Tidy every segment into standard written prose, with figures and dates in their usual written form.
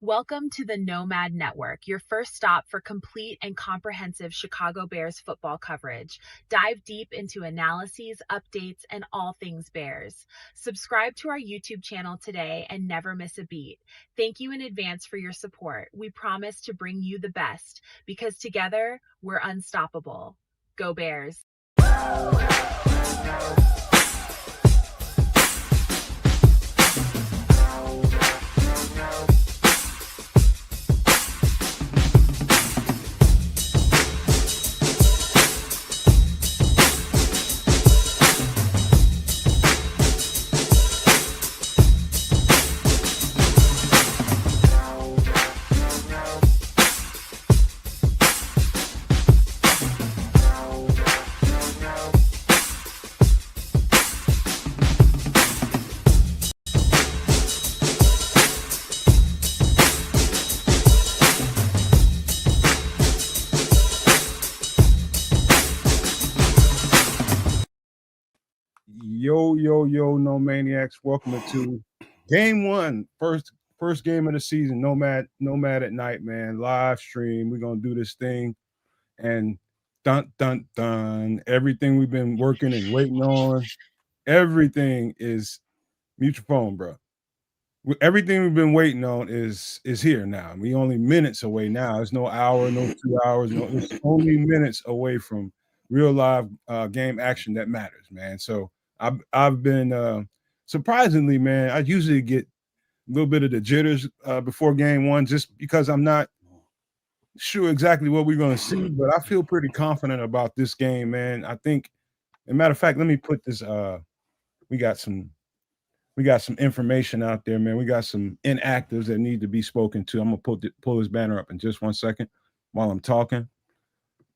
Welcome to the Nomad Network, your first stop for complete and comprehensive Chicago Bears football coverage. Dive deep into analyses, updates, and all things Bears. Subscribe to our YouTube channel today and never miss a beat. Thank you in advance for your support. We promise to bring you the best because together we're unstoppable. Go Bears! Yo, no maniacs. Welcome to game one, first game of the season. Nomad at night, man. Live stream. We're gonna do this thing, and dun. Everything we've been working and waiting on, everything is mute your phone, bro. Everything we've been waiting on is here now. We only minutes away now. It's no hour, no 2 hours, no. It's only minutes away from real live game action that matters, man. So I've been surprisingly, man. I usually get a little bit of the jitters before game one, just because I'm not sure exactly what we're going to see, but I feel pretty confident about this game, man. I think, as a matter of fact, let me put this. We got some information out there, man. We got some inactives that need to be spoken to. I'm gonna pull this banner up in just 1 second while I'm talking.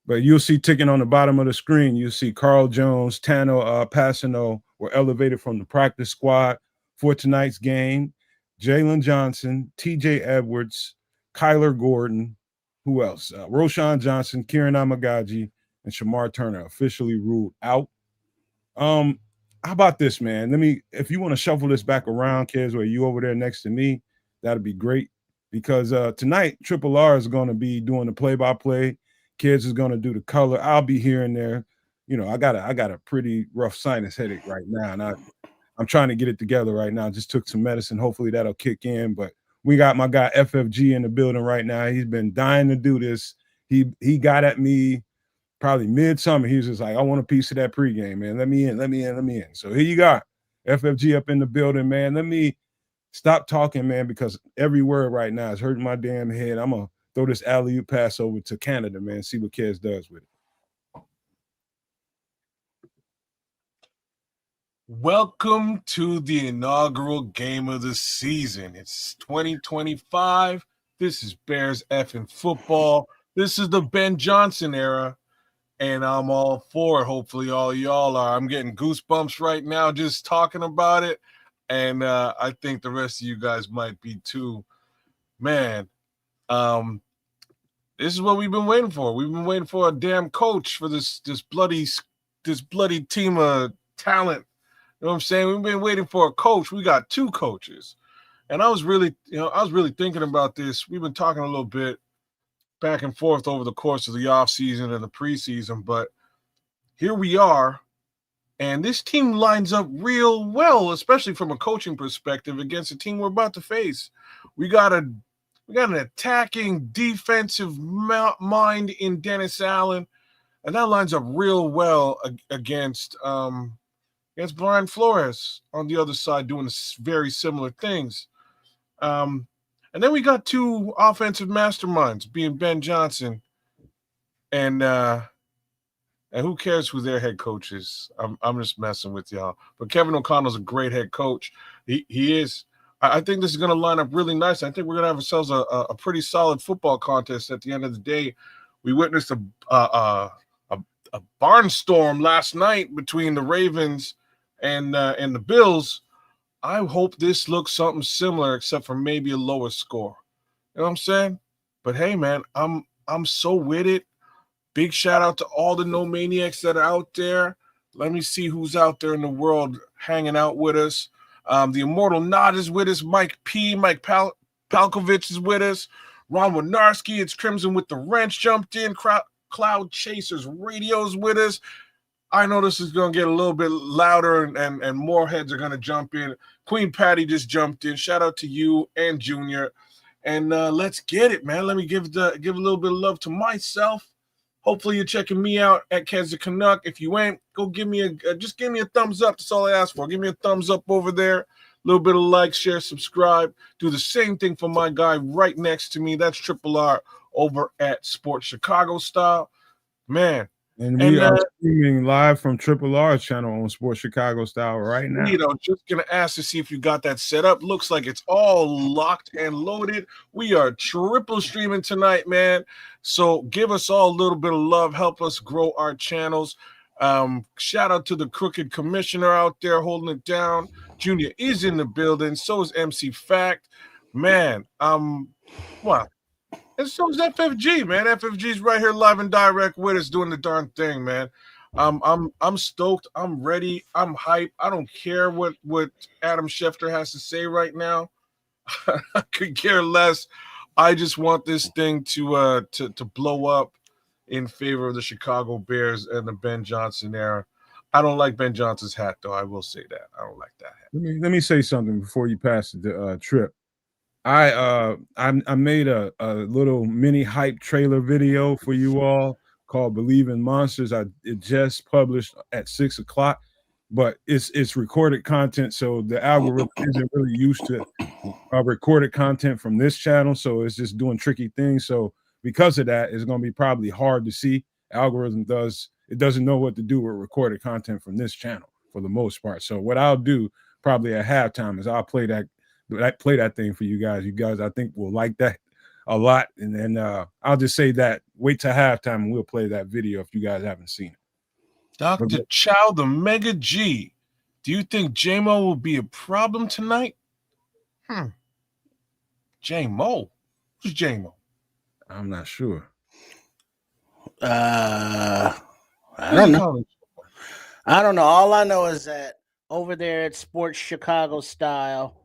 But you'll see ticking on the bottom of the screen, you'll see Carl Jones, Tano Passano were elevated from the practice squad for tonight's game. Jalen Johnson, TJ Edwards, Kyler Gordon, who else? Roshan Johnson, Kieran Amagaji, and Shamar Turner officially ruled out. How about this, man? If you want to shuffle this back around, kids, where you over there next to me, that'd be great. Because tonight, Triple R is going to be doing the play-by-play. Kids is going to do the color. I'll be here and there. You know, I got a pretty rough sinus headache right now, and I'm trying to get it together right now. I just took some medicine. Hopefully that'll kick in. But we got my guy FFG in the building right now. He's been dying to do this. He got at me probably midsummer. He was just like, I want a piece of that pregame, man. Let me in. So here you got FFG up in the building, man. Let me stop talking, man, because every word right now is hurting my damn head. I'm going to throw this alley-oop pass over to Canada, man, see what Kez does with it. Welcome to the inaugural game of the season. It's 2025. This is Bears effing football. This is the Ben Johnson era. And I'm all for it. Hopefully all y'all are. I'm getting goosebumps right now just talking about it. And I think the rest of you guys might be too. Man, this is what we've been waiting for. We've been waiting for a damn coach for this bloody team of talent. You know what I'm saying? We've been waiting for a coach. We got two coaches. And I was really thinking about this. We've been talking a little bit back and forth over the course of the offseason and the preseason, but here we are, and this team lines up real well, especially from a coaching perspective, against a team we're about to face. We got an attacking defensive mind in Dennis Allen, and that lines up real well against Brian Flores on the other side, doing very similar things. And then we got two offensive masterminds, being Ben Johnson and who cares who their head coach is? I'm just messing with y'all. But Kevin O'Connell's a great head coach. He is. I think this is going to line up really nice. I think we're going to have ourselves a pretty solid football contest at the end of the day. We witnessed a barnstorm last night between the Ravens and the Bills. I hope this looks something similar, except for maybe a lower score. You know what I'm saying? But hey, man, I'm so with it. Big shout out to all the No Maniacs that are out there. Let me see who's out there in the world hanging out with us. The Immortal Nod is with us. Mike Palkovich is with us. Ron Winarski, it's Crimson with the Wrench jumped in. Cloud Chasers Radio's with us. I know this is going to get a little bit louder and more heads are going to jump in. Queen Patty just jumped in. Shout out to you and Junior. And let's get it, man. Let me give a little bit of love to myself. Hopefully you're checking me out at Kez Canuck. If you ain't, go give me just give me a thumbs up. That's all I ask for. Give me a thumbs up over there. A little bit of like, share, subscribe. Do the same thing for my guy right next to me. That's Triple R over at Sports Chicago Style. Man. And we are streaming live from Triple R's channel on Sports Chicago Style right now. Just going to ask to see if you got that set up. Looks like it's all locked and loaded. We are triple streaming tonight, man. So give us all a little bit of love. Help us grow our channels. Shout out to the Crooked Commissioner out there holding it down. Junior is in the building. So is MC Fact. Man, well, and so is FFG, man. FFG's right here live and direct with us doing the darn thing, man. I'm stoked. I'm ready. I'm hyped. I don't care what Adam Schefter has to say right now. I could care less. I just want this thing to blow up in favor of the Chicago Bears and the Ben Johnson era. I don't like Ben Johnson's hat, though. I will say that. I don't like that hat. Let me say something before you pass the trip. I made a little mini hype trailer video for you all called "Believe in Monsters." It just published at 6 o'clock, but it's recorded content, so the algorithm isn't really used to recorded content from this channel, so it's just doing tricky things. So because of that, it's going to be probably hard to see. Algorithm doesn't know what to do with recorded content from this channel for the most part. So what I'll do probably at halftime is I'll play that thing for you guys. You guys, I think, will like that a lot. And then I'll just say that wait till halftime and we'll play that video if you guys haven't seen it. Dr. Chow, the Mega G. Do you think J-Mo will be a problem tonight? J-Mo? Who's J-Mo? I'm not sure. I don't know. I don't know. All I know is that over there at Sports Chicago Style,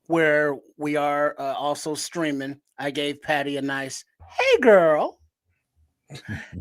where we are also streaming, I gave Patty a nice "Hey girl"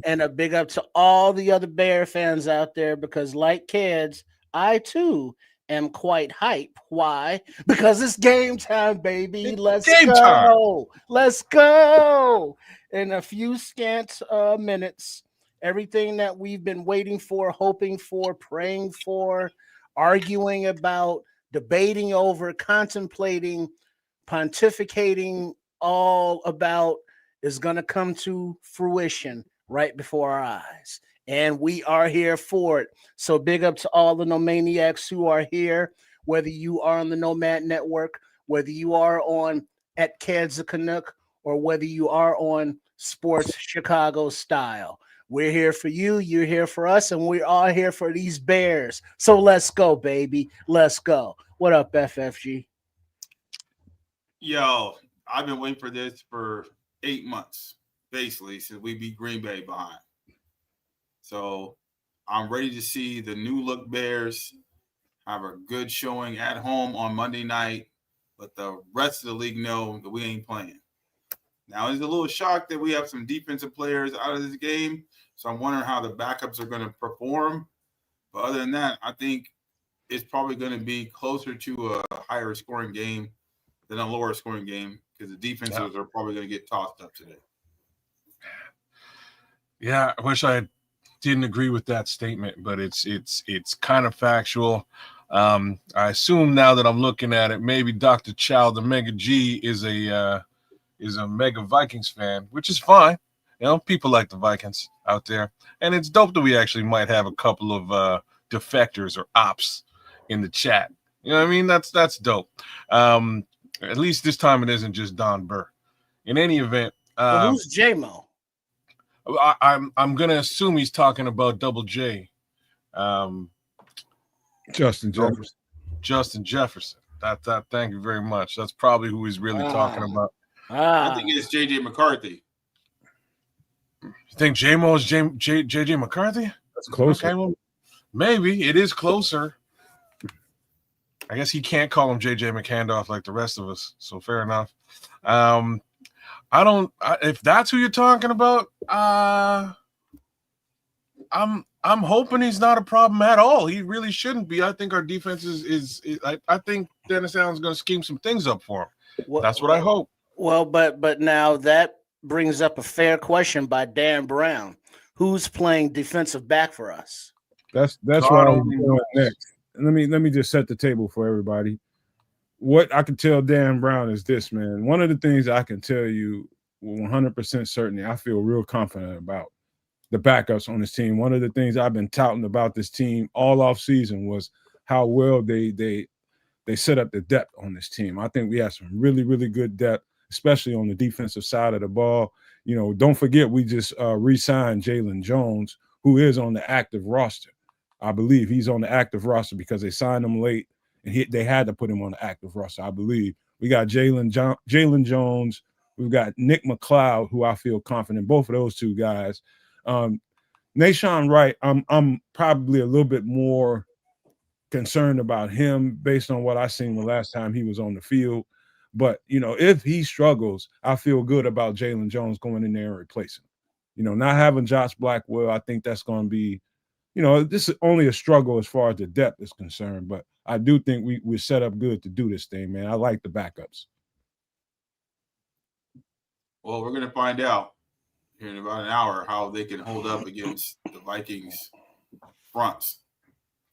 and a big up to all the other Bear fans out there, because like kids, I too am quite hype. Why? Because it's game time, baby. Let's go. Let's go. In a few scant minutes, everything that we've been waiting for, hoping for, praying for, arguing about, debating over, contemplating, pontificating all about is going to come to fruition right before our eyes. And we are here for it. So big up to all the Nomaniacs who are here, whether you are on the Nomad Network, whether you are on at Keds Canuck, or whether you are on Sports Chicago Style. We're here for you. You're here for us. And we're all here for these Bears. So let's go, baby. Let's go. What up, FFG? Yo, I've been waiting for this for 8 months, basically, since we beat Green Bay behind. So I'm ready to see the new look Bears have a good showing at home on Monday night, but the rest of the league know that we ain't playing. Now, it's a little shocked that we have some defensive players out of this game, so I'm wondering how the backups are going to perform. But other than that, I think it's probably going to be closer to a higher scoring game than a lower scoring game, because the defenses are probably going to get tossed up today. Yeah, I wish I didn't agree with that statement, but it's kind of factual. I assume now that I'm looking at it, maybe Dr. Chow, the Mega G, is a mega Vikings fan, which is fine. You know, people like the Vikings out there, and it's dope that we actually might have a couple of defectors or ops in the chat. You know what I mean? That's dope. At least this time it isn't just Don Burr. In any event, who's J-Mo? I'm gonna assume he's talking about Double J. Justin Jefferson. Justin Jefferson. That. Thank you very much. That's probably who he's really talking about. I think it's J.J. McCarthy. You think J-Mo is J.J. McCarthy? That's closer. Okay, well, maybe it is closer. I guess he can't call him JJ McHandoff like the rest of us. So fair enough. If that's who you're talking about, I'm hoping he's not a problem at all. He really shouldn't be. I think our defense is I think Dennis Allen's going to scheme some things up for him. That's what I hope. Well, but now that brings up a fair question by Dan Brown. Who's playing defensive back for us? That's what I was doing next. Let me just set the table for everybody. What I can tell Dan Brown is this, man. One of the things I can tell you with 100% certainty, I feel real confident about the backups on this team. One of the things I've been touting about this team all off season was how well they set up the depth on this team. I think we have some really, really good depth, especially on the defensive side of the ball. You know, don't forget we just re-signed Jalen Jones, who is on the active roster. I believe he's on the active roster because they signed him late, and they had to put him on the active roster. I believe we got Jalen Jones. We've got Nick McLeod, who I feel confident. Both of those two guys. Nahshon Wright, I'm probably a little bit more concerned about him based on what I seen the last time he was on the field. But, you know, if he struggles, I feel good about Jalen Jones going in there and replacing him. You know, not having Josh Blackwell, I think that's going to be, you know, this is only a struggle as far as the depth is concerned. But I do think we're set up good to do this thing, man. I like the backups. Well, we're going to find out here in about an hour how they can hold up against the Vikings fronts,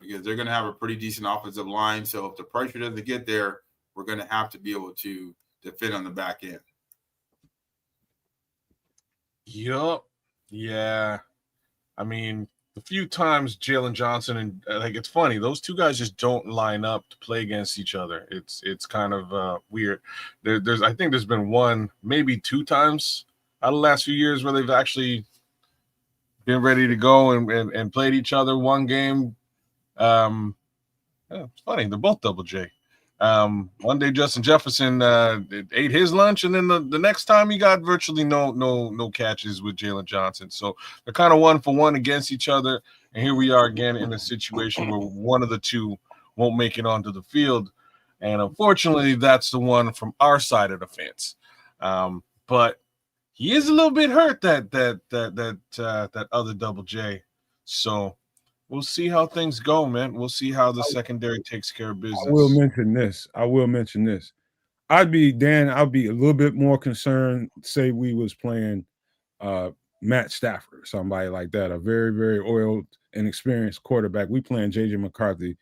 because they're going to have a pretty decent offensive line. So if the pressure doesn't get there, we're going to have to be able to defend on the back end. Yup. Yeah. I mean, the few times Jalen Johnson and it's funny, those two guys just don't line up to play against each other. It's kind of weird. I think there's been one, maybe two times out of the last few years where they've actually been ready to go and played each other one game. It's funny, they're both double J. One day Justin Jefferson ate his lunch, and then the next time he got virtually no catches with Jalen Johnson. So they're kind of 1-for-1 against each other. And here we are again in a situation where one of the two won't make it onto the field. And unfortunately, that's the one from our side of the fence. But he is a little bit hurt, that other double J. So we'll see how things go, man. We'll see how the secondary takes care of business. I will mention this. I'd be a little bit more concerned, say we was playing Matt Stafford or somebody like that, a very, very oiled and experienced quarterback. We playing J.J. McCarthy.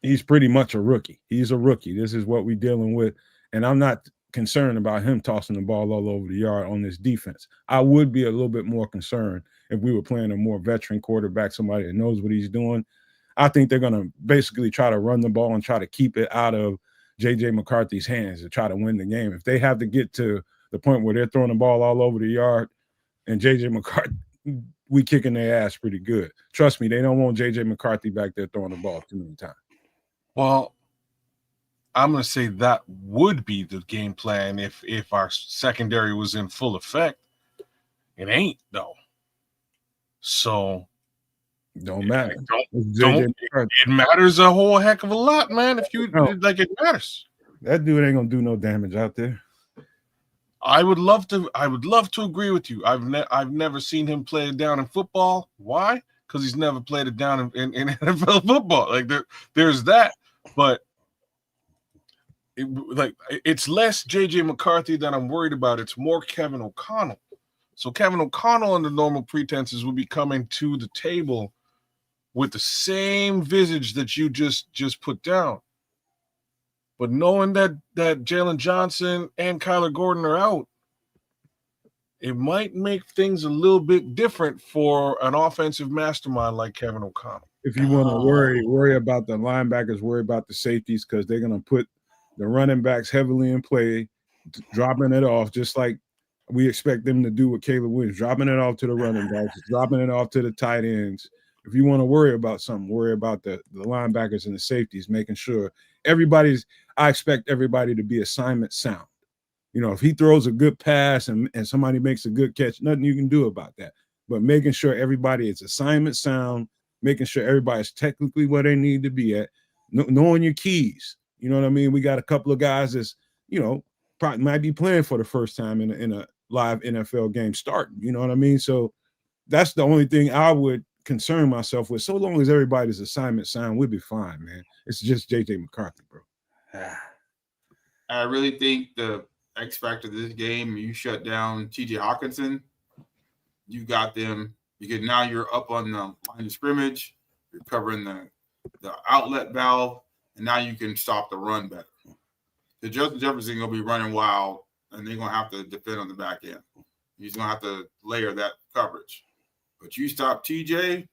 He's pretty much a rookie. He's a rookie. This is what we're dealing with. And I'm not concerned about him tossing the ball all over the yard on this defense. I would be a little bit more concerned if we were playing a more veteran quarterback, somebody that knows what he's doing. I think they're going to basically try to run the ball and try to keep it out of J.J. McCarthy's hands to try to win the game. If they have to get to the point where they're throwing the ball all over the yard and J.J. McCarthy, we kicking their ass pretty good. Trust me, they don't want J.J. McCarthy back there throwing the ball too many times. Well, I'm going to say that would be the game plan if our secondary was in full effect. It ain't, though. So don't matter. It matters a whole heck of a lot, man. It matters. That dude ain't gonna do no damage out there. I would love to agree with you. I've never seen him play it down in football. Why? Because he's never played it down in NFL football. Like there's that, but it's less JJ McCarthy that I'm worried about. It's more Kevin O'Connell. So Kevin O'Connell, under normal pretenses, will be coming to the table with the same visage that you just put down. But knowing that Jalen Johnson and Kyler Gordon are out, it might make things a little bit different for an offensive mastermind like Kevin O'Connell. If you want to worry about the linebackers, worry about the safeties, because they're going to put the running backs heavily in play, dropping it off, just like we expect them to do with Caleb Williams, dropping it off to the running backs, dropping it off to the tight ends. If you want to worry about something, worry about the linebackers and the safeties, making sure I expect everybody to be assignment sound. You know, if he throws a good pass and somebody makes a good catch, nothing you can do about that. But making sure everybody is assignment sound, making sure everybody's technically where they need to be at. knowing your keys. You know what I mean? We got a couple of guys that's, probably might be playing for the first time in a live NFL game starting. You know what I mean? So that's the only thing I would concern myself with. So long as everybody's assignment signed, we'll be fine, man. It's just JJ McCarthy, bro. I really think the X factor of this game, you shut down TJ Hawkinson, you got them because now you're up on the line of scrimmage, you're covering the outlet valve, and now you can stop the run better. The Justin Jefferson gonna be running wild, and they're gonna have to defend on the back end. He's gonna have to layer that coverage. But you stop TJ,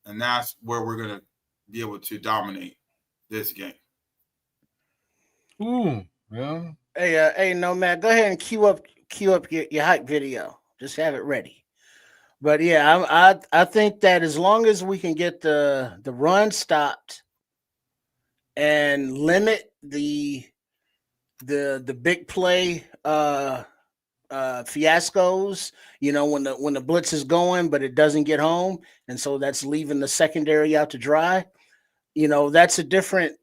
and that's where we're gonna be able to dominate this game. Ooh, yeah. Hey, Nomad, go ahead and queue up your hype video. Just have it ready. But yeah, I think that as long as we can get the run stopped and limit the big play fiascos, when the blitz is going but it doesn't get home, and so that's leaving the secondary out to dry. That's a different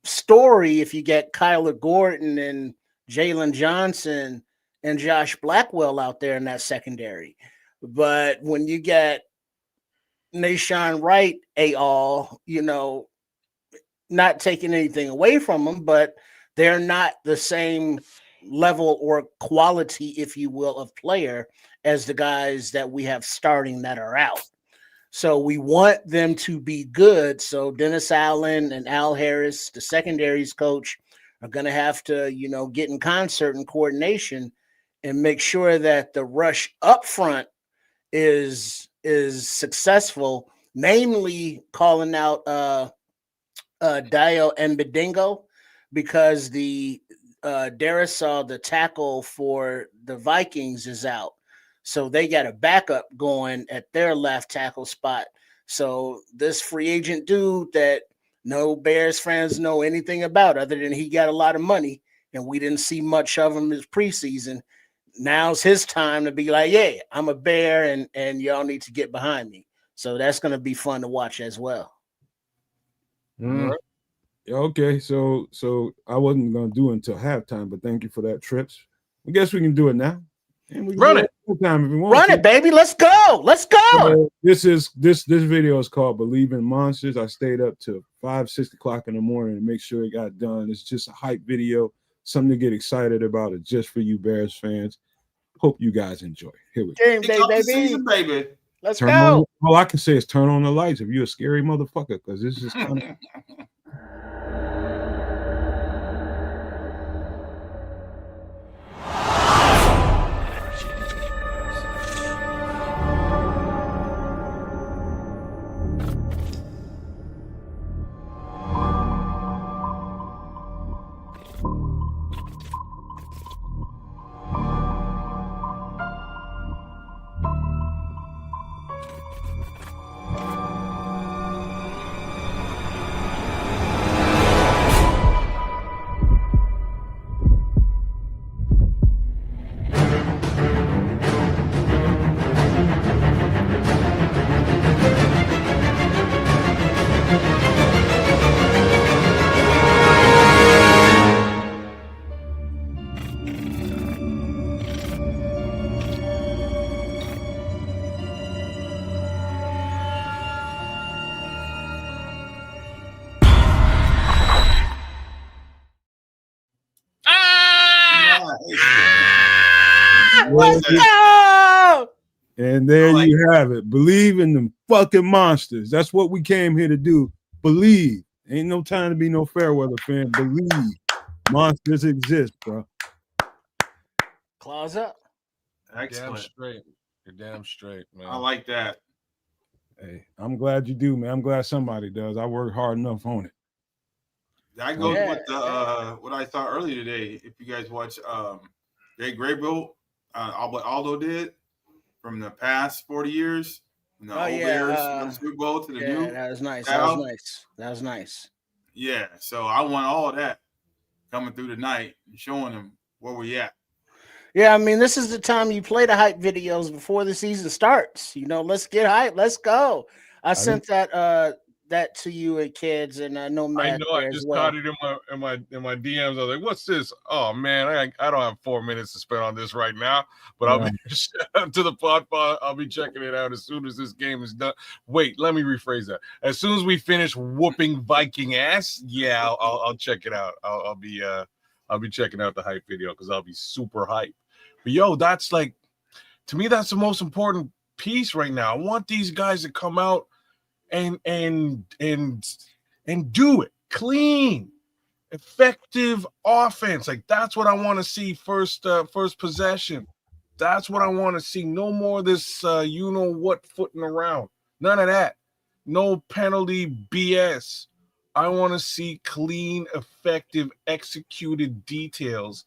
story if you get Kyler Gordon and Jalen Johnson and Josh Blackwell out there in that secondary. But when you get Nashawn Wright not taking anything away from them, but they're not the same level or quality, if you will, of player as the guys that we have starting that are out. So we want them to be good. So Dennis Allen and Al Harris, the secondaries coach, are going to have to, get in concert and coordination and make sure that the rush up front is successful, namely calling out Dio Mbedingo, because the Darisaw, the tackle for the Vikings, is out. So they got a backup going at their left tackle spot. So this free agent dude that no Bears fans know anything about, other than he got a lot of money and we didn't see much of him this preseason, now's his time to be like, yeah, I'm a Bear and y'all need to get behind me. So that's going to be fun to watch as well. Okay, so I wasn't going to do it until halftime, but thank you for that, Trips. I guess we can do it now. And we can Run it. Time if we want Run to. it, baby. Let's go. Let's go. This video is called Believe in Monsters. I stayed up to 5-6 o'clock in the morning to make sure it got done. It's just a hype video, something to get excited about. It just for you Bears fans. Hope you guys enjoy. Here we go. Game day, baby. Season, baby. Let's go. All I can say is turn on the lights if you're a scary motherfucker, because this is kind of Let's go. And there you have it. Believe in them fucking monsters. That's what we came here to do. Believe. Ain't no time to be no fair weather fan. Believe. Monsters exist, bro. Claws up. Excellent. Damn straight. You're damn straight, man. I like that. Hey, I'm glad you do, man. I'm glad somebody does. I worked hard enough on it. That goes with the what I thought earlier today. If you guys watch Jay Graybill, what Aldo did from the past 40 years, from the old Bears from the Super Bowl to the new. That was nice. Style. That was nice. Yeah, so I want all of that coming through tonight and showing them where we at. Yeah, I mean, this is the time you play the hype videos before the season starts. Let's get hype. Let's go. I sent that that to you and kids and Nomad I know. I there as just well. caught it in my DMs. I was like, "What's this? Oh man, I don't have 4 minutes to spend on this right now." But I'll be to the pod. I'll be checking it out as soon as this game is done. Wait, let me rephrase that. As soon as we finish whooping Viking ass, yeah, I'll check it out. I'll be checking out the hype video because I'll be super hyped. But yo, that's like, to me, that's the most important piece right now. I want these guys to come out and do it clean, effective offense. Like, that's what I want to see first possession. That's what I want to see. No more this you know what footing around. None of that. No penalty BS. I want to see clean, effective, executed details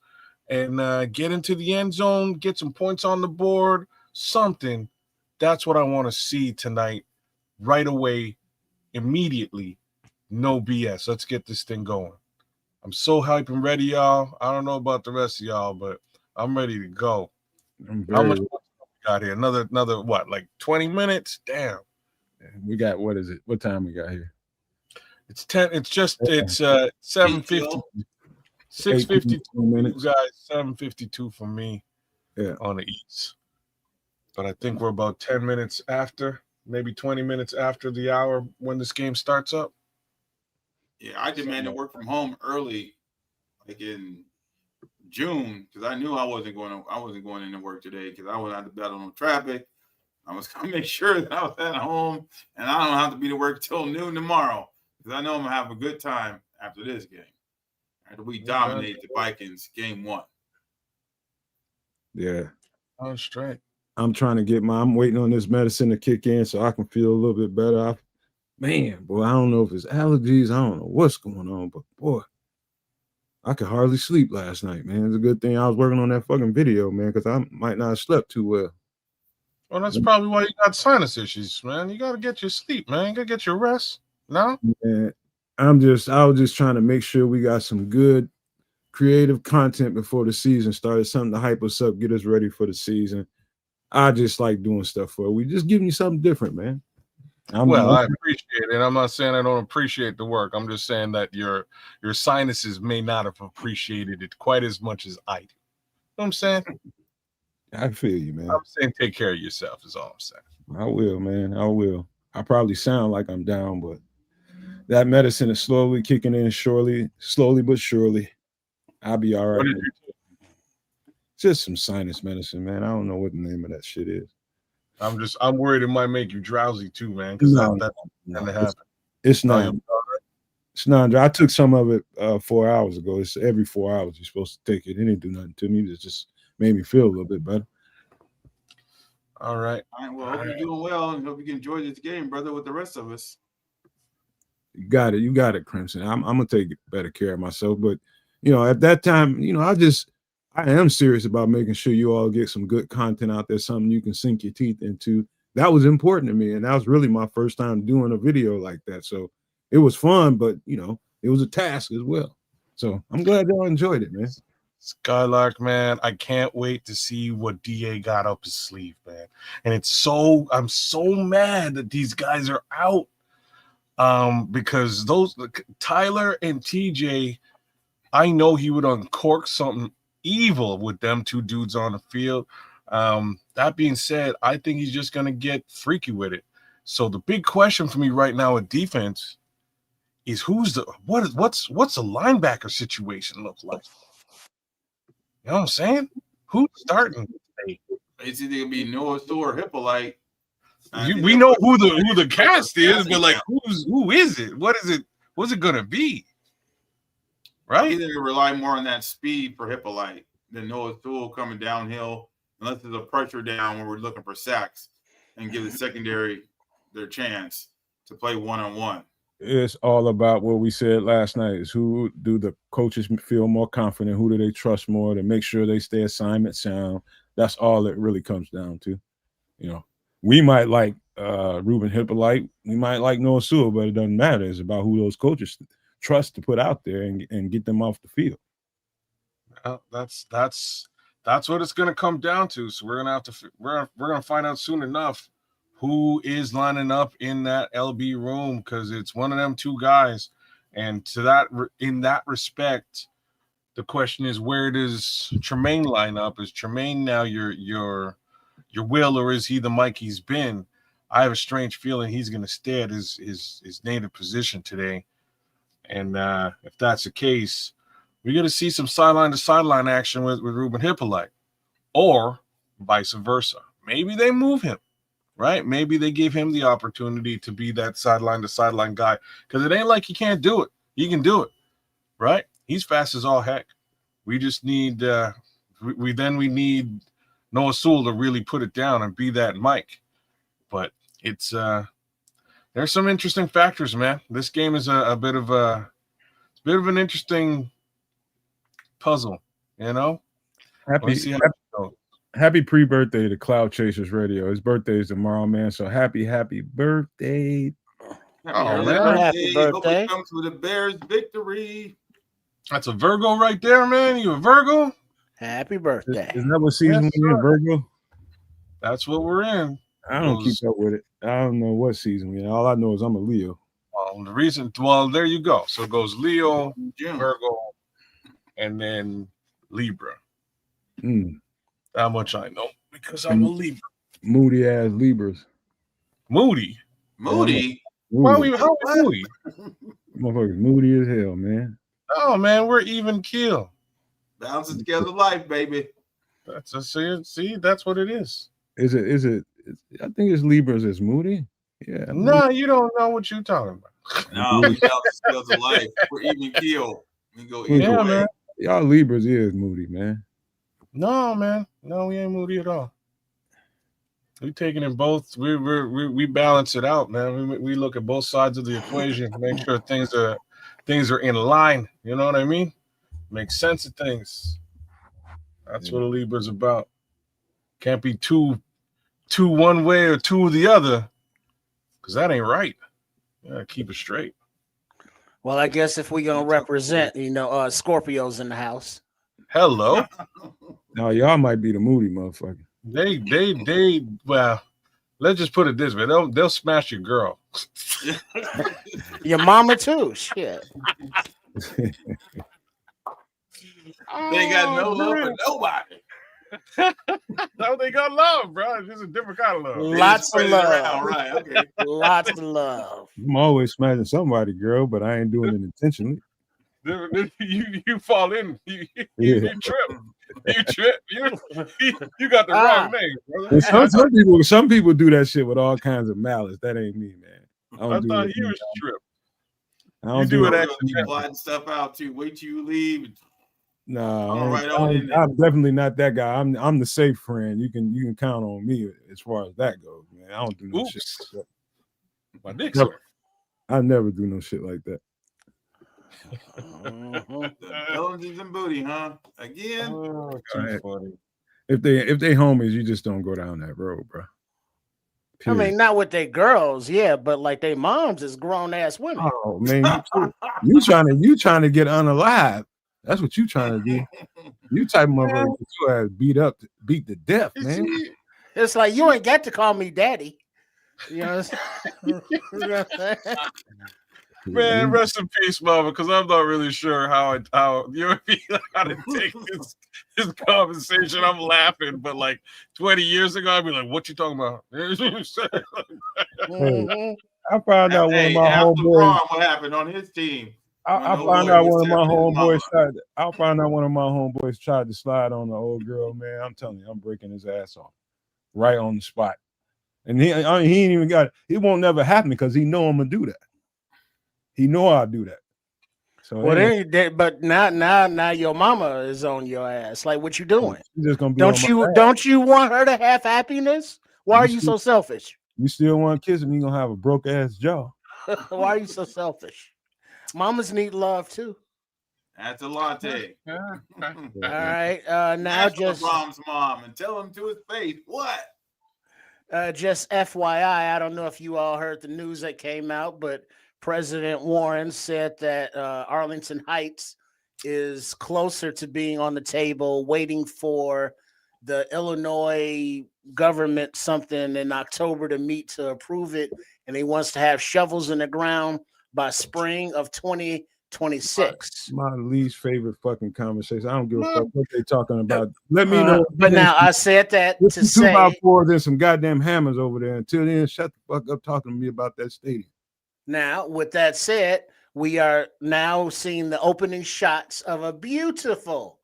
and get into the end zone, get some points on the board, something. That's what I want to see tonight, right away, immediately. No BS. Let's get this thing going. I'm so hyped and ready, y'all. I don't know about the rest of y'all, but I'm ready to go. How much more we got here? Another what? Like 20 minutes? Damn. We got, what is it? What time we got here? It's 10. It's 7:50. 6:52 minutes. Guys, 7:52 for me. Yeah. On the East. But I think we're about 10 minutes after, maybe 20 minutes after the hour when this game starts up. Yeah, I demanded work from home early, like in June, because I knew I wasn't going into work today because I was out to battle on traffic. I was gonna make sure that I was at home and I don't have to be to work till noon tomorrow because I know I'm gonna have a good time after this game. After we dominate the Vikings game 1. Yeah. Oh, straight. I'm waiting on this medicine to kick in so I can feel a little bit better. Man, boy, I don't know if it's allergies. I don't know what's going on, but boy, I could hardly sleep last night, man. It's a good thing I was working on that fucking video, man, because I might not have slept too well. Well, that's probably why you got sinus issues, man. You got to get your sleep, man. You got to get your rest. No? Man, I was just trying to make sure we got some good creative content before the season started, something to hype us up, get us ready for the season. I just like doing stuff for it. We just giving you something different, man. I appreciate it. I'm not saying I don't appreciate the work. I'm just saying that your sinuses may not have appreciated it quite as much as I do. You know what I'm saying? I feel you, man. I'm saying take care of yourself is all I'm saying. I will, man. I will. I probably sound like I'm down, but that medicine is slowly kicking in, slowly but surely. I'll be all right. What did you do? Just some sinus medicine, man. I don't know what the name of that shit is. I'm worried it might make you drowsy too, man. Because it's not. It's not. I took some of it 4 hours ago. It's every 4 hours you're supposed to take it. It didn't do nothing to me. It just made me feel a little bit better. All right. Well, I hope you're doing well and hope you can enjoy this game, brother, with the rest of us. You got it, Crimson. I'm gonna take better care of myself. But at that time, I am serious about making sure you all get some good content out there, something you can sink your teeth into. That was important to me, and that was really my first time doing a video like that. So it was fun, but it was a task as well. So I'm glad y'all enjoyed it, man. Skylark, man, I can't wait to see what DA got up his sleeve, man. And I'm so mad that these guys are out. Because those Tyler and TJ, I know he would uncork something evil with them two dudes on the field. That being said, I think he's just gonna get freaky with it. So the big question for me right now at defense is what's the linebacker situation look like? You know what I'm saying? Who's starting today? It's either gonna be Noah Sewell or Hippolyte. We know who the cast is, but like who is it? What is it? What's it gonna be? Right? Either rely more on that speed for Hippolyte than Noah Sewell coming downhill, unless there's a pressure down where we're looking for sacks and give the secondary their chance to play one-on-one. It's all about what we said last night, is who do the coaches feel more confident, who do they trust more to make sure they stay assignment sound. That's all it really comes down to. We might like Ruben Hippolyte, we might like Noah Sewell, but it doesn't matter. It's about who those coaches trust to put out there and get them off the field. That's what it's going to come down to. So we're gonna find out soon enough who is lining up in that LB room, because it's one of them two guys. And in that respect, the question is, where does Tremaine line up? Is Tremaine now your Will, or is he the Mike he's been? I have a strange feeling he's going to stay at his native position today. And if that's the case, we're going to see some sideline to sideline action with Ruben Hippolyte, or vice versa. Maybe they move him, right? Maybe they give him the opportunity to be that sideline to sideline guy, because it ain't like he can't do it. He can do it, right? He's fast as all heck. We just need we need Noah Sewell to really put it down and be that Mike. But it's there's some interesting factors, man. This game is a bit of an interesting puzzle, you know. Happy pre-birthday to Cloud Chasers Radio. His birthday is tomorrow, man. So happy birthday. Happy birthday. Hope it comes with a Bears victory. That's a Virgo right there, man. You a Virgo? Happy birthday. Isn't that what season we're in, Virgo? That's what we're in. I don't keep up with it. I don't know what season we're in. All I know is I'm a Leo. There you go. So it goes Leo, Virgo, and then Libra. How much I know, because I'm a Libra. Moody ass Libras. Moody? How are we moody? Motherfuckers moody as hell, man. Oh man, we're even keel. Balancing together life, baby. That's that's what it is. Is it? I think it's Libras that's moody. Yeah. No, you don't know what you're talking about. No, we balance together life. We're even keel. We go either way. Man. Y'all Libras is moody, man. No, man. No, we ain't moody at all. We taking it both. We balance it out, man. We look at both sides of the equation, make sure things are in line. You know what I mean? Make sense of things. That's what a Libra's about. Can't be two one way or two the other, because that ain't right. You gotta keep it straight. Well, I guess if we're gonna represent, Scorpios in the house. Hello. No, y'all might be the moody motherfucker. They well, let's just put it this way. They'll smash your girl. Your mama too. Shit. They got no love for nobody. No, they got love, bro. It's just a different kind of love. Lots of love. Around, right? Okay. Lots of love. I'm always smashing somebody, girl, but I ain't doing it intentionally. You fall in. You trip. You trip. You got the wrong name, brother. Some people do that shit with all kinds of malice. That ain't me, man. I thought you was trip. I don't do it. You plotting stuff out too. Wait till you leave. No, I'm definitely not that guy. I'm the safe friend. You can count on me as far as that goes, man. I don't do no shit like that. My dick's hurt. I never do no shit like that. Intelligence and booty, huh? Again. Too funny. If they homies, you just don't go down that road, bro. Period. I mean, not with their girls, yeah, but like their moms is grown ass women. Oh man, you trying to get unalive. That's what you trying to do. You type of motherfucker get your ass beat to death, man. It's like you ain't got to call me daddy. You know what I'm saying? Man, rest in peace, mama, because I'm not really sure how you how to take this conversation. I'm laughing, but like 20 years ago, I'd be like, "What you talking about?" I found out one of my homeboys. What happened on his team? I found out one of my homeboys tried to slide on the old girl. Man, I'm telling you, I'm breaking his ass off right on the spot, and he ain't even got it. It won't never happen because he know I'm gonna do that. He know I'll do that. So but now your mama is on your ass. Like, what you doing? She's just gonna be don't you want her to have happiness? Why are you so selfish? You still want to kiss him? You gonna have a broke ass jaw. Why are you so selfish? Mamas need love too. That's a latte. All right. Now Ask just Brahm's mom and tell him to his face what. Just FYI, I don't know if you all heard the news that came out, but President Warren said that Arlington Heights is closer to being on the table, waiting for the Illinois government something in October to meet to approve it, and he wants to have shovels in the ground by spring of 2026. My least favorite fucking conversation. I don't give a fuck what they talking about. Let me know. But now I said that With to some 2x4s say, and some goddamn hammers over there. Until then, shut the fuck up talking to me about that stadium. now, with that said, we are now seeing the opening shots of a beautiful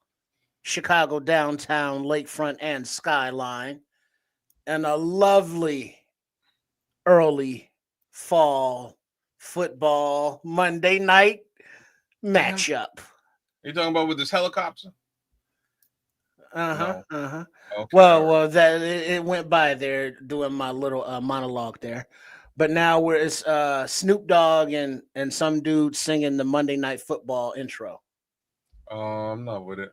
Chicago downtown lakefront and skyline, and a lovely early fall football Monday night matchup. You talking about with this helicopter? Okay. Well, that it went by there doing my little monologue there, but now where it's Snoop Dogg and some dude singing the Monday Night Football intro. I'm not with it.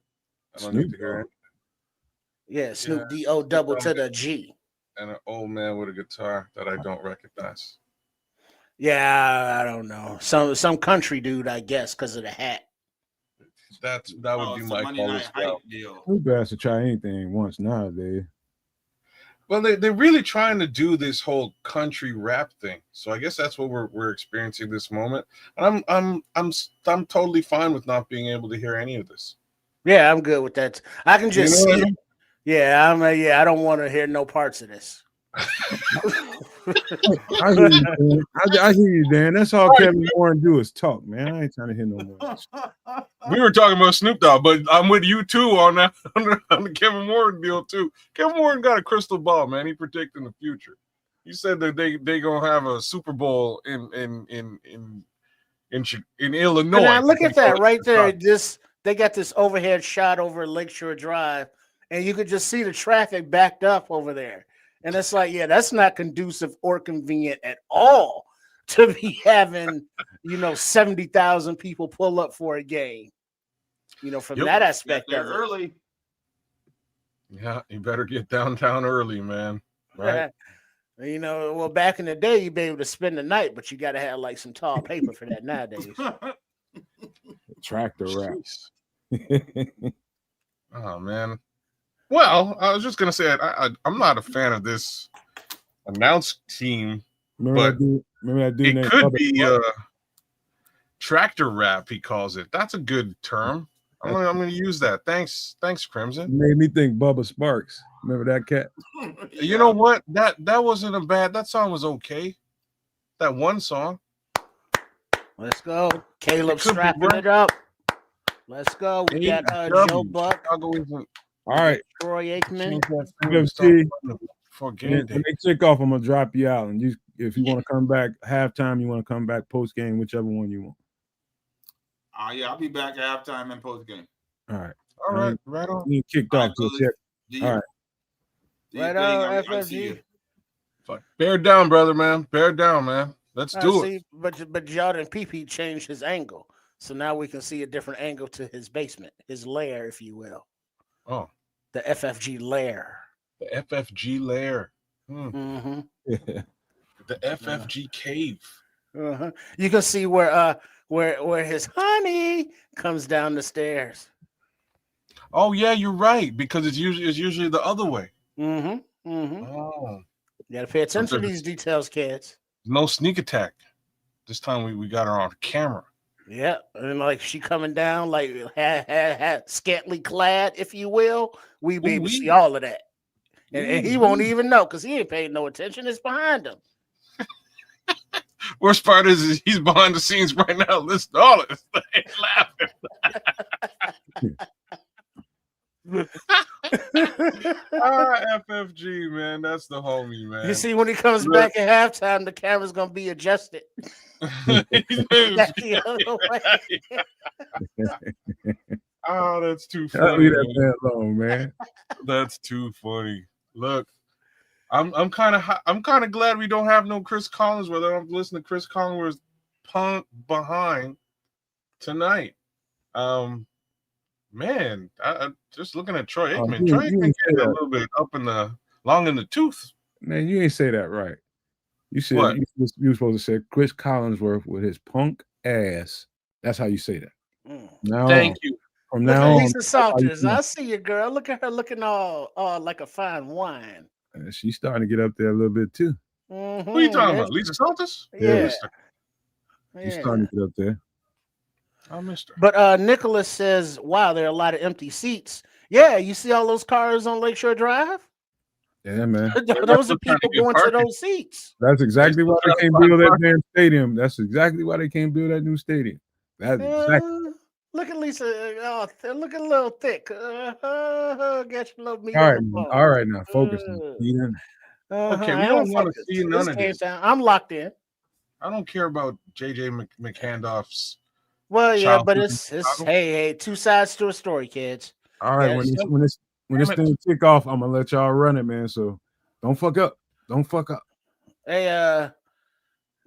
I don't Snoop need to hear it. Yeah, Snoop D-O double to the G. And an old man with a guitar that I don't recognize. Yeah, I don't know. Some country dude, I guess, because of the hat. That would be my Monday Night closest Hype deal. Snoop has to try anything once nowadays. Well, they're really trying to do this whole country rap thing, so I guess that's what we're experiencing this moment. And I'm totally fine with not being able to hear any of this. Yeah, I'm good with that. I can just see it. Yeah, I don't want to hear no parts of this. I hear you, Dan. I hear you, Dan. That's all Kevin Warren do is talk, man. I ain't trying to hear no more. We were talking about Snoop Dogg, but I'm with you too on that on the Kevin Warren deal too. Kevin Warren got a crystal ball, man. He predicting the future. He said that they gonna have a Super Bowl in Illinois. Now look at that right there. They got this overhead shot over Lakeshore Drive, and you could just see the traffic backed up over there. And it's like, yeah, that's not conducive or convenient at all to be having, 70,000 people pull up for a game. From that aspect of it. Early. Yeah, you better get downtown early, man. Right? Well, back in the day, you'd be able to spend the night, but you got to have like some tall paper for that nowadays. Tractor raps. Oh man. Well, I was just gonna say I'm not a fan of this announced team. Remember that dude it could be tractor rap. He calls it. That's a good term. I'm gonna use that. Thanks, Crimson. It made me think Bubba Sparks. Remember that cat? You know what? That wasn't a bad. That song was okay. That one song. Let's go. Caleb strapping it up. Let's go. We got Joe Buck. All right. Troy Aikman. When they kick off, I'm gonna drop you out, and if you want to come back halftime, you want to come back post game, whichever one you want. Yeah, I'll be back at halftime and post game. All right. Right on. You kicked off just yet. All right. Right on, FFG. Bear down, brother, man. Bear down, man. Let's do it. But Jordan PP changed his angle, so now we can see a different angle to his basement, his lair, if you will. Oh, the FFG lair. The FFG lair. Mm-hmm. The FFG cave. Uh-huh. You can see where his honey comes down the stairs. Oh yeah, you're right, because it's usually the other way. Mm-hmm. Mm-hmm. Oh, you gotta pay attention to these details, kids. No sneak attack. This time we got her on camera. Yeah, and like she coming down like scantily clad, if you will. We be able to see all of that, and he won't even know because he ain't paying no attention. It's behind him. Worst part is he's behind the scenes right now, listening to all of this thing, laughing. FFG, man, that's the homie, man. You see, when he comes back at halftime, the camera's gonna be adjusted. Oh, that's too funny. Leave that alone, man. That's too funny. Look, I'm kind of glad we don't have no Chris Collins. Whether I don't listen to Chris Collins punk behind tonight. Man, I just looking at Troy Aikman. Troy Aikman getting a little bit long in the tooth. Man, you ain't say that right. You said what? You were supposed to say Chris Collinsworth with his punk ass. That's how you say that. No. Thank you. From Look now at on, Lisa that's how you Salters. feel. I see you, girl. Look at her looking all like a fine wine. She's starting to get up there a little bit too. Who are you talking about? Lisa Saltis? Yeah. She's starting to get up there. I missed her. But Nicholas says, wow, there are a lot of empty seats. Yeah, you see all those cars on Lakeshore Drive? Yeah, man. Those are people going to those seats. That's exactly why they can't trying to build that find damn stadium. That's exactly why they can't build that new stadium. That's exactly. Look at Lisa. Look at a little thick. Get your little meat All on right, the bone. all right, now focus. Eden. Okay, we don't want to see none of this. I'm locked in. I don't care about JJ McHandoff's. Well, yeah, but childhood in it's Chicago. hey, two sides to a story, kids. All right, Yes. when this thing kick off, I'm gonna let y'all run it, man. So don't fuck up. Don't fuck up. Hey,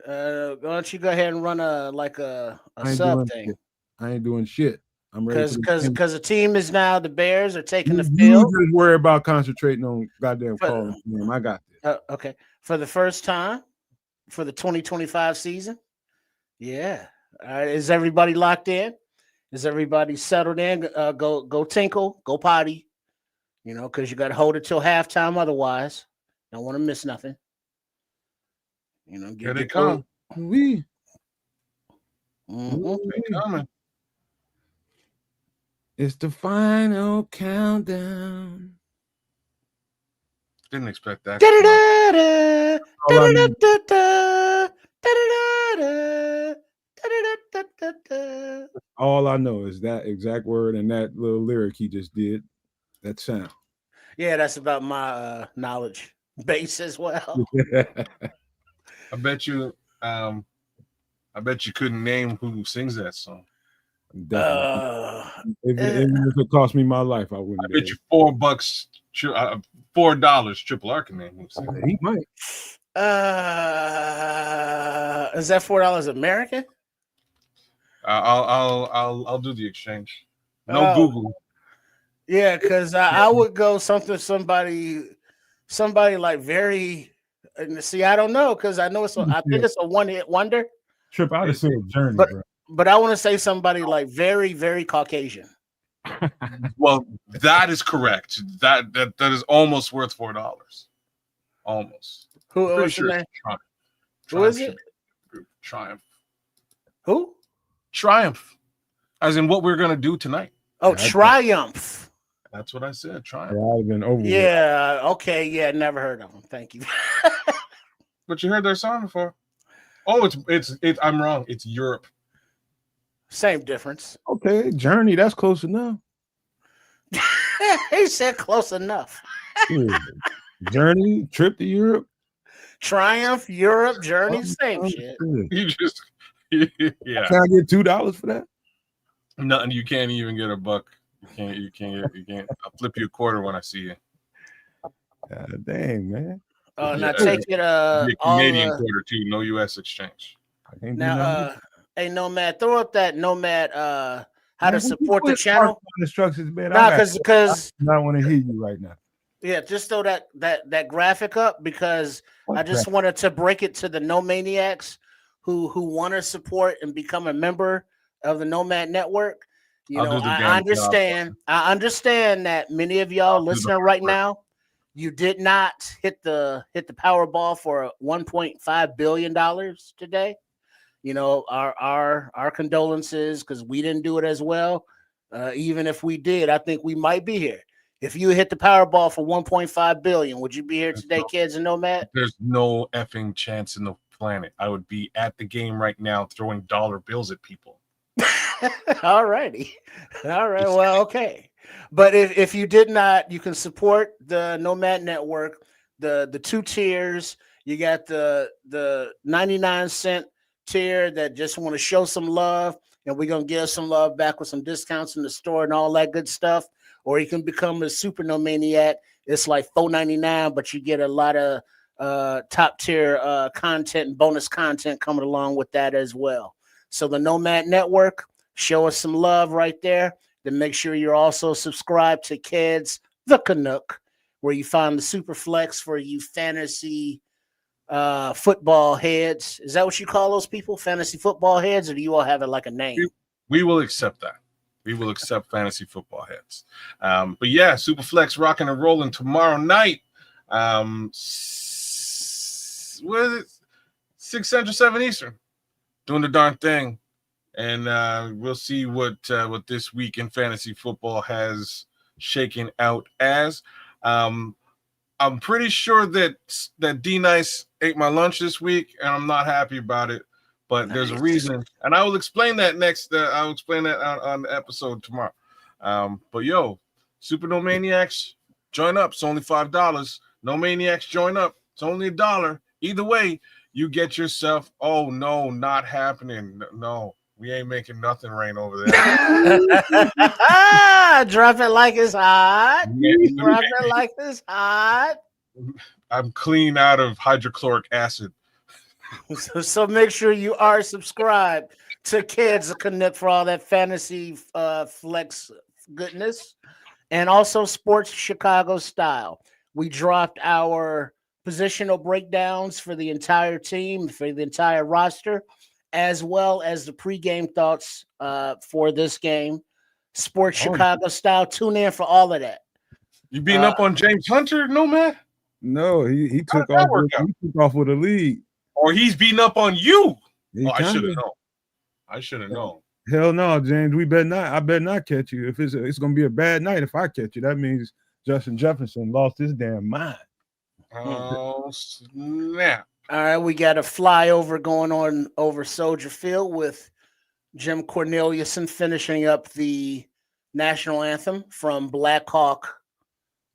why don't you go ahead and run a sub thing? I ain't doing shit. I'm ready Because the team is now the Bears are taking the You field. just worry about concentrating on goddamn calling. I got this. Okay, for the first time for the 2025 season. Yeah. All right. Is everybody locked in? Is everybody settled in? Go tinkle, go potty. You know, because you got to hold it till halftime. Otherwise, don't want to miss nothing. You know, Here they come. We. They coming. It's the final countdown. Didn't expect that. All I know is that exact word and that little lyric he just did. That sound. Yeah, that's about my knowledge base as well. I bet you couldn't name who sings that song. Definitely. If it cost me my life, I wouldn't. I bet you $4, $4 Triple R can name who sings it. He might. Is that $4 American? I'll do the exchange. No Google. Yeah, because I would go somebody like very. See, I don't know because I know I think it's a one-hit wonder. Trip, I'd have said Journey, bro. But I want to say somebody like very, very Caucasian. Well, that is correct. That is almost worth $4. Almost. What's the name? Who is it? Triumph. Who? Triumph. As in what we're gonna do tonight. Oh, Triumph. That's what I said. Triumph. Yeah, I've been over. Yeah. Okay. Yeah. Never heard of them. Thank you. But you heard their song before. Oh, it's. I'm wrong. It's Europe. Same difference. Okay, Journey. That's close enough. He said close enough. Yeah. Journey, trip to Europe. Triumph, Europe, Journey, same shit. You just. Yeah. Can I get $2 for that? Nothing. You can't even get $1. You can't. I'll flip you a quarter when I see you. God dang, man. Now take it. Canadian quarter too. No U.S. exchange. Now, hey Nomad, throw up that Nomad. How to support the channel? Instructions, man. Because I want to hear you right now. Yeah, just throw that graphic up because I just wanted to break it to the No Maniacs who want to support and become a member of the Nomad Network. You know, I understand that many of y'all listening right now, you did not hit the Powerball for $1.5 billion today. You know, our condolences because we didn't do it as well. Even if we did, I think we might be here. If you hit the Powerball for $1.5 billion, would you be here today, kids and Nomad? There's no effing chance in the planet. I would be at the game right now throwing dollar bills at people. All righty. All right. Well, okay. But if you did not, you can support the Nomad Network, the 2 tiers. You got the 99-cent tier that just want to show some love, and we're going to give some love back with some discounts in the store and all that good stuff. Or you can become a super No Maniac. It's like $4.99, but you get a lot of top tier content and bonus content coming along with that as well. So the Nomad Network, show us some love right there. Then make sure you're also subscribed to Kids the Canuck, where you find the super flex for you fantasy football heads. Is that what you call those people? Fantasy football heads, or do you all have it like a name? We will accept that. We will accept fantasy football heads. But yeah, Superflex rocking and rolling tomorrow night. What is it? 6 Central, 7 Eastern. Doing the darn thing. And we'll see what this week in fantasy football has shaken out as. I'm pretty sure that D-Nice ate my lunch this week, and I'm not happy about it. But there's a reason, and I will explain that next. I'll explain that on the episode tomorrow. But yo, Super No Maniacs, join up. It's only $5. No Maniacs, join up. It's only $1. Either way, you get yourself. Oh no, not happening. No, we ain't making nothing rain over there. Drop it like it's hot. Drop it like it's hot. I'm clean out of hydrochloric acid. So make sure you are subscribed to Kids Connect for all that fantasy flex goodness, and also Sports Chicago Style. We dropped our positional breakdowns for the entire team, for the entire roster, as well as the pregame thoughts for this game. Sports Chicago Style. Tune in for all of that. You beating up on James Hunter, Nomad? No, he took off. He took off with a lead. Or he's beating up on you. I should have known. I should have known. Hell no, James. We better not. I better not catch you. If it's gonna be a bad night if I catch you. That means Justin Jefferson lost his damn mind. Oh snap! All right, we got a flyover going on over Soldier Field with Jim Corneliuson finishing up the national anthem from Black Hawk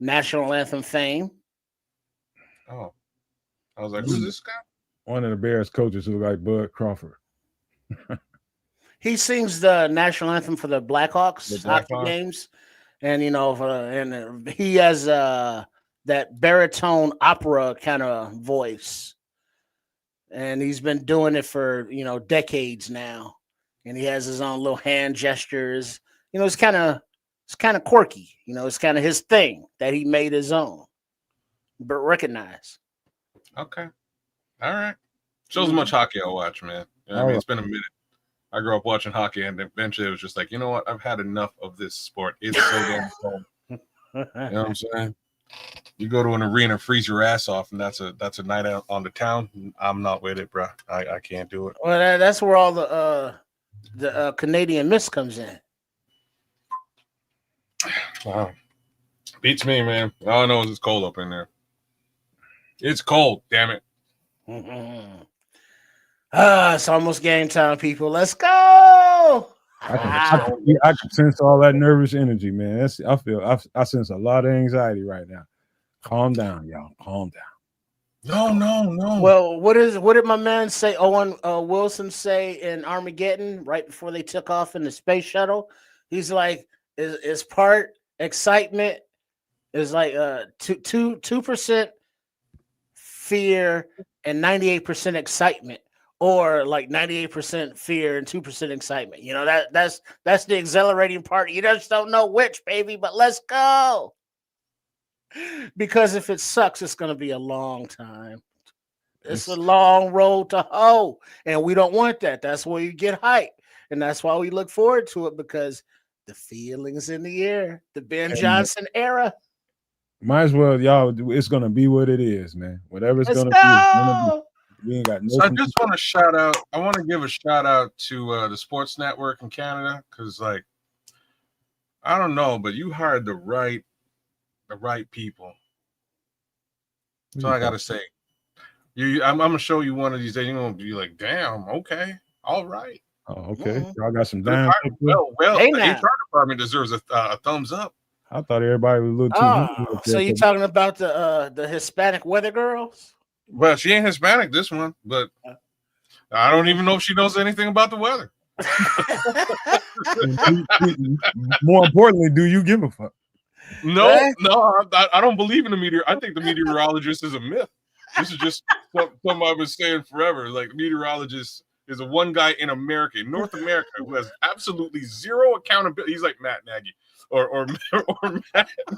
national anthem fame. Oh, I was like, who's this guy? One of the Bears coaches who like Bud Crawford. He sings the national anthem for the Blackhawks hockey games, and and he has that baritone opera kind of voice, and he's been doing it for decades now. And he has his own little hand gestures. It's kind of quirky. It's kind of his thing that he made his own, but recognize. Okay. All right. Shows how much hockey I watch, man. I mean, it's been a minute. I grew up watching hockey, and eventually it was just like, you know what? I've had enough of this sport. It's so damn fun. You know what I'm saying? You go to an arena, freeze your ass off, and that's a night out on the town. I'm not with it, bro. I can't do it. Well, that's where all the Canadian Mist comes in. Wow. Beats me, man. All I know is it's cold up in there. It's cold, damn it. It's almost game time, people. Let's go. I can sense all that nervous energy, man. I sense a lot of anxiety right now. Calm down, y'all. Calm down. No. Well, what did my man say? Owen Wilson say in Armageddon right before they took off in the space shuttle? He's like, is part excitement is like 2% fear and 98% excitement, or like 98% fear and 2% excitement. That's the exhilarating part. You just don't know which, baby, but let's go. Because if it sucks, it's going to be a long time. It's a long road to hoe, and we don't want that. That's where you get hype, and that's why we look forward to it, because the feelings in the air, the Ben Johnson era. Might as well, y'all. It's gonna be what it is, man. Whatever it's Let's gonna go. be. We ain't got no. So I just want to shout out. I want to give a shout out to the Sports Network in Canada, because, like, I don't know, but you hired the right people. So I gotta say, I'm gonna show you one of these days. You're gonna be like, damn, okay, all right. Oh, okay. Y'all got some Well, Hey, the now. HR department deserves a thumbs up. I thought everybody was a little too. So you talking about the Hispanic weather girls? Well, she ain't Hispanic, this one, but I don't even know if she knows anything about the weather. More importantly, do you give a fuck? No, I don't believe in the meteor. I think the meteorologist is a myth. This is just something I've been saying forever. Like, meteorologist is a one guy in America, in North America, who has absolutely zero accountability. He's like Matt Nagy or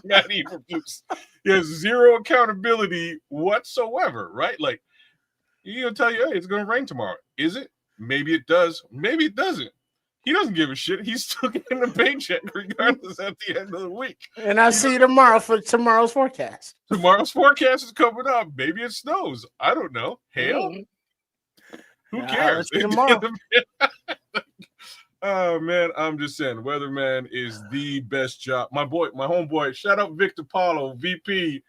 Matty from Dukes. He has zero accountability whatsoever, right? Like, he'll tell you, hey, it's going to rain tomorrow. Is it? Maybe it does. Maybe it doesn't. He doesn't give a shit. He's still getting a paycheck regardless at the end of the week. And I'll see you tomorrow for tomorrow's forecast. Tomorrow's forecast is coming up. Maybe it snows. I don't know. Hail? Who I'll cares? let you tomorrow. Oh man, I'm just saying, weatherman is the best job. My homeboy. Shout out Victor Paulo, VP.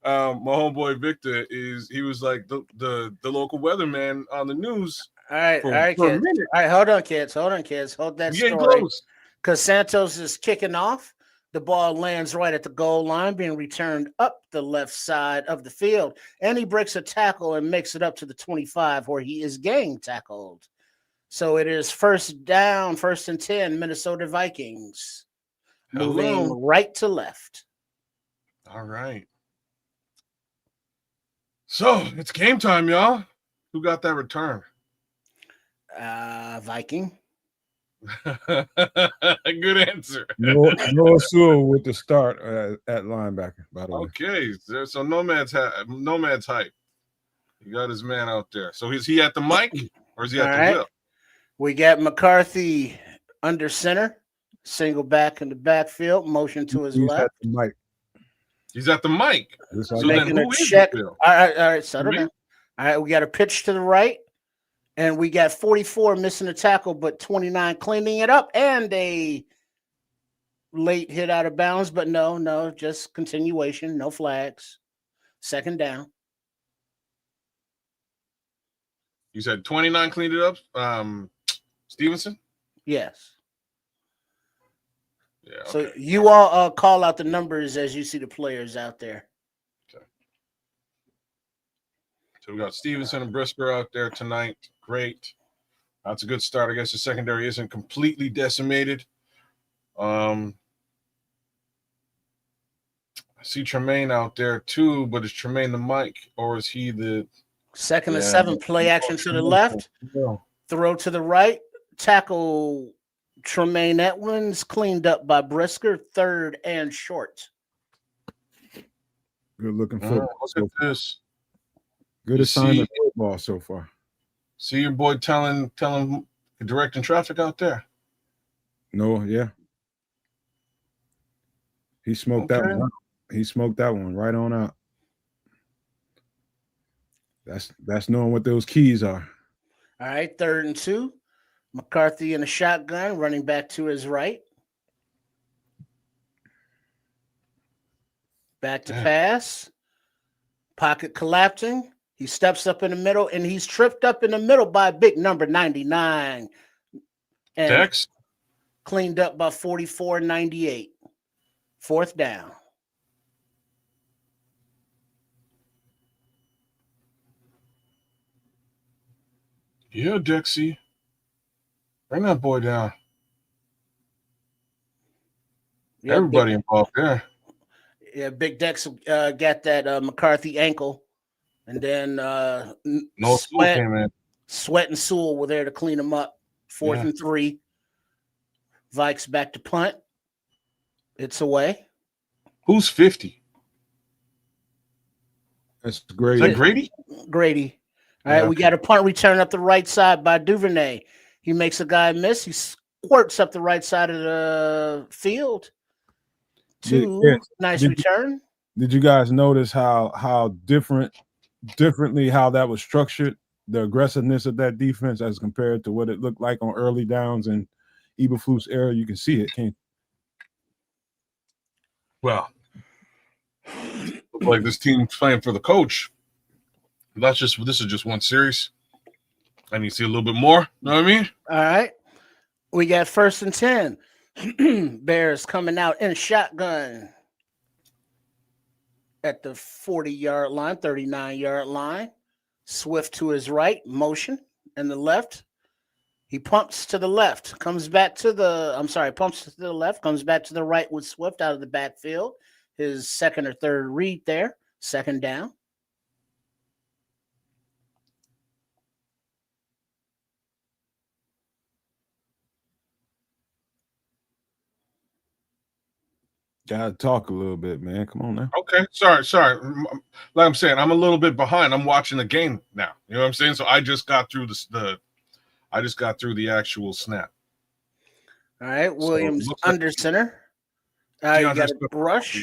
My homeboy Victor he was like the local weatherman on the news. All right, for kids. a minute. All right, hold on, kids. Hold that We getting story. close. Because Santos is kicking off. The ball lands right at the goal line, being returned up the left side of the field. And he breaks a tackle and makes it up to the 25 where he is gang tackled. So it is first down, 1st and 10, Minnesota Vikings. Moving right to left. All right. So it's game time, y'all. Who got that return? Viking. Good answer. Noah Sewell with the start at linebacker, by the way. Okay, so Nomad's hype. He got his man out there. So is he at the mic or is he at the whip? We got McCarthy under center, single back in the backfield, motion to his left. At the mic. He's at the mic. So making a check. All right, settle down. All right, we got a pitch to the right. And we got 44 missing a tackle, but 29 cleaning it up, and a late hit out of bounds. But no, just continuation, no flags. 2nd down. You said 29 cleaned it up. Stevenson? Yes. Yeah. Okay. So you all call out the numbers as you see the players out there. Okay. So we got Stevenson and Brisker out there tonight. Great. That's a good start. I guess the secondary isn't completely decimated. I see Tremaine out there too, but is Tremaine the mic or is he the 2nd and 7? Play action to the left. Yeah. Throw to the right. Tackle Tremaine Edmonds, cleaned up by Brisker. 3rd and short. Good looking football. Look at this. Good assignment football so far. See your boy telling directing traffic out there. No, yeah. He smoked that one out. He smoked that one right on out. That's knowing what those keys are. All right, 3rd and 2. McCarthy in a shotgun, running back to his right. Back to pass. Pocket collapsing. He steps up in the middle, and he's tripped up in the middle by a big number, 99. And Dex? Cleaned up by 44-98. 4th down. Yeah, Dexy. Bring that boy down. Yeah, everybody involved there. Yeah, Big Dex got that McCarthy ankle, and then No Sweat, came in. Sweat and Sewell were there to clean him up. 4th and 3. Vikes back to punt. It's away. Who's 50? That's Grady. Is that Grady? Grady. All right, we got a punt return up the right side by Duvernay. He makes a guy miss. He squirts up the right side of the field. Nice return. Did you guys notice how differently how that was structured? The aggressiveness of that defense as compared to what it looked like on early downs and Eberflus era. You can see it, can't you? Well, like this team's playing for the coach. This is just one series. I need to see a little bit more. You know what I mean? All right. We got 1st and 10. Bears coming out in shotgun at the 40-yard line, 39-yard line. Swift to his right, motion, and the left. He pumps to the left, pumps to the left, comes back to the right with Swift out of the backfield. His 2nd or 3rd read there, 2nd down. Gotta talk a little bit, man. Come on now. Okay, sorry. Like I'm saying, I'm a little bit behind. I'm watching the game now. You know what I'm saying? So I just got through the actual snap. All right, So it Williams looks like under center. You DeAndre got a Swift. rush. Yeah.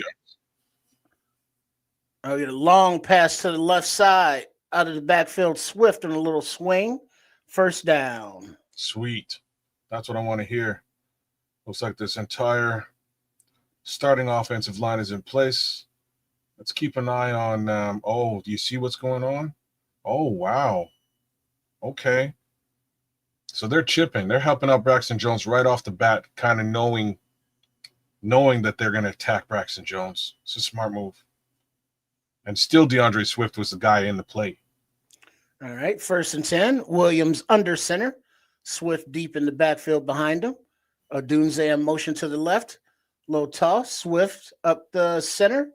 Oh, you get a long pass to the left side out of the backfield. Swift on a little swing. First down. Sweet. That's what I want to hear. Looks like this entire starting offensive line is in place. Let's keep an eye on. Do you see what's going on? Oh, wow. Okay. So they're chipping. They're helping out Braxton Jones right off the bat, kind of knowing that they're going to attack Braxton Jones. It's a smart move. And still DeAndre Swift was the guy in the play. All right, 1st and 10. Williams under center. Swift deep in the backfield behind him. Odunze in motion to the left. Low toss. Swift up the center.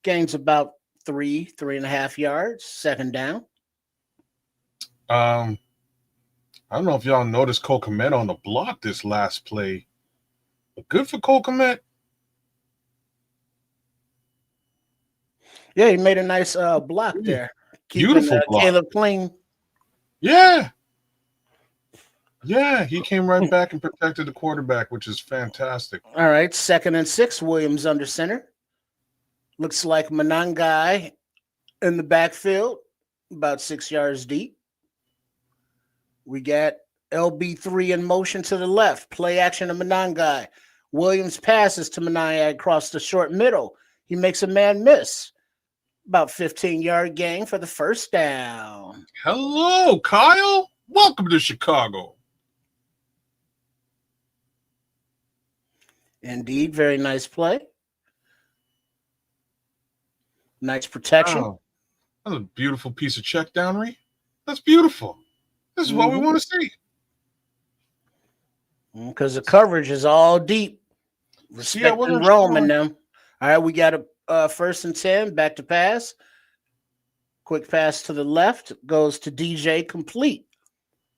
Gains about 3.5 yards. 2nd down. I don't know if y'all noticed Cole Kmet on the block this last play. But good for Cole Kmet. Yeah, he made a nice block there. Beautiful block. Caleb clean. Yeah. Yeah, he came right back and protected the quarterback, which is fantastic. All right, 2nd and 6. Williams under center. Looks like Manangai in the backfield, about 6 yards deep. We got LB3 in motion to the left. Play action to Manangai. Williams passes to Manangai across the short middle. He makes a man miss. About 15-yard gain for the first down. Hello, Kyle. Welcome to Chicago. Indeed, very nice play. Nice protection. Wow. That's a beautiful piece of check downery. That's beautiful. This is what we want to see. Because the coverage is all deep. Respecting Rome and them. All right, we got a 1st and 10. Back to pass. Quick pass to the left. Goes to DJ, complete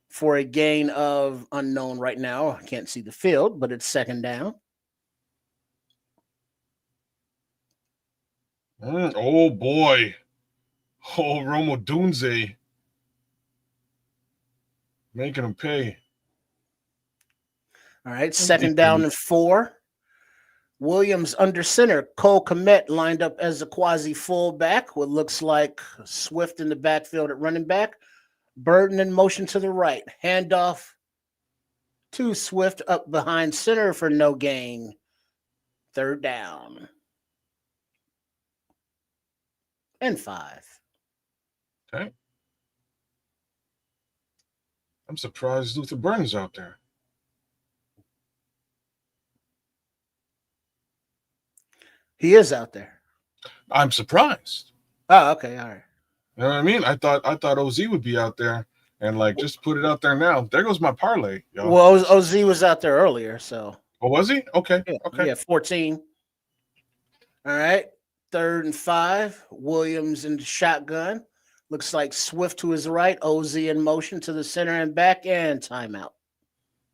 for a gain of unknown right now. I can't see the field, but it's 2nd down. Oh, boy. Oh, Romo Dunze. Making him pay. All right, 2nd down and 4. Williams under center. Cole Kmet lined up as a quasi fullback. What looks like Swift in the backfield at running back. Burton in motion to the right. Handoff to Swift up behind center for no gain. 3rd down. And 5. Okay. I'm surprised Luther Burton's out there. He is out there. I'm surprised. Oh, okay. All right. You know what I mean? I thought OZ would be out there and just put it out there now. There goes my parlay. Y'all. Well, OZ was out there earlier, so. Oh, was he? Okay. Yeah, okay. Yeah, 14. All right. 3rd and 5. Williams in the shotgun. Looks like Swift to his right. OZ in motion to the center and back, and timeout.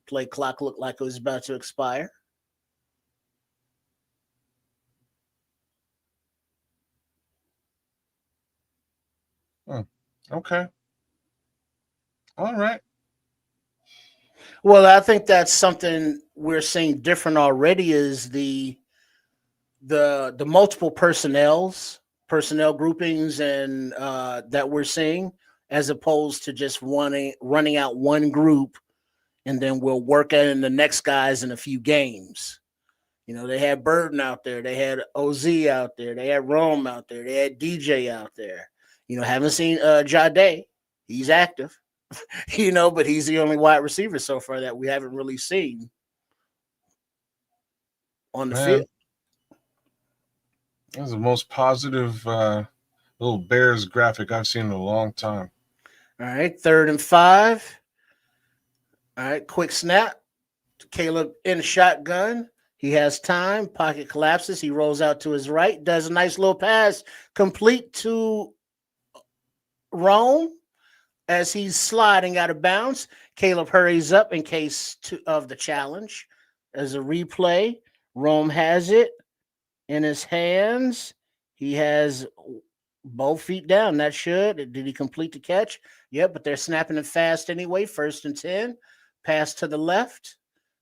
Play clock looked like it was about to expire. Okay. All right. Well, I think that's something we're seeing different already is the multiple personnel groupings and that we're seeing, as opposed to just running out one group and then we'll work in the next guys in a few games. You know, they had Burton out there, they had OZ out there, they had Rome out there, they had DJ out there. You know, haven't seen Jade. He's active, you know, but he's the only wide receiver so far that we haven't really seen on the field. That's the most positive little Bears graphic I've seen in a long time. All right, 3rd and 5. All right, quick snap. Caleb in a shotgun. He has time. Pocket collapses. He rolls out to his right. Does a nice little pass. Complete to Rome as he's sliding out of bounds. Caleb hurries up in case of the challenge. As a replay, Rome has it in his hands. He has both feet down. That should. Did he complete the catch? Yep, but they're snapping it fast anyway. 1st and 10. Pass to the left.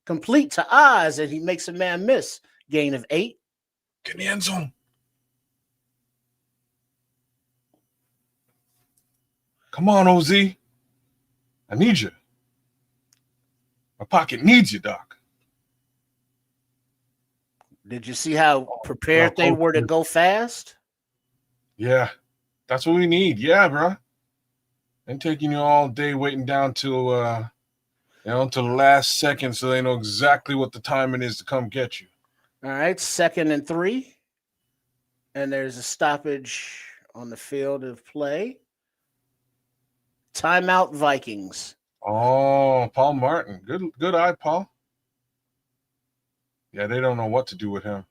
complete to Oz, and he makes a man miss. Gain of 8. Get in the end zone. Come on, OZ. I need you. My pocket needs you, Doc. Did you see how prepared they were to go fast? Yeah, that's what we need. Yeah, bro. And taking you all day waiting down till to the last second so they know exactly what the timing is to come get you. All right, 2nd and 3. And there's a stoppage on the field of play. Timeout, Vikings. Oh, Paul Martin. Good eye, Paul. Yeah, they don't know what to do with him.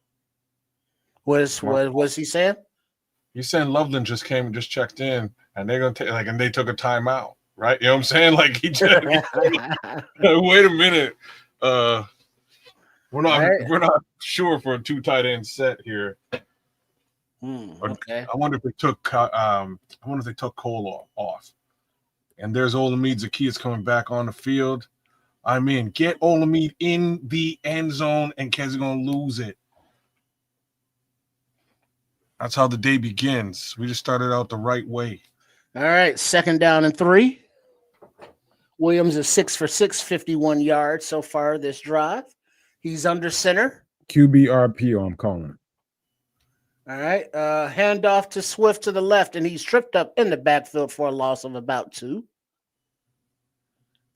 What was he saying? He's saying Loveland just came and just checked in, and they're gonna take and they took a timeout, right? You know what I'm saying? Like he just wait a minute. We're not sure for a 2 tight end set here. Okay. I wonder if they took Cole off. And there's Olamide Zacchaeus coming back on the field. I mean, get Olamide in the end zone, and Kez is gonna lose it. That's how the day begins. We just started out the right way. All right, 2nd down and 3. Williams is 6 for 6, 51 yards so far this drive. He's under center. QBRP, I'm calling. All right, handoff to Swift to the left, and he's tripped up in the backfield for a loss of about 2.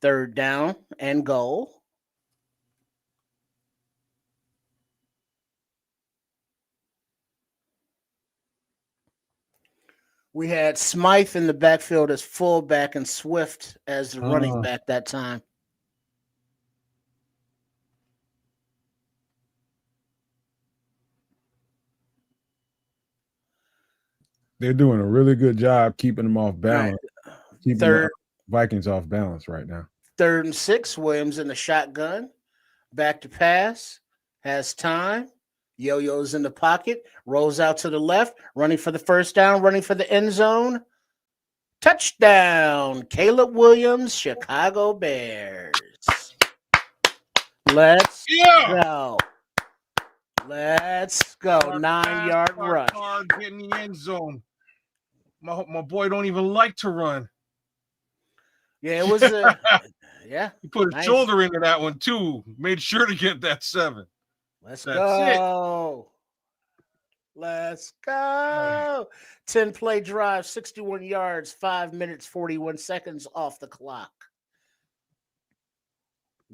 3rd down and goal. We had Smythe in the backfield as fullback and Swift as the running back that time. They're doing a really good job keeping them off balance. Right. Keeping the Vikings off balance right now. 3rd and 6. Williams in the shotgun. Back to pass. Has time. Yo-yo's in the pocket. Rolls out to the left. Running for the first down. Running for the end zone. Touchdown. Caleb Williams, Chicago Bears. Let's go. Let's go. 9-yard rush. Get in the end zone. My boy don't even like to run. Yeah, it was He put his shoulder into that one too. Made sure to get that 7. Let's go. Let's go. 10-play drive, 61 yards, 5 minutes, 41 seconds off the clock.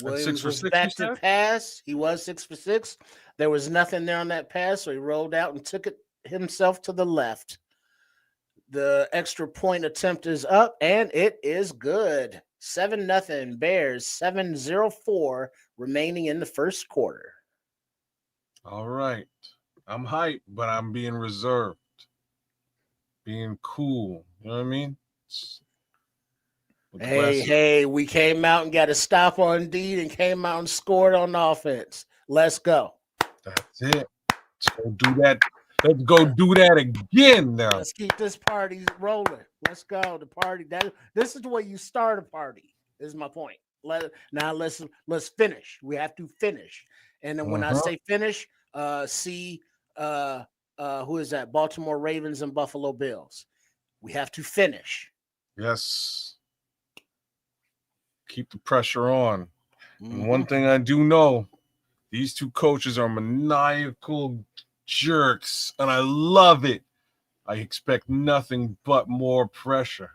Williams was back to pass. He was 6 for 6. There was nothing there on that pass, so he rolled out and took it himself to the left. The extra point attempt is up, and it is good. 7-0 Bears, 7:04 remaining in the first quarter. All right. I'm hyped, but I'm being reserved. Being cool. You know what I mean? Hey, we came out and got a stop on Indeed and came out and scored on offense. Let's go. That's it. Let's go do that. Let's go do that again now. Let's keep this party rolling. Let's go. The party. This is the way you start a party, is my point. Let's finish. We have to finish. And then when I say finish, who is that? Baltimore Ravens and Buffalo Bills. We have to finish. Yes. Keep the pressure on. And one thing I do know, these two coaches are maniacal jerks, and I love it. I expect nothing but more pressure.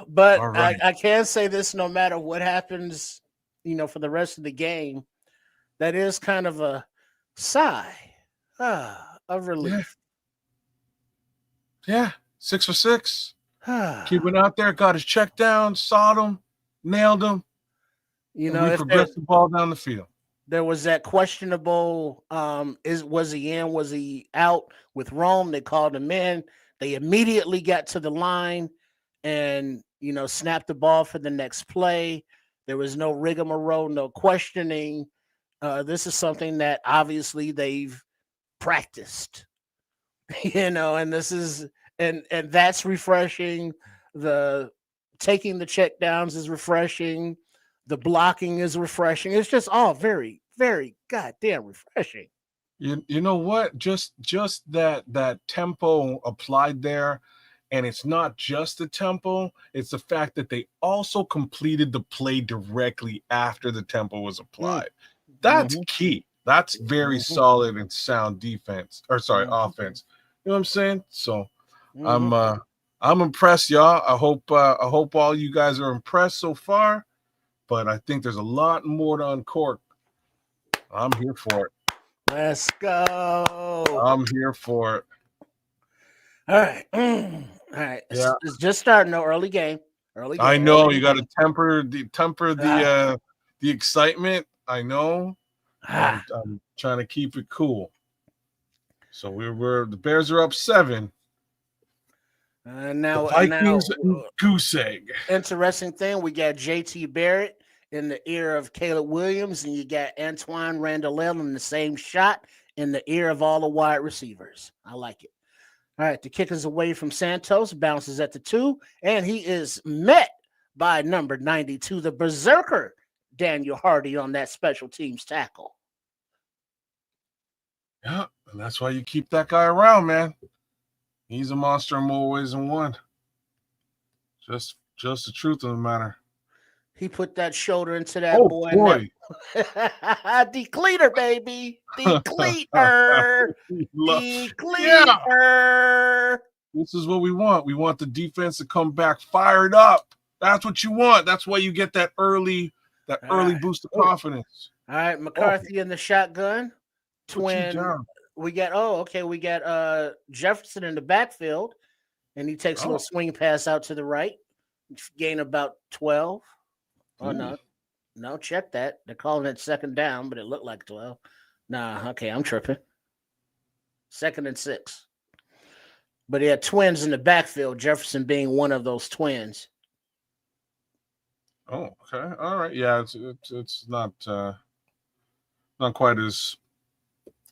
But right. I can say this: no matter what happens, for the rest of the game, that is kind of a sigh of relief. Yeah, 6 for 6. Keeping out there, got his check down, sawed him, nailed him. We progressed the ball down the field. There was that questionable. Was he in? Was he out with Rome? They called him in. They immediately got to the line and snapped the ball for the next play. There was no rigmarole, no questioning. This is something that obviously they've practiced, and this is and that's refreshing. The taking the check downs is refreshing. The blocking is refreshing. It's just all very, very goddamn refreshing. You know what? Just that tempo applied there, and it's not just the tempo, it's the fact that they also completed the play directly after the tempo was applied. That's key. That's very solid and sound defense, or sorry, offense. You know what I'm saying? So I'm impressed, y'all. I hope all you guys are impressed so far, but I think there's a lot more to uncork. I'm here for it. Let's go. I'm here for it. All right. All right. Yeah. It's just starting. No early game. Early game. I know you got to temper the excitement. I know. I'm trying to keep it cool. So the Bears are up 7. Now the Vikings goose egg. Interesting thing, we got JT Barrett in the ear of Caleb Williams, and you got Antoine Randall in the same shot in the ear of all the wide receivers. I like it. All right, the kick is away from Santos, bounces at the 2, and he is met by number 92, the berserker, Daniel Hardy, on that special teams tackle. Yeah, and that's why you keep that guy around, man. He's a monster in more ways than one. Just the truth of the matter. He put that shoulder into that boy. Decleater, baby. Decleater. Decleater. This is what we want. We want the defense to come back fired up. That's what you want. That's why you get that early boost of confidence. All right, McCarthy in the shotgun. Twin. We got Jefferson in the backfield, and he takes a little swing pass out to the right. Gain about 12. Oh, no, check that. They're calling it second down, but it looked like 12. Nah, okay, I'm tripping. 2nd and 6. But he had twins in the backfield, Jefferson being one of those twins. Oh, okay. All right. Yeah, it's not quite as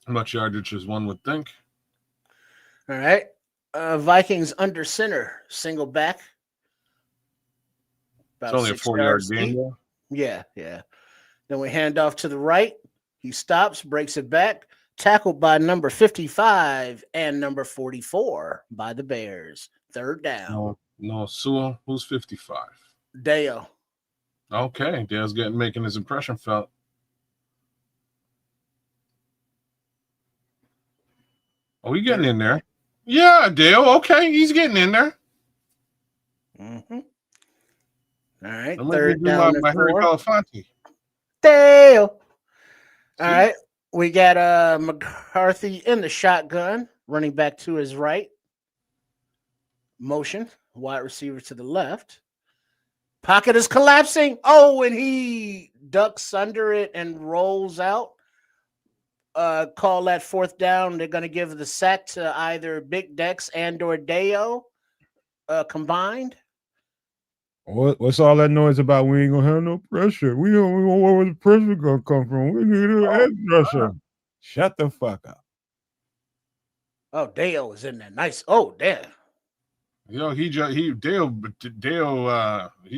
much yardage as one would think. All right. Vikings under center, single back. It's only a 4-yard gain. Yeah. Then we hand off to the right. He stops, breaks it back. Tackled by number 55 and number 44 by the Bears. 3rd down. No, Sewell. Who's 55? Dale. Okay, Dale's making his impression felt. Oh, he's getting in there. Yeah, Dale. Okay, he's getting in there. Mm-hmm. All right, I'm 3rd down. My Harry Belafonte. Dale. All right, we got McCarthy in the shotgun, running back to his right. Motion, wide receiver to the left. Pocket is collapsing. Oh, and he ducks under it and rolls out. Call that 4th down. They're going to give the sack to either Big Dex and or Deo combined. What's all that noise about? We ain't gonna have no pressure. We don't know where the pressure gonna come from. We need an edge rusher. Shut the fuck up. Oh, Dale is in there. Nice. Oh, damn. Dale, he's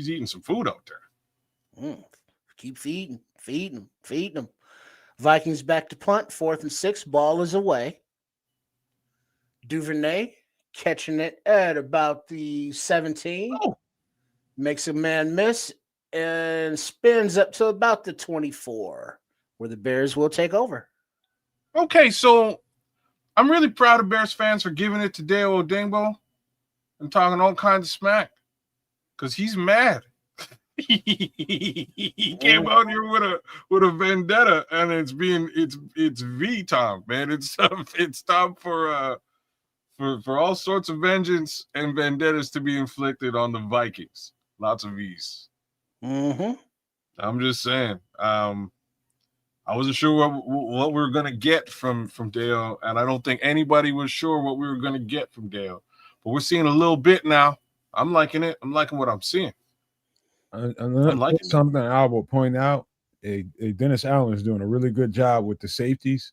eating some food out there. Keep feeding him. Vikings back to punt, 4th and 6. Ball is away. Duvernay catching it at about the 17. Makes a man miss and spins up to about the 24, where the Bears will take over. Okay, so I'm really proud of Bears fans for giving it to Dale Odengbo and talking all kinds of smack because he's mad. He came out here with a vendetta, and it's V time, man. It's time for all sorts of vengeance and vendettas to be inflicted on the Vikings. Lots of V's. Mm-hmm. I'm just saying. I wasn't sure what we were gonna get from Dale, and I don't think anybody was sure what we were gonna get from Dale. But we're seeing a little bit now. I'm liking it. I'm liking what I'm seeing. Something I will point out. Dennis Allen is doing a really good job with the safeties.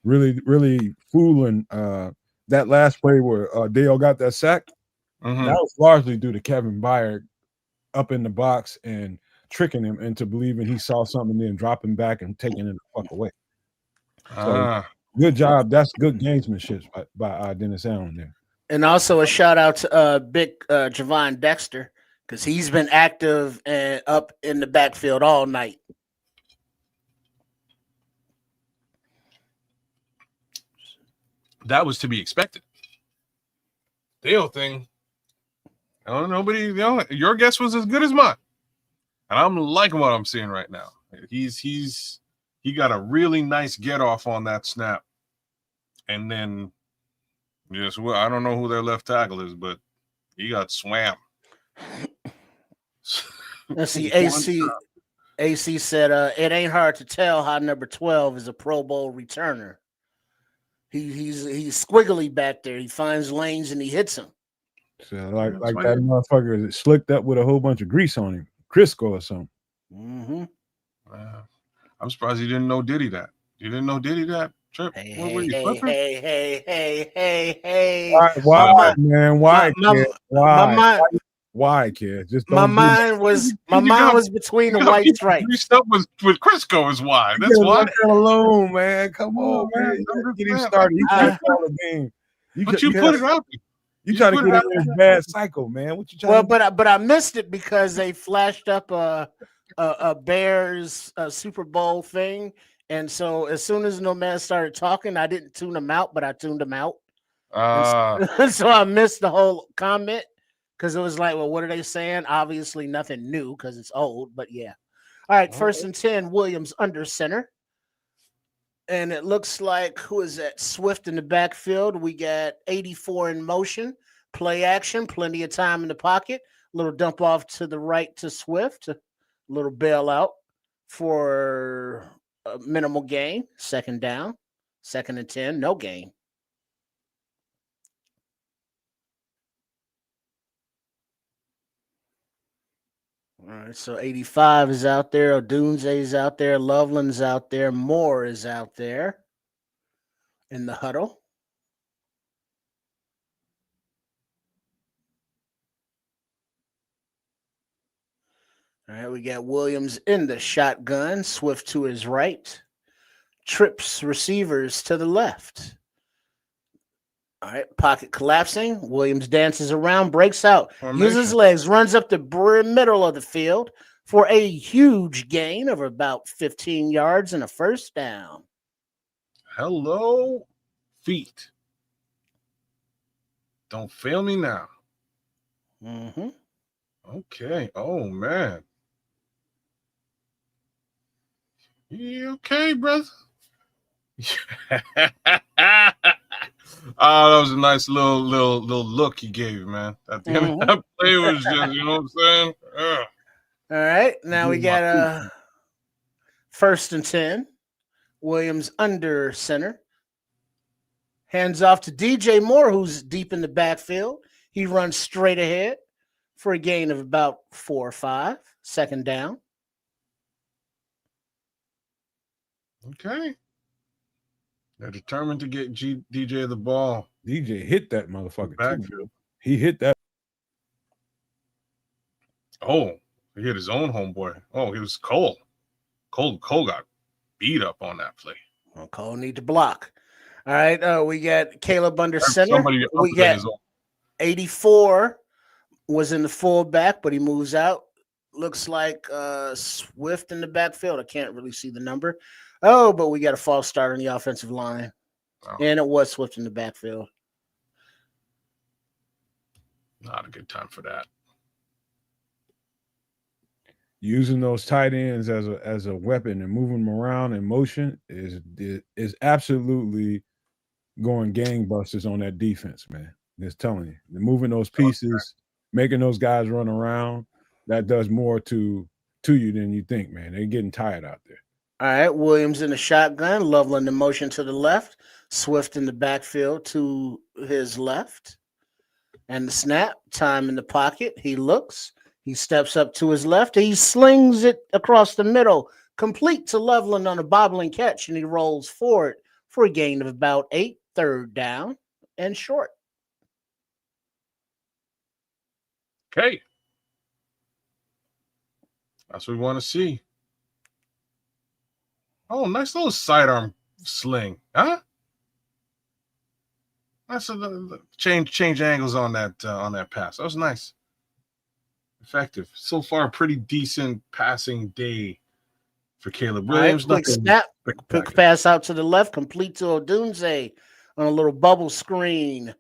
Really, really fooling that last play where Dale got that sack. Mhm. That was largely due to Kevin Byard up in the box and tricking him into believing he saw something, then dropping back and taking it the fuck away. So good job. That's good gamesmanship by Dennis Allen there. And also a shout out to big Javon Dexter, because he's been active and up in the backfield all night. That was to be expected. The whole thing. I don't know, nobody. Your guess was as good as mine, and I'm liking what I'm seeing right now. He got a really nice get off on that snap, and then yes, well, I don't know who their left tackle is, but he got swam. Let's see, AC said it ain't hard to tell how number 12 is a Pro Bowl returner. He's squiggly back there. He finds lanes and he hits them. So like that motherfucker is slicked up with a whole bunch of grease on him, Crisco or something. Mm-hmm. I'm surprised you didn't know Diddy that. You didn't know Diddy that? Trip. Hey, What were you, hey, Clippers? hey. Why, man? Why, kid? Why, kid? Just my don't mind was between the white stripes. Greased up with Crisco is why. That's why. Let that alone, man. Come on, man. Get him started. He can't call the game. But you put it out there. You try to get him in his bad cycle, man. What you trying to do? But I missed it because they flashed up a Bears Super Bowl thing, and so as soon as Nomad started talking, I didn't tune him out, but I tuned him out. So I missed the whole comment because it was like, well, what are they saying? Obviously, nothing new because it's old, but yeah. All right, 1st and 10, Williams under center. And it looks like, who is that? Swift in the backfield. We got 84 in motion, play action, plenty of time in the pocket. Little dump off to the right to Swift, a little bailout for a minimal gain. 2nd down, 2nd and 10, no gain. All right, so 85 is out there. Odunze is out there. Loveland's out there. Moore is out there in the huddle. All right, we got Williams in the shotgun. Swift to his right. Trips receivers to the left. All right, pocket collapsing. Williams dances around, breaks out, uses legs, runs up the middle of the field for a huge gain of about 15 yards and a 1st down. Hello, feet. Don't fail me now. Mm-hmm. Okay. Oh, man. You okay, brother? That was a nice little look he gave, man. At the end of that play was just, you know what I'm saying? All right, now we got 1st and 10. Williams under center. Hands off to DJ Moore, who's deep in the backfield. He runs straight ahead for a gain of about 4 or 5. 2nd down. Okay. They're determined to get DJ the ball. DJ hit that motherfucker backfield. too. He hit that. Oh, he hit his own homeboy. Oh, he was Cole. Cole got beat up on that play. Well, Cole need to block. All right, we got Caleb under center. We got 84 was in the fullback, but he moves out. Looks like Swift in the backfield. I can't really see the number. Oh, but we got a false start on the offensive line. Oh. And it was Swift in the backfield. Not a good time for that. Using those tight ends as a weapon and moving them around in motion is absolutely going gangbusters on that defense, man. Just telling you. They're moving those pieces, making those guys run around, that does more to you than you think, man. They're getting tired out there. All right, Williams in the shotgun, Loveland in motion to the left, Swift in the backfield to his left. And the snap, time in the pocket. He looks, he steps up to his left, he slings it across the middle, complete to Loveland on a bobbling catch, and he rolls forward for a gain of about 8, 3rd down and short. Okay. That's what we want to see. Oh, nice little sidearm sling. Huh? That's change angles on that pass. That was nice. Effective. So far, pretty decent passing day for Caleb All right, Williams. quick Nothing snap. Quick spectacular. pass out to the left, complete to Odunze on a little bubble screen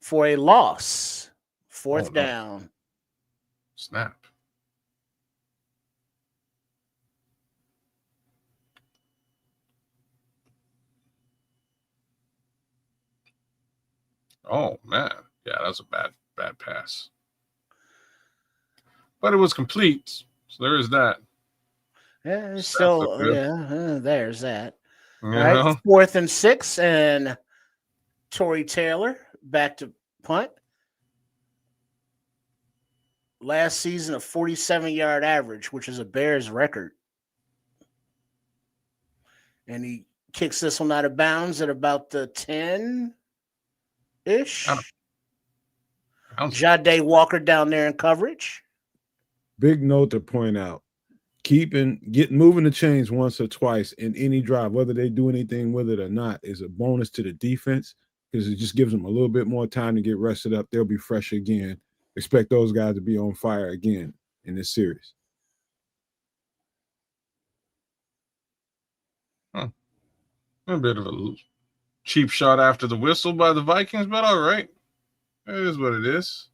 for a loss. Fourth no. down. Snap. Oh man, yeah, that was a bad pass, but it was complete. So there is that. Yeah, it's Stats look still, good. there's that. You All right, know? 4th and 6, and Torrey Taylor back to punt. Last season, a 47-yard average, which is a Bears record. And he kicks this one out of bounds at about the 10-ish. Jade Walker down there in coverage. Big note to point out: moving the chains once or twice in any drive, whether they do anything with it or not, is a bonus to the defense because it just gives them a little bit more time to get rested up. They'll be fresh again. Expect those guys to be on fire again in this series. A bit of a cheap shot after the whistle by the Vikings, but all right. It is what it is.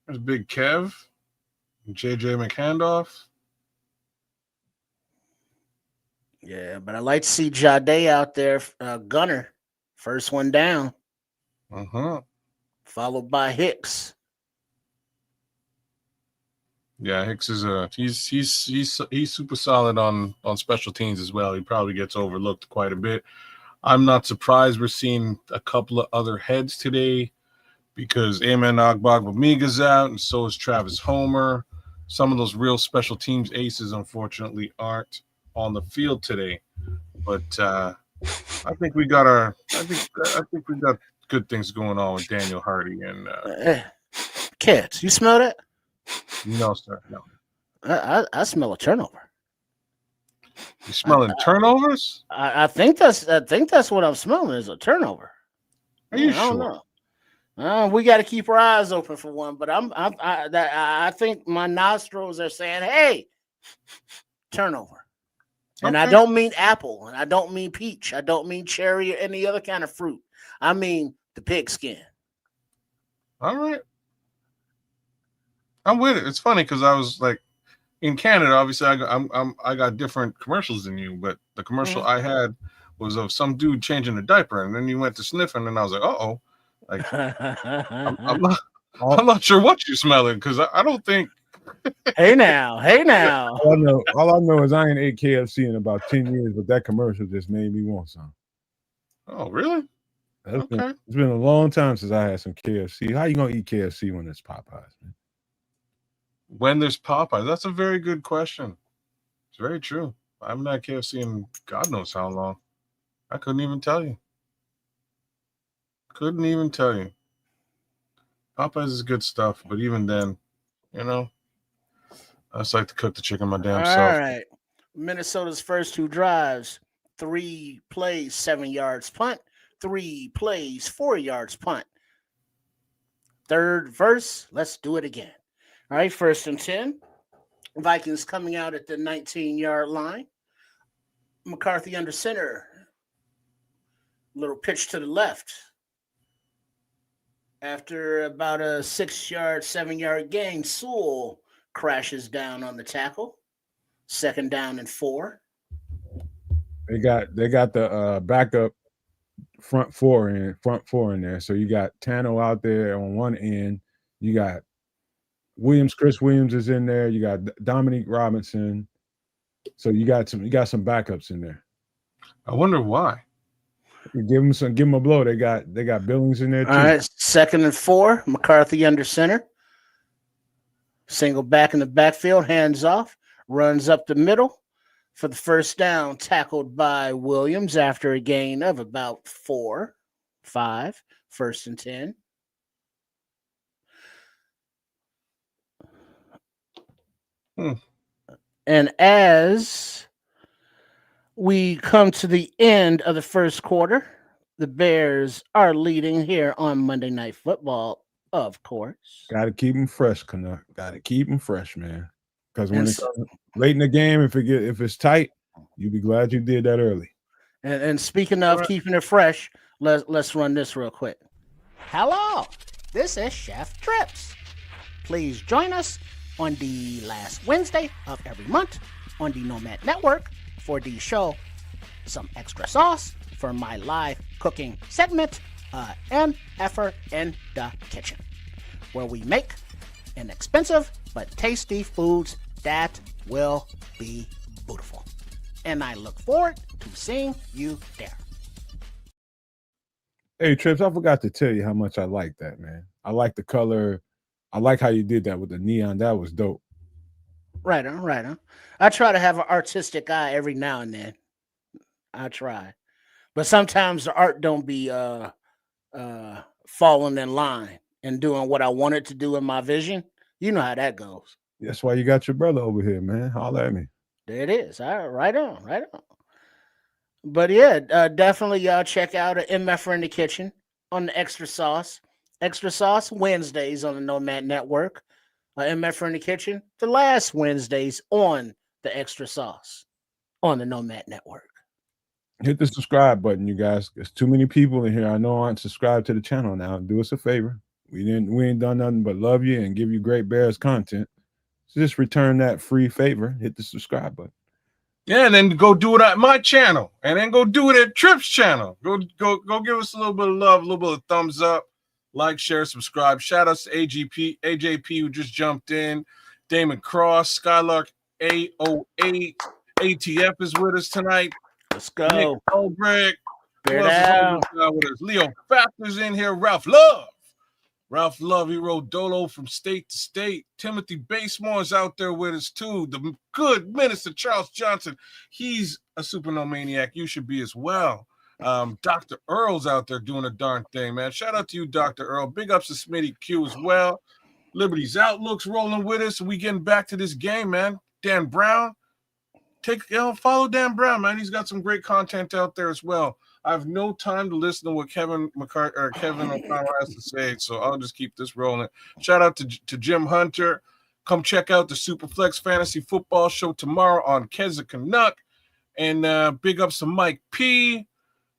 There's Big Kev, JJ McHandoff. Yeah, but I like to see Jade out there, gunner. First one down. Followed by Hicks. Yeah, Hicks is he's super solid on special teams as well. He probably gets overlooked quite a bit. I'm not surprised we're seeing a couple of other heads today because Amen Agbagbamiga's out, and so is Travis Homer. Some of those real special teams aces, unfortunately, aren't on the field today. But I think we got good things going on with Daniel Hardy and Kids, you smell that? no, sir, no. I smell a turnover. You smelling turnovers? I think that's what I'm smelling is a turnover. Are you I don't sure? know. We got to keep our eyes open for one, but I think my nostrils are saying, "Hey, turnover." And Okay. I don't mean apple, and I don't mean peach, I don't mean cherry or any other kind of fruit. I mean the pigskin. All right. I'm with it. It's funny because I was like in Canada. Obviously, I got different commercials than you, but the commercial I had was of some dude changing a diaper, and then you went to sniffing, and I was like, "Uh-oh!" Like I'm not sure what you're smelling because I don't think. Hey now. All I know is I ain't ate KFC in about 10 years, but that commercial just made me want some. Oh, really? Okay. It's been a long time since I had some KFC. How you gonna eat KFC when it's Popeyes, man? When there's Popeyes, that's a very good question. It's very true. I haven't had KFC in God knows how long. I couldn't even tell you. Popeyes is good stuff, but even then, I just like to cook the chicken my damn self. All right. Minnesota's first 2 drives, 3 plays, 7 yards punt, 3 plays, 4 yards punt. Third verse, let's do it again. All right, 1st and 10. Vikings coming out at the 19-yard line. McCarthy under center. Little pitch to the left. After about a 6-yard, 7-yard gain, Sewell crashes down on the tackle. 2nd down and 4. They got the backup front four in there. So you got Tano out there on one end. You got Chris Williams is in there. You got Dominique Robinson. So you got some backups in there. I wonder why. Give them a blow. They got Billings in there too. All right, 2nd and 4. McCarthy under center. Single back in the backfield, hands off, runs up the middle for the 1st down, tackled by Williams after a gain of about 4, 5, 1st and 10. Hmm. And as we come to the end of the first quarter, the Bears are leading here on Monday Night Football, of course. Got to keep them fresh, Canuck. Got to keep them fresh, man. Because when And, it's late in the game, if it's tight, you'll be glad you did that early. and speaking of keeping it fresh, let's run this real quick. Hello, this is Chef Trips. Please join us on the last Wednesday of every month on the Nomad Network for the show Some Extra Sauce for my live cooking segment, an effort in the kitchen, where we make inexpensive but tasty foods that will be beautiful. And I look forward to seeing you there. Hey, Trips, I forgot to tell you how much I like that, man. I like the color. I like how you did that with the neon. That was dope. Right on. I try to have an artistic eye every now and then. I try. But sometimes the art don't be falling in line and doing what I wanted to do in my vision. You know how that goes. That's why you got your brother over here, man. Holla at me. There it is. All right, right on. But yeah, definitely y'all check out MF in the Kitchen on the Extra Sauce. Extra Sauce Wednesdays on the Nomad Network. MF in the Kitchen the last Wednesdays on the Extra Sauce on the Nomad Network. Hit the subscribe button, you guys. There's too many people in here I know aren't subscribed to the channel now. Do us a favor. We ain't done nothing but love you and give you great Bears content. So just return that free favor. Hit the subscribe button. Yeah, and then go do it at my channel, and then go do it at Trips' channel. Go give us a little bit of love, a little bit of thumbs up, like, share, subscribe. Shout outs to AJP who just jumped in, Damon Cross, Skylark 808, ATF is with us tonight. Let's go. Nick Albrecht. Bear Who else down. is with us? Leo Factor's in here. Ralph Love, he rode Dolo from state to state. Timothy Basemore's out there with us too. The good minister Charles Johnson, he's a supernomaniac. You should be as well. Dr. Earl's out there doing a darn thing, man. Shout out to you, Dr. Earl. Big ups to Smitty Q as well. Liberty's Outlook's rolling with us. We getting back to this game, man. Dan Brown, follow Dan Brown, man. He's got some great content out there as well. I have no time to listen to what Kevin O'Connell has to say, so I'll just keep this rolling. Shout out to Jim Hunter. Come check out the Superflex Fantasy Football Show tomorrow on Keza Canuck. And big ups to Mike P.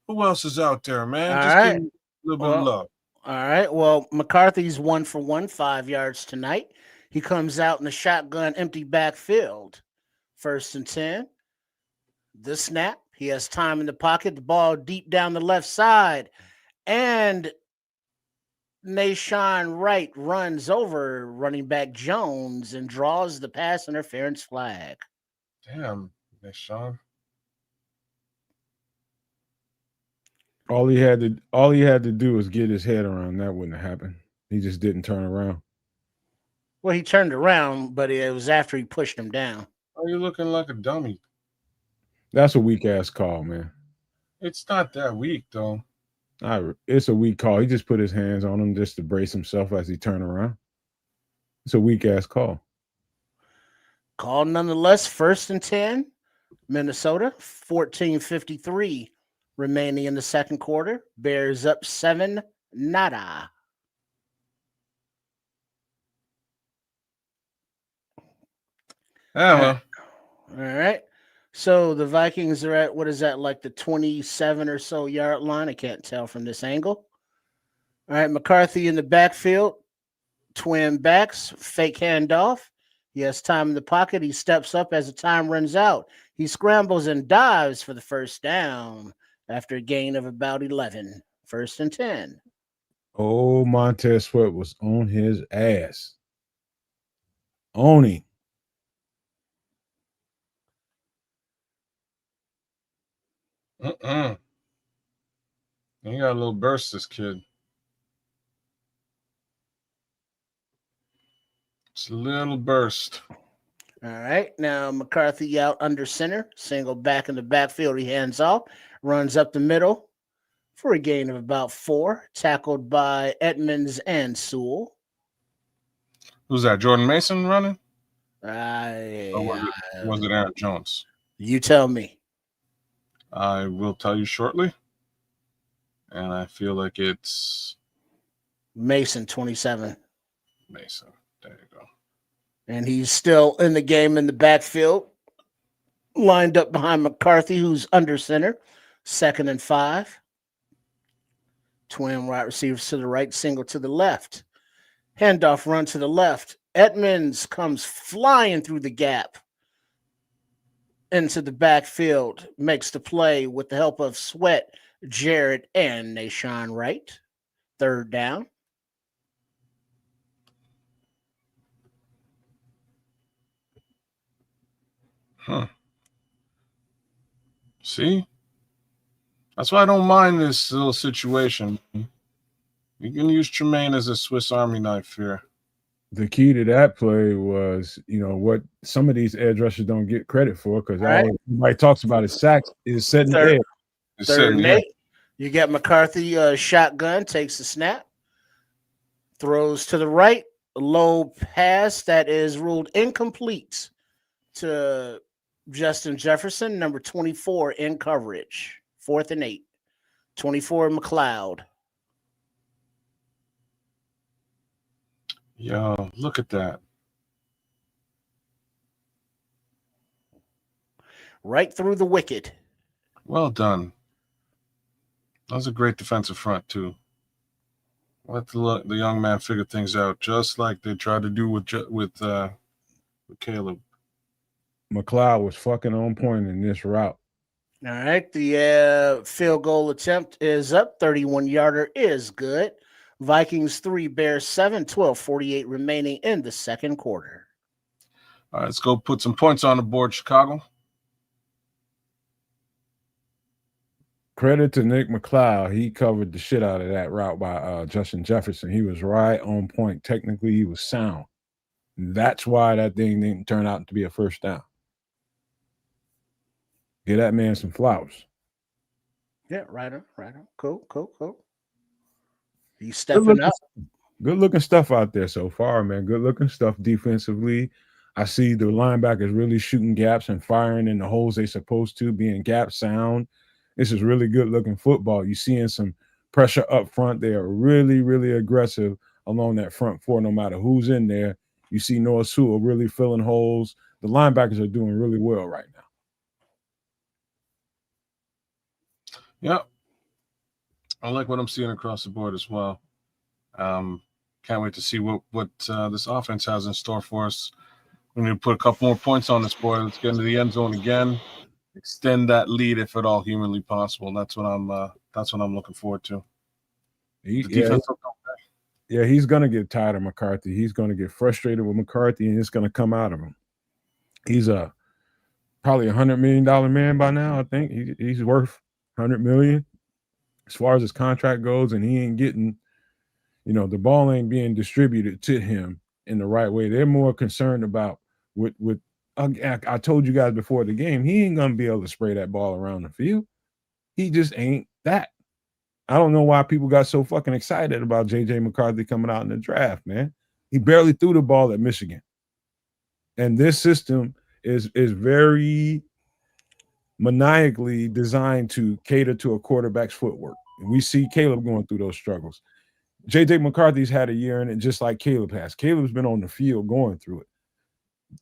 Who else is out there, man? All just right. give me a little bit of love. All right. Well, McCarthy's 1 for 1, 5 yards tonight. He comes out in the shotgun, empty backfield. 1st and 10. The snap. He has time in the pocket. The ball deep down the left side. And Nashawn Wright runs over running back Jones and draws the pass interference flag. Damn, Nashawn. All he had to do was get his head around. That wouldn't have happened. He just didn't turn around. Well, he turned around, but it was after he pushed him down. Are you looking like a dummy? That's a weak ass call, man. It's not that weak, though. It's a weak call. He just put his hands on him just to brace himself as he turned around. It's a weak ass call. Call nonetheless. 1st and 10. Minnesota, 14:53 remaining in the second quarter. Bears up 7-0. Well. All right. So the Vikings are at, what is that, like the 27 or so yard line? I can't tell from this angle. All right. McCarthy in the backfield. Twin backs. Fake handoff. He has time in the pocket. He steps up as the time runs out. He scrambles and dives for the first down after a gain of about 11. 1st and 10. Oh, Montez Sweat was on his ass. On him. He got a little burst, this kid. It's a little burst. All right. Now McCarthy out under center. Single back in the backfield. He hands off. Runs up the middle for a gain of about 4. Tackled by Edmonds and Sewell. Who's that? Jordan Mason running? Or was it Aaron Jones? You tell me. I will tell you shortly. And I feel like it's Mason, 27. Mason. There you go. And he's still in the game in the backfield, lined up behind McCarthy, who's under center, 2nd and 5. Twin wide receivers to the right, single to the left. Handoff run to the left. Edmonds comes flying through the gap into the backfield, makes the play with the help of Sweat, Jared, and Nashawn Wright. 3rd down. See? That's why I don't mind this little situation. You can use Tremaine as a Swiss Army knife here. The key to that play was, what some of these edge rushers don't get credit for, because everybody talks about is sacks is setting the edge. 3rd and 8. You got McCarthy shotgun, takes the snap, throws to the right, low pass that is ruled incomplete to Justin Jefferson, number 24 in coverage. 4th and 8. 24 McLeod. Yo, look at that. Right through the wicket. Well done. That was a great defensive front, too. Let the young man figure things out, just like they tried to do with Caleb. McLeod was fucking on point in this route. All right. The field goal attempt is up. 31-yarder is good. Vikings 3, Bears 7, 12:48 remaining in the second quarter. All right, let's go put some points on the board, Chicago. Credit to Nick McLeod. He covered the shit out of that route by Justin Jefferson. He was right on point. Technically, he was sound. That's why that thing didn't turn out to be a first down. Give that man some flowers. Yeah, right on. Cool. He's stepping up. Good looking stuff out there so far, man. Good looking stuff defensively. I see the linebackers really shooting gaps and firing in the holes they're supposed to, being gap sound. This is really good looking football. You're seeing some pressure up front. They are really, really aggressive along that front four, no matter who's in there. You see Noah Sewell really filling holes. The linebackers are doing really well right now. Yep. I like what I'm seeing across the board as well. Can't wait to see what this offense has in store for us. We need to put a couple more points on this board. Let's get into the end zone again. Extend that lead if at all humanly possible. That's what I'm looking forward to. He's gonna get tired of McCarthy. He's gonna get frustrated with McCarthy, and it's gonna come out of him. He's probably $100 million man by now. I think he's worth $100 million as far as his contract goes, and he ain't getting, the ball ain't being distributed to him in the right way. They're more concerned about with I told you guys before the game, he ain't gonna be able to spray that ball around the field. He just ain't that. I don't know why people got so fucking excited about J.J. McCarthy coming out in the draft, man. He barely threw the ball at Michigan. And this system is very maniacally designed to cater to a quarterback's footwork. And we see Caleb going through those struggles. J.J. McCarthy's had a year in it just like Caleb has. Caleb's been on the field going through it.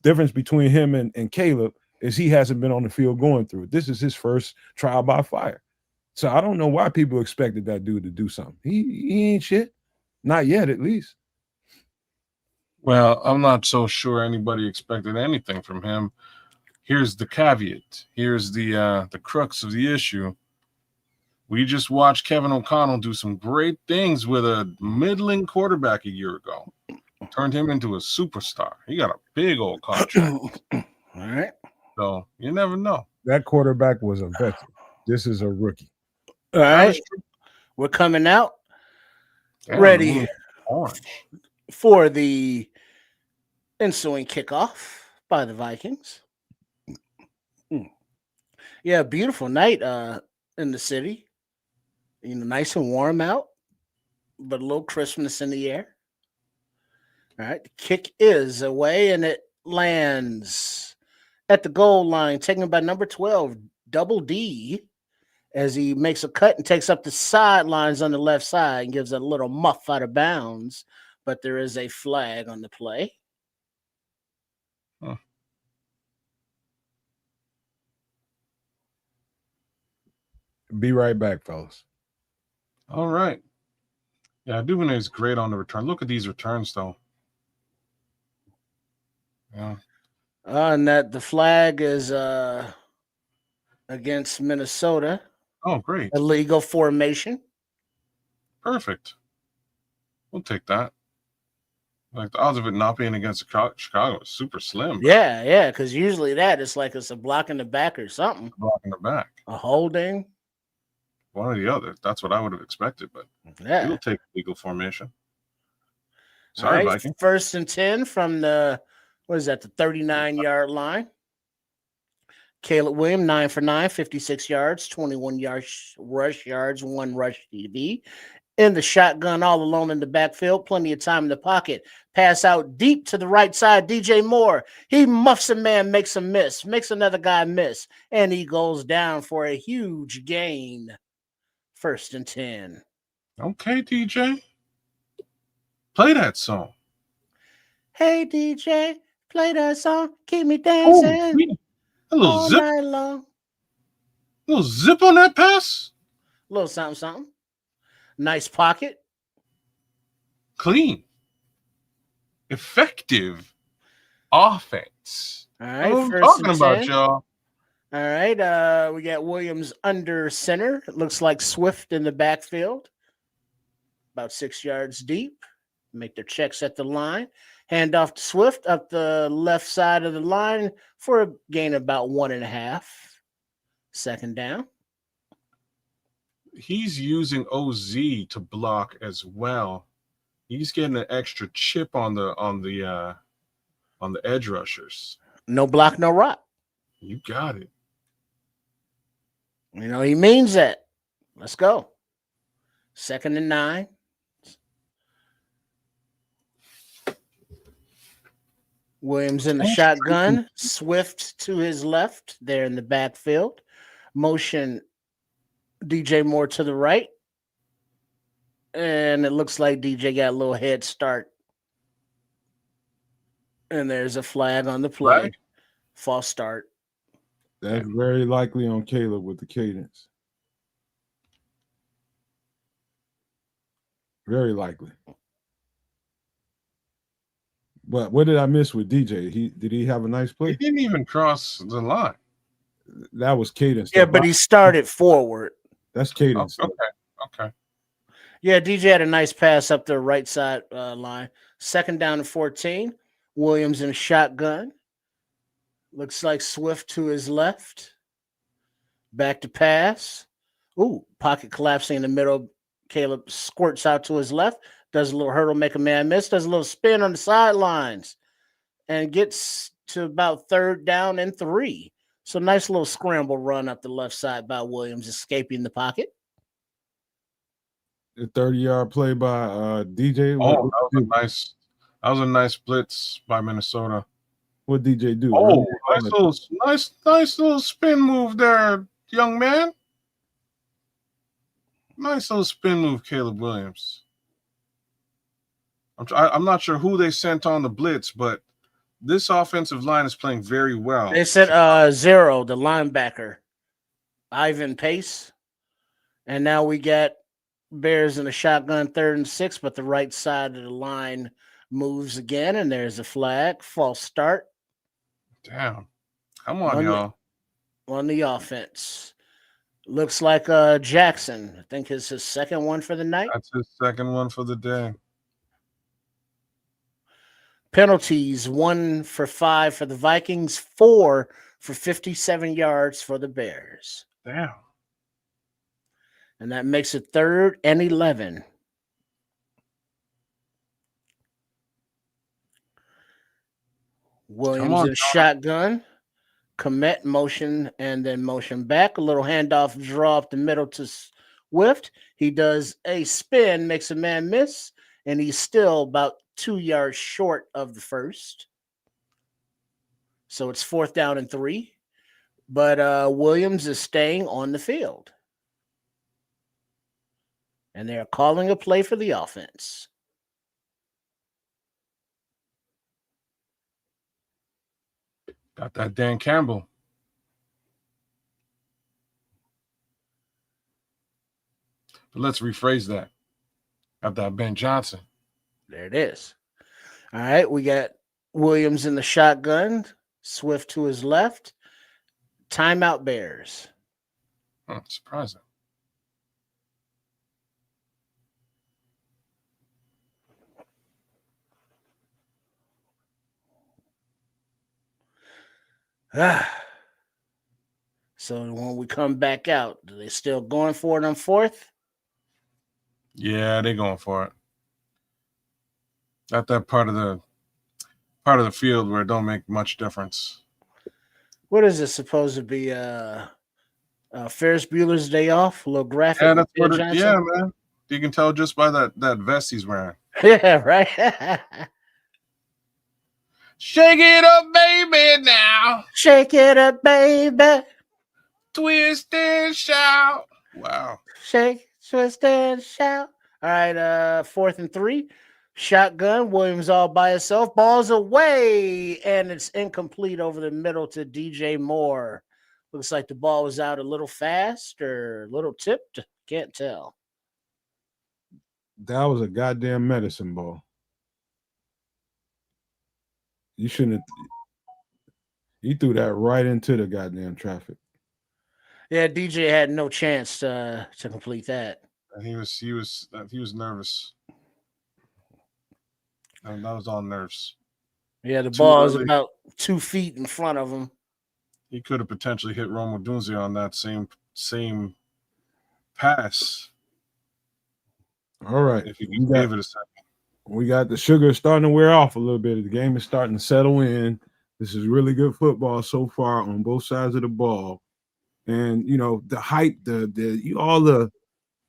Difference between him and Caleb is he hasn't been on the field going through it. This is his first trial by fire. So I don't know why people expected that dude to do something. He ain't shit. Not yet, at least. Well, I'm not so sure anybody expected anything from him. Here's the caveat. Here's the crux of the issue. We just watched Kevin O'Connell do some great things with a middling quarterback a year ago. Turned him into a superstar. He got a big old contract. All right. So you never know. That quarterback was a veteran. This is a rookie. All right. We're coming out ready for the ensuing kickoff by the Vikings. Yeah, beautiful night in the city. Nice and warm out, but a little crispness in the air. All right, the kick is away, and it lands at the goal line, taken by number 12, Double D, as he makes a cut and takes up the sidelines on the left side and gives a little muff out of bounds. But there is a flag on the play. Huh. Be right back, fellas. All right. Yeah, Duvernay is great on the return. Look at these returns, though. Yeah. And that the flag is against Minnesota. Oh, great. Illegal formation. Perfect. We'll take that. Like the odds of it not being against Chicago is super slim. Yeah, because usually it's like it's a block in the back or something. Block in the back. A holding. One or the other. That's what I would have expected, but Yeah. we'll take legal formation. All Sorry, right, Viking. 1st and 10 from the 39-yard line. Caleb Williams, 9 for 9, 56 yards, 21 yards rush yards, 1 rush TD. In the shotgun, all alone in the backfield, plenty of time in the pocket. Pass out deep to the right side, DJ Moore. He muffs a man, makes a miss, makes another guy miss, and he goes down for a huge gain. 1st and 10. Okay, DJ. Play that song. Hey, DJ, play that song. Keep me dancing A little all zip. night long. Little zip on that pass. Little something, something. Nice pocket. Clean. Effective offense. All That's right, what I'm 1st talking and about, 10. y'all. All right, we got Williams under center. It looks like Swift in the backfield, about 6 yards deep. Make their checks at the line. Hand off to Swift up the left side of the line for a gain of about 1.5. 2nd down. He's using OZ to block as well. He's getting an extra chip on the edge rushers. No block, no rock. You got it. You know, he means that. Let's go. 2nd and 9. Williams in the shotgun. Swift to his left there in the backfield. Motion DJ Moore to the right. And it looks like DJ got a little head start. And there's a flag on the play. Flag? False start. That's very likely on Caleb with the cadence. Very likely. But what did I miss with DJ? Did he have a nice He play? didn't even cross the line. That was cadence. Yeah, but he started forward. That's cadence. Okay. Yeah, DJ had a nice pass up the right side line. 2nd down and 14. Williams in shotgun. Looks like Swift to his left. Back to pass. Ooh, pocket collapsing in the middle. Caleb squirts out to his left. Does a little hurdle, make a man miss. Does a little spin on the sidelines. And gets to about 3rd down and 3. So nice little scramble run up the left side by Williams, escaping the pocket. The 30-yard play by DJ. Oh, that was a nice blitz by Minnesota. What DJ do? Oh, nice little spin move there, young man. Nice little spin move, Caleb Williams. I'm not sure who they sent on the blitz, but this offensive line is playing very well. They sent Zero, the linebacker, Ivan Pace. And now we got Bears in a shotgun 3rd and 6, but the right side of the line moves again, and there's a flag. False start. Damn. Come on, y'all. On the offense. Looks like Jackson. I think it's his 2nd one for the night. That's his 2nd one for the day. Penalties, 1 for 5 for the Vikings, 4 for 57 yards for the Bears. Damn. And that makes it 3rd and 11. Williams in shotgun. Commit motion and then motion back. A little handoff draw up the middle to Swift. He does a spin, makes a man miss, and he's still about 2 yards short of the first. So it's 4th down and 3. But Williams is staying on the field. And they're calling a play for the offense. Got that Dan Campbell. But let's rephrase that. Got that Ben Johnson. There it is. All right, we got Williams in the shotgun. Swift to his left. Timeout Bears. Surprising. So when we come back out, are they still going for it on 4th? Yeah, they're going for it. At that part of the field where it don't make much difference. What is it supposed to be? Ferris Bueller's Day Off? A little graphic. Yeah, that's what yeah, man. You can tell just by that vest he's wearing. Yeah, right. Shake it up, baby, now. Shake it up, baby. Twist and shout. Wow. Shake, twist, and shout. All right, 4th and 3. Shotgun. Williams all by himself. Ball's away, and it's incomplete over the middle to DJ Moore. Looks like the ball was out a little fast or a little tipped. Can't tell. That was a goddamn medicine ball. You shouldn't have. He threw that right into the goddamn traffic. Yeah, DJ had no chance to complete that. And he was nervous. And that was all nerves. Yeah, the ball is about 2 feet in front of him. He could have potentially hit Romo Dunze on that same pass. All right. If you gave it a second. We got the sugar starting to wear off a little bit. The game is starting to settle in. This is really good football so far on both sides of the ball. And you know, the hype, all the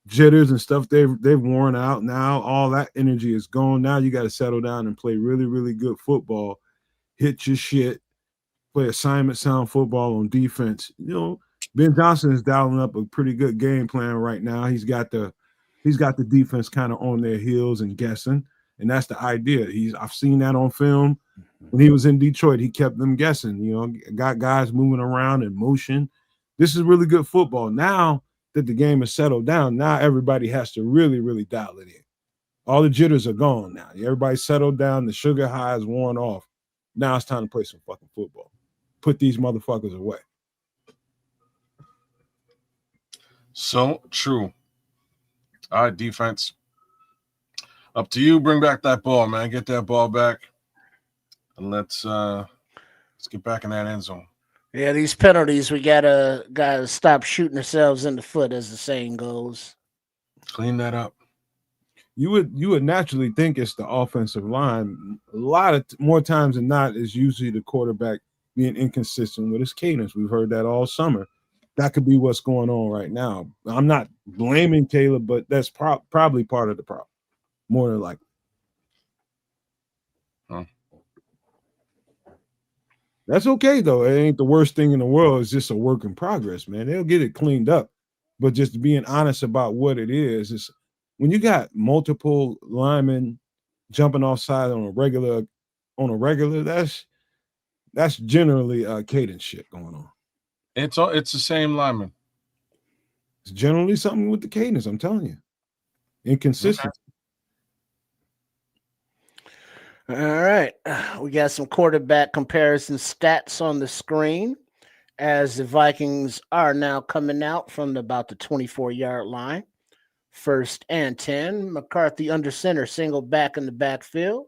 jitters and stuff they've worn out now. All that energy is gone. Now you got to settle down and play really, really good football. Hit your shit. Play assignment sound football on defense. You know, Ben Johnson is dialing up a pretty good game plan right now. He's got the defense kind of on their heels and guessing, and that's the idea. I've seen that on film. When he was in Detroit, he kept them guessing. You know, got guys moving around in motion. This is really good football. Now that the game is settled down, now everybody has to really, really dial it in. All the jitters are gone now. Everybody's settled down. The sugar high is worn off. Now it's time to play some fucking football. Put these motherfuckers away. So true. All right, defense. Up to you. Bring back that ball, man. Get that ball back. And let's get back in that end zone. Yeah, these penalties, we gotta stop shooting ourselves in the foot, as the saying goes. Clean that up. You would naturally think it's the offensive line. A lot of more times than not is usually the quarterback being inconsistent with his cadence. We've heard that all summer. That could be what's going on right now. I'm not blaming Caleb, but that's probably part of the problem. More than likely. Huh. That's okay, though. It ain't the worst thing in the world. It's just a work in progress, man. They'll get it cleaned up. But just being honest about what it is when you got multiple linemen jumping offside on a regular, that's generally cadence shit going on. It's the same lineman. It's generally something with the cadence, I'm telling you. Inconsistency. Okay. All right. We got some quarterback comparison stats on the screen as the Vikings are now coming out from about the 24-yard line. 1st and 10. McCarthy under center, single back in the backfield.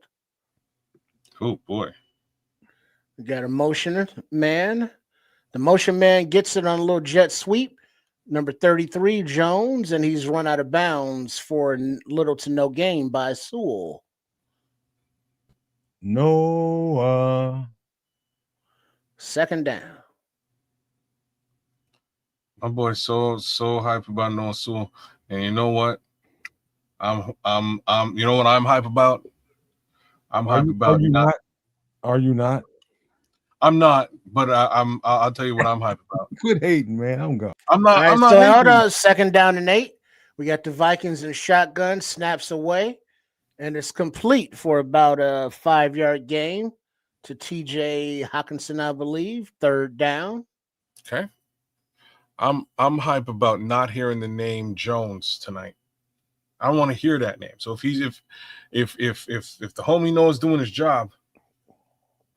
Oh, boy. We got a motion man. The motion man gets it on a little jet sweep. Number 33, Jones, and he's run out of bounds for little to no gain by Sewell. No. 2nd down. My boy's so hype about Noah Sewell. And you know what? I'm you know what I'm hype about? I'm hype about Are you not? I'm not, but I'll tell you what I'm hyped about. Quit hating, man. I'm going. I'm not. All right, I'm not so hold hating. on. 2nd down and 8. We got the Vikings in shotgun, snaps away, and it's complete for about a 5-yard gain to TJ Hawkinson, I believe. 3rd down. Okay. I'm hype about not hearing the name Jones tonight. I want to hear that name. So if the homie knows doing his job,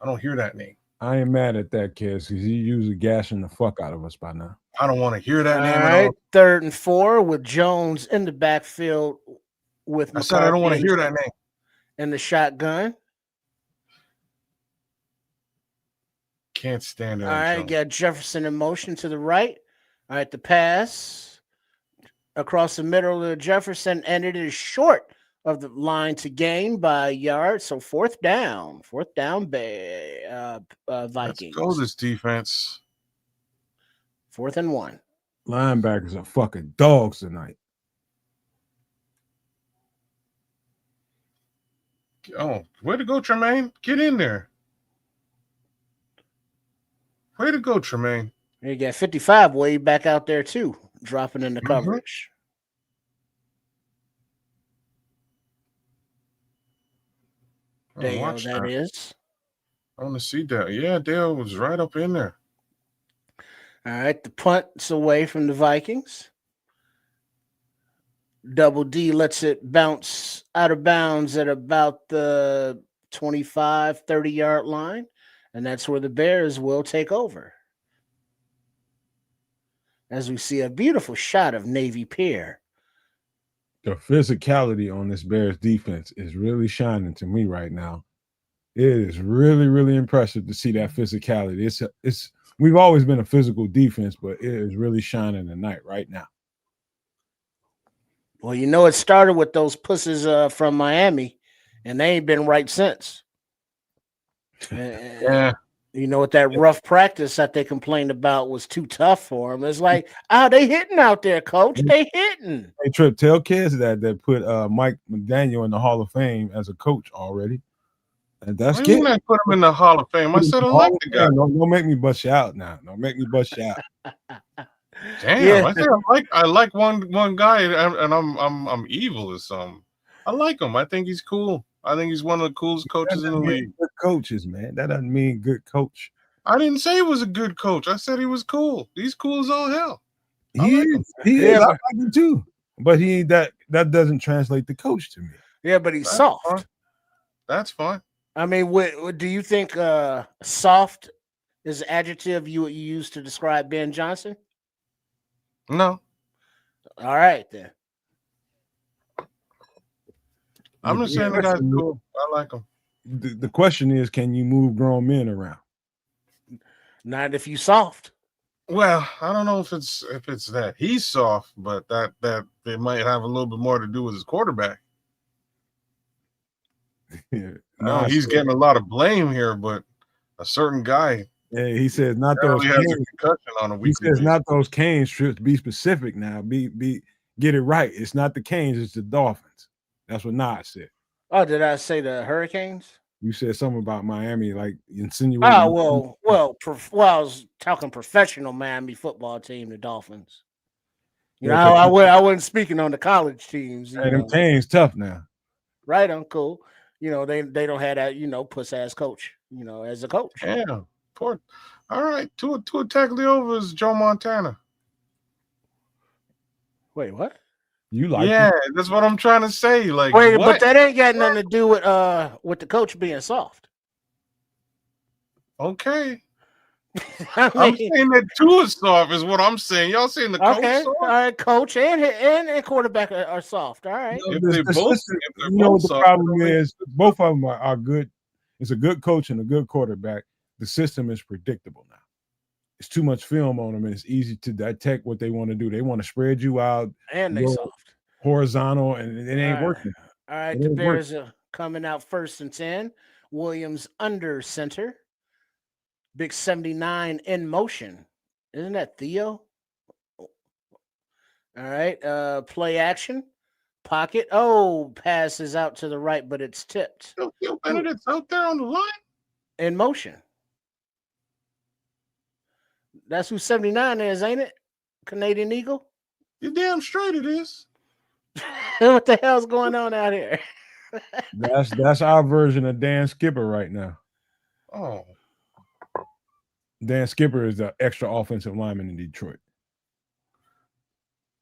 I don't hear that name. I ain't mad at that kid because he usually gashing the fuck out of us by now. I don't want to hear that All name right, at all. 3rd and 4 with Jones in the backfield with I said I don't want to McCarthy hear that name. in the shotgun. Can't stand it. All right, Jones. got Jefferson in motion to the right. All right, the pass across the middle of Jefferson, and it is short of the line to gain by a yard. So 4th down, Vikings. Let's go this defense. 4th and 1. Linebackers are fucking dogs tonight. Oh, way to go, Tremaine. Get in there. Way to go, Tremaine. You got 55 way back out there too, dropping in the coverage. Dale, that is. I want to see that. Yeah, Dale was right up in there. All right, the punt's away from the Vikings. Double D lets it bounce out of bounds at about the 25, 30-yard line, and that's where the Bears will take over. As we see a beautiful shot of Navy Pier. The physicality on this Bears defense is really shining to me right now. It is really, really impressive to see that physicality. It's we've always been a physical defense, but it is really shining tonight right now. Well, you know, it started with those pussies from Miami, and they ain't been right since. Yeah. You know what, that rough practice that they complained about was too tough for them. It's like, they hitting out there, coach. They hitting. Hey, Trip, tell kids that put Mike McDaniel in the Hall of Fame as a coach already. And that's Why you not put him in the Hall of Fame? I said I like the guy. Don't make me bust you out now. Don't make me bust you out. Damn, yeah. I said I like one guy, and I'm evil or something. I like him. I think he's cool. I think he's one of the coolest coaches in the league. Good coaches, man. That doesn't mean good coach. I didn't say he was a good coach. I said he was cool. He's cool as all hell. He is. I like him too. But he ain't that doesn't translate to coach to me. Yeah, but he's soft. Fine. That's fine. I mean, what do you think soft is an adjective you would use to describe Ben Johnson? No. All right, then. I'm just saying the guy's cool. I like him. The question is, can you move grown men around? Not if you soft. Well, I don't know if it's that he's soft, but that it might have a little bit more to do with his quarterback. Yeah. He's getting a lot of blame here, but a certain guy. Yeah, he says not those. He has a concussion on a weekly He says basis. not those Canes trips. Be specific now. Be get it right. It's not the Canes. It's the Dolphins. That's what Nas said. Oh, did I say the Hurricanes? You said something about Miami, like insinuating. Oh, well, I was talking professional Miami football team, the Dolphins. You know, I wasn't speaking on the college teams. Hey, them Canes tough now. Right, I'm cool. You know, they don't have that, puss ass coach, as a coach. Yeah. Poor. All right. Tua Tagliova is Joe Montana. Wait, what? You like? Yeah, that's what I'm trying to say. Like, wait, what? But that ain't got nothing to do with the coach being soft. Okay. I'm saying that Tua is soft is what I'm saying. Y'all saying the coach soft? All right, coach and quarterback are soft. All right. If they're both what the problem is? Both of them are good. It's a good coach and a good quarterback. The system is predictable now. It's too much film on them, and it's easy to detect what they want to do. They want to spread you out, and they soft, horizontal, and it ain't working. All right, the Bears are coming out 1st and 10. Williams under center. Big 79 in motion. Isn't that Theo? All right, play action. Pocket. Oh, pass is out to the right, but it's tipped. Theo Benedict's out there on the line. In motion. That's who 79 is, ain't it? Canadian Eagle. You're damn straight it is. What the hell's going on out here? That's our version of Dan Skipper right now. Oh, Dan Skipper is the extra offensive lineman in Detroit.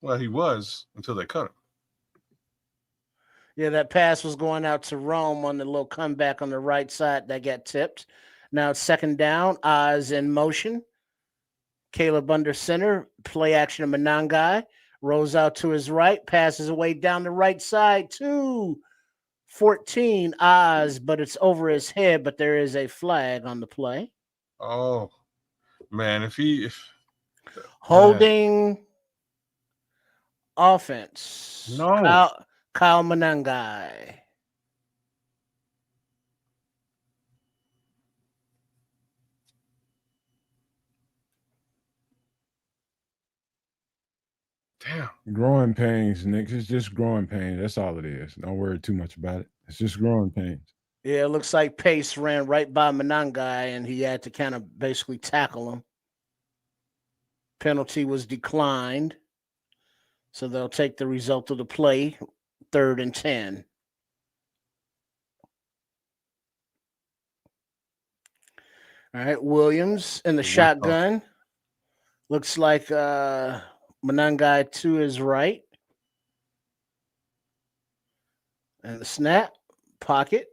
well, he was until they cut him. Yeah, that pass was going out to Rome on the little comeback on the right side that got tipped. Now it's second down. Oz in motion. Caleb under center. Play action of Manangai. Rolls out to his right. Passes away down the right side to 14 Oz, but it's over his head. But there is a flag on the play. Oh, man, if Holding offense. No. Kyle Manangai. damn. Growing pains, Nick. It's just growing pains. That's all it is. Don't worry too much about it. It's just growing pains. Yeah, it looks like Pace ran right by Manangai, and he had to kind of basically tackle him. Penalty was declined. So they'll take the result of the play, 3rd and 10. All right, Williams in the shotgun. Looks like Manangai to his right. And the snap, pocket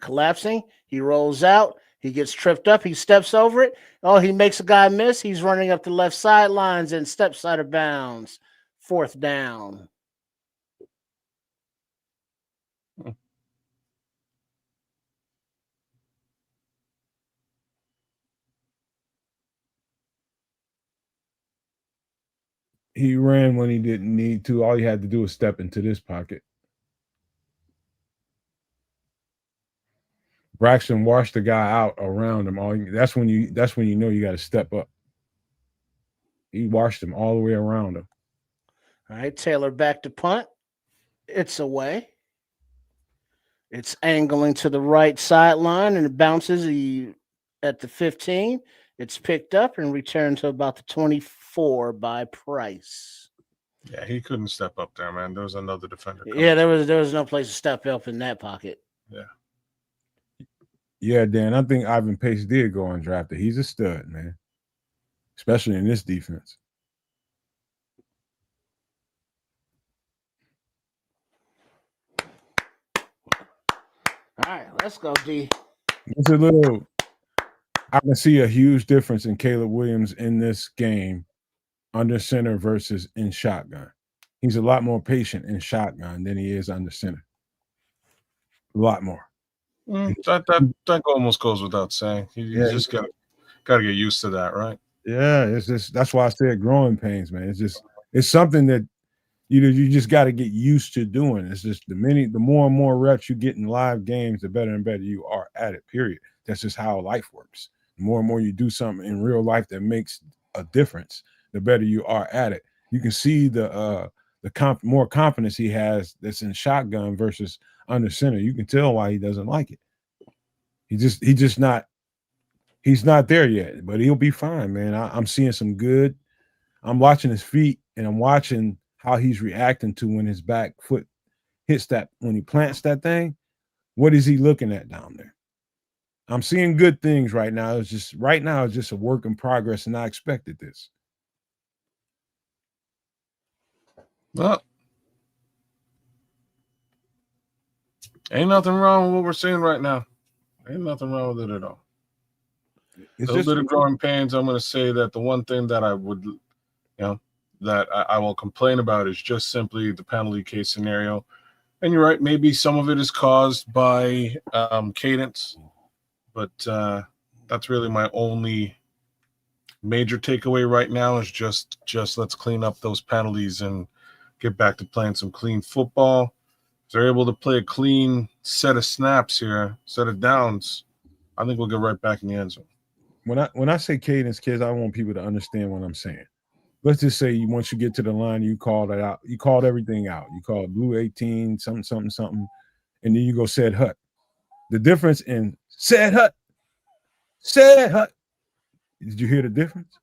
collapsing. He rolls out. He gets tripped up. He steps over it. Oh, he makes a guy miss. He's running up the left sidelines and steps out of bounds. 4th down. He ran when he didn't need to. All he had to do was step into this pocket. Braxton washed the guy out around him. That's when you know you got to step up. He washed him all the way around him. All right, Taylor back to punt. It's away. It's angling to the right sideline and it bounces at the 15. It's picked up and returned to about the 24 by Price. Yeah, he couldn't step up there, man. There was another defender. Yeah, there was no place to step up in that pocket. Yeah. Yeah, Dan, I think Ivan Pace did go undrafted. He's a stud, man. Especially in this defense. All right, let's go, D. It's I can see a huge difference in Caleb Williams in this game under center versus in shotgun. He's a lot more patient in shotgun than he is under center. A lot more. That almost goes without saying. You just got to get used to that, right? Yeah, it's just that's why I said growing pains, man. It's something that you just got to get used to doing. It's just the more and more reps you get in live games, the better and better you are at it. Period. That's just how life works. The more and more you do something in real life that makes a difference, the better you are at it. You can see the more confidence he has that's in shotgun versus under center. You can tell why he doesn't like it. He's not there yet, but he'll be fine, man. I'm seeing some good. I'm watching his feet and I'm watching how he's reacting to when his back foot hits that, when he plants that thing. What is he looking at down there? I'm seeing good things right now. It's just a work in progress, and I expected this. Well, ain't nothing wrong with what we're seeing right now. Ain't nothing wrong with it at all. It's a little bit of growing pains. I'm going to say that the one thing that I would, that I will complain about is just simply the penalty case scenario. And you're right, maybe some of it is caused by cadence, but that's really my only major takeaway right now is just let's clean up those penalties and get back to playing some clean football. If they're able to play a clean set of snaps here, set of downs, I think we'll get right back in the end zone. When I say cadence, kids, I want people to understand what I'm saying. Let's just say once you get to the line, you called it out. You called everything out. You called blue 18, something, and then you go said hut. The difference in said hut, Did you hear the difference?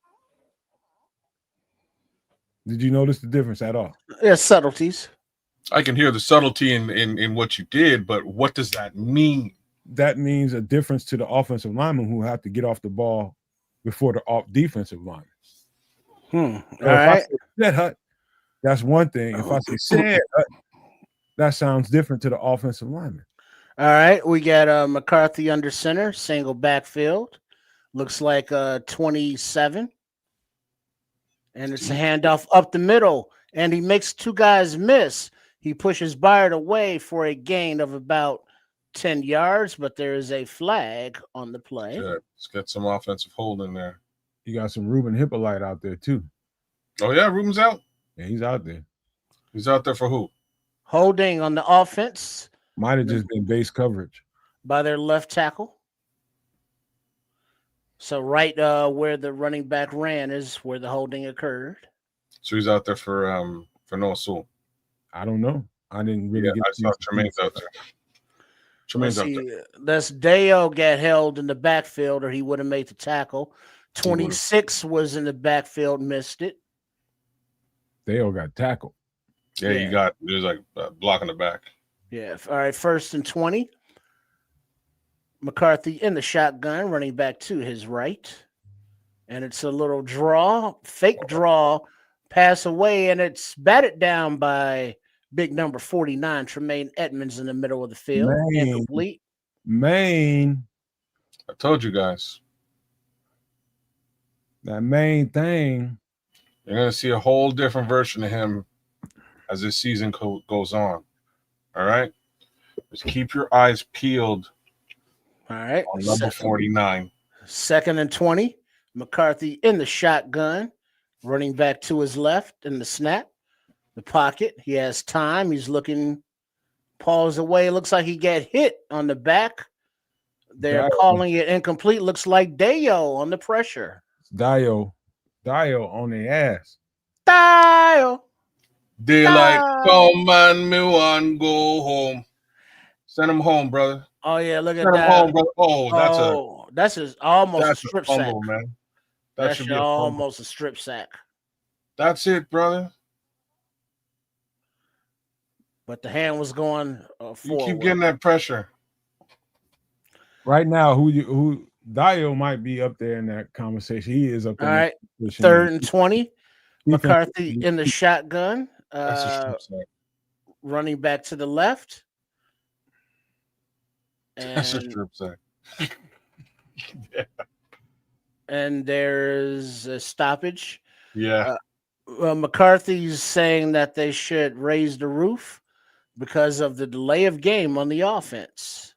Did you notice the difference at all? There's subtleties. I can hear the subtlety in what you did, but what does that mean? That means a difference to the offensive linemen who have to get off the ball before the defensive linemen. All So right. I say said hut, that's one thing. If I say said hut, that sounds different to the offensive lineman. All right. We got McCarthy under center, single backfield. Looks like 27. And it's a handoff up the middle. And he makes two guys miss. He pushes Byard away for a gain of about 10 yards, but there is a flag on the play. Good. Let's get some offensive hold in there. You got some Ruben Hippolyte out there too. Oh, yeah, Ruben's out? Yeah, he's out there. He's out there for who? Holding on the offense. Might have just been base coverage. By their left tackle. So right where the running back ran is where the holding occurred. So he's out there for Noah Sewell. I don't know. I didn't really get. I saw Tremaine's out there. Tremaine's out there. That's Deo got held in the backfield, or he would have made the tackle. 26 was in the backfield, missed it. Deo got tackled. Yeah, there's like a block in the back. Yeah. All right. 1st and 20. McCarthy in the shotgun, running back to his right. And it's a little fake draw, pass away, and it's batted down by big number 49, Tremaine Edmonds in the middle of the field. Incomplete. Maine. I told you guys. That main thing. You're going to see a whole different version of him as this season goes on. All right? Just keep your eyes peeled. All right. On number 49. 2nd and 20. McCarthy in the shotgun, running back to his left in the snap. The pocket. He has time. He's looking, pulls away. Looks like he got hit on the back. They're calling it incomplete. Looks like Deo on the pressure. Dio on the ass. Dio. Daylight, come and me want go home. Send him home, brother. Oh yeah, look at Send that. him home, brother. Oh, that's almost that's a strip a fumble, sack, man. That should be almost a strip sack. That's it, brother. But the hand was going You forward. keep getting that pressure. Right now, who Dio might be up there in that conversation. He is up there. All right, 3rd and 20. McCarthy in the shotgun. That's a strip sack. Running back to the left. That's a strip sack. Yeah. And there's a stoppage. Yeah. McCarthy's saying that they should raise the roof because of the delay of game on the offense.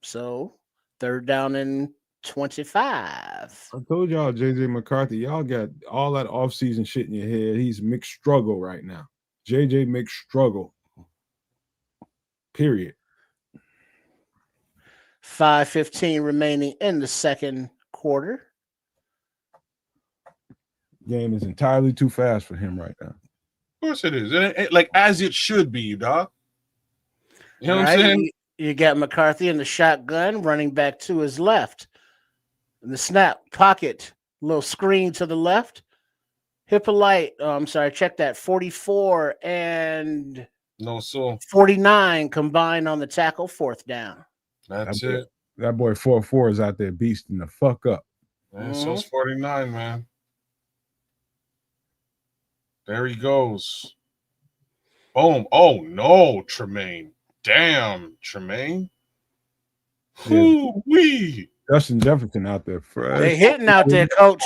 So 3rd down and 25. I told y'all, JJ McCarthy, y'all got all that offseason shit in your head. He's mixed struggle right now. JJ mixed struggle. Period. 5:15 remaining in the 2nd quarter. Game is entirely too fast for him right now. Of course it is. Like as it should be, dog. You know what I'm saying? You got McCarthy in the shotgun, running back to his left. In the snap, pocket, little screen to the left. Hippolyte, check that. 44 and No, so 49 combined on the tackle, 4th down. That's it. That boy 4-4 is out there beasting the fuck up. Man, so it's 49, man. There he goes. Boom. Oh, no, Tremaine. Damn, Tremaine. Whoo-wee. Justin Jefferson out there fresh. They hitting out there, coach.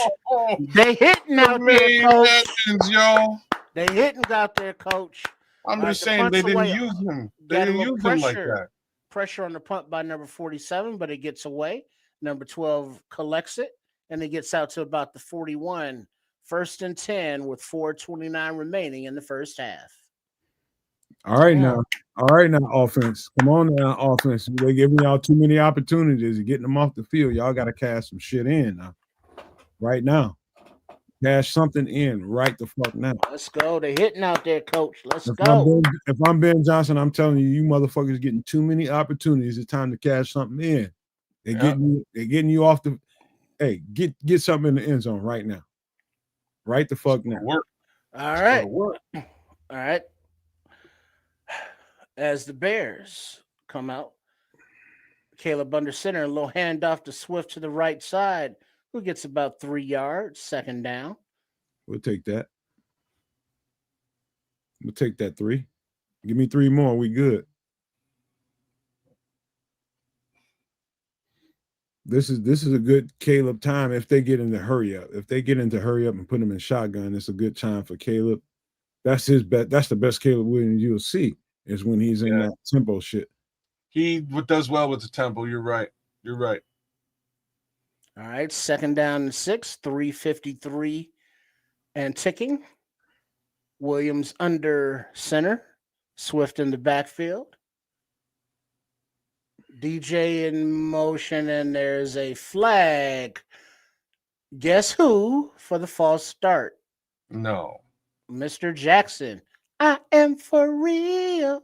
They hitting out there, coach. Evans, yo. They hitting out there, coach. I'm just saying they didn't use him. They didn't use him like that. Pressure on the punt by number 47, but it gets away. Number 12 collects it, and it gets out to about the 41. 1st and 10 with 4:29 remaining in the first half. All right now, offense. Come on now, offense. They're giving y'all too many opportunities. You're getting them off the field. Y'all got to cash some shit in now. Right now. Cash something in right the fuck now. Let's go. They're hitting out there, coach. Let's go. If I'm Ben Johnson, I'm telling you, you motherfuckers getting too many opportunities. It's time to cash something in. They're getting you off the. Hey, get something in the end zone right now. Right the fuck now. Work. All It's right. gonna work. All right. As the Bears come out, Caleb under center, a little handoff to Swift to the right side, who gets about 3 yards, second down. We'll take that. We'll take that 3. Give me 3 more. We good. This is a good Caleb time if they get into hurry up. If they get into hurry up and put him in shotgun, it's a good time for Caleb. That's his bet. That's the best Caleb Williams you'll see is when he's in that tempo shit. He does well with the tempo. You're right. You're right. All right, second down and 6, 3:53 and ticking. Williams under center, Swift in the backfield. DJ in motion, and there's a flag. Guess who for the false start? No. Mr. Jackson. I am for real.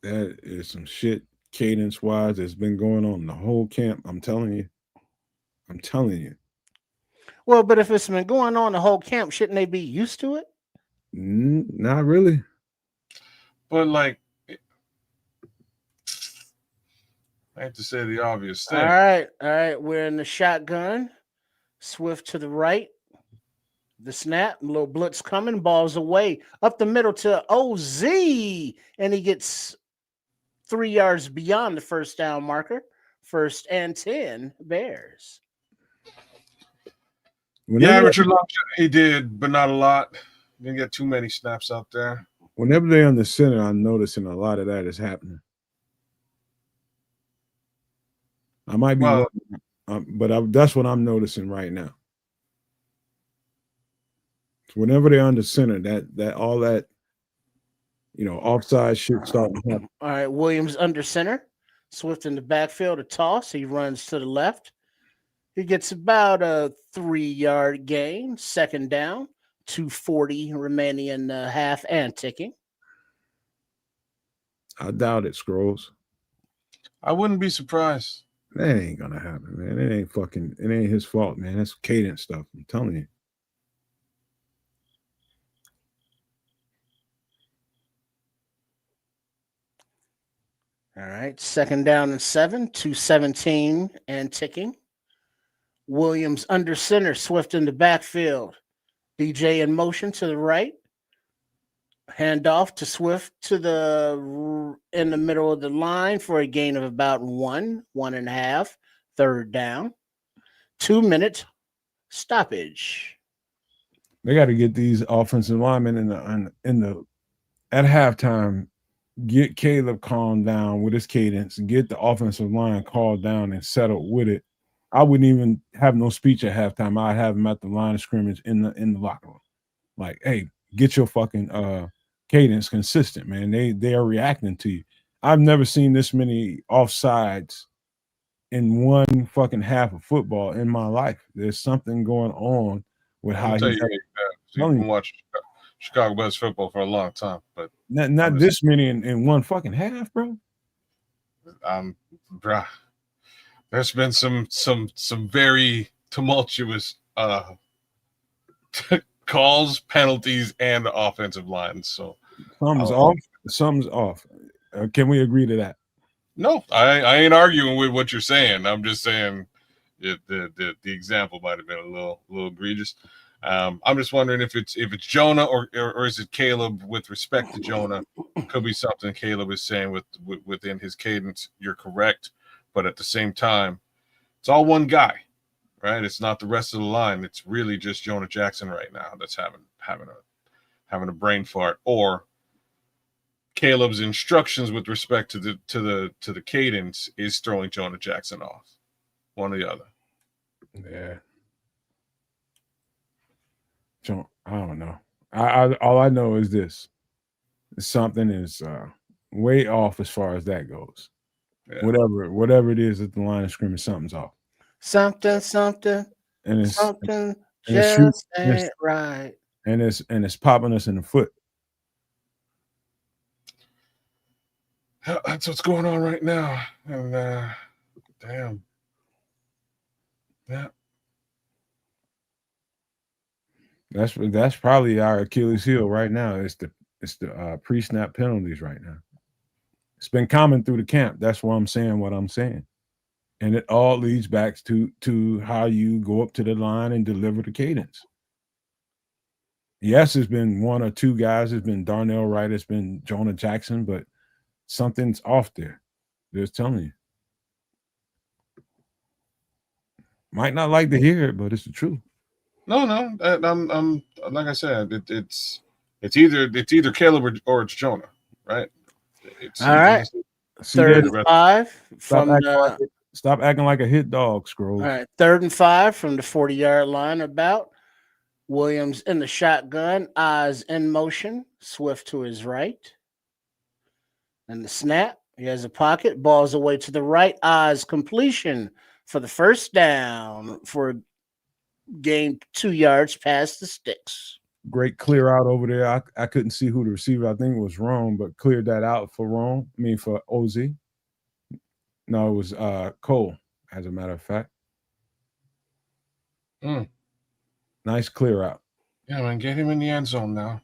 That is some shit cadence wise that's been going on the whole camp. I'm telling you. I'm telling you. Well, but if it's been going on the whole camp, shouldn't they be used to it? Not really. But like, I hate to say the obvious thing. All right. We're in the shotgun. Swift to the right. The snap, little blitz coming, balls away up the middle to OZ, and he gets 3 yards beyond the first down marker. 1st and 10, Bears. Yeah, Richard Love, he did, but not a lot. Didn't get too many snaps out there. Whenever they're on the center, I'm noticing a lot of that is happening. I might be wrong, but that's what I'm noticing right now. Whenever they're on the center, that all that, offside shit starting to happen. All right, Williams under center. Swift in the backfield, a toss. He runs to the left. He gets about a 3-yard gain, second down, 2:40 remaining in the half and ticking. I doubt it, Scrolls. I wouldn't be surprised. That ain't gonna happen, man. It ain't his fault, man. That's cadence stuff. I'm telling you. All right, second down and 7, 2:17 and ticking. Williams under center, Swift in the backfield. DJ in motion to the right. Handoff to Swift in the middle of the line for a gain of about 1.5. Third down. 2 minute stoppage. They got to get these offensive linemen at halftime. Get Caleb calmed down with his cadence. Get the offensive line called down and settled with it. I wouldn't even have no speech at halftime. I'd have him at the line of scrimmage in the locker room. Like, hey, get your fucking cadence consistent, man. They are reacting to you. I've never seen this many offsides in one fucking half of football in my life. There's something going on with how he's been watching Chicago Bears football for a long time, but not this many in one fucking half, bro. Bruh, there's been some very tumultuous calls, penalties, and offensive lines. So Something's off. Can we agree to that? No, I ain't arguing with what you're saying. I'm just saying the example might have been a little egregious. I'm just wondering if it's Jonah or is it Caleb with respect to Jonah. Could be something Caleb is saying within his cadence. You're correct, but at the same time, it's all one guy, right? It's not the rest of the line. It's really just Jonah Jackson right now that's having a brain fart, or Caleb's instructions with respect to the cadence is throwing Jonah Jackson off. One or the other. Yeah. I don't know. All I know is this: something is way off as far as that goes. Yeah. Whatever it is at the line of scrimmage, something's off. Something, and it's something just ain't right. And it's popping us in the foot. That's what's going on right now, and Damn. Yeah. That's probably our Achilles heel right now. It's the pre-snap penalties right now. It's been common through the camp. That's why I'm saying what I'm saying. And it all leads back to how you go up to the line and deliver the cadence. Yes, it's been one or two guys. It's been Darnell Wright. It's been Jonah Jackson, but something's off there. Just telling you. Might not like to hear it, but it's the truth. No. I'm like I said, it's either Caleb or it's Jonah, right? All right. See Third that? and 5 Stop from acting, the. like stop acting like a hit dog, All Scrolls. right, 3rd and 5 from the 40-yard line. About Williams in the shotgun, eyes in motion, Swift to his right, and the snap. He has a pocket, balls away to the right, eyes completion for the first down for gain 2 yards past the sticks. Great clear out over there. I couldn't see who the receiver I think was wrong, but cleared that out for for OZ. No, it was Cole, as a matter of fact. Nice clear out. Yeah, man, get him in the end zone now.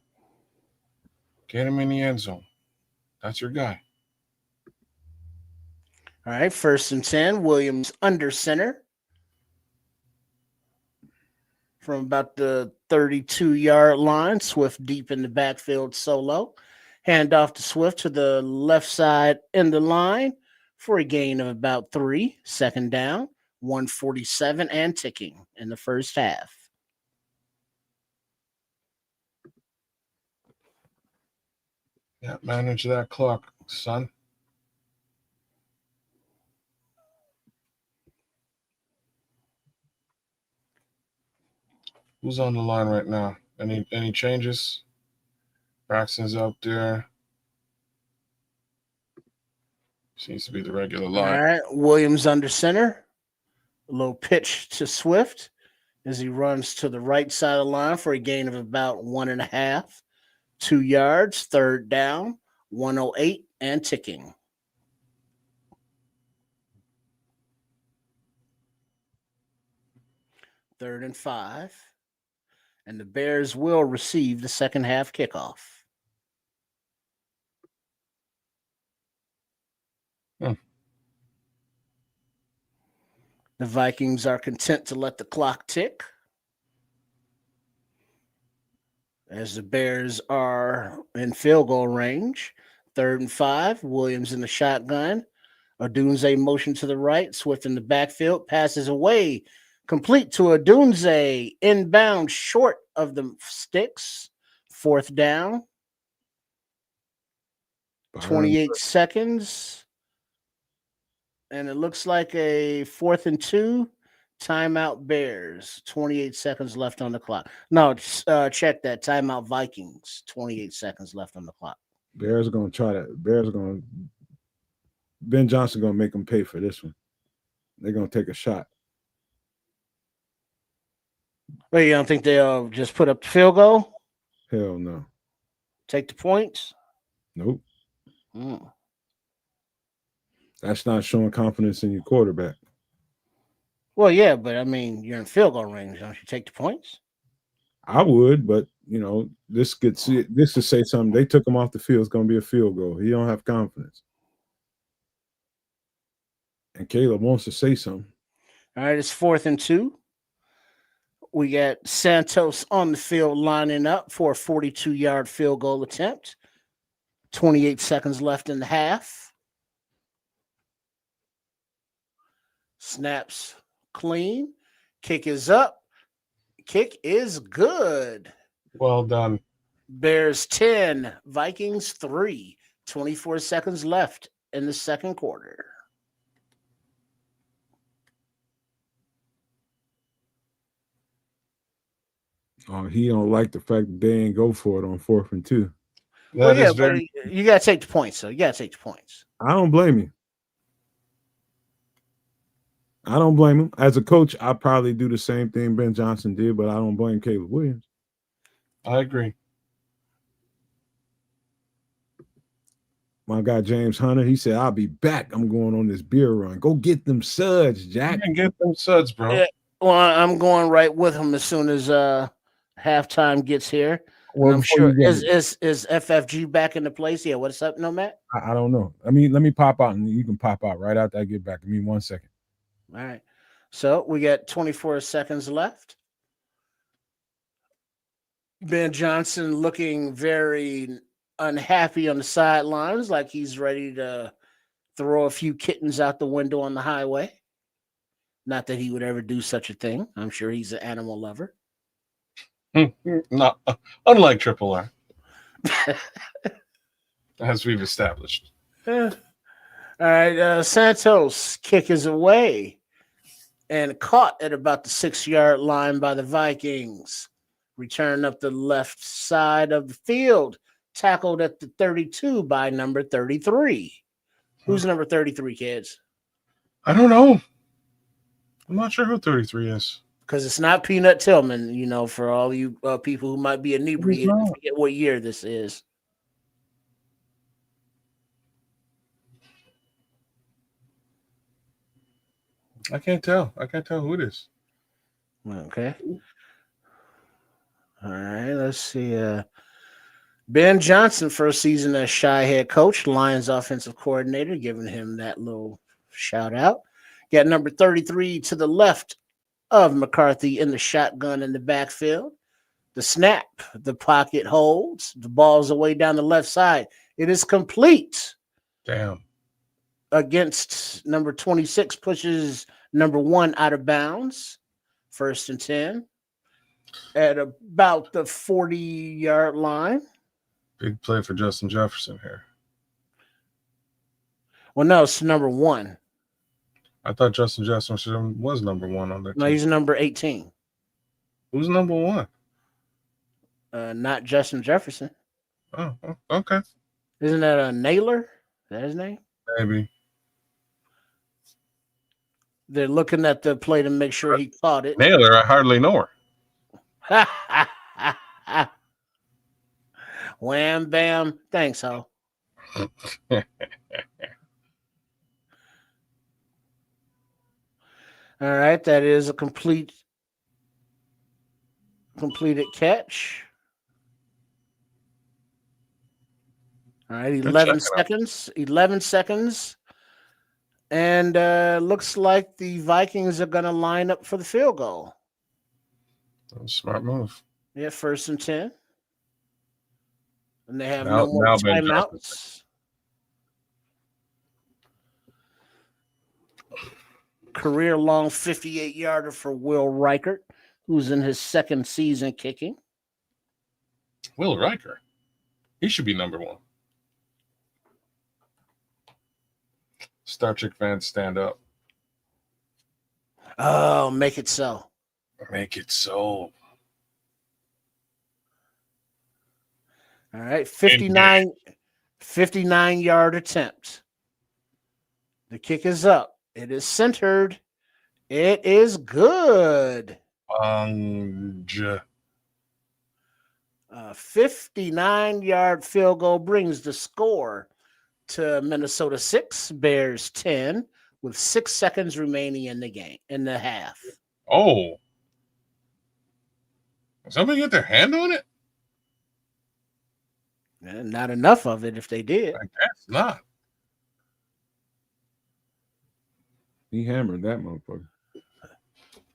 Get him in the end zone. That's your guy. All right, 1st and 10. Williams under center from about the 32-yard line. Swift deep in the backfield solo. Hand off to Swift to the left side in the line for a gain of about 3. 2nd down, 147 and ticking in the first half. Yeah, manage that clock, son. Who's on the line right now? Any changes? Braxton's up there. Seems to be the regular line. All right, Williams under center. A little pitch to Swift as he runs to the right side of the line for a gain of about 1.5. 2 yards, 3rd down, 108 and ticking. Third and 5. And the Bears will receive the second half kickoff. The Vikings are content to let the clock tick as the Bears are in field goal range. 3rd and 5. Williams in the shotgun. Odunze motion to the right. Swift in the backfield. Passes away. Complete to Odunze. Inbound short of the sticks. 4th down. 28 seconds. And it looks like a 4th and 2. Timeout Bears. 28 seconds left on the clock. No, check that. Timeout Vikings. 28 seconds left on the clock. Bears are going to try that. Ben Johnson going to make them pay for this one. They're going to take a shot. Wait, you don't think they'll just put up the field goal? Hell no. Take the points? Nope. That's not showing confidence in your quarterback. Well, yeah, but I mean, you're in field goal range. Don't you take the points? I would, but this to say something. They took him off the field. It's going to be a field goal. He don't have confidence. And Caleb wants to say something. All right, it's 4th and 2. We got Santos on the field lining up for a 42-yard field goal attempt. 28 seconds left in the half. Snaps clean. Kick is up. Kick is good. Well done. Bears 10, Vikings 3. 24 seconds left in the second quarter. He don't like the fact that they ain't go for it on 4th and 2. Well, yeah, but you got to take the points. So you got to take the points. I don't blame you. I don't blame him. As a coach, I probably do the same thing Ben Johnson did, but I don't blame Caleb Williams. I agree. My guy James Hunter, he said, "I'll be back. I'm going on this beer run. Go get them suds, Jack." You can get them suds, bro. Yeah, well, I'm going right with him as soon as halftime gets here. Well, And I'm before sure you go, is FFG back into place? Yeah, what's up, no Matt? I don't know. I mean, let me pop out and you can pop out right after I get back. Give me 1 second. All right. So we got 24 seconds left. Ben Johnson looking very unhappy on the sidelines, like he's ready to throw a few kittens out the window on the highway. Not that he would ever do such a thing. I'm sure he's an animal lover. Not unlike Triple R, as we've established. All right, Santos kick is away and caught at about the 6-yard line by the Vikings. Return up the left side of the field, tackled at the 32 by number 33. Who's number 33, kids? I don't know. I'm not sure who 33 is. Because it's not Peanut Tillman, you know, for all you people who might be inebriated and forget what year this is. I can't tell. I can't tell who it is. Okay. All right, let's see. Ben Johnson, first season as Shy head coach, Lions offensive coordinator, giving him that little shout out. Got number 33 to the left of McCarthy in the shotgun in the backfield. The snap, the pocket holds, the ball's away down the left side. It is complete. Damn. Against number 26, pushes number 1 out of bounds. 1st and 10 at about the 40-yard line. Big play for Justin Jefferson here. Well, no, it's number 1. I thought Justin Jefferson was number 1 on that team. No, he's number 18. Who's number 1? Not Justin Jefferson. Oh, okay. Isn't that a Naylor? Is that his name? Maybe. They're looking at the play to make sure he caught it. Naylor, I hardly know her. Wham, bam. Thanks, ho. All right, that is a completed catch. All right, 11 seconds. 11 seconds. And looks like the Vikings are going to line up for the field goal. Smart move. Yeah, 1st and 10. And they have Now no more timeouts. Career-long 58-yarder for Will Reichert, who's in his 2nd season kicking. Will Reichert? He should be number 1. Star Trek fans, stand up. Oh, make it so. Make it so. All right, 59-yard attempt. The kick is up. It is centered. It is good. 59-yard field goal brings the score to Minnesota 6, Bears 10, with 6 seconds remaining in the game, in the half. Oh. Did somebody get their hand on it? Not enough of it if they did. I guess not. He hammered that motherfucker.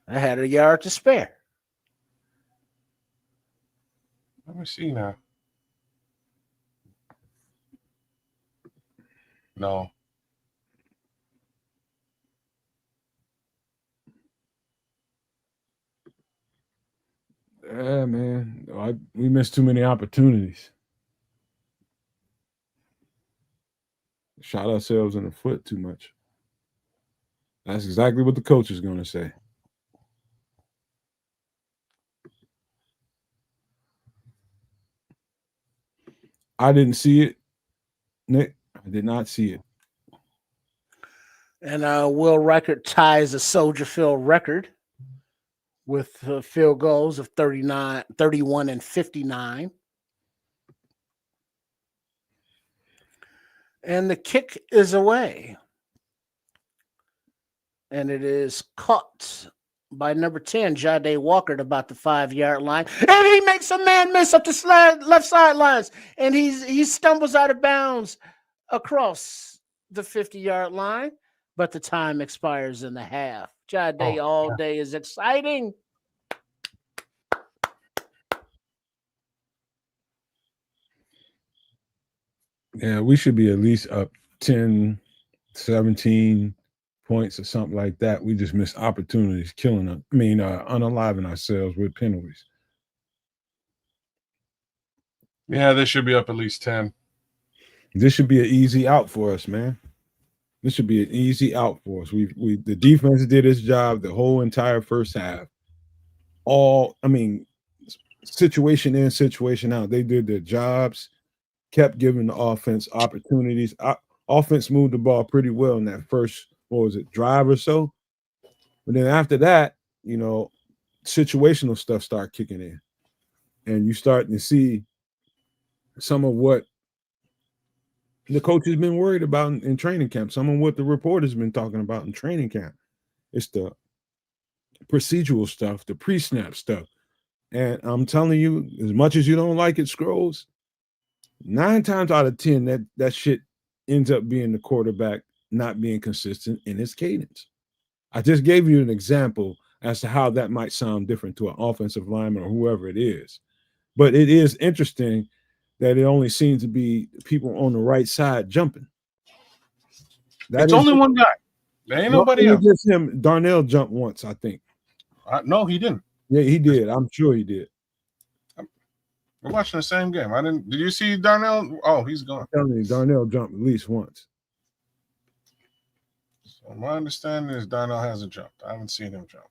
I had a yard to spare. Let me see now. No. Yeah, man. We missed too many opportunities. Shot ourselves in the foot too much. That's exactly what the coach is going to say. I didn't see it, Nick. I did not see it. And Will Reichert ties a Soldier Field record with field goals of 31 and 59. And the kick is away. And it is caught by number 10, Jade Walker, at about the 5-yard line. And he makes a man miss up the left sidelines. And he stumbles out of bounds across the 50-yard line. But the time expires in the half. Jade all day is exciting. Yeah, we should be at least up 10, 17 points or something like that. We just missed opportunities, killing us. I mean, unaliving ourselves with penalties. Yeah, they should be up at least 10. This should be an easy out for us, man. This should be an easy out for us. We the defense did its job the whole entire first half. Situation in, situation out. They did their jobs, kept giving the offense opportunities. Offense moved the ball pretty well in that first, drive or so. But then after that, situational stuff start kicking in. And you starting to see some of what the coach has been worried about in training camp, some of what the reporter's been talking about in training camp. It's the procedural stuff, the pre-snap stuff. And I'm telling you, as much as you don't like it, Scrolls, 9 times out of 10, that shit ends up being the quarterback not being consistent in his cadence. I just gave you an example as to how that might sound different to an offensive lineman or whoever it is. But it is interesting that it only seems to be people on the right side jumping. It's only one guy. There ain't nobody else. Just him. Darnell jumped once, I think. No, he didn't. Yeah, he did. I'm sure he did. We're watching the same game. Did you see Darnell? Oh, he's gone. I'm telling you, Darnell jumped at least once. So my understanding is Darnell hasn't jumped. I haven't seen him jump.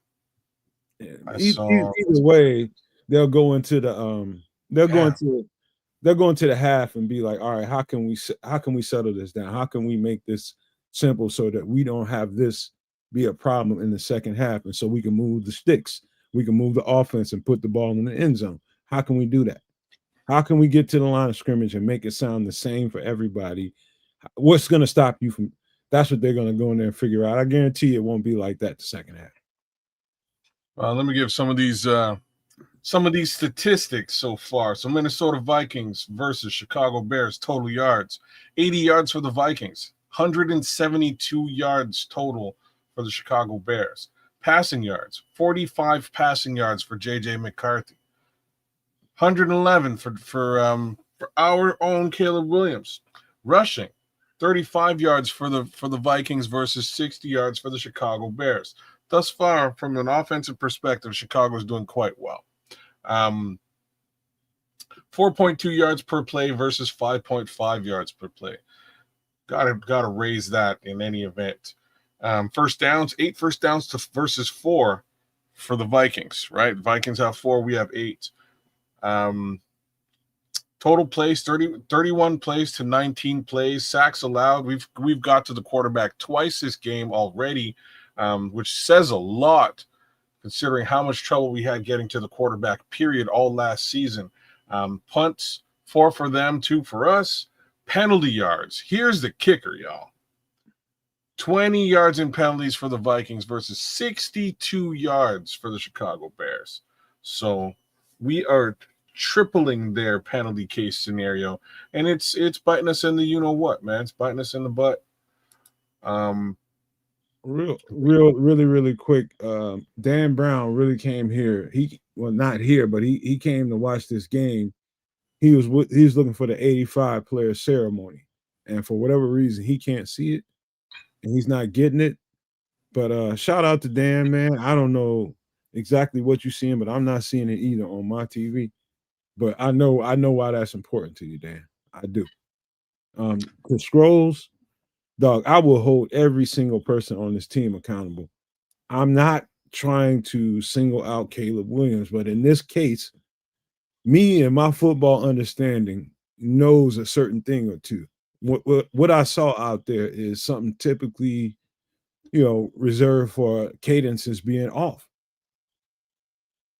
Yeah, either way, they'll go into the they'll go into the half and be like, all right, how can we settle this down? How can we make this simple so that we don't have this be a problem in the second half, and so we can move the sticks, we can move the offense and put the ball in the end zone? How can we do that? How can we get to the line of scrimmage and make it sound the same for everybody? What's going to stop you from? That's what they're going to go in there and figure out. I guarantee it won't be like that the second half. Let me give some of these statistics so far. So Minnesota Vikings versus Chicago Bears total yards: 80 yards for the Vikings, 172 yards total for the Chicago Bears. Passing yards: 45 passing yards for J.J. McCarthy, 111 for our own Caleb Williams. Rushing: 35 yards for the Vikings versus 60 yards for the Chicago Bears. Thus far, from an offensive perspective, Chicago is doing quite well. 4.2 yards per play versus 5.5 yards per play. Gotta raise that in any event. First downs: 8 first downs versus 4 for the Vikings. Right, Vikings have 4, we have 8. Total plays: 31 plays to 19 plays. Sacks allowed: we've got to the quarterback twice this game already, which says a lot considering how much trouble we had getting to the quarterback, period, all last season. Punts: 4 for them, 2 for us. Penalty yards: here's the kicker, y'all. 20 yards in penalties for the Vikings versus 62 yards for the Chicago Bears. So we are tripling their penalty case scenario, and it's biting us in the you-know-what, man. It's biting us in the butt. Really quick. Dan Brown really came here. Not here, but he came to watch this game. He was looking for the 85 player ceremony, and for whatever reason he can't see it, and he's not getting it. But shout out to Dan, man. I don't know exactly what you're seeing, but I'm not seeing it either on my TV. But I know why that's important to you, Dan. I do. The Scrolls, dog, I will hold every single person on this team accountable. I'm not trying to single out Caleb Williams, but in this case, me and my football understanding knows a certain thing or two. What I saw out there is something typically, reserved for cadences being off.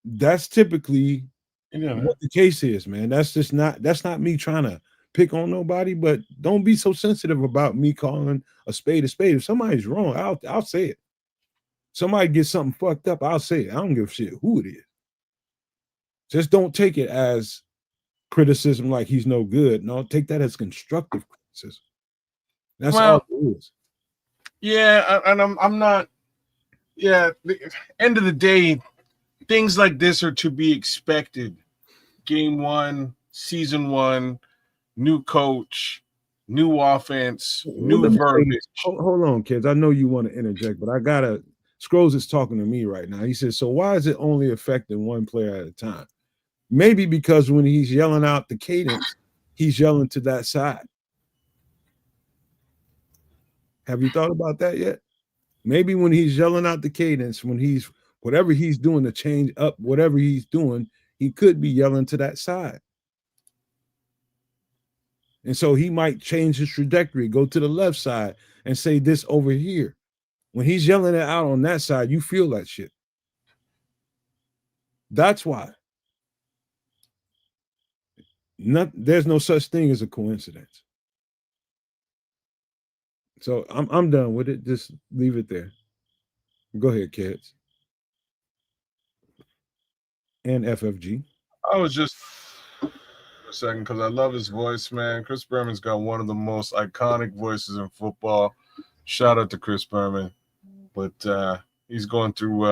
That's typically what the case is, man. That's not me trying to pick on nobody, but don't be so sensitive about me calling a spade a spade. If somebody's wrong, I'll say it. Somebody gets something fucked up, I'll say it. I don't give a shit who it is. Just don't take it as criticism like he's no good. No, take that as constructive criticism. That's all it is. Yeah, and I'm not. Yeah, end of the day, things like this are to be expected. Game 1, season 1, new coach, new offense, new verbiage. Hold on, kids. I know you want to interject, but I gotta. Scrolls is talking to me right now. He says, "So why is it only affecting one player at a time?" Maybe because when he's yelling out the cadence, he's yelling to that side. Have you thought about that yet? Maybe when he's yelling out the cadence, when he's whatever he's doing to change up whatever he's doing, he could be yelling to that side. And so he might change his trajectory, go to the left side and say this over here. When he's yelling it out on that side, you feel that shit. That's why. There's no such thing as a coincidence. So I'm done with it. Just leave it there. Go ahead, kids. And FFG. I was just a second because I love his voice, man. Chris Berman's got one of the most iconic voices in football. Shout out to Chris Berman. But he's going through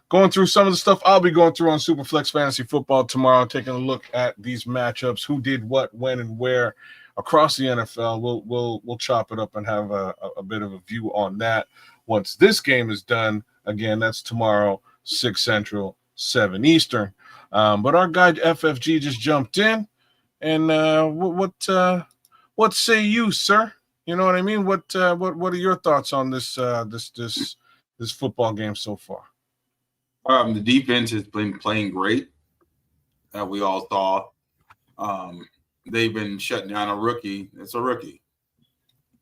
some of the stuff I'll be going through on Superflex Fantasy Football tomorrow, taking a look at these matchups, who did what, when, and where across the NFL. We'll chop it up and have a bit of a view on that once this game is done. Again, that's tomorrow, 6 Central, 7 Eastern. But our guy FFG just jumped in, and what say you, sir? You know what I mean? What are your thoughts on this football game so far? The defense has been playing great. We all saw. They've been shutting down a rookie. It's a rookie.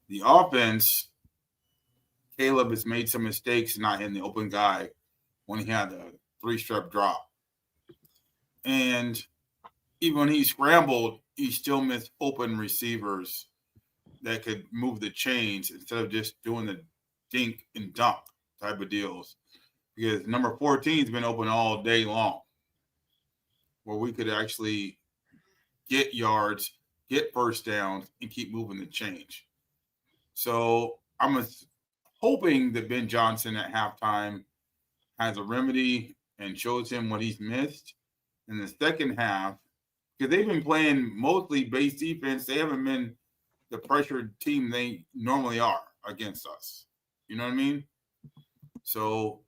The offense, Caleb has made some mistakes not hitting the open guy when he had the 3-step drop. And even when he scrambled, he still missed open receivers that could move the chains instead of just doing the dink and dunk type of deals. Because number 14 has been open all day long, where we could actually get yards, get first downs, and keep moving the change. So I'm hoping that Ben Johnson at halftime has a remedy and shows him what he's missed in the second half, because they've been playing mostly base defense. They haven't been the pressured team they normally are against us. You know what I mean? So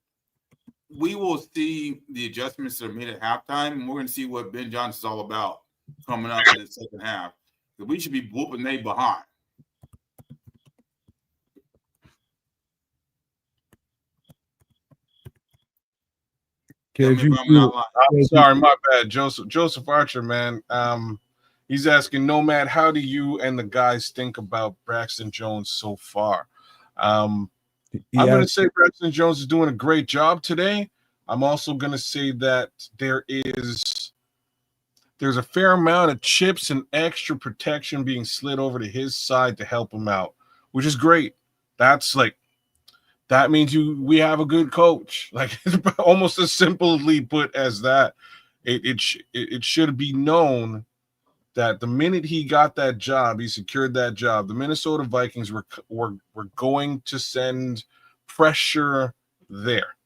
we will see the adjustments that are made at halftime, and we're going to see what Ben Johnson's all about coming up in the second half. We should be whooping they behind. Sorry, my bad. Joseph Archer, man. He's asking, Nomad, how do you and the guys think about Braxton Jones so far? I'm going to say Braxton Jones is doing a great job today. I'm also going to say that there's a fair amount of chips and extra protection being slid over to his side to help him out, which is great. That means we have a good coach. Like, almost as simply put as that. It should be known that the minute he got that job, he secured that job, the Minnesota Vikings were going to send pressure there.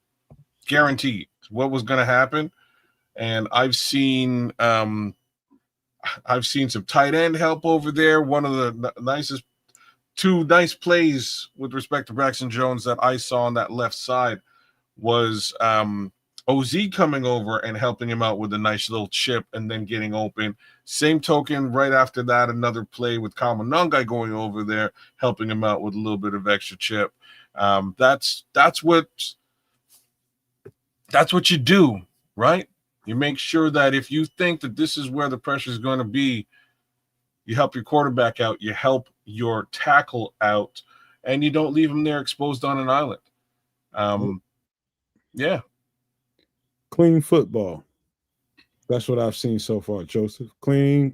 Guaranteed. What was going to happen. And I've seen some tight end help over there. One of the two nice plays with respect to Braxton Jones that I saw on that left side was OZ coming over and helping him out with a nice little chip and then getting open. Same token, right after that, another play with Kamanungai going over there, helping him out with a little bit of extra chip. That's what you do, right? You make sure that if you think that this is where the pressure is going to be, you help your quarterback out, you help your tackle out, and you don't leave him there exposed on an island. Yeah. Clean football. That's what I've seen so far, Joseph. Clean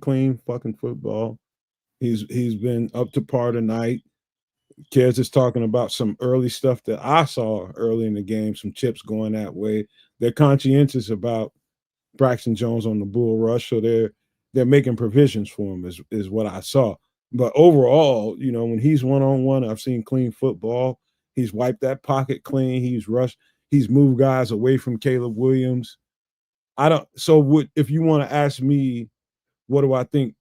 fucking football. He's been up to par tonight. Kez is talking about some early stuff that I saw early in the game, some chips going that way. They're conscientious about Braxton Jones on the bull rush, so they're making provisions for him is what I saw. But overall, when he's one-on-one, I've seen clean football. He's wiped that pocket clean. He's rushed. He's moved guys away from Caleb Williams. If you want to ask me, what do I think?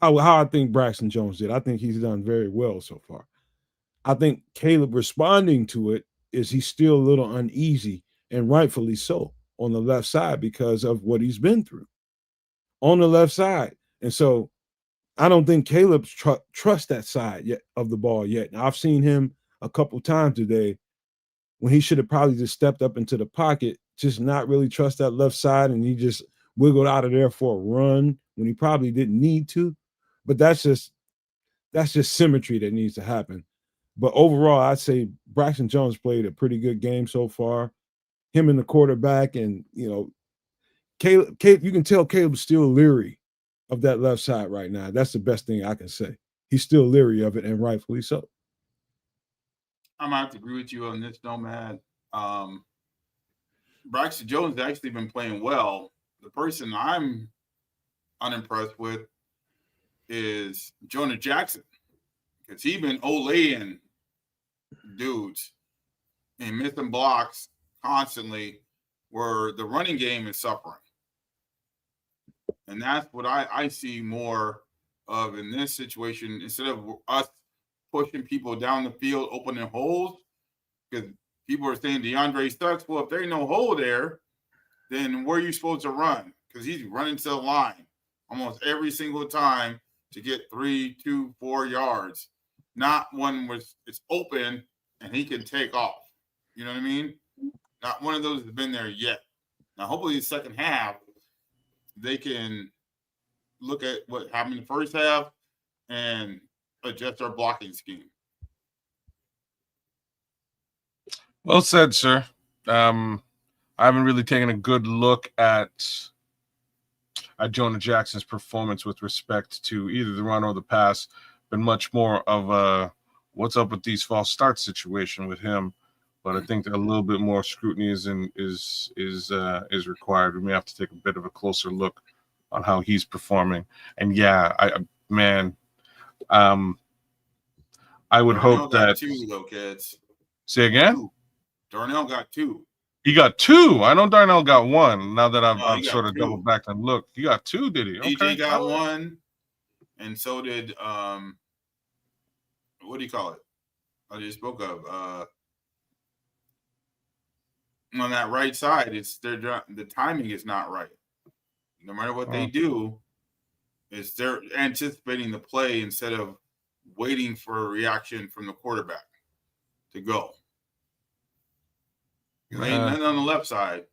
How I think Braxton Jones did? I think he's done very well so far. I think Caleb responding to it is he's still a little uneasy, and rightfully so, on the left side because of what he's been through on the left side. And so I don't think Caleb trusts that side yet of the ball yet. Now, I've seen him a couple times today when he should have probably just stepped up into the pocket, just not really trust that left side, and he just wiggled out of there for a run when he probably didn't need to. But that's just symmetry that needs to happen. But overall, I'd say Braxton Jones played a pretty good game so far. Him and the quarterback, and Caleb, you can tell Caleb's still leery of that left side right now. That's the best thing I can say. He's still leery of it, and rightfully so. I'm gonna have to agree with you on this, Nomad. Braxton Jones has actually been playing well. The person I'm unimpressed with is Jonah Jackson, because he's been olaying dudes and missing blocks constantly, where the running game is suffering. And that's what I see more of in this situation, instead of us pushing people down the field, opening holes, because people are saying DeAndre sucks. Well, if there ain't no hole there, then where are you supposed to run? Because he's running to the line almost every single time to get 3, 2, 4 yards. Not one where it's open and he can take off. You know what I mean? Not one of those has been there yet. Now, hopefully, the second half, they can look at what happened in the first half and adjust our blocking scheme. Well said, sir. I haven't really taken a good look at Jonah Jackson's performance with respect to either the run or the pass. Been much more of a what's up with these false starts situation with him. But I think a little bit more scrutiny is required. We may have to take a bit of a closer look on how he's performing. And yeah, I would hope that. 2 though, kids. Say again. 2. Darnell got 2. He got 2. I know Darnell got 1. Now that I've sort of 2. doubled back and looked, he got 2. Did he? DJ got 1, and so did what do you call it? I just spoke of on that right side. It's the timing is not right. No matter what they do, is they're anticipating the play instead of waiting for a reaction from the quarterback to go. Ain't nothing on the left side.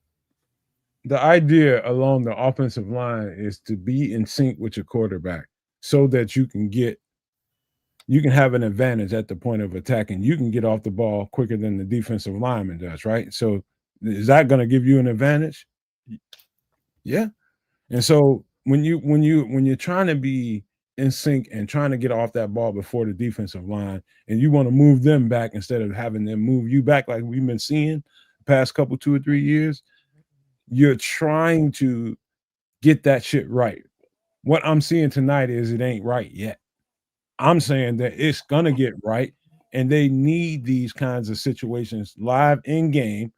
The idea along the offensive line is to be in sync with your quarterback so that you can have an advantage at the point of attack, and you can get off the ball quicker than the defensive lineman does, right? So is that going to give you an advantage? Yeah. And so when you're trying to be in sync and trying to get off that ball before the defensive line, and you want to move them back instead of having them move you back like we've been seeing the past couple 2 or 3 years, you're trying to get that shit right. What I'm seeing tonight is it ain't right yet. I'm saying that it's going to get right, and they need these kinds of situations live in game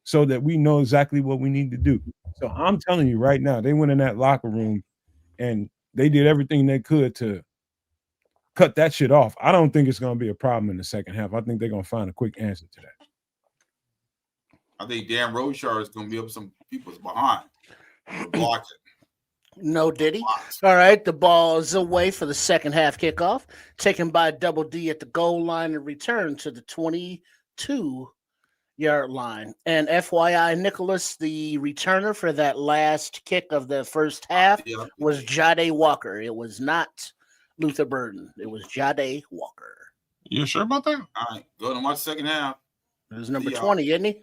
so that we know exactly what we need to do. So I'm telling you right now, they went in that locker room and they did everything they could to cut that shit off. I don't think it's going to be a problem in the second half. I think they're going to find a quick answer to that. I think Dan Roshar is going to be up some people's behind. Block it. No Diddy. All right, the ball is away for the second half kickoff, taken by Double D at the goal line and returned to the 22-yard line. And FYI, Nicholas, the returner for that last kick of the first half was Jade Walker. It was not Luther Burden. It was Jade Walker. You sure about that? All right, go and watch second half. It was number 20, isn't he?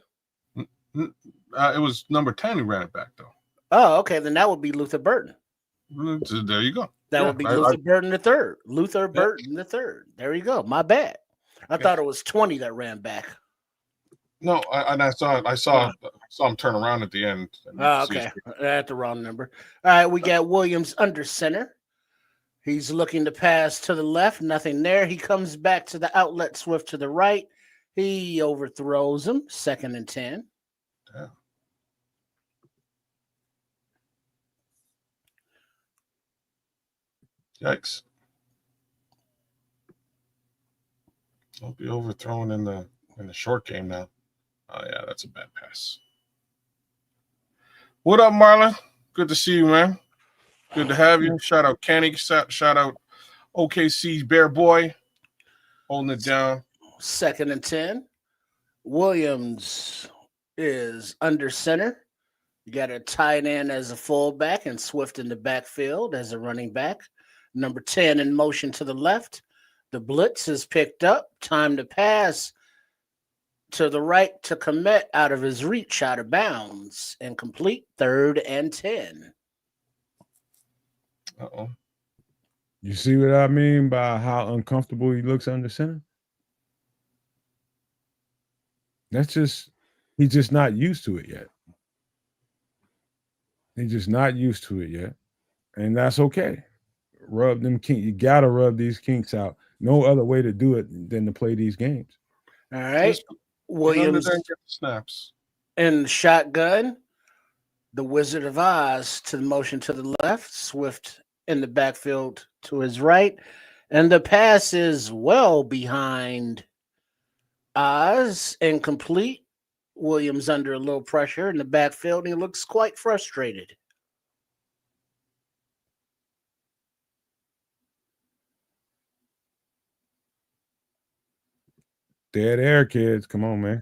It was number 10 who ran it back, though. Oh, okay. Then that would be Luther Burden. So there you go. That would be Luther Burton the third. Luther Burton the third. There you go. My bad. I thought it was 20 that ran back. No, I saw him turn around at the end. Okay. That's the wrong number. All right, we got Williams under center. He's looking to pass to the left. Nothing there. He comes back to the outlet swift to the right. He overthrows him. 2nd and 10. Yeah. Yikes. Don't be overthrown in the short game now. Oh yeah, that's a bad pass. What up, Marlon? Good to see you, man. Good to have you. Shout out Kenny. Shout out OKC's Bear Boy. Holding it down. 2nd and 10. Williams is under center. You got a tight end as a fullback and Swift in the backfield as a running back. Number 10 in motion to the left. The blitz is picked up. Time to pass to the right to commit out of his reach, out of bounds. Incomplete. 3rd and 10. Uh-oh. You see what I mean by how uncomfortable he looks under center? He's just not used to it yet. He's just not used to it yet. And that's okay. Rub them kinks. You got to rub these kinks out. No other way to do it than to play these games. All right. Williams get the snaps. in shotgun. The Wizard of Oz to the motion to the left. Swift in the backfield to his right. And the pass is well behind Oz. Incomplete. Williams under a little pressure in the backfield. And he looks quite frustrated. Dead air, kids. Come on, man.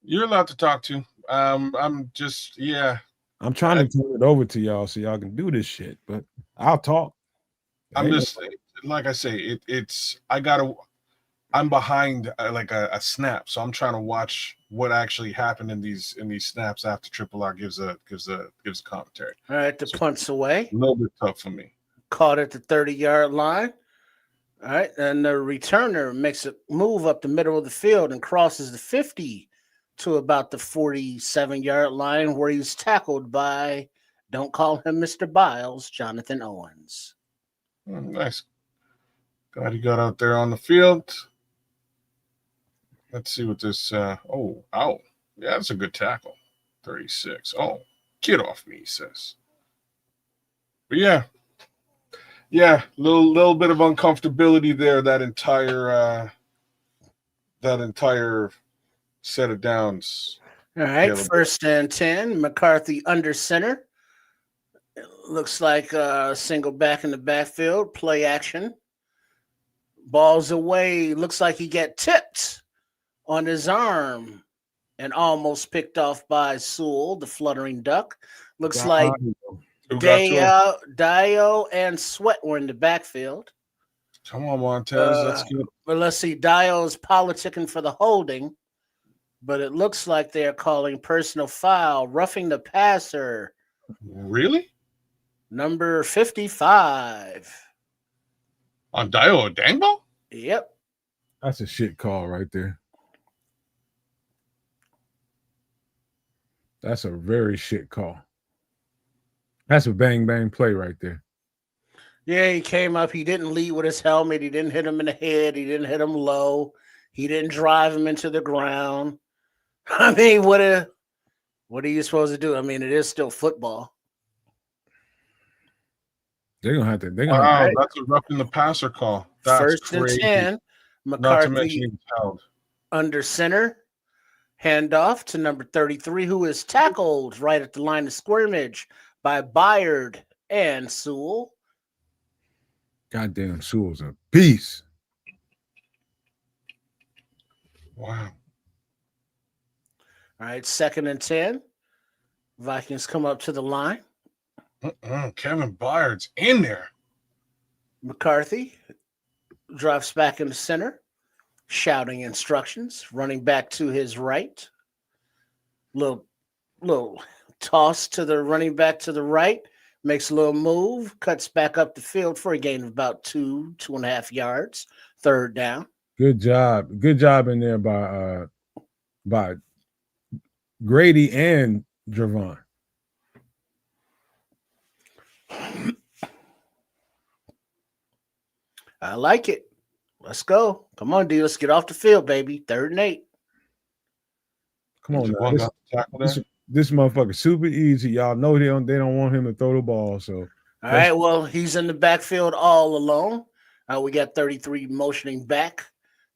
You're allowed to talk to. I'm just, yeah. I'm trying to turn it over to y'all so y'all can do this shit, but I'll talk. I'm just, like I say, I'm behind like a snap, so I'm trying to watch what actually happened in these snaps after Triple R gives a commentary. All right, the punt's away. A little bit tough for me. Caught at the 30-yard line. All right, and the returner makes a move up the middle of the field and crosses the 50 to about the 47-yard line where he's tackled by, don't call him Mr. Biles, Jonathan Owens. Oh, nice. Glad he got out there on the field. Let's see what this, ow. Yeah, that's a good tackle. 36. Oh, get off me, he says. But yeah, little bit of uncomfortability there. That entire set of downs. All right, 1st and 10. McCarthy under center. It looks like a single back in the backfield. Play action. Ball's away. Looks like he got tipped on his arm and almost picked off by Sewell, the fluttering duck. Looks like Dio and Sweat were in the backfield. Come on, Montez. That's good. But let's see. Dio's politicking for the holding, but it looks like they're calling personal foul, roughing the passer. Really? Number 55. On Dio Dangbo? Yep. That's a shit call right there. That's a very shit call. That's a bang play right there. Yeah, he came up. He didn't lead with his helmet. He didn't hit him in the head. He didn't hit him low. He didn't drive him into the ground. I mean, what are you supposed to do? I mean, it is still football. They're gonna have to. That's a roughing the passer call. That's 1st and 10. McCarthy under center. Handoff to number 33, who is tackled right at the line of scrimmage by Byard and Sewell. Goddamn, Sewell's a beast. Wow. All right, 2nd and 10. Vikings come up to the line. Kevin Byard's in there. McCarthy drops back in the center, shouting instructions, running back to his right. Little toss to the running back to the right. makes a little move, cuts back up the field for a gain of about 2.5 yards. Third down. Good job in there by Grady and Javon. I like it. Let's go. Come on, D. Let's get off the field, baby. 3rd and 8. Come on, now. This motherfucker super easy. Y'all know they don't want him to throw the ball. So all right. Well, he's in the backfield all alone. We got 33 motioning back.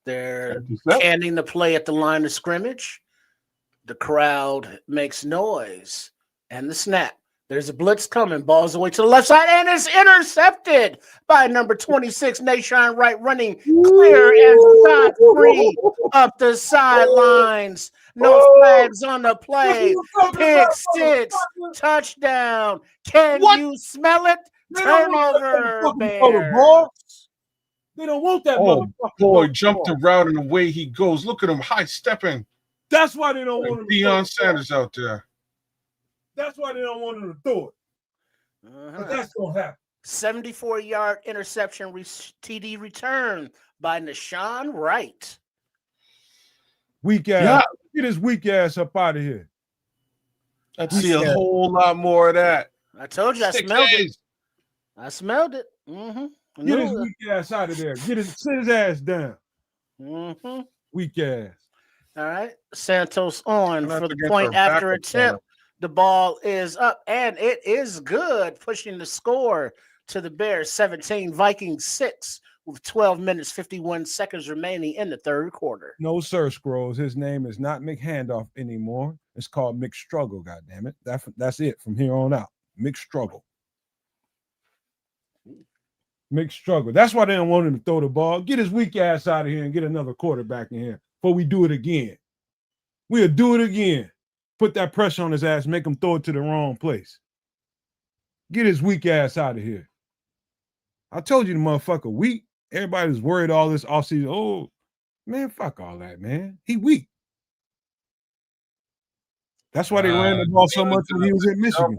They're canning the play at the line of scrimmage. The crowd makes noise. And the snap. There's a blitz coming. Ball's away to the left side, and it's intercepted by number 26, Nashawn Wright, running clear and scot-free up the sidelines. No flags on the play. Pick 6, touchdown. Can you smell it? Turnover, Bears. They don't want that motherfucker. Boy, jumped around and away he goes. Look at him high stepping. That's why they don't want him. Deion Sanders out there. That's why they don't want him to throw it. But that's going to happen. 74-yard interception TD return by Nashawn Wright. Weak ass. Yeah. Get his weak ass up out of here. I'd see a whole lot more of that. I told you, I smelled it. I smelled it. Mm-hmm. Get his weak ass out of there. Sit his ass down. Mm-hmm. Weak ass. All right. Santos on for the point after attempt. The ball is up, and it is good, pushing the score to the Bears 17, Vikings 6, with 12 minutes, 51 seconds remaining in the 3rd quarter. No, sir, Scrolls. His name is not McHandoff anymore. It's called McStruggle, goddammit. That's it from here on out. McStruggle. McStruggle. That's why they don't want him to throw the ball. Get his weak ass out of here and get another quarterback in here before we do it again. We'll do it again. Put that pressure on his ass, make him throw it to the wrong place. Get his weak ass out of here. I told you the motherfucker weak. Everybody was worried all this offseason. Oh, man, fuck all that, man. He weak. That's why they ran the ball so much when he was in Michigan.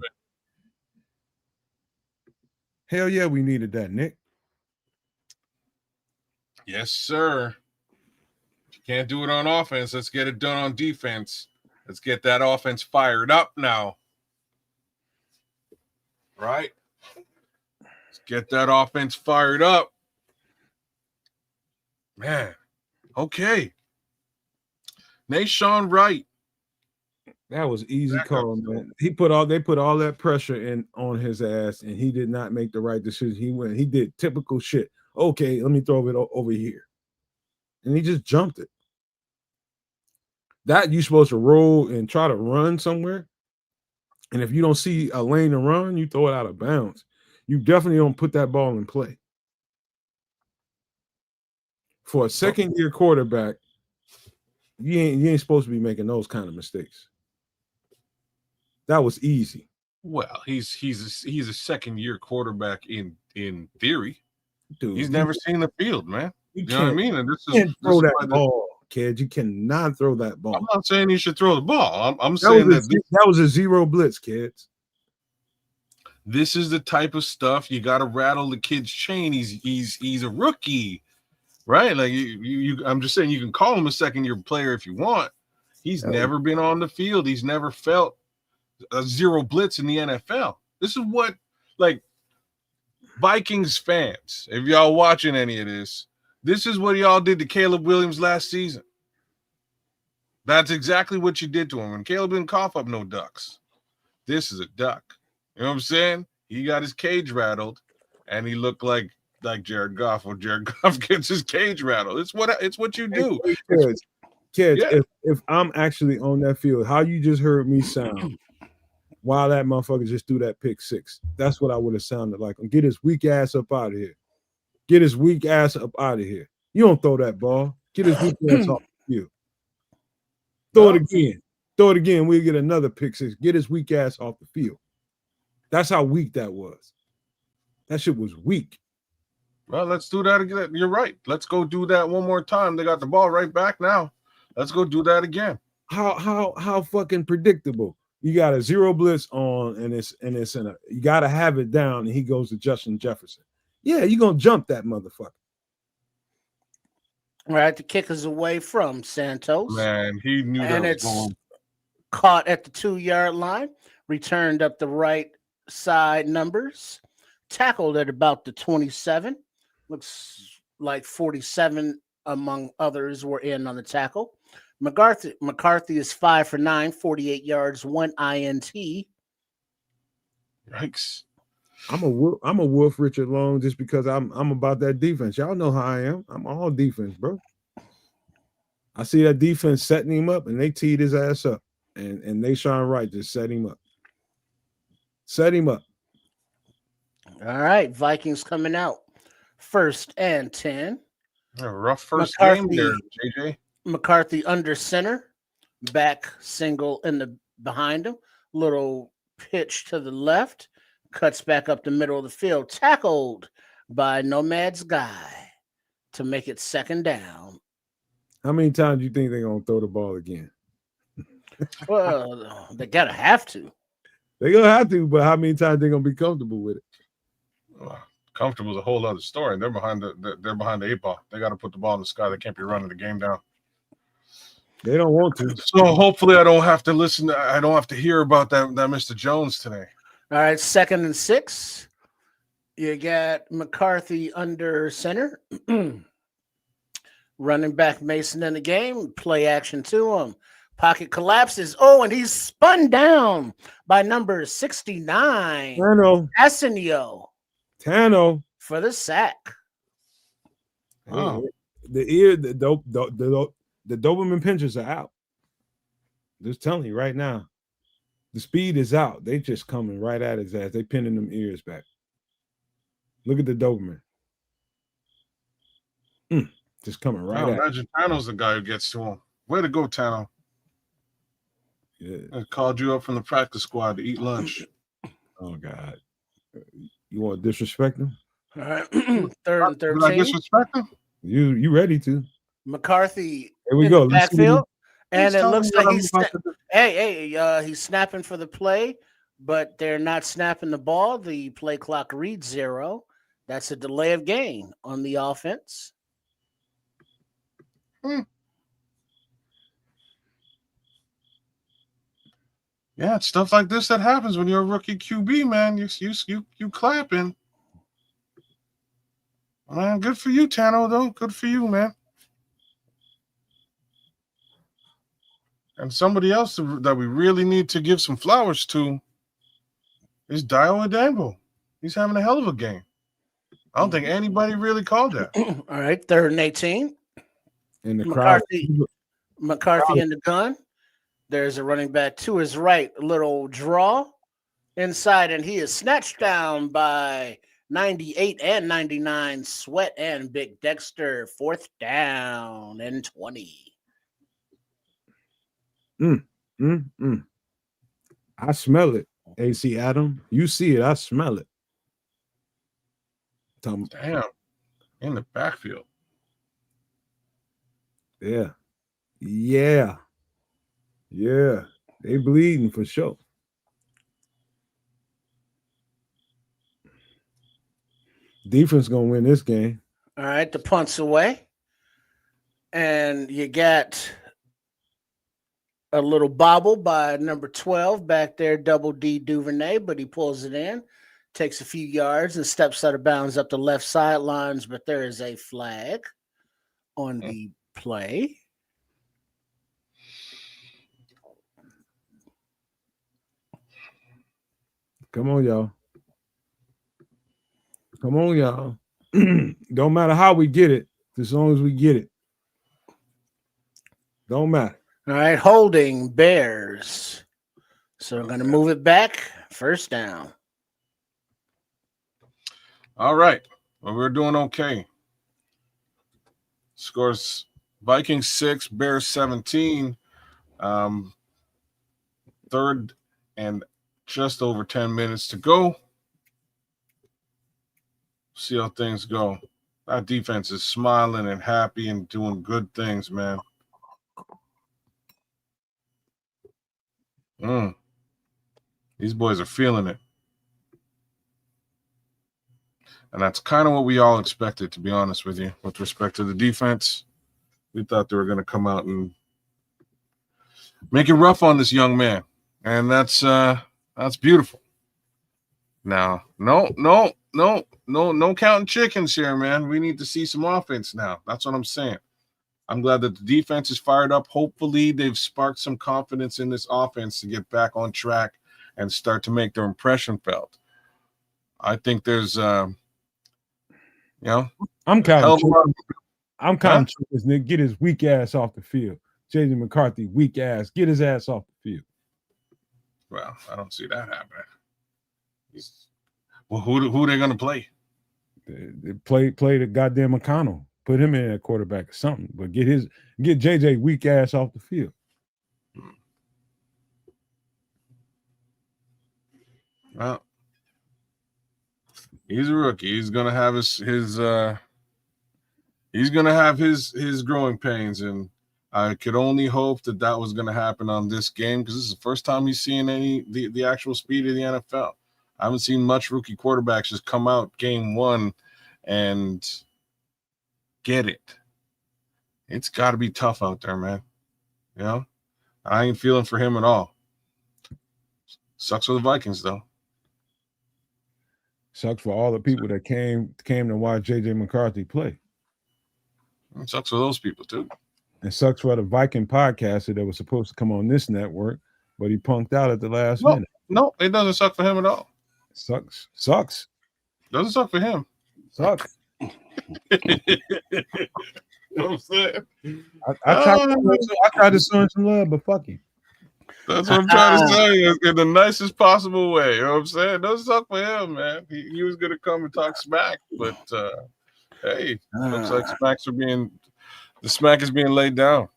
Hell yeah, we needed that, Nick. Yes, sir. If you can't do it on offense, let's get it done on defense. Let's get that offense fired up now. Right? Let's get that offense fired up. Man. Okay. Nashawn Wright. That was easy call, man. They put all that pressure on his ass, and he did not make the right decision. He did typical shit. Okay, let me throw it over here. And he just jumped it. That you're supposed to roll and try to run somewhere. And if you don't see a lane to run, you throw it out of bounds. You definitely don't put that ball in play. For a second-year quarterback, you ain't supposed to be making those kind of mistakes. That was easy. Well, he's a second-year quarterback in theory. Dude, he's never seen the field, man. You know what I mean? And you can't throw that ball. Kid, you cannot throw that ball. I'm not saying you should throw the ball. I'm saying that was a zero blitz, kids. This is the type of stuff you got to rattle the kid's chain. He's a rookie, right? Like I'm just saying you can call him a second-year player if you want. He's never been on the field. He's never felt a zero blitz in the NFL. This is what, like, Vikings fans, if y'all watching any of this, this is what y'all did to Caleb Williams last season. That's exactly what you did to him. And Caleb didn't cough up no ducks. This is a duck. You know what I'm saying? He got his cage rattled, and he looked like Jared Goff when Jared Goff gets his cage rattled. It's what you do. Kids, if I'm actually on that field, how you just heard me sound while that motherfucker just threw that pick six, that's what I would have sounded like. Get his weak ass up out of here. Get his weak ass up out of here. You don't throw that ball. Get his weak ass off the field. Throw it again. Throw it again. We'll get another pick six. Get his weak ass off the field. That's how weak that was. That shit was weak. Well, let's do that again. You're right. Let's go do that one more time. They got the ball right back now. Let's go do that again. How fucking predictable. You got a zero blitz on, and it's in a. You got to have it down, and he goes to Justin Jefferson. Yeah, you're gonna jump that motherfucker. All right, the kick is away from Santos. Man, he knew that And was it's going. caught at the 2-yard line, returned up the right side numbers, tackled at about the 27. Looks like 47 among others were in on the tackle. McCarthy is 5 for 9, 48 yards, 1 INT. Yikes. I'm a wolf Richard Long just because I'm about that defense. Y'all know how I am. I'm all defense, bro. I see that defense setting him up, and they teed his ass up, and they shine right just set him up. Set him up. All right, Vikings coming out. 1st and 10. A rough first game there, JJ. McCarthy under center, back single in the behind him, little pitch to the left, cuts back up the middle of the field, tackled by Nomad's guy to make it 2nd down. How many times do you think they're gonna throw the ball again? Well, they gotta have to. They're gonna have to, but how many times they're gonna be comfortable with it? Comfortable is a whole other story. They're behind the 8 ball. They got to put the ball in the sky. They can't be running the game down. They don't want to. So hopefully I don't have to listen. I don't have to hear about that Mr. Jones today. All right, 2nd and 6. You got McCarthy under center. Running back Mason in the game. Play action to him. Pocket collapses. Oh, and he's spun down by number 69. Tano for the sack. Oh. The Doberman pinchers are out. Just telling you right now. The speed is out. They just coming right at his ass. They pinning them ears back. Look at the Doberman. Just coming right at him. Imagine Tano's the guy who gets to him. Way to go, Tano. Yeah. I called you up from the practice squad to eat lunch. Oh, God. You want to disrespect him? All right. 3rd and 13. I disrespect him? You ready to. McCarthy Here we go. Backfield. And it looks like he's snapping for the play, but they're not snapping the ball. The play clock reads 0. That's a delay of game on the offense. Yeah, it's stuff like this that happens when you're a rookie QB, man. You clapping. Man, good for you, Tano, though. Good for you, man. And somebody else that we really need to give some flowers to is Dio Adango. He's having a hell of a game. I don't think anybody really called that. All right, 3rd and 18. In the McCarthy in the gun. There's a running back to his right, a little draw inside, and he is snatched down by 98 and 99, Sweat and Big Dexter. 4th down and 20. I smell it, AC Adam. You see it, I smell it. Damn, in the backfield. Yeah. They bleeding for sure. Defense gonna win this game. All right, the punt's away. And you got a little bobble by number 12 back there, Double D Duvernay, but he pulls it in, takes a few yards, and steps out of bounds up the left sidelines, but there is a flag on the play. Come on, y'all. Don't matter how we get it, as long as we get it. Don't matter. All right, holding Bears. So we're going to move it back. 1st down. All right. Well, we're doing okay. Scores Vikings 6, Bears 17. 3rd and just over 10 minutes to go. See how things go. That defense is smiling and happy and doing good things, man. These boys are feeling it. And that's kind of what we all expected, to be honest with you, with respect to the defense. We thought they were going to come out and make it rough on this young man. And that's beautiful. Now, no counting chickens here, man. We need to see some offense now. That's what I'm saying. I'm glad that the defense is fired up. Hopefully, they've sparked some confidence in this offense to get back on track and start to make their impression felt. I think there's, I'm counting chickens, Nick. Get his weak ass off the field. J.J. McCarthy, weak ass. Get his ass off the field. Well, I don't see that happening. Well, who are they going to play? They play the goddamn McConnell. Put him in at quarterback or something. But get JJ weak ass off the field. Well, he's a rookie. He's gonna have his growing pains, and I could only hope that was going to happen on this game, because this is the first time he's seeing the actual speed of the NFL. I haven't seen much rookie quarterbacks just come out game one and get it. It's got to be tough out there, man. I ain't feeling for him at all. Sucks for the Vikings, though. Sucks for all the people that came to watch J.J. McCarthy play. It sucks for those people, too. It sucks for the Viking podcaster that was supposed to come on this network, but he punked out at the last minute. No, it doesn't suck for him at all. Sucks. Doesn't suck for him. Sucks. You know what I'm saying? I tried to show him some love, but fuck him. That's what I'm trying to tell you in the nicest possible way. You know what I'm saying? It doesn't suck for him, man. He was going to come and talk smack, but hey, looks like the smack is being laid down.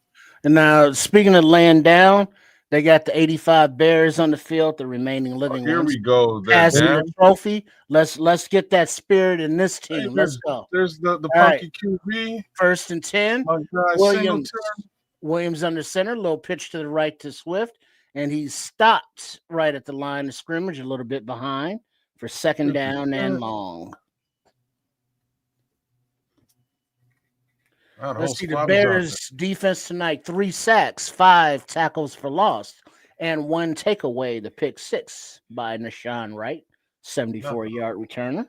And now, speaking of laying down, they got the 85 Bears on the field, the remaining living Here ones. we go. Passing the trophy. Let's get that spirit in this team. Let's go. There's the punky QB. 1st and 10. Williams under center. Little pitch to the right to Swift. And he stopped right at the line of scrimmage, a little bit behind for 2nd down and long. Let's see the Bears defense tonight. 3 sacks, 5 tackles for loss, and 1 takeaway, the pick 6 by Nashawn Wright, 74-yard returner.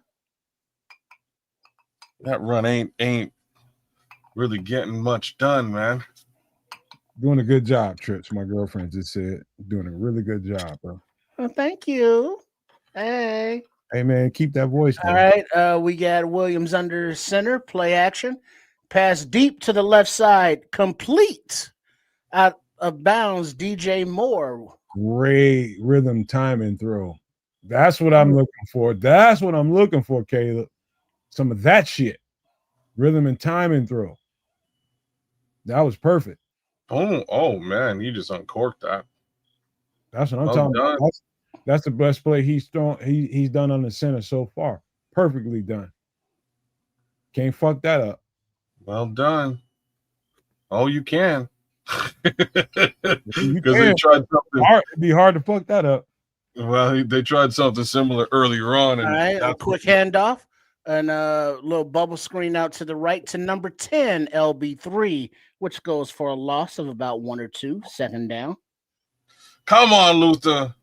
That run ain't really getting much done, man. Doing a good job, Trips. My girlfriend just said, doing a really good job, bro. Well, thank you. Hey, man, keep that voice down. All right, we got Williams under center, play action. Pass deep to the left side, complete out of bounds. DJ Moore. Great rhythm, timing throw. That's what I'm looking for. That's what I'm looking for, Caleb. Some of that shit. Rhythm and timing throw. That was perfect. Oh man, you just uncorked that. That's what I'm talking about. That's the best play he's done on the center so far. Perfectly done. Can't fuck that up. Well done. Oh, you can. Because they tried something. It'd be hard to fuck that up. Well, they tried something similar earlier on. And all right, a quick handoff and a little bubble screen out to the right to number 10, LB3, which goes for a loss of about 1 or 2, 2nd down. Come on, Luther.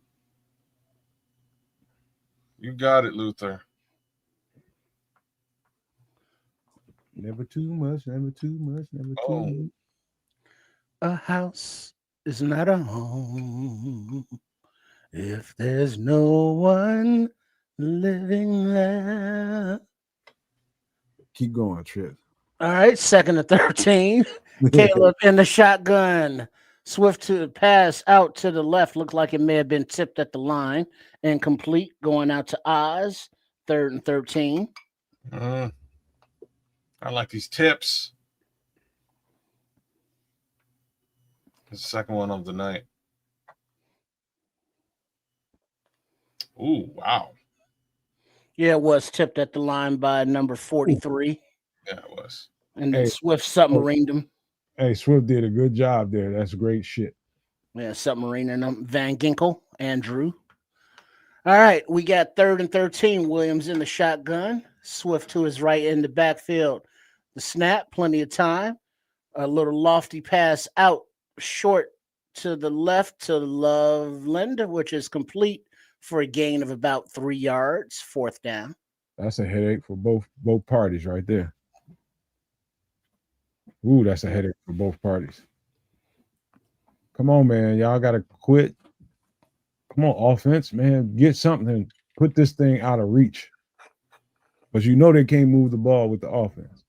You got it, Luther. Never too much, never too much, never too much. A house is not a home if there's no one living there. Keep going, Trip. All right, 2nd and 13. Caleb in the shotgun. Swift to the pass out to the left. Looked like it may have been tipped at the line. Incomplete. Going out to Oz. 3rd and 13. I like these tips. The second one of the night. Ooh, wow. Yeah, it was tipped at the line by number 43. Yeah, it was. And then Swift submarined him. Hey, Swift did a good job there. That's great shit. Yeah, submarining him. Van Ginkel, Andrew. All right, we got 3rd and 13. Williams in the shotgun. Swift to his right in the backfield. The snap, plenty of time. A little lofty pass out short to the left to Loveland, which is complete for a gain of about 3 yards. 4th down. That's a headache for both parties right there. Ooh, that's a headache for both parties. Come on, man. Y'all got to quit. Come on, offense, man. Get something. Put this thing out of reach. But you know they can't move the ball with the offense.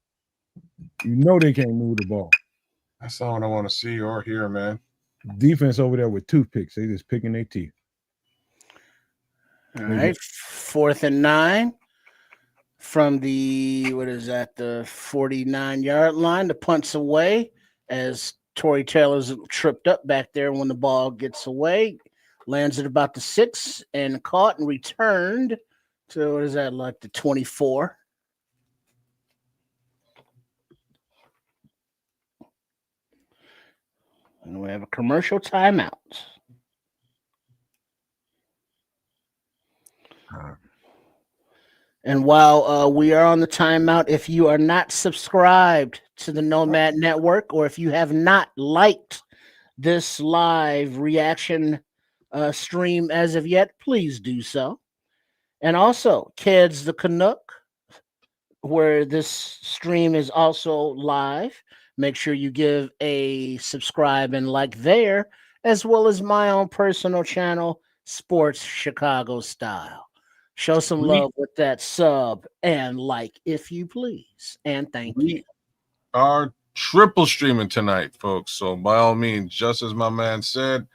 You know they can't move the ball. That's not what I want to see or hear, man. Defense over there with toothpicks. They just picking their teeth. All right, 4th and 9 from the, the 49-yard line. The punt's away as Torrey Taylor's tripped up back there when the ball gets away. Lands at about the 6 and caught and returned to, the 24. And we have a commercial timeout. And while we are on the timeout, if you are not subscribed to the Nomad Network, or if you have not liked this live reaction stream as of yet, please do so. And also, Kids the Canuck, where this stream is also live. Make sure you give a subscribe and like there, as well as my own personal channel, Sports Chicago Style. Show some love with that sub and like, if you please. And thank you. Our triple streaming tonight, folks. So by all means, just as my man said,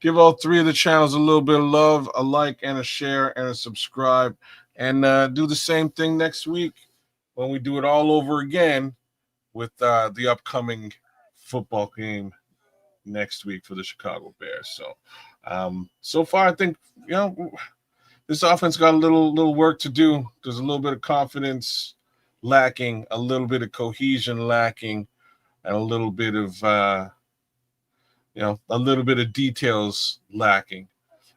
give all 3 of the channels a little bit of love, a like and a share and a subscribe. And do the same thing next week when we do it all over again with the upcoming football game next week for the Chicago Bears. So, so far, I think, this offense got a little work to do. There's a little bit of confidence lacking, a little bit of cohesion lacking, and a little bit of, a little bit of details lacking.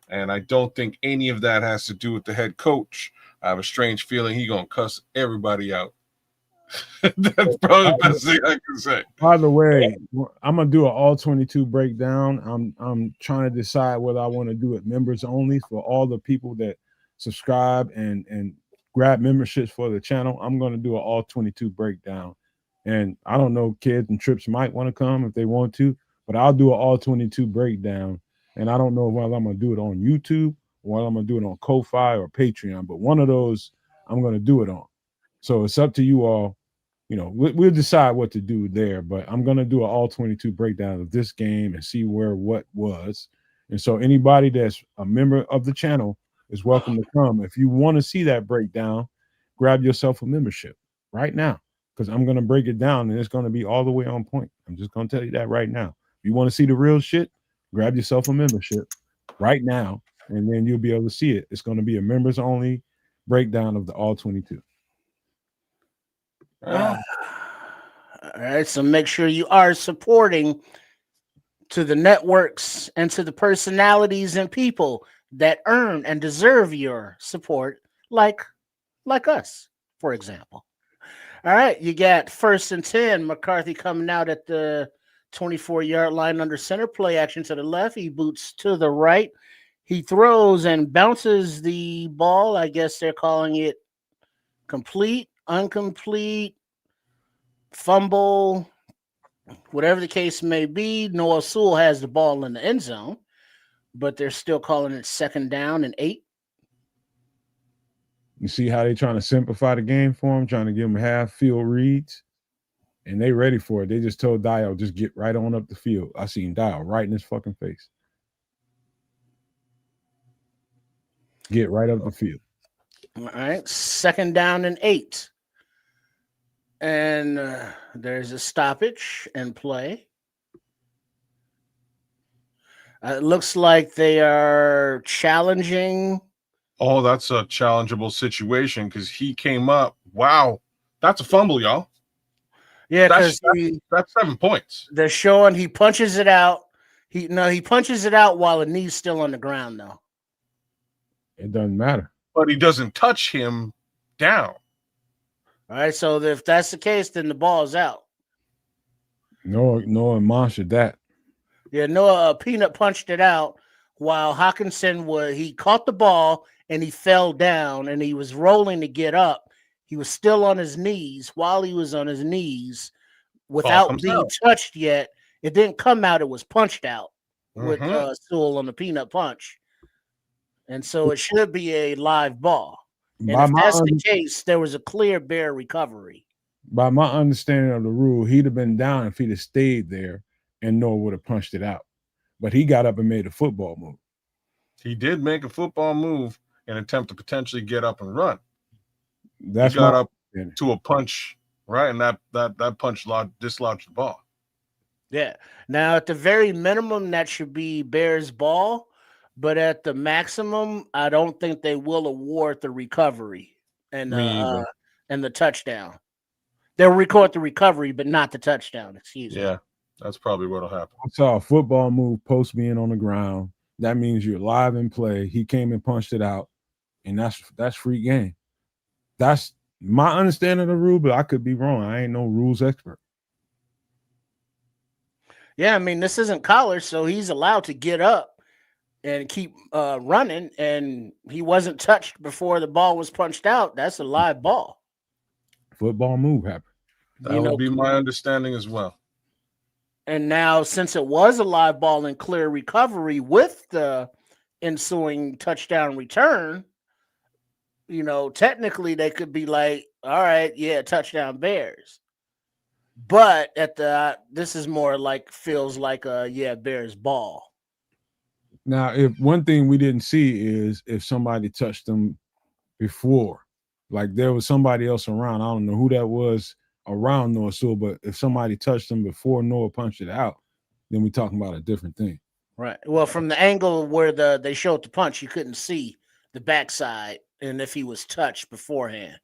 And I don't think any of that has to do with the head coach. I have a strange feeling he's going to cuss everybody out. That's probably the best thing I can say. By the way, I'm gonna do an all 22 breakdown. I'm trying to decide whether I want to do it members only for all the people that subscribe and grab memberships for the channel. I'm gonna do an all 22 breakdown, and I don't know, Kids and Trips might want to come if they want to, but I'll do an all 22 breakdown, and I don't know whether I'm gonna do it on YouTube or whether I'm gonna do it on Ko-Fi or Patreon, but one of those I'm gonna do it on. So it's up to you all. We'll decide what to do there, but I'm going to do an all 22 breakdown of this game and see what was. And so anybody that's a member of the channel is welcome to come. If you want to see that breakdown, grab yourself a membership right now, because I'm going to break it down and it's going to be all the way on point. I'm just going to tell you that right now. If you want to see the real shit, grab yourself a membership right now, and then you'll be able to see it. It's going to be a members only breakdown of the all 22. All right, so make sure you are supporting to the networks and to the personalities and people that earn and deserve your support, like us, for example. All right, you got 1st and 10. McCarthy coming out at the 24-yard line under center. Play action to the left. He boots to the right. He throws and bounces the ball. I guess they're calling it complete, incomplete, fumble, whatever the case may be. Noah Sewell has the ball in the end zone, but they're still calling it 2nd down and 8. You see how they're trying to simplify the game for him, trying to give him half field reads, and they ready for it. They just told Dial, just get right on up the field. I seen Dial right in his fucking face. Get right up the field. All right, 2nd down and 8. And there's a stoppage and play. It looks like they are challenging. Oh, that's a challengeable situation because he came up. Wow. That's a fumble, y'all. Yeah, because that's 7 points. They're showing he punches it out. He punches it out while the knee's still on the ground, though. It doesn't matter. but he doesn't touch him down. All right, so if that's the case, then the ball's out. No admonished that. Yeah, Noah Peanut punched it out while he caught the ball and he fell down and he was rolling to get up. He was still on his knees. While he was on his knees, without comes being out. touched yet, it didn't come out. It was punched out with Mhm. Sewell on the peanut punch. And so it should be a live ball. And By if my that's the under- case, there was a clear bear recovery. by my understanding of the rule, he'd have been down if he'd have stayed there, and Noah would have punched it out. But he got up and made a football move. He did make a football move and attempt to potentially get up and run. That's He got my up to a punch, right? And that punch dislodged the ball. Yeah. Now, at the very minimum, that should be Bears ball. But at the maximum, I don't think they will award the recovery and Me either. and the touchdown. They'll record the recovery, but not the touchdown. Excuse me. Yeah, that's probably what'll happen. I saw a football move post being on the ground. That means you're live in play. He came and punched it out, and that's free game. That's my understanding of the rule, but I could be wrong. I ain't no rules expert. Yeah, I mean, this isn't college, so he's allowed to get up and keep running, and he wasn't touched before the ball was punched out. That's a live ball. Football move happened. That would be my understanding as well. And now, since it was a live ball and clear recovery with the ensuing touchdown return, technically they could be like, all right, yeah, touchdown Bears. But this is more like feels like Bears ball. Now, if one thing we didn't see is if somebody touched them before, like there was somebody else around. I don't know who that was around Noah Sewell, but if somebody touched him before Noah punched it out, then we're talking about a different thing. Right. Well, from the angle where they showed the punch, you couldn't see the backside and if he was touched beforehand.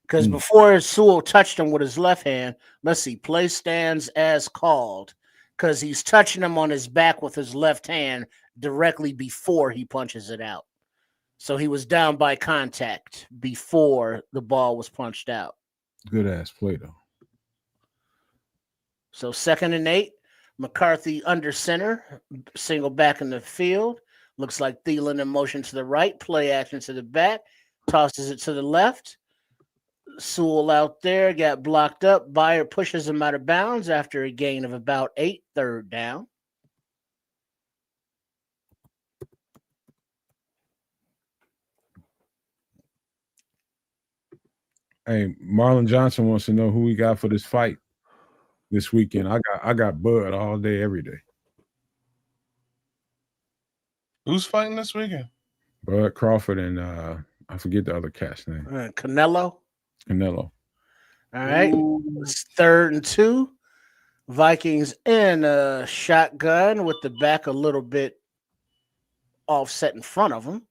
Because before Sewell touched him with his left hand, let's see, play stands as called, because he's touching him on his back with his left hand directly before he punches it out. So he was down by contact before the ball was punched out. Good ass play, though. So 2nd and 8, McCarthy under center, single back in the field. Looks like Thielen in motion to the right, play action to the back, tosses it to the left. Sewell out there got blocked up. Byer pushes him out of bounds after a gain of about 8, 3rd down. Hey, Marlon Johnson wants to know who we got for this fight this weekend. I got Bud all day, every day. Who's fighting this weekend? Bud Crawford and I forget the other cat's name. Canelo. Canelo. All right. It's 3rd and 2. Vikings in a shotgun with the back a little bit offset in front of him.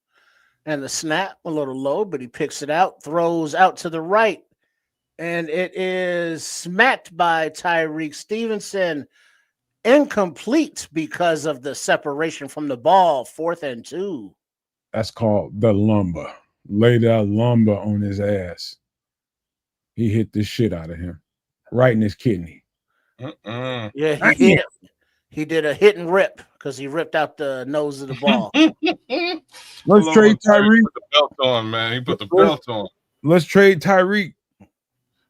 And the snap a little low, but he picks it out, throws out to the right. And it is smacked by Tyreek Stevenson. Incomplete because of the separation from the ball. 4th and 2. That's called the lumber. Lay that lumber on his ass. He hit the shit out of him. Right in his kidney. Yeah, he did a hit and rip because he ripped out the nose of the ball. Let's trade Tyreek. He put the belt on, man. He put the belt on. Let's trade Tyreek.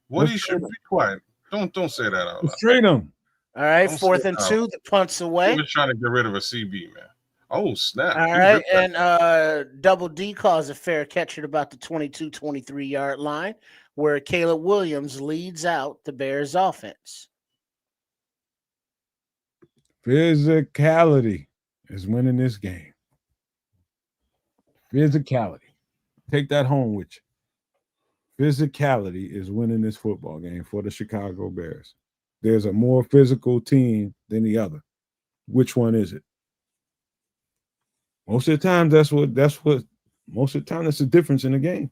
What he should be quiet. Don't say that out loud. Let's trade him. All right, 4th and 2. The punts away. We're trying to get rid of a CB, man. Oh, snap. All right, and Double D calls a fair catch at about the 22-23 yard line, where Caleb Williams leads out the Bears offense. Physicality is winning this game. Physicality. Take that home with you. Physicality is winning this football game for the Chicago Bears. There's a more physical team than the other. Which one is it? Most of the time, that's the difference in the game.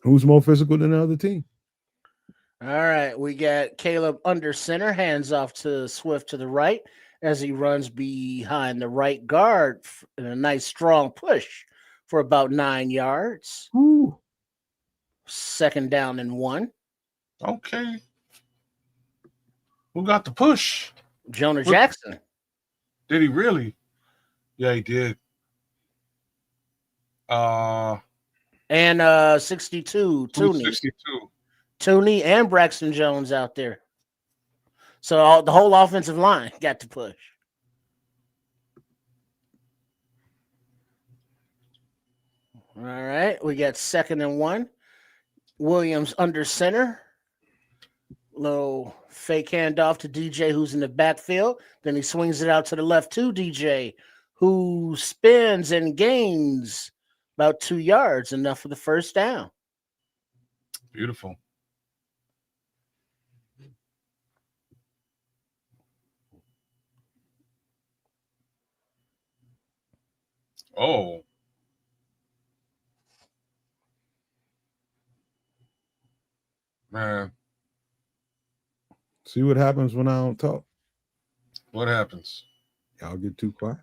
Who's more physical than the other team? All right, we got Caleb under center, hands off to Swift to the right. as he runs behind the right guard in a nice strong push for about 9 yards. Ooh. 2nd down and 1. Okay. Who got the push? Jonah What- Jackson. Did he really? Yeah, he did. And 62, Who's Tooney. 62? Tooney and Braxton Jones out there. So the whole offensive line got to push. All right, we got 2nd and 1. Williams under center. Little fake handoff to DJ, who's in the backfield. Then he swings it out to the left to DJ, who spins and gains about 2 yards, enough for the 1st down. Beautiful. Oh. Man, See what happens when I don't talk. what happens? Y'all get too quiet.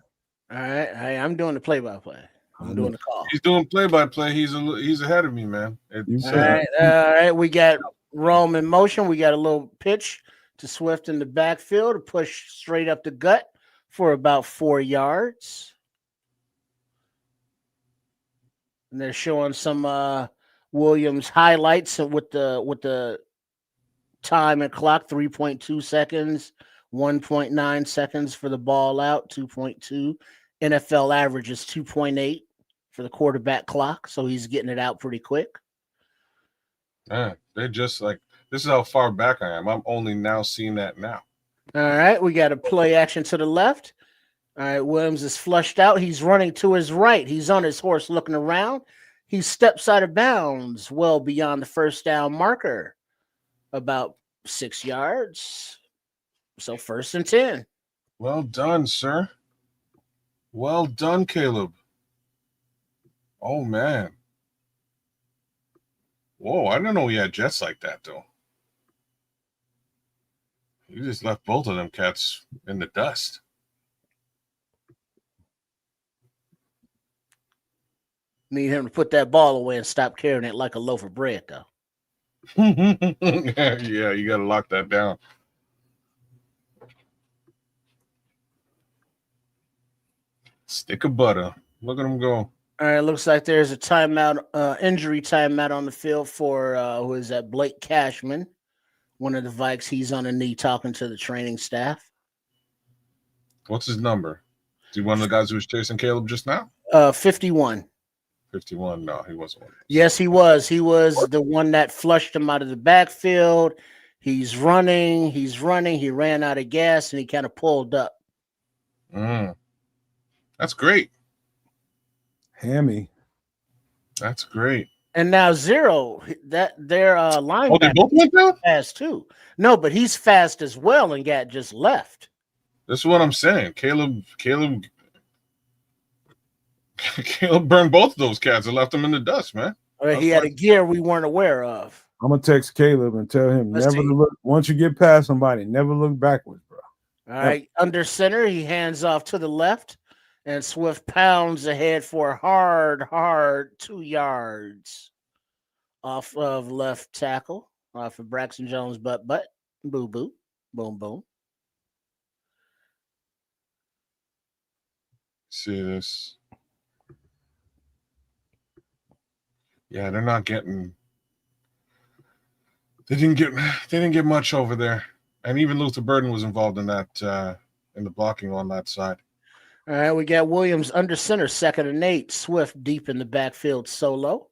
All right, I'm doing the play-by-play. I I'm know. doing the call. He's doing play-by-play. He's ahead of me, man. You All said right, we got Rome in motion. We got a little pitch to Swift in the backfield to push straight up the gut for about 4 yards. And they're showing some Williams highlights with the time and clock: 3.2 seconds, 1.9 seconds for the ball out, 2.2. NFL average is 2.8 for the quarterback clock, so he's getting it out pretty quick. Man, they're just like, this is how far back I am. I'm only now seeing that now. All right, we got a play action to the left. All right, Williams is flushed out. He's running to his right. He's on his horse looking around. He steps out of bounds well beyond the 1st down marker, about 6 yards. So 1st and 10. Well done, sir. Well done, Caleb. Oh, man. Whoa, I didn't know he had jets like that, though. He just left both of them cats in the dust. Need him to put that ball away and stop carrying it like a loaf of bread, though. Yeah, you got to lock that down. Stick of butter. Look at him go. All right, looks like there's a timeout, injury timeout on the field for who is that? Blake Cashman, one of the Vikes. He's on a knee talking to the training staff. What's his number? Is he one of the guys who was chasing Caleb just now? 51. 51. No, he wasn't one. Yes, he was. He was the one that flushed him out of the backfield. He's running. He ran out of gas and he kind of pulled up. That's great. Hammy. That's great. And now Zero, that their linebacker. Oh, they both went down? Fast too. No, but he's fast as well and got just left. This is what I'm saying. Caleb burned both of those cats and left them in the dust, man. He had a gear we weren't aware of. I'm gonna text Caleb and tell him Let's never see. to look. Once you get past somebody, never look backwards, bro. All right, under center, he hands off to the left, and Swift pounds ahead for a hard 2 yards off of left tackle, off of Braxton Jones' butt, boo, boom, boom. See this. Yeah, they're not getting. They didn't get much over there, and even Luther Burden was involved in that in the blocking on that side. All right, we got Williams under center, 2nd and 8. Swift deep in the backfield solo.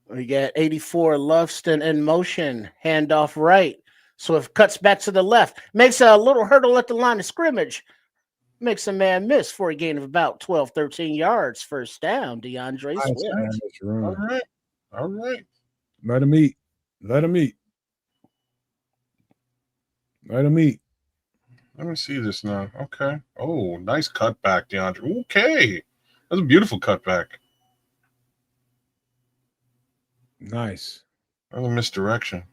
We got 84 Loveston in motion, handoff right. Swift cuts back to the left, makes a little hurdle at the line of scrimmage, makes a man miss for a gain of about 12, 13 yards. 1st down, DeAndre Swift. All right. Let him eat. Let him eat. Let me see this now. Okay. Oh, nice cutback, DeAndre. Okay. That's a beautiful cutback. Nice. That was a misdirection.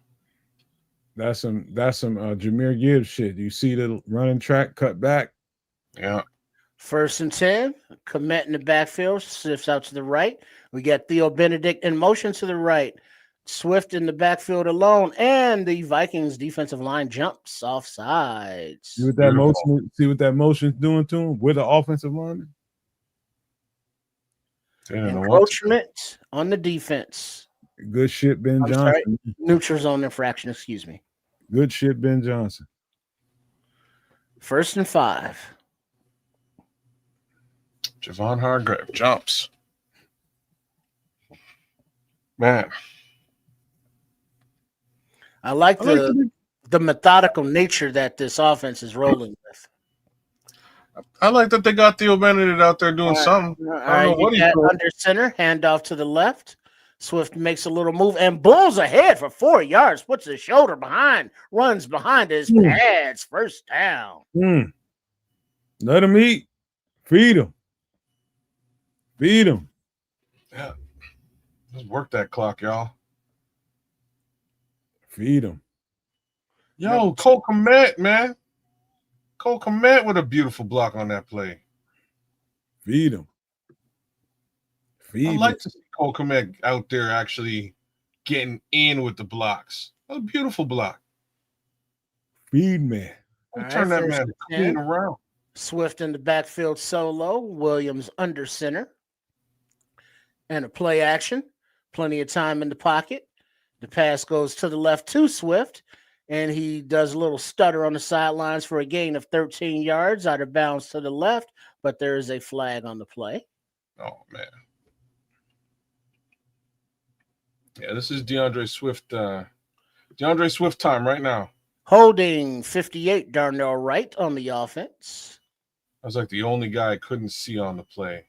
That's some Jameer Gibbs shit. You see the running track cut back. Yeah. 1st and 10. Komet in the backfield, shifts out to the right. We got Theo Benedict in motion to the right. Swift in the backfield alone, and the Vikings defensive line jumps off sides. See what that motion's doing to him with the offensive lineman. Encroachment on the defense. Good shit, Ben Johnson. Sorry, neutral zone infraction, excuse me. Good shit, Ben Johnson. 1st and 5. Javon Hargrave jumps. Man. I like the methodical nature that this offense is rolling with. I like that they got Theo Benedict out there doing something. I don't know what he's doing. Under center, handoff to the left. Swift makes a little move and bulls ahead for 4 yards. Puts his shoulder behind, runs behind his pads. 1st down. Let him eat. Feed him. Feed him. Yeah. Let's work that clock, y'all. Feed him. Yo, Cole Kmet, man. Cole Kmet with a beautiful block on that play. Feed him. I like to see Cole Kmet out there actually getting in with the blocks. A beautiful block. Feed me. Turn that man clean around. Swift in the backfield solo. Williams under center. And a play action. Plenty of time in the pocket. The pass goes to the left to Swift. And he does a little stutter on the sidelines for a gain of 13 yards out of bounds to the left. But there is a flag on the play. Oh, man. Yeah, this is DeAndre Swift. DeAndre Swift time right now. Holding 58, Darnell Wright on the offense. I was like the only guy I couldn't see on the play.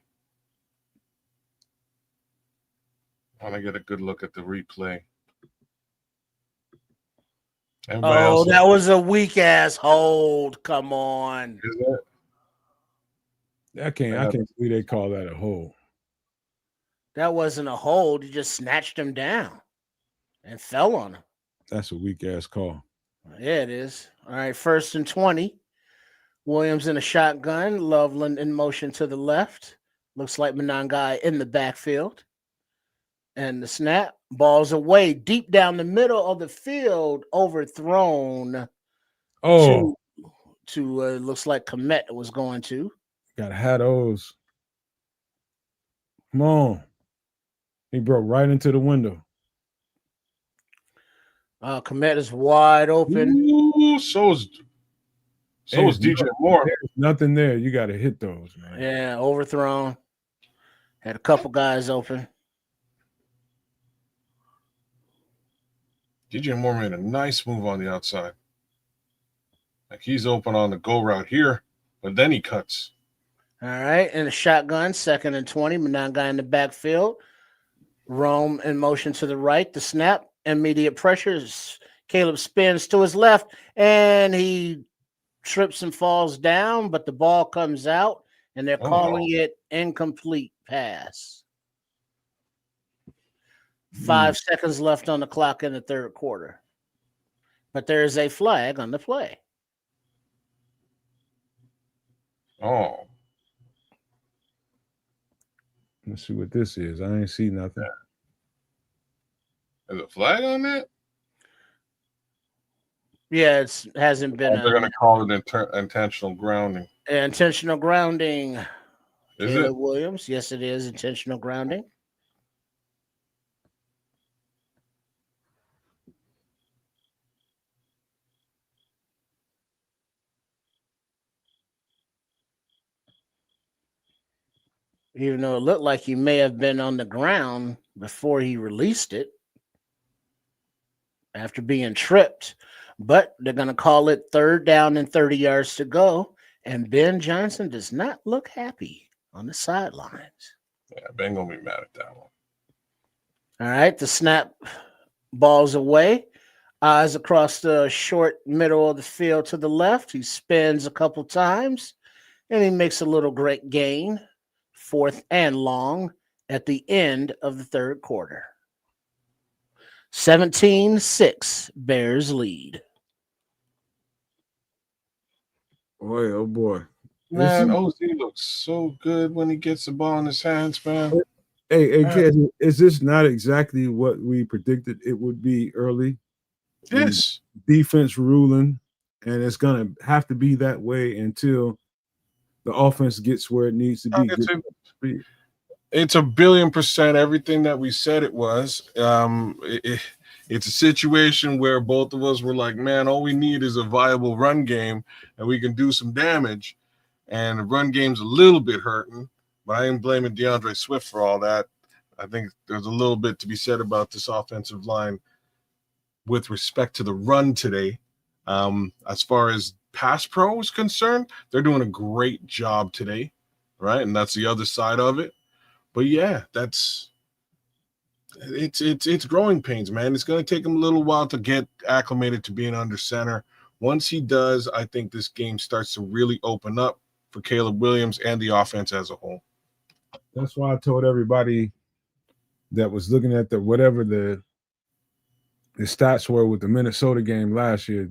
I want to get a good look at the replay. That was a weak-ass hold. Come on. Is that? I can't believe they call that a hold. That wasn't a hold. You just snatched him down and fell on him. That's a weak-ass call. Yeah, it is. All right, 1st and 20. Williams in a shotgun. Loveland in motion to the left. Looks like Monangai in the backfield. And the snap. Ball's away deep down the middle of the field. Overthrown. To looks like Komet was going to. Got to have those. Come on. He broke right into the window. Komet is wide open. Ooh, so is DJ Moore. There's nothing there. You got to hit those, man. Yeah, overthrown. Had a couple guys open. DJ Moore made a nice move on the outside. Like he's open on the go route here, but then he cuts. All right, and a shotgun, 2nd and 20. Monangai in the backfield. Rome in motion to the right. The snap, immediate pressures. Caleb spins to his left, and he trips and falls down, but the ball comes out, and they're calling it incomplete pass. 5 seconds left on the clock in the 3rd quarter. But there is a flag on the play. Oh. Let's see what this is. I ain't see nothing. There's a flag on that? Yeah, it hasn't been. They're going to call it intentional grounding. Intentional grounding. Is Caleb it? Williams. Yes, it is intentional grounding. Even though it looked like he may have been on the ground before he released it after being tripped. But they're going to call it 3rd down and 30 yards to go. And Ben Johnson does not look happy on the sidelines. Yeah, Ben going to be mad at that one. All right, the snap, ball's away. Eyes across the short middle of the field to the left. He spins a couple times, and he makes a little great gain. 4th and long at the end of the 3rd quarter. 17-6, Bears lead. Boy, oh boy. Man, OZ looks so good when he gets the ball in his hands, man. Hey, Kid, is this not exactly what we predicted it would be early? Yes. Defense ruling, and it's gonna have to be that way until the offense gets where it needs to be. It's 1,000,000,000% everything that we said it was. It's a situation where both of us were like, man, all we need is a viable run game and we can do some damage. And the run game's a little bit hurting, but I ain't blaming DeAndre Swift for all that. I think there's a little bit to be said about this offensive line with respect to the run today. As far as pass pro is concerned, they're doing a great job today, right? And that's the other side of it. But yeah, it's growing pains, man. It's going to take him a little while to get acclimated to being under center. Once he does, I think this game starts to really open up for Caleb Williams and the offense as a whole. That's why I told everybody that was looking at whatever the stats were with the Minnesota game last year,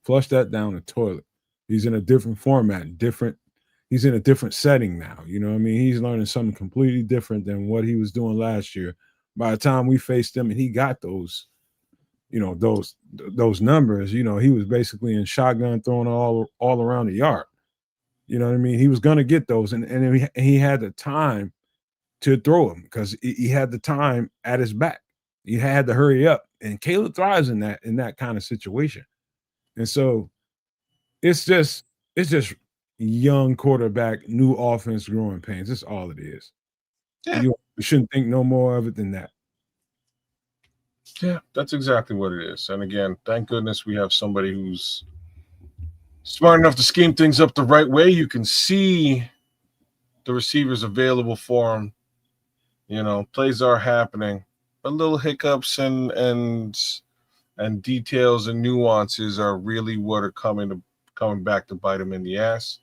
flush that down the toilet. He's in a different format, he's in a different setting now. You know what I mean? He's learning something completely different than what he was doing last year. By the time we faced him and he got those, those numbers, he was basically in shotgun throwing all around the yard. You know what I mean? He was going to get those, and he had the time to throw them because he had the time at his back. He had to hurry up, and Caleb thrives in that kind of situation. And so it's just young quarterback, new offense, growing pains. That's all it is. Yeah. You shouldn't think no more of it than that. Yeah, that's exactly what it is. And again, thank goodness we have somebody who's smart enough to scheme things up the right way. You can see the receivers available for him. Plays are happening, but little hiccups and details and nuances are really what are coming back to bite him in the ass.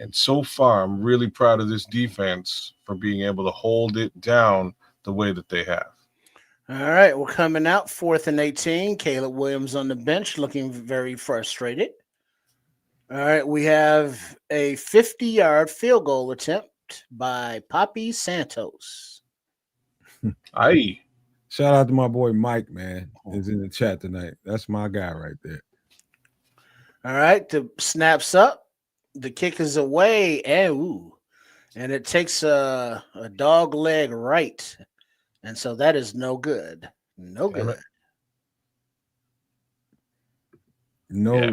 And so far, I'm really proud of this defense for being able to hold it down the way that they have. All right, we're coming out 4th and 18. Caleb Williams on the bench looking very frustrated. All right, we have a 50-yard field goal attempt by Papi Santos. Aye. Shout out to my boy Mike, man. Is in the chat tonight. That's my guy right there. All right, the snaps up. The kick is away, and it takes a dog leg right. And so that is no good. No good. Not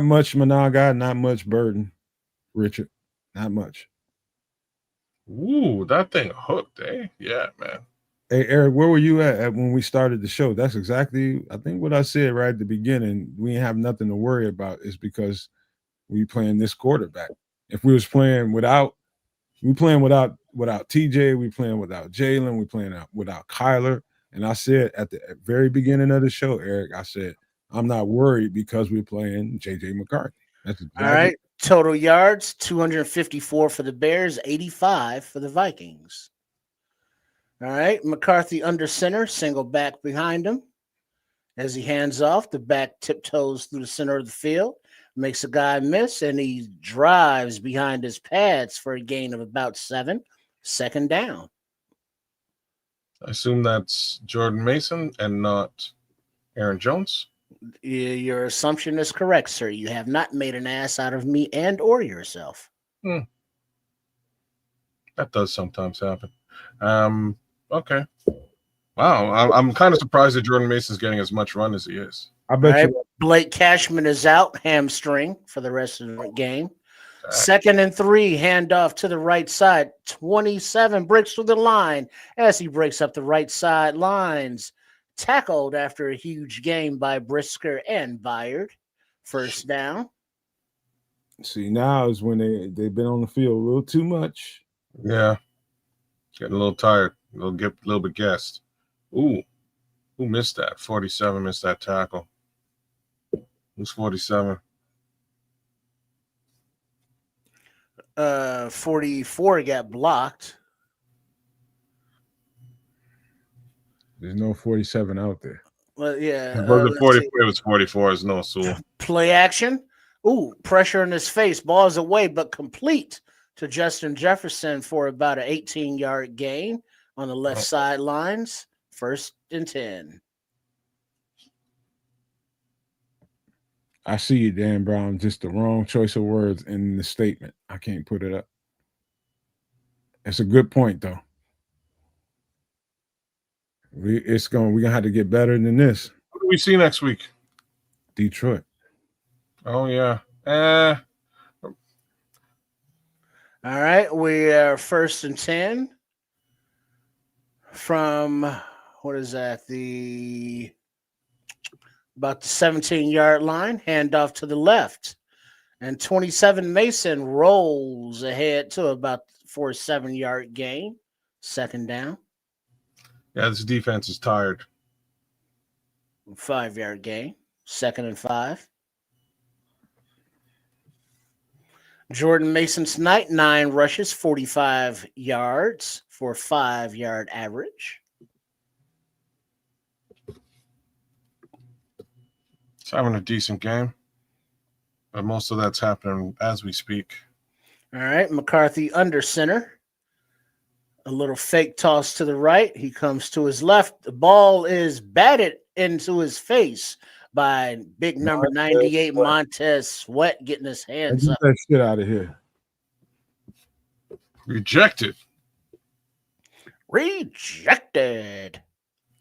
much Managa, not much Burden, Richard. Not much. Ooh, that thing hooked, eh? Yeah, man. Hey, Eric, where were you at when we started the show? That's exactly, I think, what I said right at the beginning. We have nothing to worry about is because we playing this quarterback. If we was playing without TJ, we playing without Jalen, we playing without Kyler. And I said at the very beginning of the show, Eric, I said, I'm not worried because we're playing JJ McCarthy. That's exactly. All right. Total yards, 254 for the Bears, 85 for the Vikings. All right. McCarthy under center, single back behind him. As he hands off, the back tiptoes through the center of the field, makes a guy miss, and he drives behind his pads for a gain of about 7. Second down. I assume that's Jordan Mason and not Aaron Jones. Your assumption is correct, sir. You have not made an ass out of me and or yourself. That does sometimes happen. Okay. Wow. I'm kind of surprised that Jordan Mason's getting as much run as he is. I bet you. Blake Cashman is out, hamstring for the rest of the game. 2nd and 3, handoff to the right side. 27 breaks through the line as he breaks up the right side lines. Tackled after a huge game by Brisker and Byard. First down. See, now is when they've been on the field a little too much. Yeah. Getting a little tired. A little bit gassed. Ooh. Who missed that? 47 missed that tackle. Who's 47? 44 got blocked. There's no 47 out there. Well, yeah. It wasn't Let's 44. see. It was 44. It's no Sewell. Play action. Ooh, pressure in his face. Ball's away, but complete to Justin Jefferson for about an 18-yard gain on the left sidelines. 1st and 10. I see you, Dan Brown. Just the wrong choice of words in the statement. I can't put it up. It's a good point, though. We're gonna have to get better than this. What do we see next week? Detroit. Oh yeah. All right, we are 1st and 10 from what is that? About the 17-yard line. Handoff to the left, and 27 Mason rolls ahead to about for a 7-yard gain. 2nd down. Yeah, this defense is tired. 5-yard gain. 2nd and 5. Jordan Mason's night 9 rushes, 45 yards for 5-yard average. It's having a decent game, but most of that's happening as we speak. All right, McCarthy under center. A little fake toss to the right. He comes to his left. The ball is batted into his face by big number 98 Montez Sweat, getting his hands Get up. that shit out of here. Rejected. Rejected.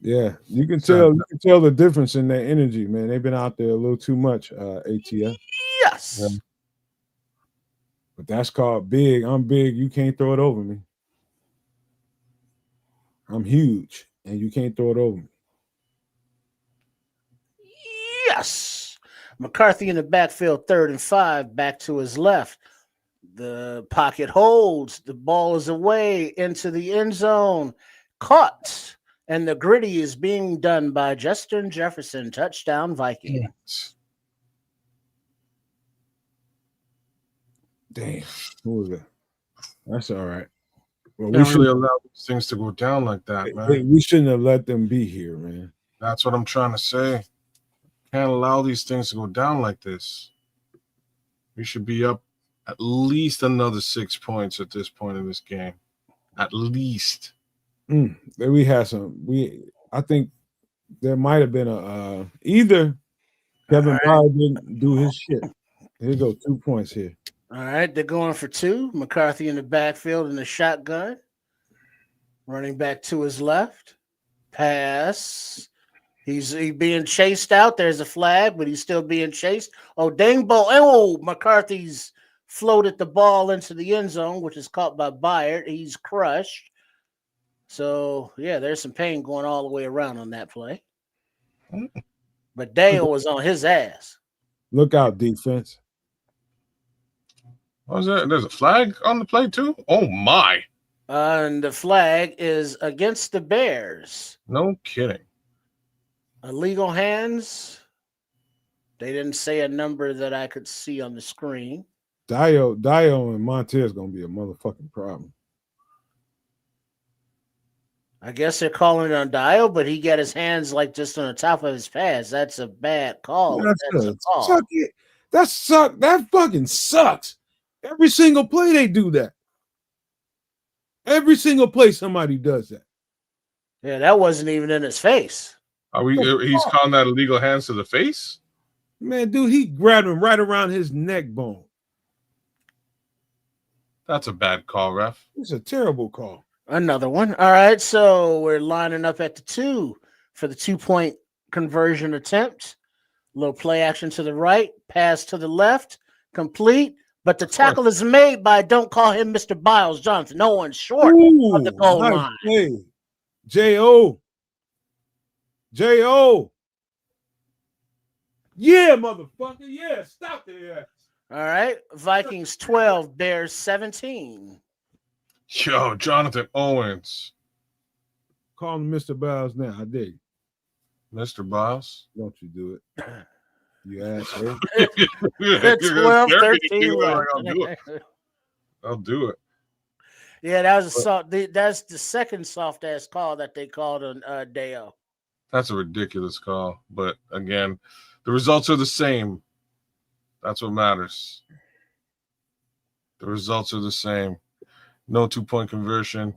Yeah, you can tell the difference in their energy, man. They've been out there a little too much, ATF. Yes. Yeah. But that's called big. I'm big. You can't throw it over me. I'm huge, and you can't throw it over me. Yes. McCarthy in the backfield, 3rd and 5, back to his left. The pocket holds. The ball is away into the end zone. Caught. And the gritty is being done by Justin Jefferson. Touchdown, Vikings. Damn. Who was that? That's all right. Well, Can't really allow these things to go down like that, man. We shouldn't have let them be here, man. That's what I'm trying to say. Can't allow these things to go down like this. We should be up at least another 6 points at this point in this game. At least. We had some. I think there might have been a either Kevin Bauer didn't do his shit. Here go 2 points here. All right, they're going for 2. McCarthy in the backfield in the shotgun. Running back to his left. Pass. He's being chased out. There's a flag, but he's still being chased. Oh, Dangbo. Oh, McCarthy's floated the ball into the end zone, which is caught by Byard. He's crushed. So, yeah, there's some pain going all the way around on that play. But Dale was on his ass. Look out, defense. What was that? There's a flag on the play, too? Oh, my. And the flag is against the Bears. No kidding. Illegal hands. They didn't say a number that I could see on the screen. Dio and Montez going to be a motherfucking problem. I guess they're calling it on Dio, but he got his hands like just on the top of his pads. That's a bad call. That's a call. That fucking sucks. Every single play they do that. Every single play somebody does that. Yeah, that wasn't even in his face. He's calling that illegal hands to the face? Man, dude, he grabbed him right around his neck bone. That's a bad call, ref. It's a terrible call. Another one. All right, so we're lining up at the 2 for the 2-point conversion attempt. Little play action to the right, pass to the left, complete. But the tackle is made by, don't call him Mr. Biles Johnson. No one's short of the goal line. Hey, J.O. J.O. Yeah, motherfucker. Yeah, stop there. All right. Vikings 12, Bears 17. Yo, Jonathan Owens. Call him Mr. Biles now. I dig. Mr. Biles? Don't you do it. You asshole. 12, 13. I'll do it. Yeah, that was a soft. That's the second soft ass call that they called on Deo. That's a ridiculous call. But again, the results are the same. That's what matters. The results are the same. No 2-point conversion.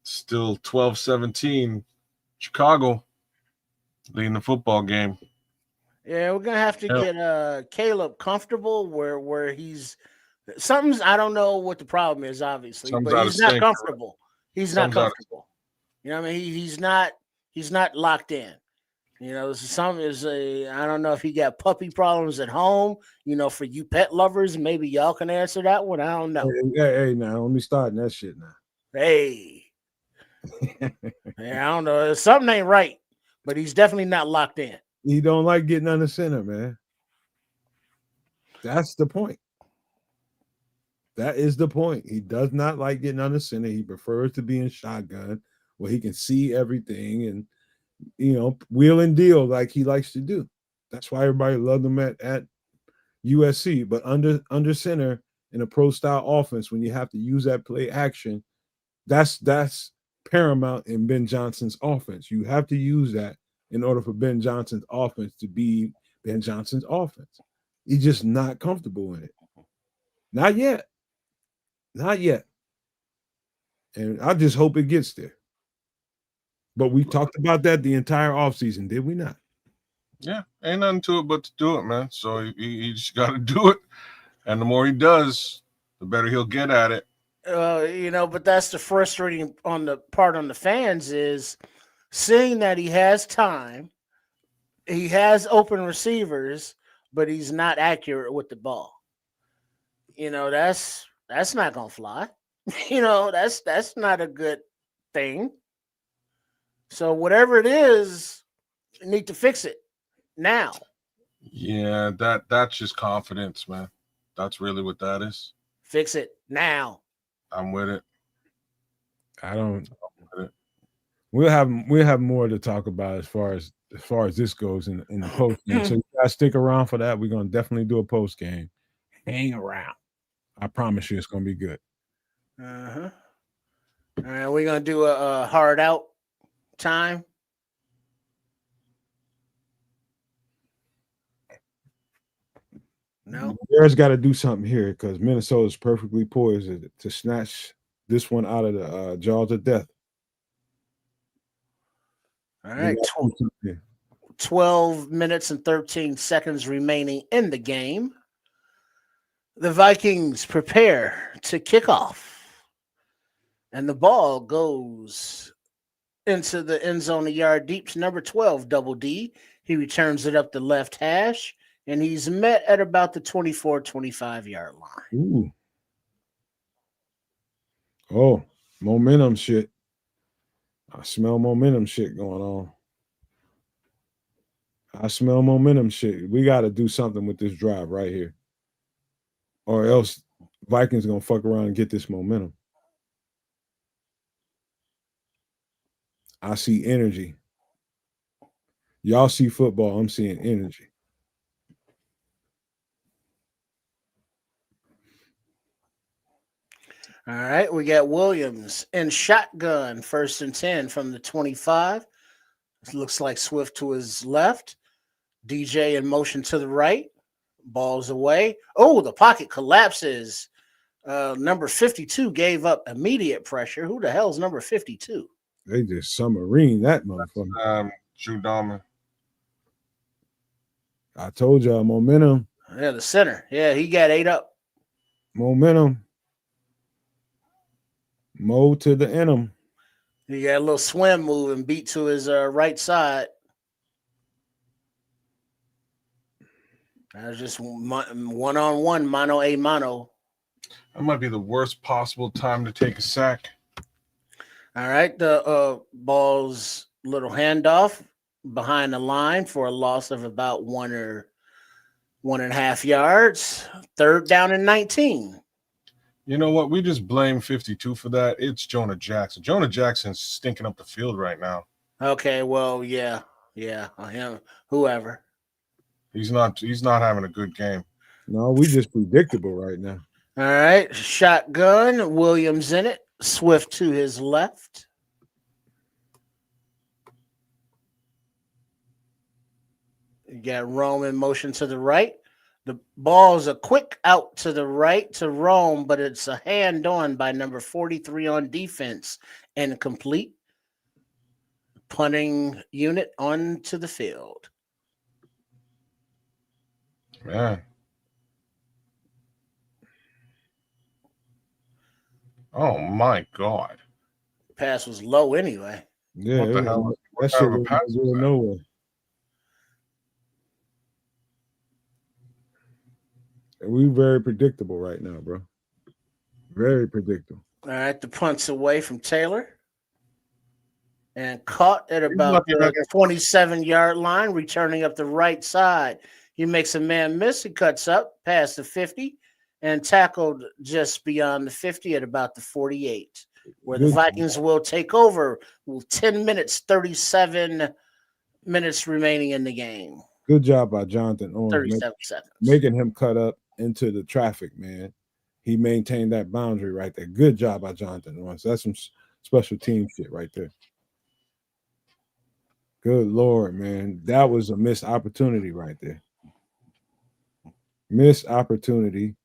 Still 12-17. Chicago leading the football game. Yeah, we're gonna have to get Caleb comfortable where he's something's. I don't know what the problem is, obviously, Something's but out of he's not sync. comfortable. He's not Something's out of comfortable. You know what I mean? He's not locked in. You know, some is a I don't know if he got puppy problems at home. You know, for you pet lovers, maybe y'all can answer that one. I don't know. Hey, now let me start that shit now. Hey, I don't know. Something ain't right, but he's definitely not locked in. He don't like getting under center, man. That's the point. That is the point. He does not like getting under center. He prefers to be in shotgun where he can see everything and, wheel and deal like he likes to do. That's why everybody loved him at USC. But under center in a pro style offense, when you have to use that play action, that's paramount in Ben Johnson's offense. You have to use that in order for Ben Johnson's offense to be Ben Johnson's offense. He's just not comfortable in it. Not yet. Not yet. And I just hope it gets there. But we talked about that the entire offseason, did we not? Yeah, ain't nothing to it but to do it, man. So he just got to do it. And the more he does, the better he'll get at it. But that's the frustrating on the fans is seeing that he has time, he has open receivers, but he's not accurate with the ball. That's not gonna fly. That's not a good thing. So whatever it is, you need to fix it now. Yeah, that's just confidence, man. That's really what that is. Fix it now. I'm with it. We'll have more to talk about as far as this goes in the post game. So you guys stick around for that. We're gonna definitely do a post game. Hang around. I promise you, it's gonna be good. All right, we're gonna do a hard out time. No, Bears got to do something here because Minnesota is perfectly poised to snatch this one out of the jaws of death. All right, 12 minutes and 13 seconds remaining in the game. The Vikings prepare to kick off, and the ball goes into the end zone a yard deep to number 12, Double D. He returns it up the left hash, and he's met at about the 24-25 yard line. Ooh. Oh, momentum shit. I smell momentum shit going on. I smell momentum shit. We got to do something with this drive right here. Or else Vikings going to fuck around and get this momentum. I see energy. Y'all see football. I'm seeing energy. All right, we got Williams in shotgun, 1st and 10 from the 25. It looks like Swift to his left. DJ in motion to the right. Ball's away. Oh, the pocket collapses. Number 52 gave up immediate pressure. Who the hell's number 52? They just submarine that motherfucker. Drew Dahmer. I told y'all momentum. Yeah, the center. Yeah, he got 8 up. Momentum. Mo to the interim. He got a little swim move and beat to his right side. That was just one-on-one, mano a mano. That might be the worst possible time to take a sack. All right, the ball's little handoff behind the line for a loss of about 1 or 1.5 yards. 3rd down and 19. You know what? We just blame 52 for that. It's Jonah Jackson. Jonah Jackson's stinking up the field right now. Okay, well, yeah, him, whoever. He's not having a good game. No, we just predictable right now. All right, shotgun, Williams in it. Swift to his left. You got Rome in motion to the right. The ball's a quick out to the right to Rome, but it's a hand on by number 43 on defense and complete. Punting unit onto the field. Man. Oh my God. Pass was low anyway. Yeah, What the hell? What that kind shit of a was pass out was of that? nowhere. And we very predictable right now, bro. Very predictable. All right, the punt's away from Taylor. And caught at He's about lucky not the 27-yard line, returning up the right side. He makes a man miss. He cuts up past the 50 and tackled just beyond the 50 at about the 48, where the Good. Vikings will take over with 10 minutes, 37 minutes remaining in the game. Good job by Jonathan Owens 37 seconds. making him cut up into the traffic, man. He maintained that boundary right there. Good job by Jonathan Owens. That's some special team shit right there. Good Lord, man. That was a missed opportunity right there. Missed opportunity.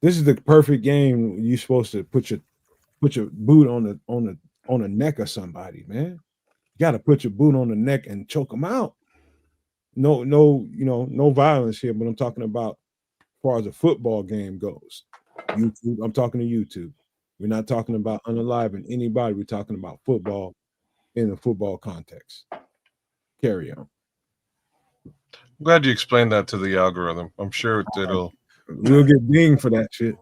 This is the perfect game. You're supposed to put your boot on the neck of somebody, man. You got to put your boot on the neck and choke them out. No, no violence here, but I'm talking about as far as a football game goes. YouTube, I'm talking to YouTube. We're not talking about unaliving anybody. We're talking about football in a football context. Carry on. I'm glad you explained that to the algorithm. I'm sure it'll. We'll get dinged for that shit.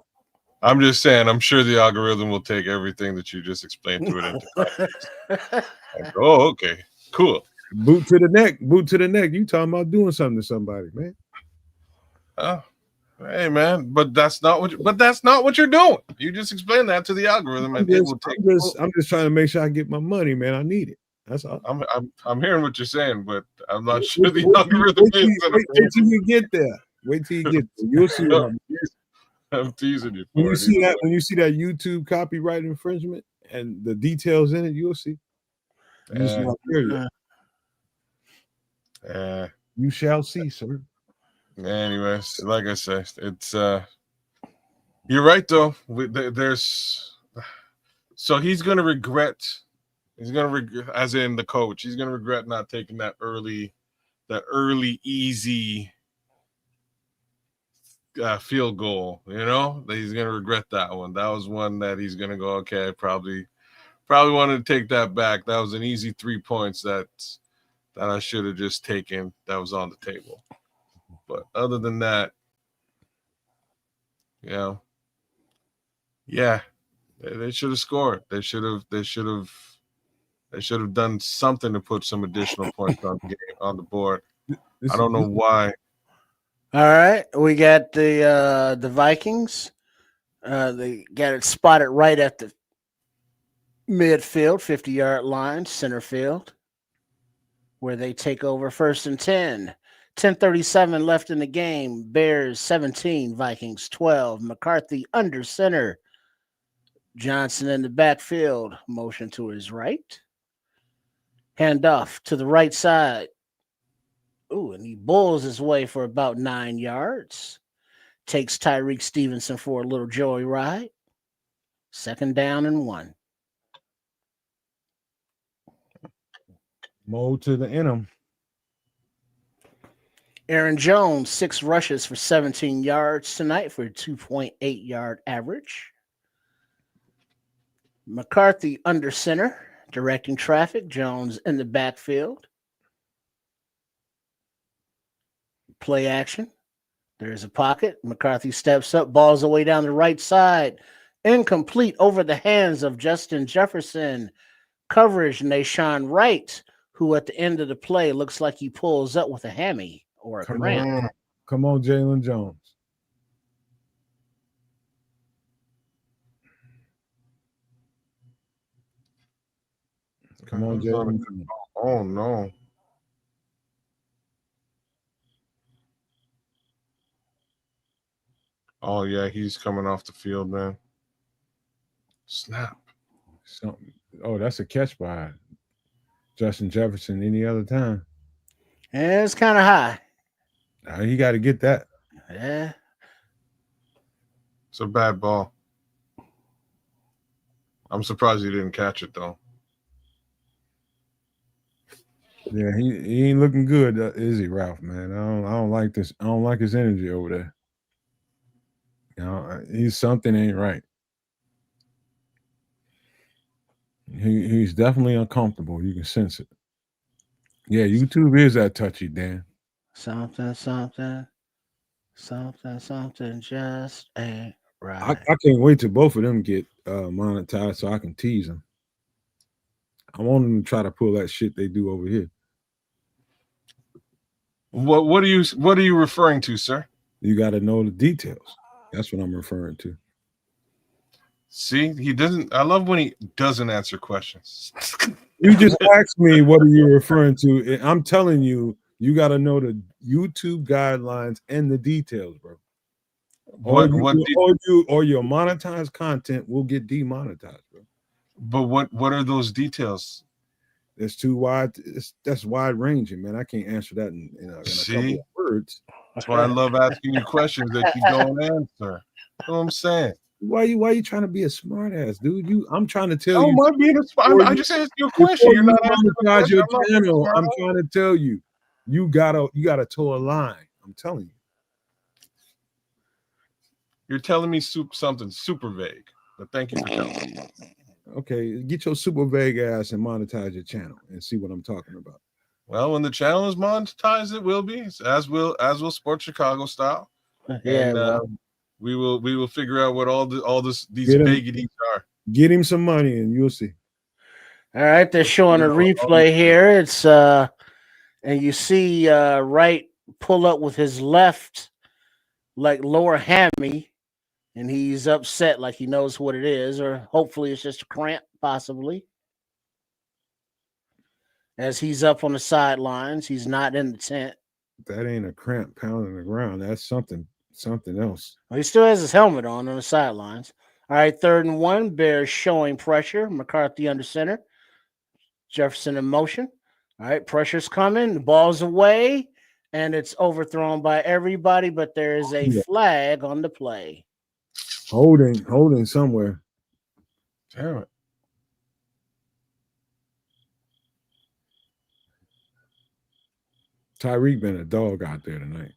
I'm just saying, I'm sure the algorithm will take everything that you just explained to it into context. Like, oh, okay, cool. Boot to the neck. Boot to the neck. You talking about doing something to somebody, man? Oh, hey, man, but that's not what you're doing. You just explained that to the algorithm, and it will take. I'm just trying to make sure I get my money, man. I need it. That's all. I'm hearing what you're saying, but I'm not sure the Wait algorithm is. wait till you get there. Wait till you get there. You'll see what I'm teasing you. when you see that YouTube copyright infringement and the details in it, you'll see. You just not there yet. You shall see, sir. Anyways, like I said, it's you're right though. There's so he's gonna regret. He's gonna regret, as in the coach. He's gonna regret not taking that early easy field goal. You know, he's gonna regret that one. That was one that he's gonna go, okay, I probably wanted to take that back. That was an easy 3 points that I should have just taken. That was on the table. But other than that, you know, yeah, they should have scored. They should have done something to put some additional points on the board. I don't know why. All right, we got the Vikings. They got it spotted right at the midfield, 50-yard line, center field, where they take over 1st and 10. 10:37 left in the game. Bears 17, Vikings 12. McCarthy under center. Johnson in the backfield. Motion to his right. Handoff to the right side. Ooh, and he bulls his way for about 9 yards. Takes Tyreek Stevenson for a little joyride. 2nd down and 1. Mold to the interim. Aaron Jones, 6 rushes for 17 yards tonight for a 2.8-yard average. McCarthy under center, directing traffic. Jones in the backfield. Play action. There's a pocket. McCarthy steps up, balls away down the right side. Incomplete over the hands of Justin Jefferson. Coverage, Nashawn Wright, who at the end of the play looks like he pulls up with a hammy or a cramp. Come on, Jalen Jones. Come on, Jalen. Oh no. Oh yeah, he's coming off the field, man. Snap. Something. Oh, that's a catch by Justin Jefferson any other time. Yeah, it's kind of high. He got to get that. Yeah. It's a bad ball. I'm surprised he didn't catch it though. Yeah, he ain't looking good, is he, Ralph? Man, I don't like this. I don't like his energy over there. You know, he's something ain't right. He's definitely uncomfortable. You can sense it. Yeah, YouTube is that touchy, Dan. Something just ain't I right. can't wait till both of them get monetized so I can tease them. I want them to try to pull that shit they do over here. What are you referring to, sir? You got to know the details. That's what I'm referring to. See, he doesn't. I love when he doesn't answer questions. You just asked me what are you referring to. I'm telling you, you got to know the YouTube guidelines and the details, bro. Or your monetized content will get demonetized, bro. But what are those details? It's too wide. That's wide ranging, man. I can't answer that in a couple of words. That's why I love asking you questions that you don't answer. You know what I'm saying? Why you trying to be a smart ass, dude? I'm trying to tell you. Am I being a smart? I just asked you a question. You're not monetize your channel. I'm trying to tell you, you gotta toe a line. I'm telling you. You're telling me something super vague, but thank you for telling me. Okay, get your super vague ass and monetize your channel and see what I'm talking about. Well, when the channel is monetized, it will be as will Sports Chicago style. Yeah, and we will figure out what these vaguities are. Get him some money and you'll see. All right, they're showing a replay here. It's and you see Wright pull up with his left like lower hammy, and he's upset like he knows what it is, or hopefully it's just a cramp, possibly. As he's up on the sidelines, he's not in the tent. That ain't a cramp pounding the ground. That's something else. Well, he still has his helmet on the sidelines. All right, 3rd and 1. Bears showing pressure. McCarthy under center. Jefferson in motion. All right, pressure's coming. The ball's away, and it's overthrown by everybody, but there is a flag on the play. Holding somewhere. Damn it. Tyreek been a dog out there tonight.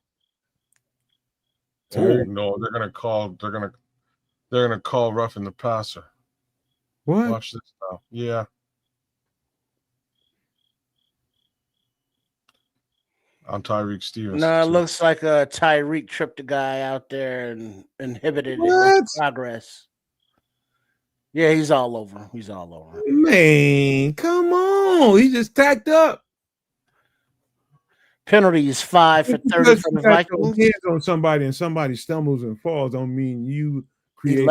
No, they're gonna call roughing the passer. What? Watch this now. Yeah. On Tyreek Stevenson. No, it looks like Tyreek tripped the guy out there and inhibited progress. Yeah, he's all over. He's all over. Man, come on. He just tacked up. Penalties 5 for 30 for the Vikings. Hands on somebody and somebody stumbles and falls don't mean you create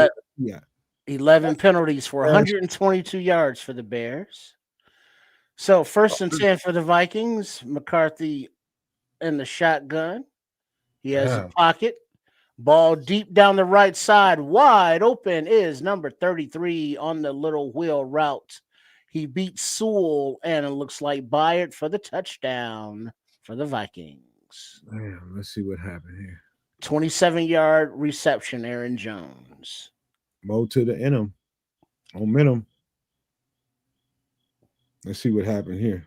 11 penalties for 122 yards for the Bears. So 1st and 10 for the Vikings. McCarthy in the shotgun. He has a pocket. Ball deep down the right side. Wide open is number 33 on the little wheel route. He beats Sewell, and it looks like Byard for the touchdown for the Vikings. Man, let's see what happened here. 27-yard reception, Aaron Jones. Mo to the interim. Momentum. Let's see what happened here.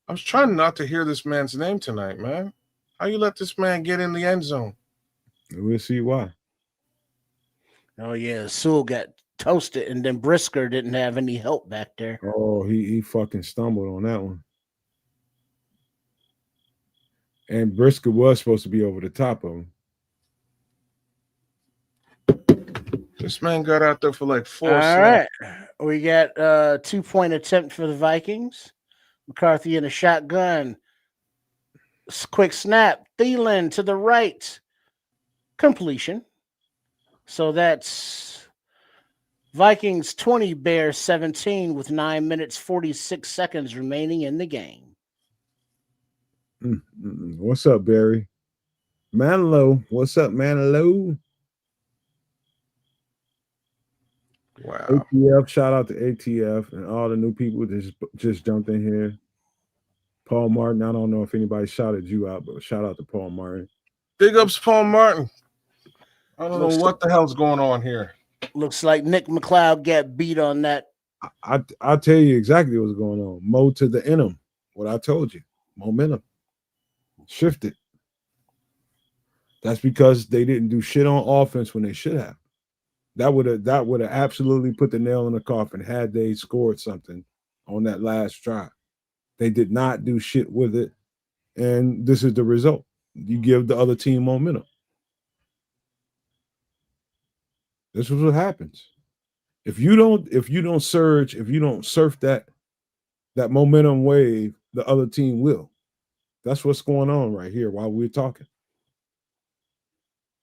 I was trying not to hear this man's name tonight, man. How you let this man get in the end zone? We'll see why. Oh, yeah. Sewell got toasted, and then Brisker didn't have any help back there. Oh, he fucking stumbled on that one. And Brisker was supposed to be over the top of him. This man got out there for like 4 All snaps. right. We got a 2-point attempt for the Vikings. McCarthy in a shotgun. Quick snap. Thielen to the right. Completion. So that's Vikings 20, Bears 17 with 9 minutes, 46 seconds remaining in the game. What's up, Barry? Manilow. What's up, Manilow? Wow. ATF, shout out to ATF and all the new people that just jumped in here. Paul Martin, I don't know if anybody shouted you out, but shout out to Paul Martin. Big ups, Paul Martin. I don't know Looks what the hell's going on here. Looks like Nick McLeod got beat on that. I'll tell you exactly what's going on. Mo to the interim. What I told you. Momentum. Shifted. That's because they didn't do shit on offense when they should have. That would have absolutely put the nail in the coffin had they scored something on that last drive. They did not do shit with it, and this is the result. You give the other team momentum. This is what happens. If you don't surge, if you don't surf that momentum wave, the other team will. That's what's going on right here while we're talking.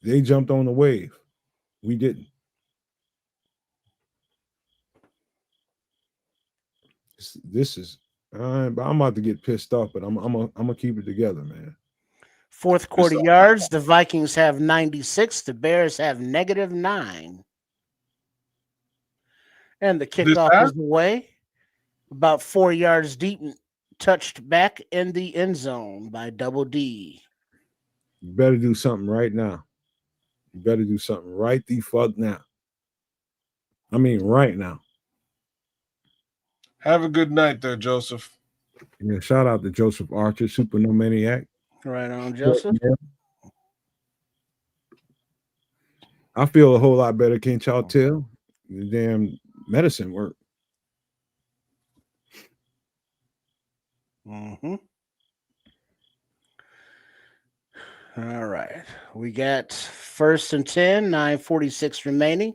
They jumped on the wave. We didn't. This is I'm about to get pissed off, but I'm gonna keep it together, man. Fourth quarter yards, the Vikings have 96. The Bears have -9. And the kickoff is away. About 4 yards deep and touched back in the end zone by Double D. You better do something right now. You better do something right the fuck now. I mean, right now. Have a good night there, Joseph. Yeah, shout out to Joseph Archer, Super No Maniac. Right on, Joseph. I feel a whole lot better, can't y'all tell? The damn medicine work. Mm-hmm. All right. We got 1st and 10, 9:46 remaining.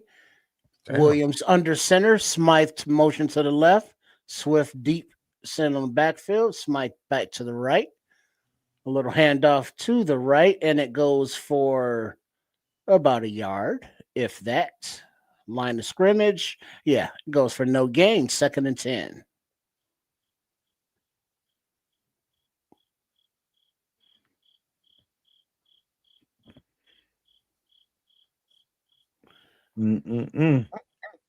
Damn. Williams under center, Smythe to motion to the left, Swift deep send on the backfield, Smythe back to the right. A little handoff to the right, and it goes for about a yard, if that. Line of scrimmage. Yeah, it goes for no gain, 2nd and 10.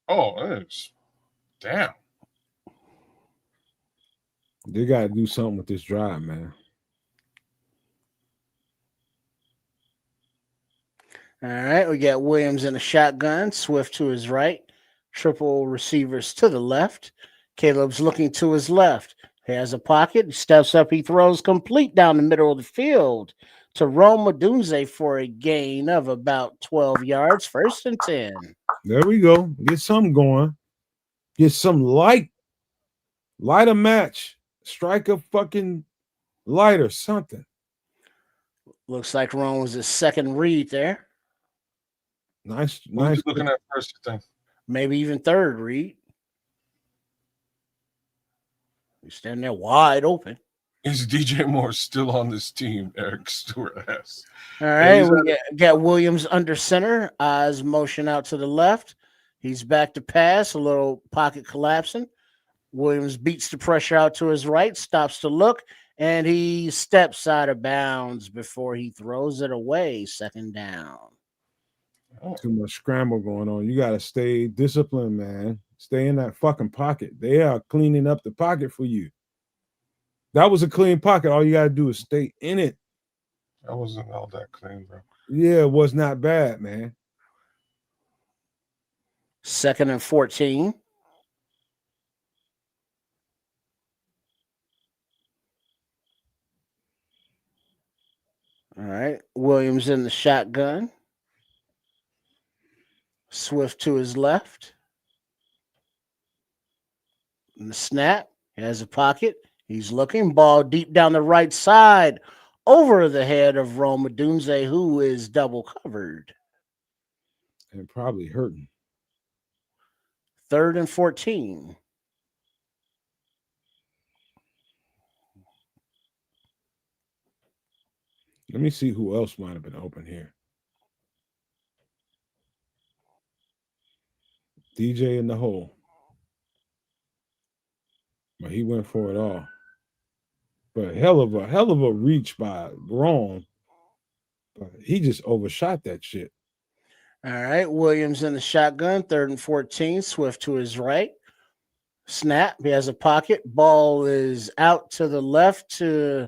Oh, it's damn. They got to do something with this drive, man. All right, we got Williams in a shotgun, Swift to his right, triple receivers to the left. Caleb's looking to his left. He has a pocket, he steps up, he throws complete down the middle of the field to Rome Odunze for a gain of about 12 yards, 1st and 10. There we go. Get something going. Get some light a match. Strike a fucking light or something. Looks like Rome was his second read there. Nice. Who's looking at first thing? Maybe even third read. He's standing there wide open. Is DJ Moore still on this team? Eric Stewart asks. All right, we got Williams under center. Eyes motion out to the left. He's back to pass. A little pocket collapsing. Williams beats the pressure out to his right, stops to look, and he steps out of bounds before he throws it away. 2nd down. Too much scramble going on. You got to stay disciplined, man. Stay in that fucking pocket. They are cleaning up the pocket for you. That was a clean pocket. All you got to do is stay in it. That wasn't all that clean, bro. Yeah, it was not bad, man. 2nd and 14. All right. Williams in the shotgun. Swift to his left. And the snap. He has a pocket. He's looking. Ball deep down the right side over the head of Rome Odunze, who is double covered. And probably hurting. 3rd and 14. Let me see who else might have been open here. DJ in the hole. But he went for it all. But hell of a reach by Rome. But he just overshot that shit. All right. Williams in the shotgun, 3rd and 14. Swift to his right. Snap. He has a pocket. Ball is out to the left to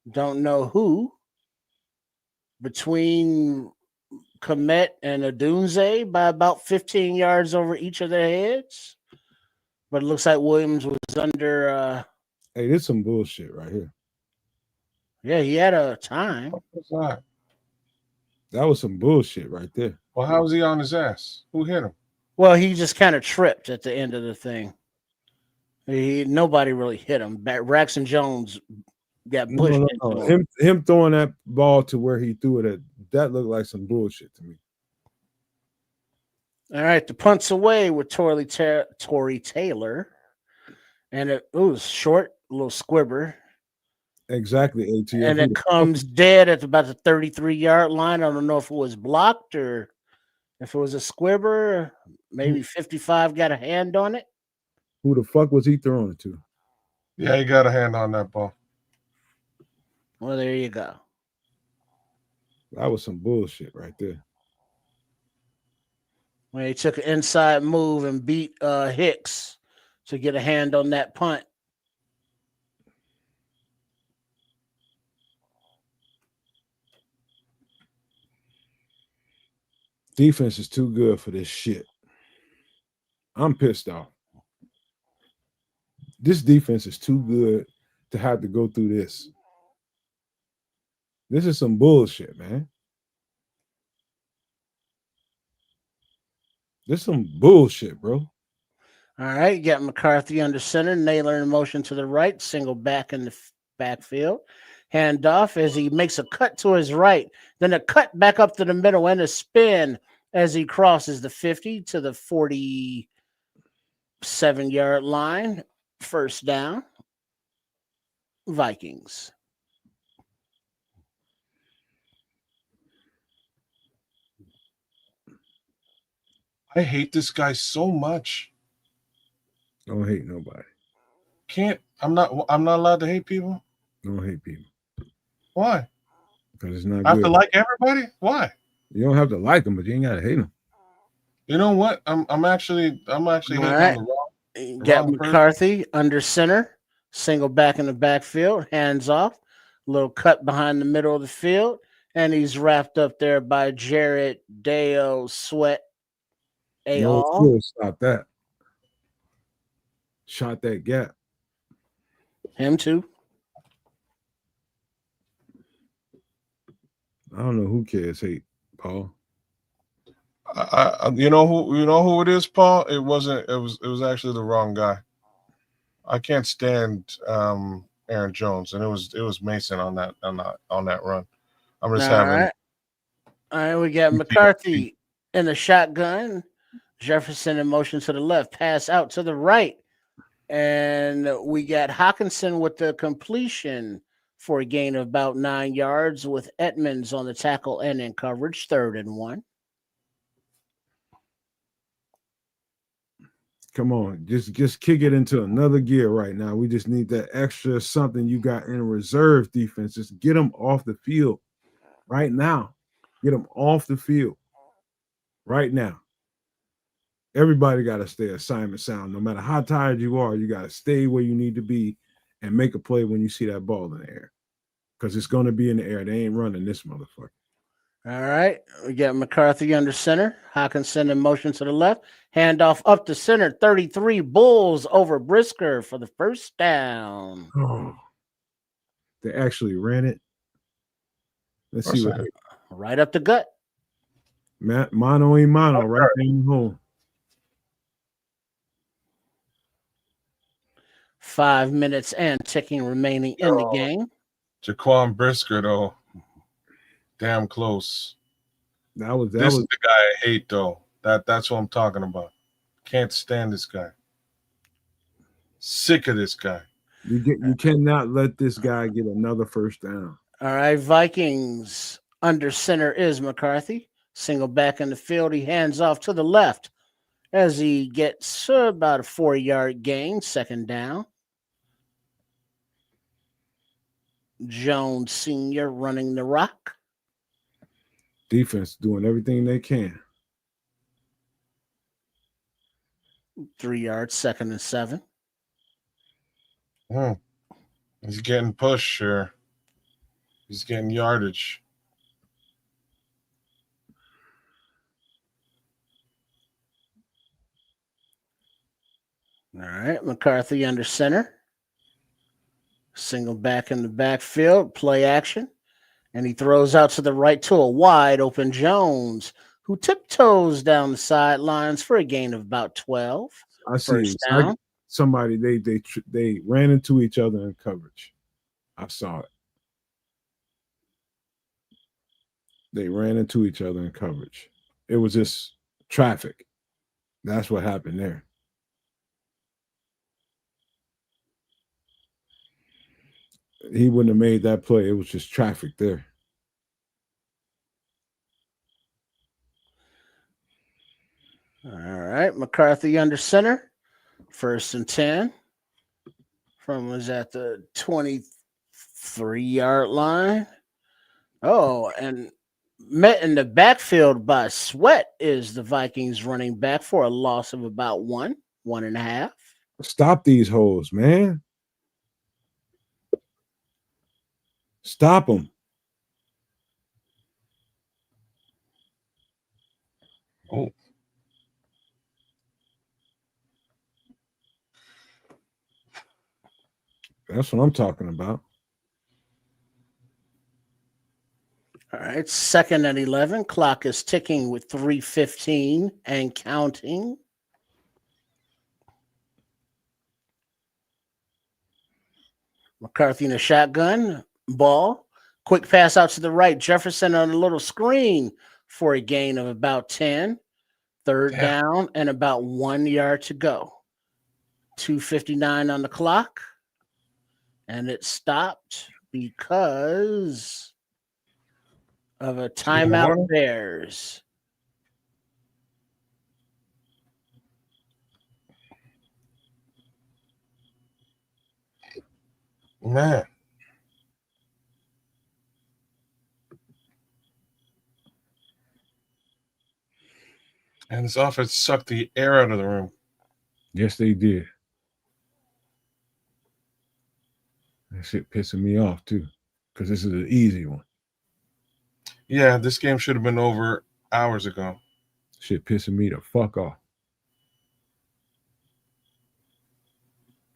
don't know who. Between Komet and Adunze by about 15 yards over each of their heads. But it looks like Williams was under. Hey, this some bullshit right here. Yeah, he had a time. What's that? That was some bullshit right there. Well, how was he on his ass? Who hit him? Well, he just kind of tripped at the end of the thing. Nobody really hit him. Braxton Jones got pushed into him. Him throwing that ball to where he threw it at, that looked like some bullshit to me. All right, the punt's away with Tory Taylor. And it was short, a little squibber. Exactly, ATF. And it comes dead at about the 33-yard line. I don't know if it was blocked or if it was a squibber. Maybe 55 got a hand on it. Who the fuck was he throwing it to? Yeah, he got a hand on that ball. Well, there you go. That was some bullshit right there. When he took an inside move and beat Hicks to get a hand on that punt. Defense is too good for this shit. I'm pissed off. This defense is too good to have to go through this. This is some bullshit, man. This is some bullshit, bro. All right, you got McCarthy under center. Naylor in motion to the right. Single back in the backfield. Handoff as he makes a cut to his right. Then a cut back up to the middle and a spin as he crosses the 50 to the 47-yard line. First down. Vikings. I hate this guy so much. Don't hate nobody. I'm not allowed to hate people? Don't hate people. Why? Because it's not I have good. to like everybody? Why? You don't have to like them, but you ain't gotta hate them. You know what? I'm actually hitting right. on the wrong. Got McCarthy under center, single back in the backfield, hands off, little cut behind the middle of the field, and he's wrapped up there by Jared Deo Sweat. No, stop that. Shot that gap. Him too. I don't know who cares hate, Paul. You know who it is, Paul? It was actually the wrong guy. I can't stand Aaron Jones, and it was Mason on that run. I'm just having. All right, we got McCarthy in the shotgun. Jefferson in motion to the left, pass out to the right. And we got Hawkinson with the completion for a gain of about 9 yards with Edmonds on the tackle and in coverage, 3rd and 1. Come on, just kick it into another gear right now. We just need that extra something you got in reserve defense. Just get them off the field right now. Get them off the field right now. Everybody got to stay assignment sound. No matter how tired you are, you got to stay where you need to be and make a play when you see that ball in the air. Because it's going to be in the air. They ain't running this motherfucker. All right. We got McCarthy under center. Hawkinson in motion to the left. Handoff up to center. 33 Bulls over Brisker for the first down. Oh, they actually ran it. Let's see what. Right up the gut. Mano y mano, right there in the hole. 5 minutes and ticking remaining in the game. Jaquan Brisker, though, damn close. This is the guy I hate, though. That's what I'm talking about. Can't stand this guy. Sick of this guy. You cannot let this guy get another first down. All right, Vikings under center is McCarthy. Single back in the field. He hands off to the left as he gets about a 4-yard gain, 2nd down. Jones Sr. running the rock. Defense doing everything they can. 3 yards, 2nd and 7. He's getting push or he's getting yardage. All right, McCarthy under center. Single back in the backfield, play action. And he throws out to the right to a wide open Jones, who tiptoes down the sidelines for a gain of about 12. I see. First down. Somebody they ran into each other in coverage. I saw it. They ran into each other in coverage. It was just traffic. That's what happened there. He wouldn't have made that play. It was just traffic there. All right, McCarthy under center. 1st and 10. Was at the 23-yard line. Oh, and met in the backfield by Sweat is the Vikings running back for a loss of about 1.5. Stop these hoes, man. Stop them. Oh. That's what I'm talking about. All right, 2nd and 11. Clock is ticking with 3:15 and counting. McCarthy in a shotgun. Ball. Quick pass out to the right. Jefferson on a little screen for a gain of about 10. 3rd down and about 1 yard to go. 2:59 on the clock. And it stopped because of a timeout Bears. Man. And this offense sucked the air out of the room. Yes, they did. That shit pissing me off too, because this is an easy one. Yeah, this game should have been over hours ago. Shit pissing me the fuck off.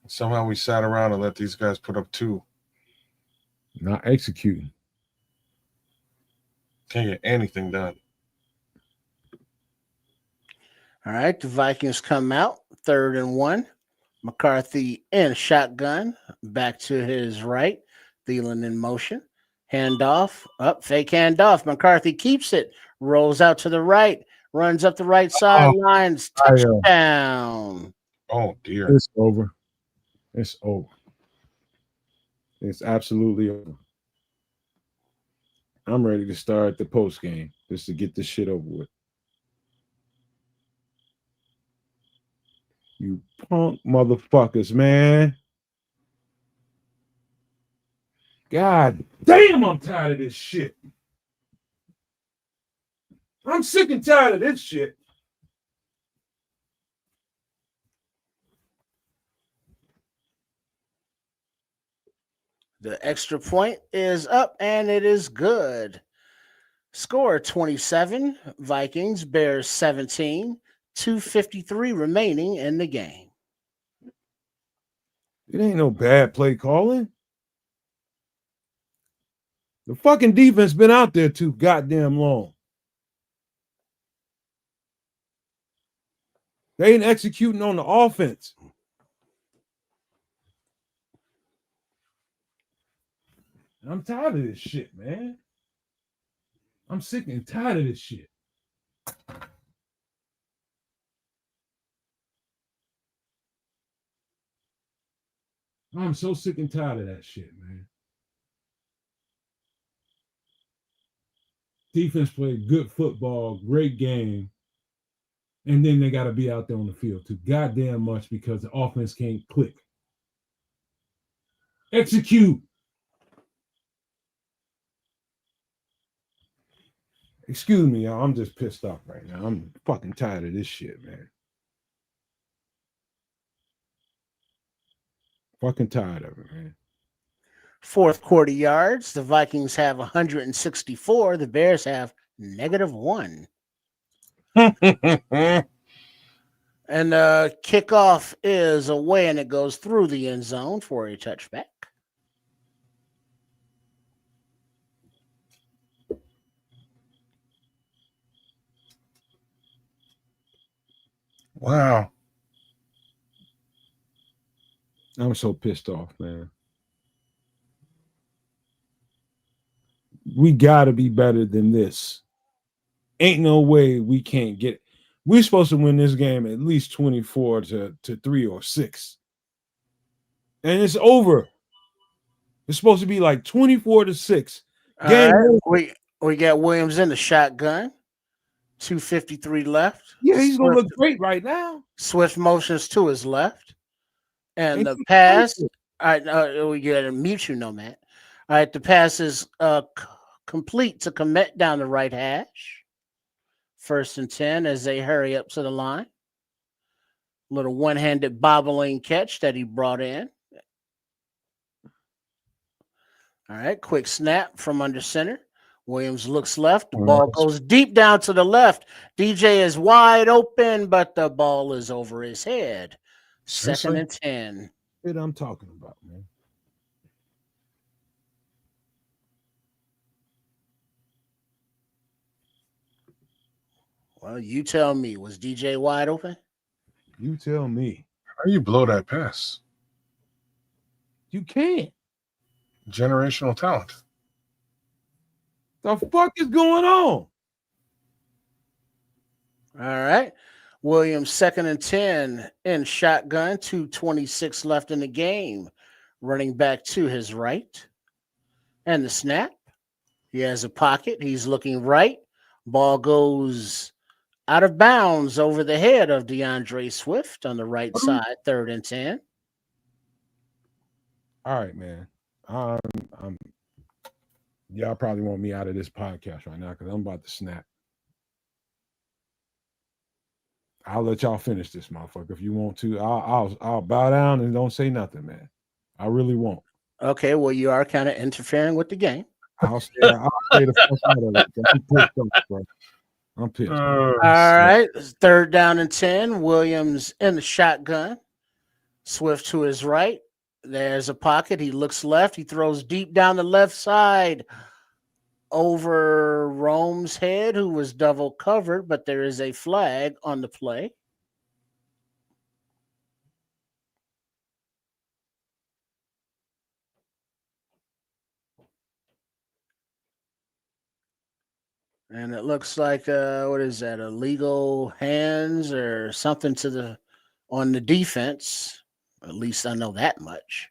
Somehow we sat around and let these guys put up 2. Not executing. Can't get anything done. All right, the Vikings come out. 3rd and 1. McCarthy in shotgun. Back to his right. Thielen in motion. Handoff. Up, fake handoff. McCarthy keeps it. Rolls out to the right. Runs up the right sidelines. Touchdown. Oh, dear. It's over. It's over. It's absolutely over. I'm ready to start the post game just to get this shit over with. You punk motherfuckers, man. God damn, I'm tired of this shit. I'm sick and tired of this shit. The extra point is up, and it is good. Score 27, Vikings, Bears 17, 2:53 remaining in the game. It ain't no bad play calling. The fucking defense been out there too goddamn long. They ain't executing on the offense. I'm tired of this shit, man. I'm sick and tired of this shit. I'm so sick and tired of that shit, man. Defense played good football, great game. And then they got to be out there on the field too goddamn much because the offense can't click. Execute. Excuse me, y'all. I'm just pissed off right now. I'm fucking tired of this shit, man. Fucking tired of it, man. Fourth quarter yards. The Vikings have 164. The Bears have -1. And kickoff is away, and it goes through the end zone for a touchback. Wow. I'm so pissed off, man. We got to be better than this. Ain't no way we can't get. We're supposed to win this game at least 24 to 3 or 6. And it's over. It's supposed to be like 24 to 6. All Game right. over. We got Williams in the shotgun. 2:53 left. Yeah, he's gonna look great right now. Swift motions to his left. And the pass. All right, we got to mute you, Nomad. All right, the pass is complete to Komet down the right hash. 1st and 10 as they hurry up to the line. Little one-handed bobbling catch that he brought in. All right, quick snap from under center. Williams looks left. The ball goes deep down to the left. DJ is wide open, but the ball is over his head. 2nd and 10. What I'm talking about, man. Well, you tell me. Was DJ wide open? You tell me. How you blow that pass? You can't. Generational talent. The fuck is going on? All right. Williams 2nd and 10 in shotgun. 2:26 left in the game. Running back to his right. And the snap. He has a pocket. He's looking right. Ball goes out of bounds over the head of DeAndre Swift on the right side. 3rd and 10. All right, man. Y'all probably want me out of this podcast right now because I'm about to snap. I'll let y'all finish this, motherfucker. If you want to, I'll bow down and don't say nothing, man. I really won't. Okay, well, you are kind of interfering with the game. I'll say the fuck out of it. I'm pissed off, bro. I'm pissed. All right, 3rd down and 10. Williams in the shotgun. Swift to his right. There's a pocket. He looks left. He throws deep down the left side over Rome's head, who was double covered, but there is a flag on the play. And it looks like what is that? Illegal hands or something on the defense. At least I know that much.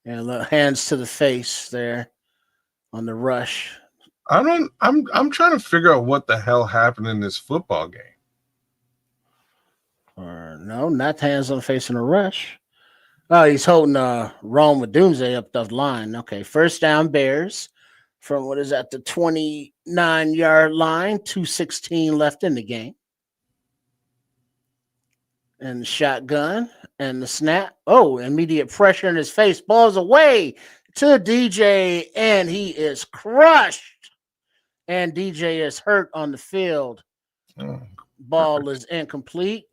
And hands to the face there on the rush. I'm trying to figure out what the hell happened in this football game. Or no, not hands on the face in a rush. Oh, he's holding Rome with Doomsday up the line. Okay, 1st down Bears from what is that, the 29-yard line. 2:16 left in the game. And the shotgun and the snap. Oh, immediate pressure in his face. Ball's away to DJ, and he is crushed. And DJ is hurt on the field. Ball is incomplete.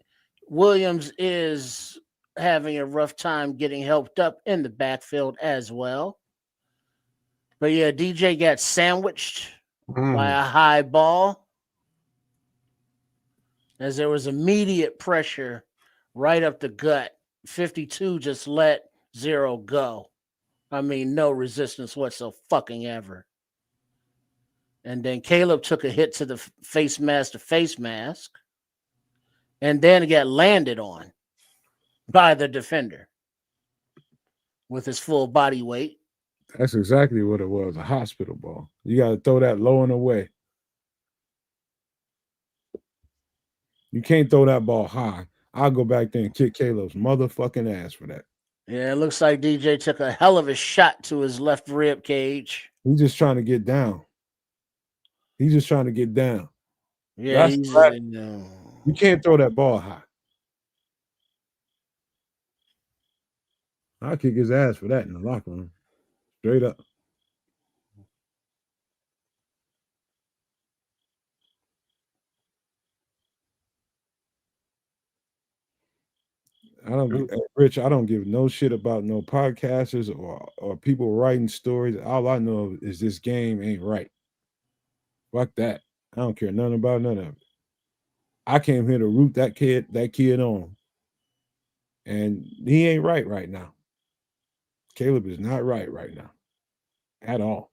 Williams is having a rough time getting helped up in the backfield as well. But yeah, DJ got sandwiched by a high ball as there was immediate pressure right up the gut. 52 just let 0 go. I mean, no resistance whatsoever. And then Caleb took a hit to the face mask, and then got landed on by the defender with his full body weight. That's exactly what it was, a hospital ball. You got to throw that low and away. You can't throw that ball high. I'll go back there and kick Caleb's motherfucking ass for that. Yeah, it looks like DJ took a hell of a shot to his left rib cage. He's just trying to get down. He's just trying to get down. Yeah, That's you can't throw that ball high. I'll kick his ass for that in the locker room. Straight up. Rich, I don't give no shit about no podcasters or people writing stories. All I know is this game ain't right. Fuck that. I don't care nothing about none of it. I came here to root that kid on. And he ain't right now. Caleb is not right now. At all.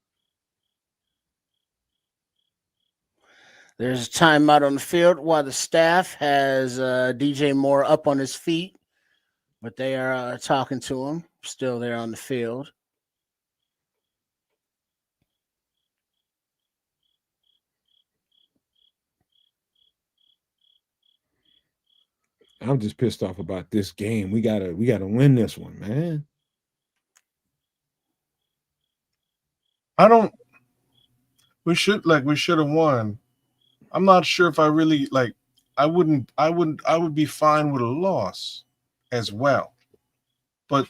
There's a timeout on the field while the staff has DJ Moore up on his feet, but they are talking to him, still there on the field. I'm just pissed off about this game. We gotta win this one, man. We should have won. I'm not sure if I really like. I would be fine with a loss as well, but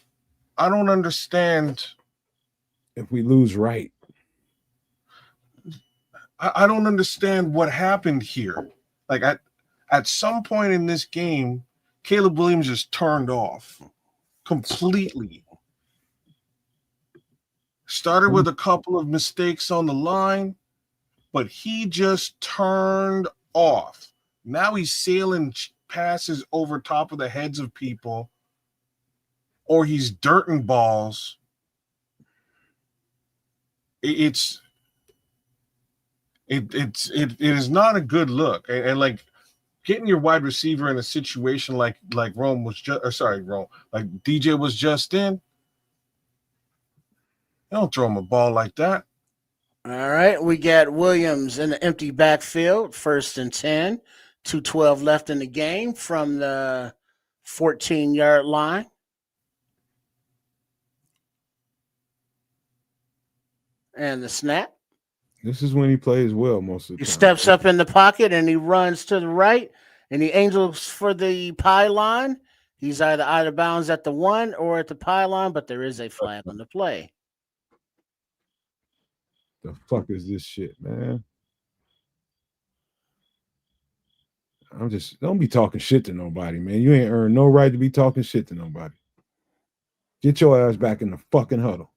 I don't understand. If we lose right, I don't understand what happened here. Like at some point in this game, Caleb Williams just turned off completely. Started with a couple of mistakes on the line, but he just turned off. Now he's sailing passes over top of the heads of people, or he's dirting balls. It is not a good look. And like getting your wide receiver in a situation like Rome was just, like DJ was just in. Don't throw him a ball like that. All right, we got Williams in the empty backfield, 1st and 10, 2:12 left in the game from the 14-yard line. And the snap. This is when he plays well most of the time. He steps up in the pocket and he runs to the right, and he angels for the pylon. He's either out of bounds at the 1 or at the pylon, but there is a flag on the play. The fuck is this shit, man? Don't be talking shit to nobody, man. You ain't earned no right to be talking shit to nobody. Get your ass back in the fucking huddle.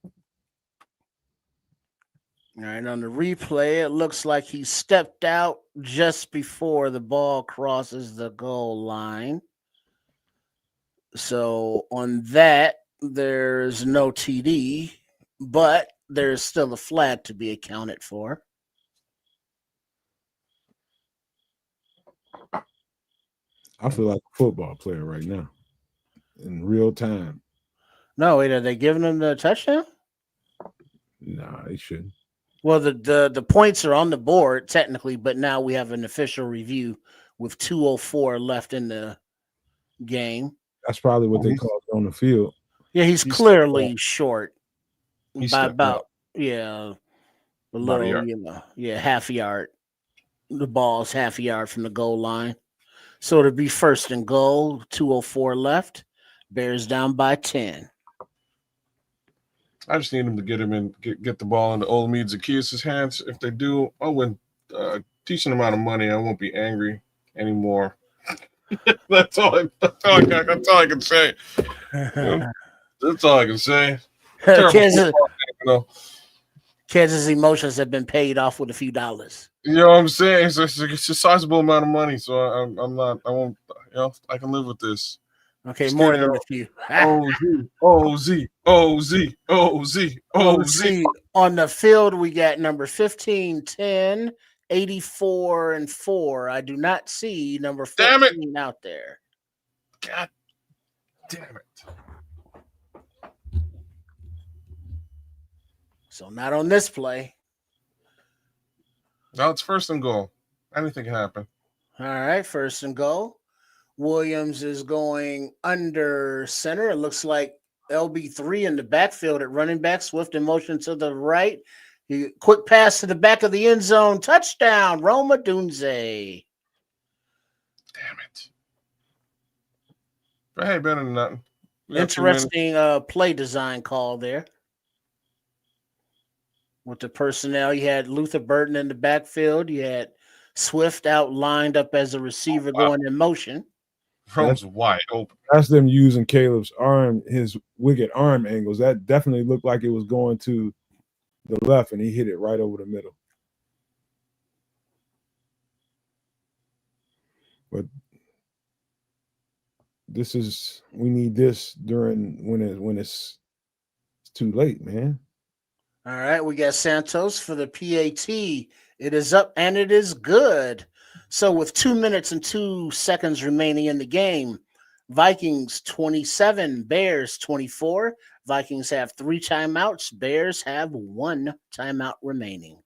All right, on the replay, it looks like he stepped out just before the ball crosses the goal line. So on that, there's no TD, but there's still a flag to be accounted for. I feel like a football player right now in real time. No, wait, are they giving him the touchdown? Nah, they shouldn't. Well, the points are on the board technically, but now we have an official review with 2:04 left in the game. That's probably what they called it on the field. Yeah, he's clearly short by about a little, half a yard. The ball's half a yard from the goal line. So it'll be 1st and goal, 2:04 left. Bears down by 10. I just need him to get the ball into Olamide Zacchaeus' hands. If they do, I'll win a decent amount of money. I won't be angry anymore. That's all I can say. That's all I can say. Kansas emotions have been paid off with a few dollars. You know what I'm saying? It's a sizable amount of money, so I won't. I can live with this. Okay, Just more than a few. OZ. On the field, we got number 15, 10, 84, and 4. I do not see number 14 out there. God damn it. So not on this play. Now it's 1st and goal. Anything can happen. All right, 1st and goal. Williams is going under center. It looks like LB3 in the backfield at running back. Swift in motion to the right. Quick pass to the back of the end zone. Touchdown, Roma Dunze. Damn it. But hey, better than nothing. We got 2 minutes. Interesting play design call there. With the personnel, you had Luther Burton in the backfield. You had Swift out lined up as a receiver going in motion. Rome's wide open. That's them using Caleb's arm, his wicked arm angles. That definitely looked like it was going to the left, and he hit it right over the middle. But we need this during when it's too late, man. All right, we got Santos for the PAT. It is up and it is good. So with 2 minutes and 2 seconds remaining in the game, Vikings 27, Bears 24. Vikings have 3 timeouts. Bears have 1 timeout remaining.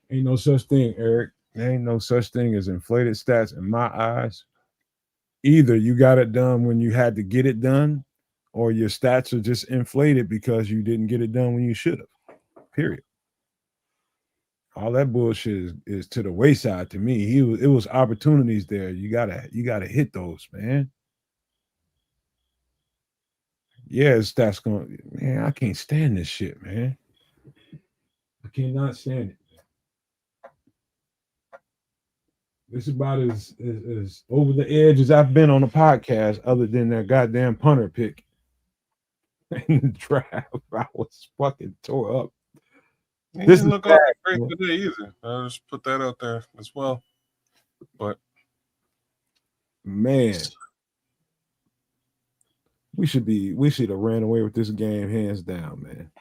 Ain't no such thing, Eric. There ain't no such thing as inflated stats in my eyes. Either you got it done when you had to get it done, or your stats are just inflated because you didn't get it done when you should have. Period. All that bullshit is to the wayside to me. It was opportunities there. You gotta hit those, man. Yeah, that's going. Man, I can't stand this shit, man. I cannot stand it. This is about as over the edge as I've been on a podcast, other than that goddamn punter pick in the draft. I was fucking tore up. He didn't look all that great today either. I'll just put that out there as well. But man, we should have ran away with this game hands down, man.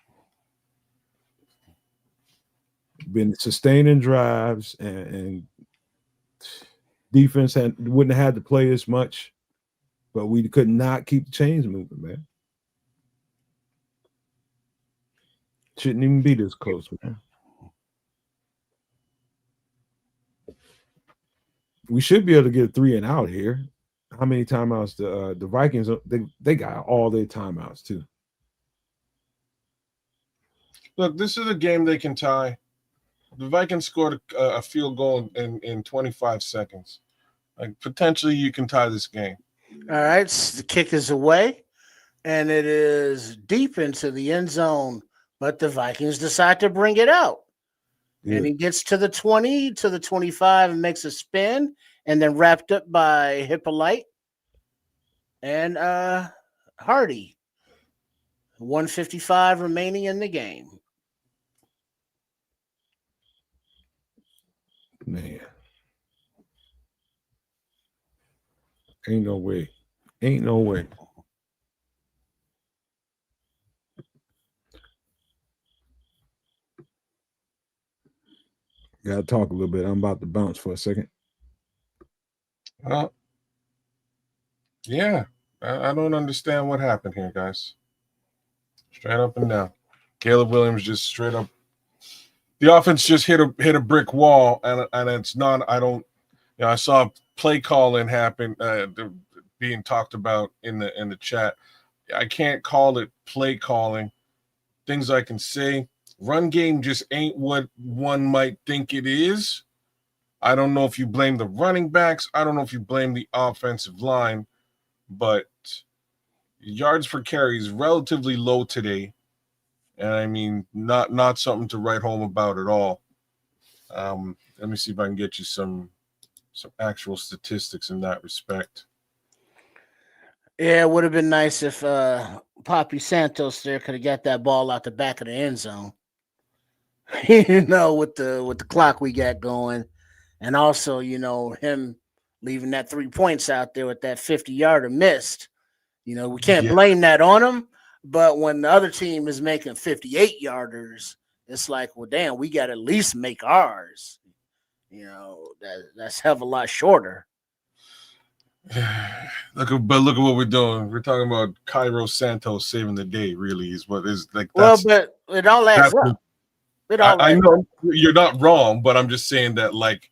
Been sustaining drives and defense wouldn't have had to play as much, but we could not keep the chains moving, man. Shouldn't even be this close, man. We should be able to get a 3 and out here. How many timeouts the Vikings? They got all their timeouts too. Look, this is a game they can tie. The Vikings scored a field goal in 25 seconds. Like, potentially, you can tie this game. All right, the kick is away, and it is deep into the end zone, but the Vikings decide to bring it out. Yeah. And he gets to the 20, to the 25, and makes a spin, and then wrapped up by Hippolyte and Hardy. 1:55 remaining in the game. Man. Ain't no way. Ain't no way. Gotta talk a little bit. I'm about to bounce for a second. Yeah. I don't understand what happened here, guys. Straight up and down. Caleb Williams just straight up. The offense just hit a brick wall, and it's not. I don't. You know, I saw play calling happen, being talked about in the chat. I can't call it play calling. Things I can say. Run game just ain't what one might think it is. I don't know if you blame the running backs. I don't know if you blame the offensive line, but yards per carry is relatively low today. And I mean, not something to write home about at all. Let me see if I can get you some actual statistics in that respect. Yeah, it would have been nice if Poppy Santos there could have got that ball out the back of the end zone. You know, with the clock we got going, and also, you know, him leaving that 3 points out there with that 50-yarder missed. You know, we can't blame that on him. But when the other team is making 58-yarders, it's like, well, damn, we got to at least make ours. You know, that's hell of a lot shorter. Look at what we're doing. We're talking about Cairo Santos saving the day. Really, is what is like. Well, but it all adds up. I know you're not wrong, but I'm just saying that, like,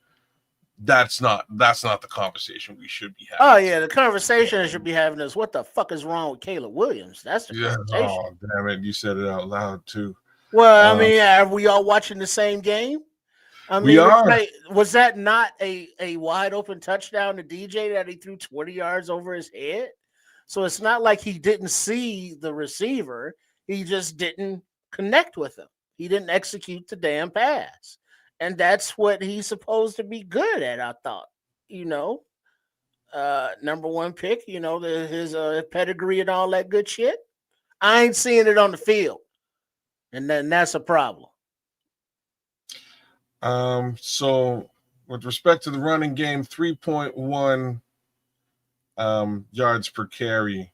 that's not the conversation we should be having. Oh yeah, the conversation I should be having is what the fuck is wrong with Caleb Williams? That's the conversation. Oh damn it, you said it out loud too. Well, I mean, are we all watching the same game? I We mean, are. like, was that not a wide open touchdown to DJ that he threw 20 yards over his head? So it's not like he didn't see the receiver. He just didn't connect with him. He didn't execute the damn pass. And that's what he's supposed to be good at, I thought. You know, number one pick, his pedigree and all that good shit. I ain't seeing it on the field. And then that's a problem. So with respect to the running game, 3.1 yards per carry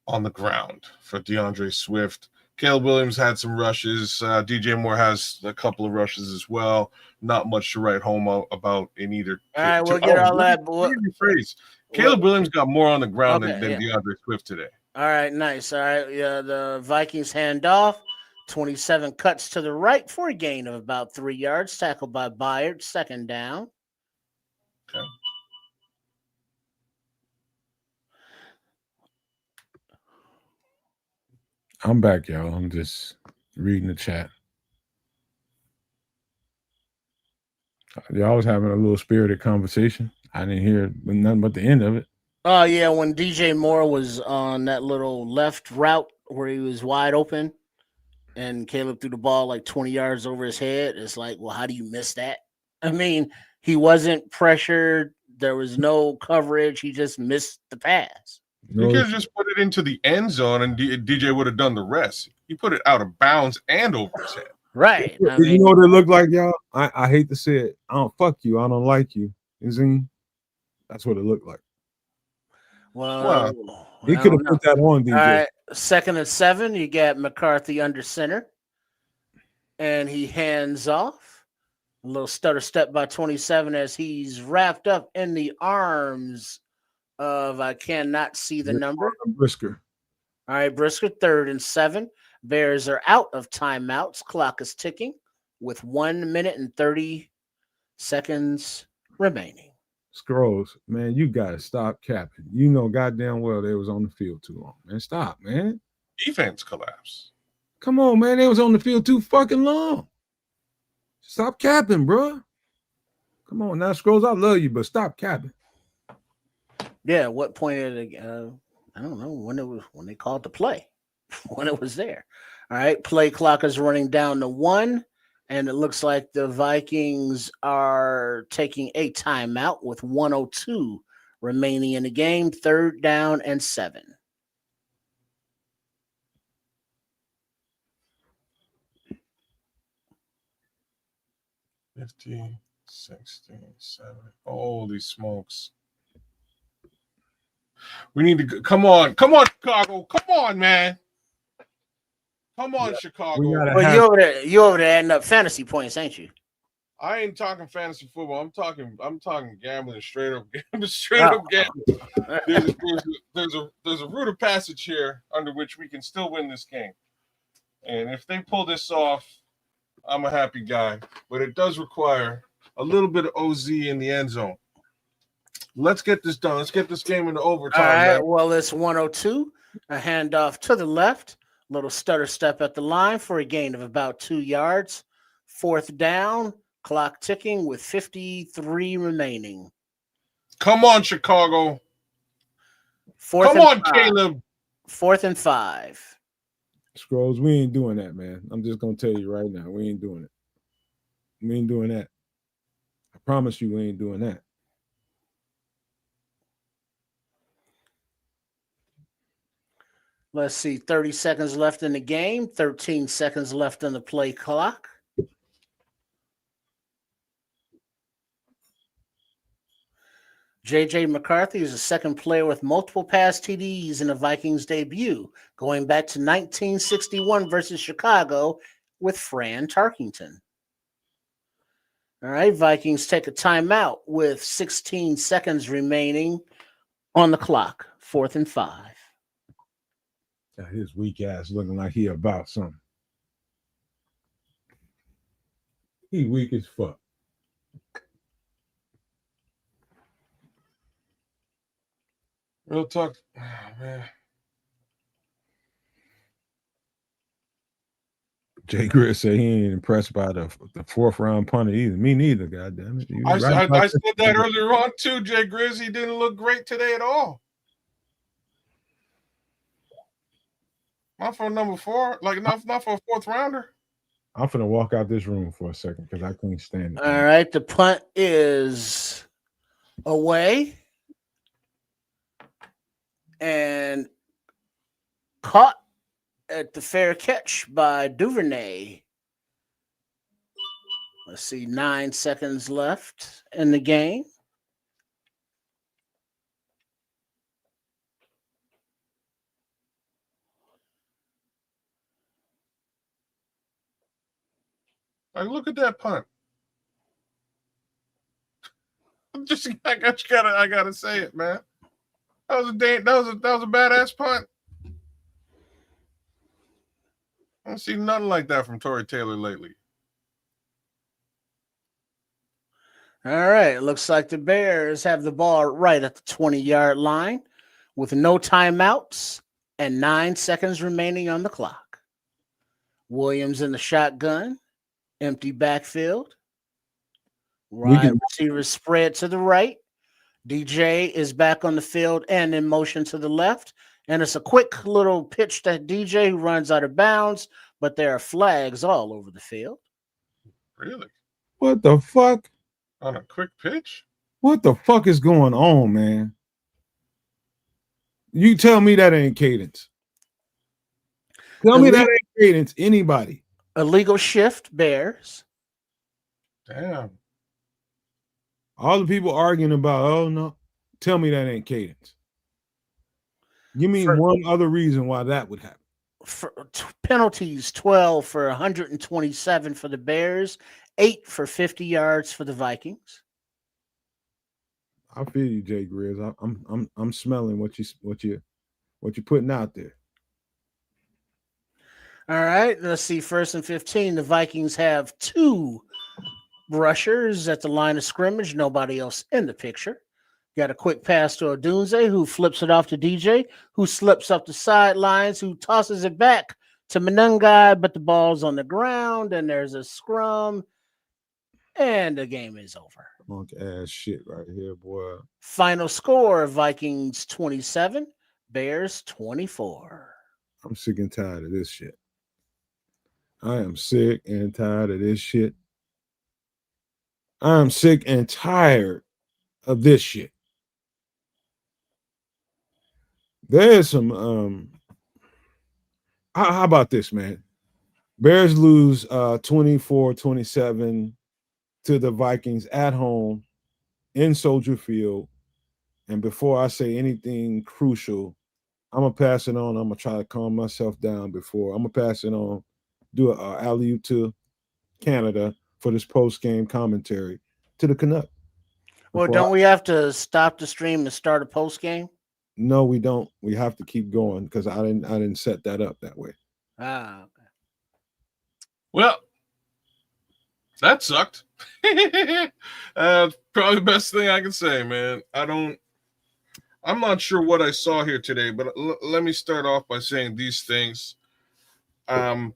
on the ground for DeAndre Swift. Caleb Williams had some rushes. DJ Moore has a couple of rushes as well. Not much to write home about in either. All right, we'll get all that. Rephrase. Caleb Williams got more on the ground than yeah. DeAndre Swift today. All right, nice. All right, yeah, the Vikings hand off. 27 cuts to the right for a gain of about 3 yards. Tackled by Byard. Second down. Okay. I'm back, y'all. I'm just reading the chat. Y'all was having a little spirited conversation. I didn't hear nothing but the end of it. Oh, yeah, when DJ Moore was on that little left route where he was wide open and Caleb threw the ball like 20 yards over his head, it's like, well, how do you miss that? I mean, he wasn't pressured. There was no coverage. He just missed the pass. You could have just put it into the end zone and DJ would have done the rest. He put it out of bounds and over his head. Right. I mean, you know what it looked like, y'all? I hate to say it. I don't fuck you. I don't like you. You see? That's what it looked like. Well, he could have put that on DJ. All right, 2nd and 7. You got McCarthy under center. And he hands off. A little stutter step by 27 as he's wrapped up in the arms of, I cannot see the number. Brisker. All right, Brisker, 3rd and 7. Bears are out of timeouts. Clock is ticking with 1 minute and 30 seconds remaining. Scrolls, man, you got to stop capping. You know goddamn well they was on the field too long, man. Stop, man. Defense collapse. Come on, man. They was on the field too fucking long. Stop capping, bro. Come on now, Scrolls. I love you, but stop capping. Yeah, what point did it, I don't know when they called the play, when it was there. All right, play clock is running down to 1. And it looks like the Vikings are taking a timeout with 1:02 remaining in the game. 3rd down and 7. $50, $60, $70. Holy smokes. We need to come on, Chicago. Come on, man. Come on, Chicago. Well, you over there adding up fantasy points, ain't you? I ain't talking fantasy football. I'm talking gambling, straight up gambling. There's a route of passage here under which we can still win this game. And if they pull this off, I'm a happy guy. But it does require a little bit of OZ in the end zone. Let's get this done. Let's get this game into overtime. All right. Man. Well, it's 1:02. A handoff to the left. Little stutter step at the line for a gain of about 2 yards. 4th down. Clock ticking with 53 remaining. Come on, Chicago. Come on, Caleb. 4th and 5. Scrolls, we ain't doing that, man. I'm just going to tell you right now. We ain't doing it. We ain't doing that. I promise you we ain't doing that. Let's see, 30 seconds left in the game, 13 seconds left on the play clock. J.J. McCarthy is the second player with multiple pass TDs in the Vikings debut, going back to 1961 versus Chicago with Fran Tarkington. All right, Vikings take a timeout with 16 seconds remaining on the clock, 4th and 5. Got his weak ass looking like he about something. He weak as fuck. Real talk. Oh, man. Jay Grizz said he ain't impressed by the fourth round punter either. Me neither, goddamn it. You I right about said this. that earlier on too, Jay Grizz. He didn't look great today at all. Not for number 4, like not for a fourth rounder. I'm finna walk out this room for a second because I can't stand it. All right, the punt is away and caught at the fair catch by Duvernay. Let's see, 9 seconds left in the game. Like, look at that punt. I gotta say it, man. That was a badass punt. I don't see nothing like that from Torrey Taylor lately. All right, it looks like the Bears have the ball right at the 20-yard line with no timeouts and 9 seconds remaining on the clock. Williams in the shotgun, empty backfield. Wide receivers spread to the right. DJ is back on the field and in motion to the left. And it's a quick little pitch to DJ who runs out of bounds, but there are flags all over the field. Really? What the fuck? On a quick pitch? What the fuck is going on, man? You tell me that ain't cadence. Tell me that ain't cadence. Anybody. Illegal shift, Bears. Damn. All the people arguing about, oh no, tell me that ain't cadence. Give me one other reason why that would happen. For penalties, 12 for 127 for the Bears, 8 for 50 yards for the Vikings. I feel you, Jay Grizz. I'm smelling what you're putting out there. All right, let's see. 1st and 15. The Vikings have 2 rushers at the line of scrimmage. Nobody else in the picture. Got a quick pass to Odunze, who flips it off to DJ, who slips up the sidelines, who tosses it back to Menungai, but the ball's on the ground, and there's a scrum, and the game is over. Punk ass shit right here, boy. Final score, Vikings 27, Bears 24. I'm sick and tired of this shit. I am sick and tired of this shit. I'm sick and tired of this shit. There's some how about this, man? Bears lose 24-27 to the Vikings at home in Soldier Field. And before I say anything crucial, I'm gonna pass it on. I'm gonna try to calm myself down before I'm gonna pass it on. Do a alley-oop to Canada for this post-game commentary to the Canuck. Well, don't we have to stop the stream and start a post game? No, we don't. We have to keep going because I didn't set that up that way. Ah, okay. Well, that sucked. Probably the best thing I can say, man. I'm not sure what I saw here today, but let me start off by saying these things. Our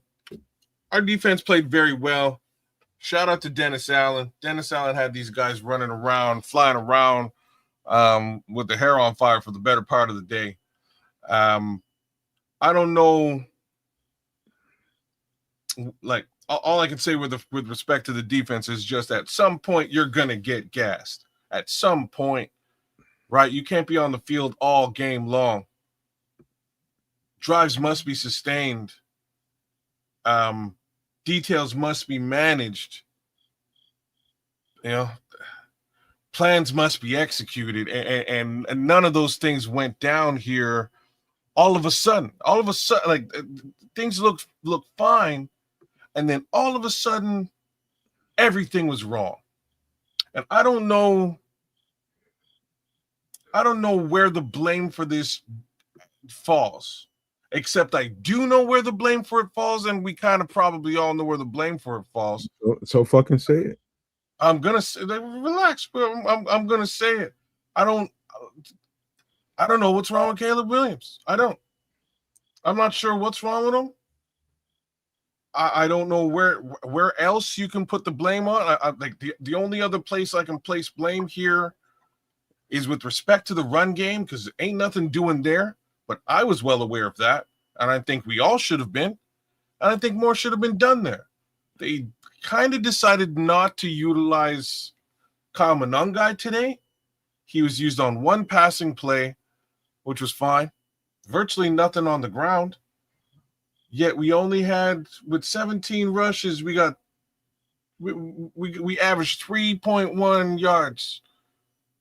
defense played very well. Shout out to Dennis Allen. Dennis Allen had these guys running around, flying around with the hair on fire for the better part of the day. I don't know. Like, all I can say with respect to the defense is just at some point you're going to get gassed. At some point, right? You can't be on the field all game long. Drives must be sustained. Details must be managed. You know, plans must be executed, and none of those things went down here. All of a sudden, like things look fine, and then all of a sudden, everything was wrong. And I don't know where the blame for this falls. Except I do know where the blame for it falls, and we kind of probably all know where the blame for it falls. So fucking say it. I'm gonna say, relax, but I'm gonna say it. I don't know what's wrong with Caleb Williams. I'm not sure what's wrong with him. I don't know where else you can put the blame on. Like the only other place I can place blame here is with respect to the run game, because ain't nothing doing there. But I was well aware of that, and I think we all should have been, and I think more should have been done there. They kind of decided not to utilize Kyle Monangai today. He was used on one passing play, which was fine. Virtually nothing on the ground. Yet we only had, with 17 rushes, we averaged 3.1 yards,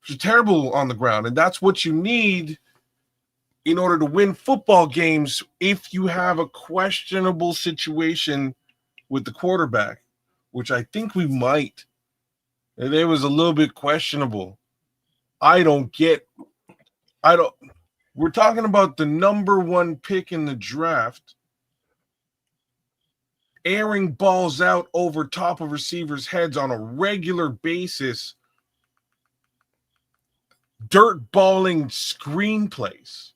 which is terrible on the ground. And that's what you need in order to win football games if you have a questionable situation with the quarterback, which I think we might. And it was a little bit questionable. We're talking about the number one pick in the draft, airing balls out over top of receivers' heads on a regular basis, dirt balling screenplays.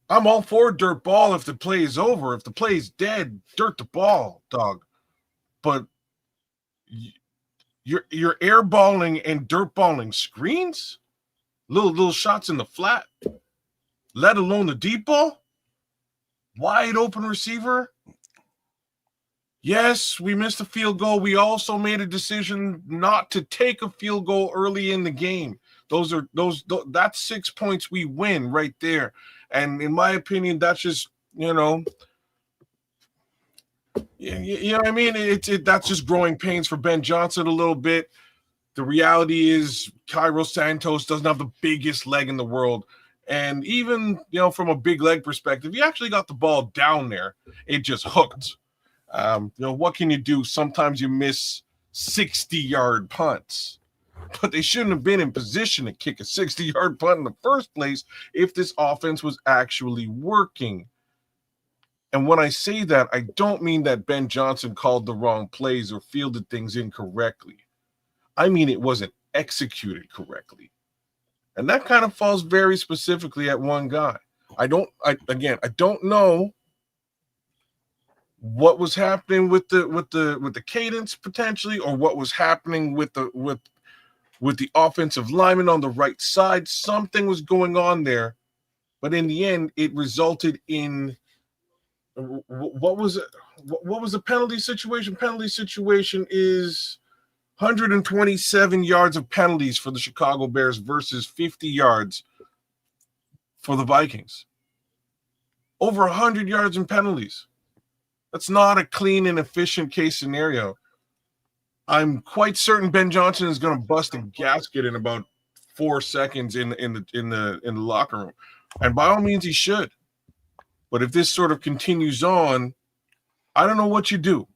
I'm all for dirt ball if the play is over. If the play is dead, dirt the ball, dog. But you're airballing and dirt balling screens, little shots in the flat, let alone the deep ball, wide open receiver. Yes, we missed a field goal. We also made a decision not to take a field goal early in the game. That's 6 points we win right there. And in my opinion, that's just, you know what I mean? That's just growing pains for Ben Johnson a little bit. The reality is Cairo Santos doesn't have the biggest leg in the world. And even, from a big leg perspective, he actually got the ball down there. It just hooked. What can you do? Sometimes you miss 60-yard punts, but they shouldn't have been in position to kick a 60-yard punt in the first place if this offense was actually working. And when I say that, I don't mean that Ben Johnson called the wrong plays or fielded things incorrectly. I mean it wasn't executed correctly. And that kind of falls very specifically at one guy. I don't know what was happening with the cadence potentially, or what was happening with the offensive lineman on the right side. Something was going on there, but in the end, it resulted in what was the penalty situation? Penalty situation is 127 yards of penalties for the Chicago Bears versus 50 yards for the Vikings. Over 100 yards in penalties. That's not a clean and efficient case scenario. I'm quite certain Ben Johnson is going to bust a gasket in about 4 seconds in the locker room, and by all means he should. But if this sort of continues on, I don't know what you do.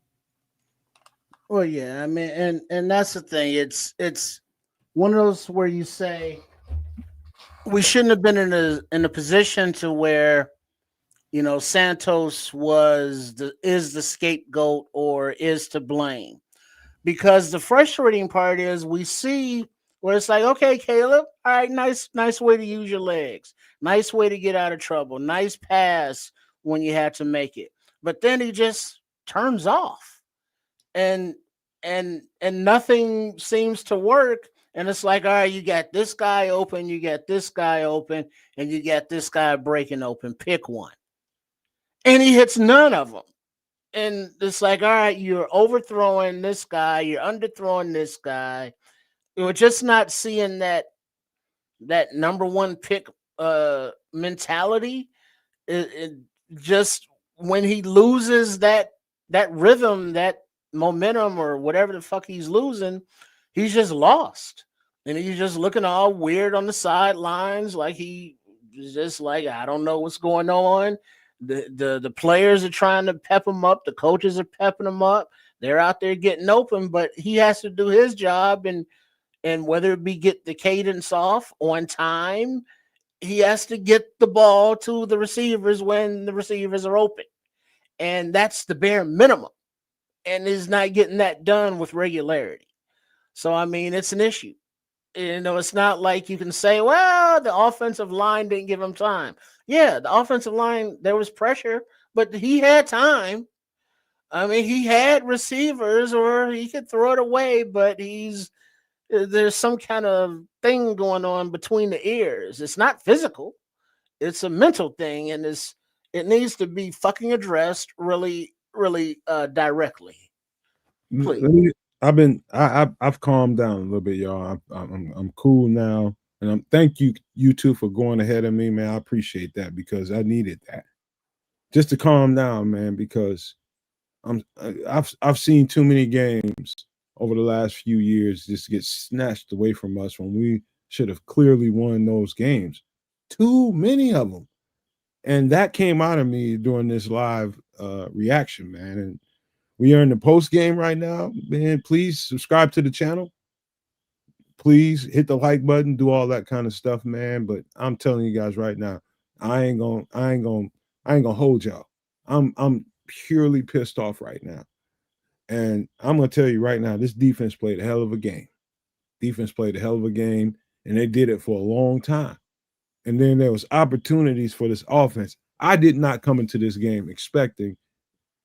Well, yeah, I mean, and that's the thing. It's one of those where you say we shouldn't have been in a position to where, Santos is the scapegoat or is to blame. Because the frustrating part is we see where it's like, okay, Caleb, all right, nice way to use your legs. Nice way to get out of trouble. Nice pass when you had to make it. But then he just turns off. And nothing seems to work. And it's like, all right, you got this guy open, you got this guy open, and you got this guy breaking open. Pick one. And he hits none of them. And it's like, all right, you're overthrowing this guy, you're underthrowing this guy. We're just not seeing that number one pick mentality. It just when he loses that rhythm, that momentum, or whatever the fuck he's losing, he's just lost. And he's just looking all weird on the sidelines, like he just like, I don't know what's going on. The players are trying to pep him up. The coaches are pepping him up. They're out there getting open, but he has to do his job, and whether it be get the cadence off on time, he has to get the ball to the receivers when the receivers are open. And that's the bare minimum. And is not getting that done with regularity. So, I mean, it's an issue. It's not like you can say, well, the offensive line didn't give him time. Yeah, the offensive line, there was pressure, but he had time. I mean, he had receivers, or he could throw it away, but there's some kind of thing going on between the ears. It's not physical; it's a mental thing, and it needs to be fucking addressed really, really directly. Please. I've calmed down a little bit, y'all. I'm cool now, and thank you two for going ahead of me, man. I appreciate that because I needed that just to calm down, man. Because I've seen too many games over the last few years just get snatched away from us when we should have clearly won those games. Too many of them, and that came out of me during this live reaction, man. And we are in the post game right now, man. Please subscribe to the channel. Please hit the like button, do all that kind of stuff, man. But I'm telling you guys right now, I ain't gonna hold y'all. I'm purely pissed off right now. And I'm gonna tell you right now, this defense played a hell of a game. Defense played a hell of a game, and they did it for a long time. And then there was opportunities for this offense. I did not come into this game expecting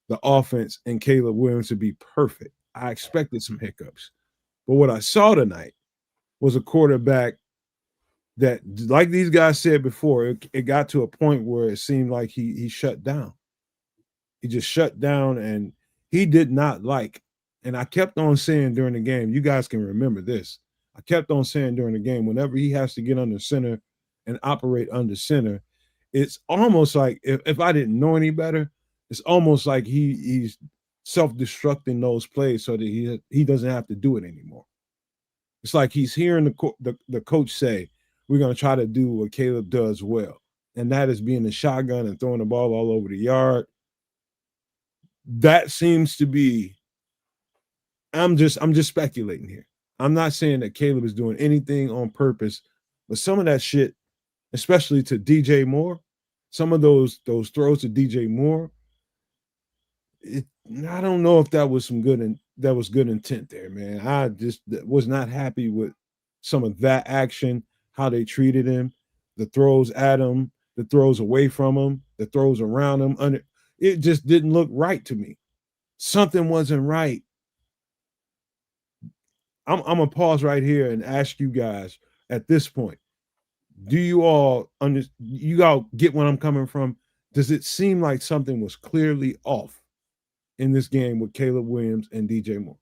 the offense and Caleb Williams to be perfect. I expected some hiccups. But what I saw tonight was a quarterback that, like these guys said before, it got to a point where it seemed like he shut down. He just shut down, and he did not like. And I kept on saying during the game, you guys can remember this. I kept on saying during the game, whenever he has to get under center and operate under center, it's almost like if I didn't know any better, it's almost like he's self-destructing those plays so that he doesn't have to do it anymore. It's like he's hearing the coach say, we're going to try to do what Caleb does well, and that is being a shotgun and throwing the ball all over the yard. That seems to be, I'm just speculating here. I'm not saying that Caleb is doing anything on purpose, but some of that shit, especially to DJ Moore, some of those throws to DJ Moore, I don't know if that was good intent there, man. I just was not happy with some of that action, how they treated him, the throws at him, the throws away from him, the throws around him. It just didn't look right to me. Something wasn't right. I'm gonna pause right here and ask you guys at this point, do you all get where I'm coming from? Does it seem like something was clearly off in this game with Caleb Williams and DJ Moore?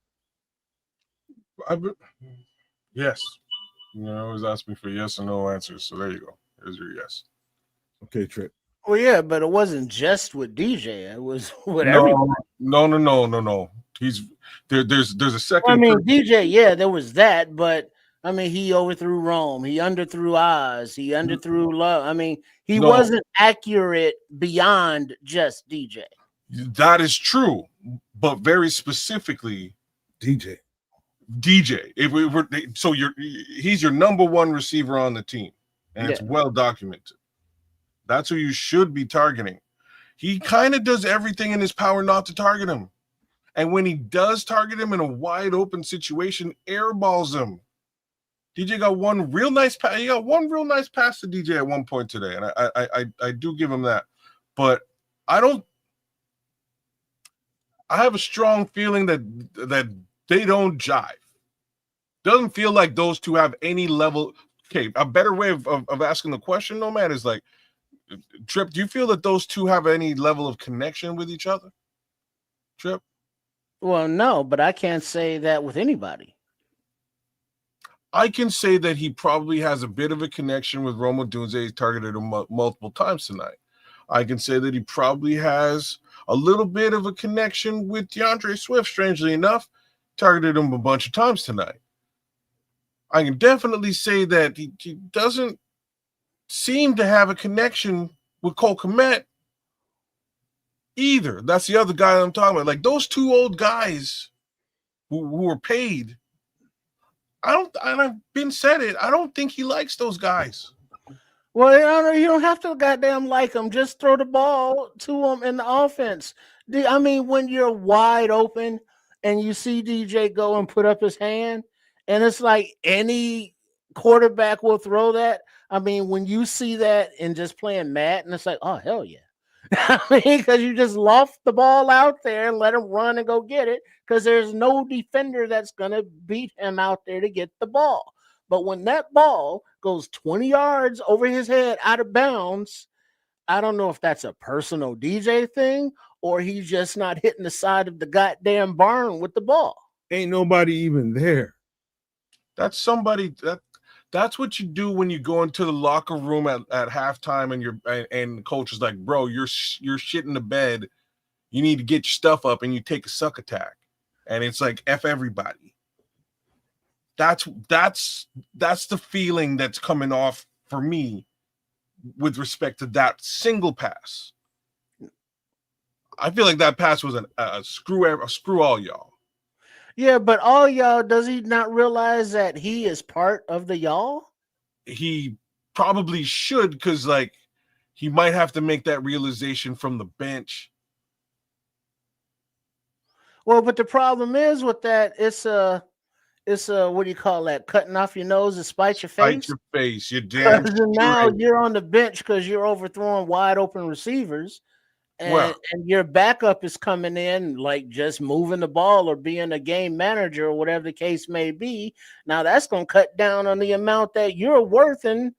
Yes. I always ask me for yes or no answers. So there you go. Here's your yes. Okay, Trip. Well, yeah, but it wasn't just with DJ. It was with everyone. No. He's there's a second. I mean, DJ, yeah, there was that, but I mean, he overthrew Rome. He underthrew Oz. He underthrew Love. I mean, he wasn't accurate beyond just DJ. That is true, but very specifically, DJ. If we were he's your number one receiver on the team, and it's well documented. That's who you should be targeting. He kind of does everything in his power not to target him. And when he does target him in a wide open situation, airballs him. DJ got one real nice pass. He got one real nice pass to DJ at one point today. And I do give him that. But I have a strong feeling that they don't jive. Doesn't feel like those two have any level. Okay, a better way of asking the question, no man, is like, Trip, do you feel that those two have any level of connection with each other? Trip? Well, no, but I can't say that with anybody. I can say that he probably has a bit of a connection with Rome Odunze. He's targeted him multiple times tonight. I can say that he probably has a little bit of a connection with DeAndre Swift, strangely enough. Targeted him a bunch of times tonight. I can definitely say that he doesn't seem to have a connection with Cole Kmet either. That's the other guy I'm talking about. Like those two old guys who were paid. I've been said it. I don't think he likes those guys. Well, you don't have to goddamn like them. Just throw the ball to them in the offense. I mean, when you're wide open and you see DJ go and put up his hand, and it's like any quarterback will throw that. I mean, when you see that and just playing Madden, it's like, oh, hell yeah. I mean, because you just loft the ball out there and let him run and go get it, because there's no defender that's going to beat him out there to get the ball. But when that ball goes 20 yards over his head out of bounds, I don't know if that's a personal DJ thing or he's just not hitting the side of the goddamn barn with the ball. Ain't nobody even there. That's somebody that's what you do when you go into the locker room at halftime and the coach is like, bro, you're shit in the bed. You need to get your stuff up and you take a suck attack. And it's like F everybody. That's the feeling that's coming off for me with respect to that single pass. I feel like that pass was a screw all y'all. Yeah, but all y'all, does he not realize that he is part of the y'all? He probably should, because like he might have to make that realization from the bench. Well, but the problem is with that, it's a what do you call that? Cutting off your nose to spite your face. Spite your face. You're damn now straight. you're on the bench because you're overthrowing wide open receivers. And your backup is coming in like just moving the ball or being a game manager or whatever the case may be. Now that's going to cut down on the amount that you're worth in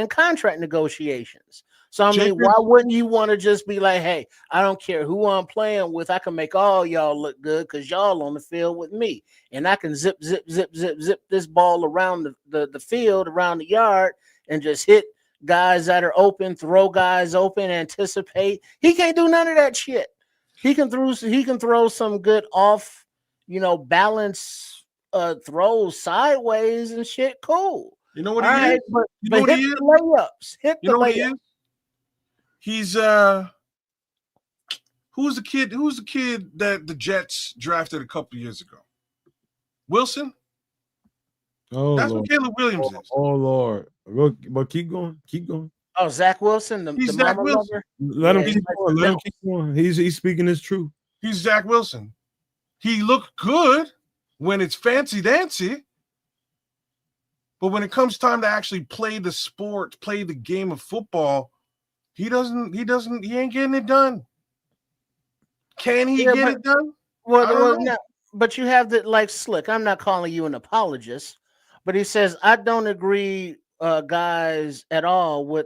contract negotiations. So, I mean, why wouldn't you want to just be like, hey, I don't care who I'm playing with. I can make all y'all look good because y'all on the field with me. And I can zip this ball around the field, around the yard, and just hit guys that are open, throw guys open, anticipate. He can't do none of that shit. He can throw some good off, balance throws sideways and shit. Cool. You know what he is? But hit the layups. Hit the layups. What he is? He's who's the kid that the Jets drafted a couple years ago? Wilson? Oh, that's Lord. What Caleb Williams is. Oh Lord. But keep going. Oh, Zach Wilson, the Zach Wilson. Let him keep going. He's speaking his truth. He's Zach Wilson. He looked good when it's fancy dancy. But when it comes time to actually play the sport, play the game of football, he ain't getting it done. Can he get it done? Well, no, but you have like Slick. I'm not calling you an apologist, but he says, I don't agree, guys, at all with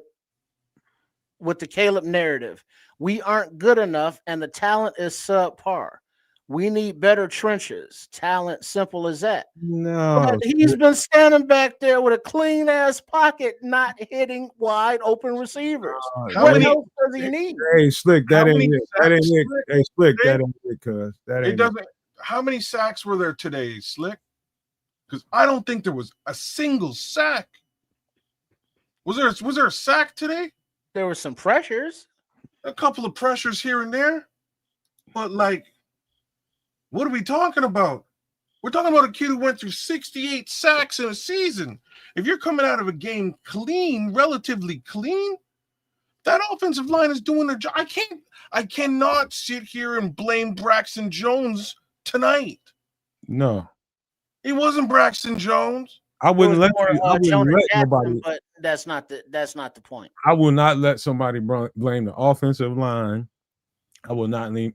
the Caleb narrative. We aren't good enough and the talent is subpar. We need better trenches. Talent, simple as that. No. But he's been standing back there with a clean ass pocket, not hitting wide open receivers. What else does he need? Hey, Slick, that ain't it. That ain't it. Hey, Slick, that ain't it, cuz. That ain't it. How many sacks were there today, Slick? Because I don't think there was a single sack. Was there a sack today? There were some pressures. A couple of pressures here and there. But like, what are we talking about? We're talking about a kid who went through 68 sacks in a season. If you're coming out of a game clean, relatively clean, that offensive line is doing their job. I cannot sit here and blame Braxton Jones tonight. No. It wasn't Braxton Jones. I wouldn't let nobody. But that's not the point. I will not let somebody blame the offensive line. I will not let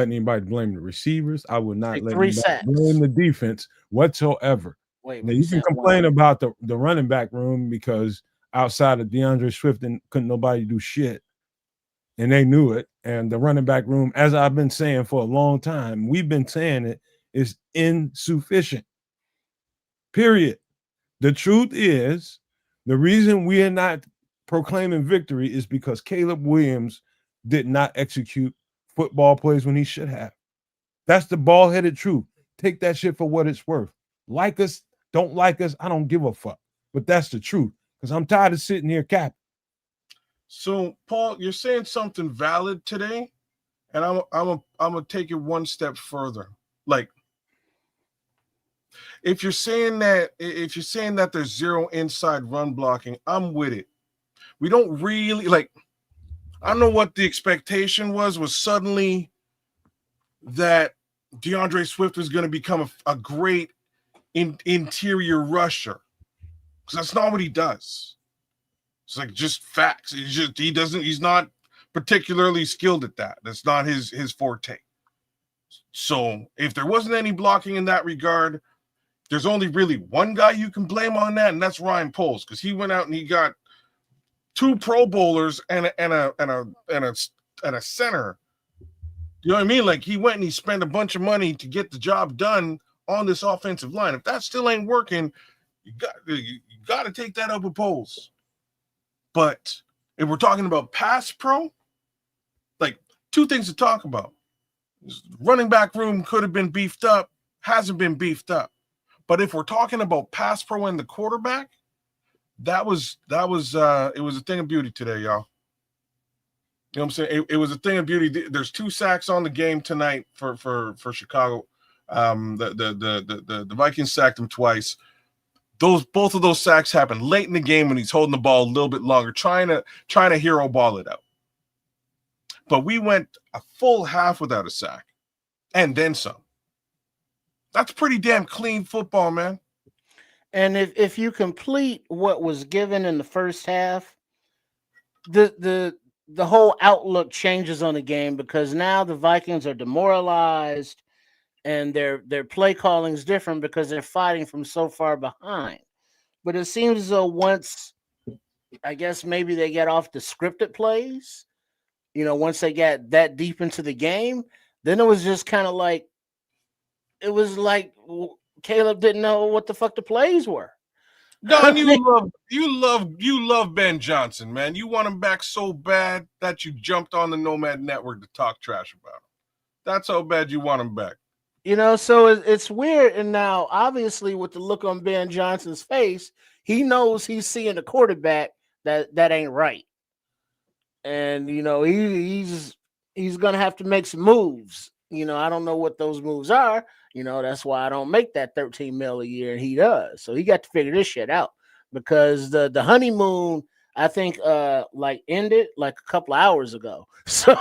anybody blame the receivers. I will not let anybody blame the defense whatsoever. Now, you can complain about the running back room because outside of DeAndre Swift, couldn't nobody do shit. And they knew it. And the running back room, as I've been saying for a long time, we've been saying it, is insufficient. Period. The truth is, the reason we are not proclaiming victory is because Caleb Williams did not execute football plays when he should have. That's the bald-headed truth. Take that shit for what it's worth. Like us, don't like us, I don't give a fuck. But that's the truth, because I'm tired of sitting here capping. So, Paul, you're saying something valid today, and I'm gonna take it one step further. Like, if you're saying that there's zero inside run blocking, I'm with it. We don't really like. I don't know what the expectation was suddenly that DeAndre Swift was going to become a great interior rusher, because that's not what he does. It's like just facts. He's not particularly skilled at that. That's not his forte. So if there wasn't any blocking in that regard, there's only really one guy you can blame on that, and that's Ryan Poles, because he went out and he got 2 Pro Bowlers and a center. You know what I mean? Like, he went and he spent a bunch of money to get the job done on this offensive line. If that still ain't working, you got to take that up with Poles. But if we're talking about pass pro, like, 2 things to talk about. Running back room could have been beefed up, hasn't been beefed up. But if we're talking about pass pro and the quarterback, it was a thing of beauty today, y'all. You know what I'm saying? It was a thing of beauty. There's 2 sacks on the game tonight for Chicago. The Vikings sacked him twice. Both of those sacks happened late in the game when he's holding the ball a little bit longer, trying to hero ball it out. But we went a full half without a sack, and then some. That's pretty damn clean football, man. And if you complete what was given in the first half, the whole outlook changes on the game, because now the Vikings are demoralized and their play calling is different because they're fighting from so far behind. But it seems as though once, I guess maybe they get off the scripted plays, once they got that deep into the game, then it was just kind of like, it was like Caleb didn't know what the fuck the plays were. Don, you love Ben Johnson, man. You want him back so bad that you jumped on the Nomad Network to talk trash about him. That's how bad you want him back. So it's weird. And now, obviously, with the look on Ben Johnson's face, he knows he's seeing a quarterback that ain't right. And, he's going to have to make some moves. I don't know what those moves are. That's why I don't make that $13 million a year, and he does. So he got to figure this shit out, because the honeymoon, I think, ended like a couple of hours ago. So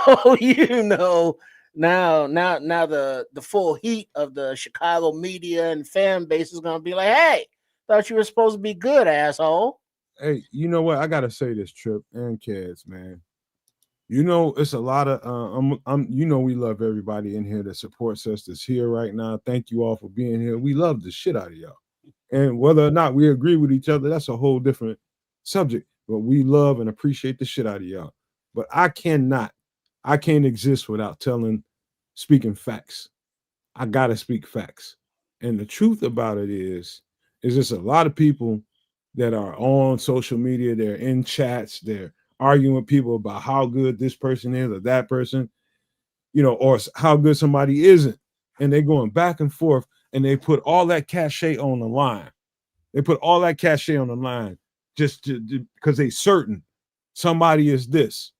now the full heat of the Chicago media and fan base is gonna be like, "Hey, thought you were supposed to be good, asshole." Hey, you know what? I gotta say this, Trip and Kids, man. It's a lot of we love everybody in here that supports us, that's here right now. Thank you all for being here. We love the shit out of y'all. And whether or not we agree with each other, that's a whole different subject. But we love and appreciate the shit out of y'all. But I can't exist without speaking facts. I gotta speak facts. And the truth about it is there's a lot of people that are on social media, they're in chats, they're arguing with people about how good this person is or that person, or how good somebody isn't. And they're going back and forth, and they put all that cachet on the line. They put all that cachet on the line just because they're certain somebody is this.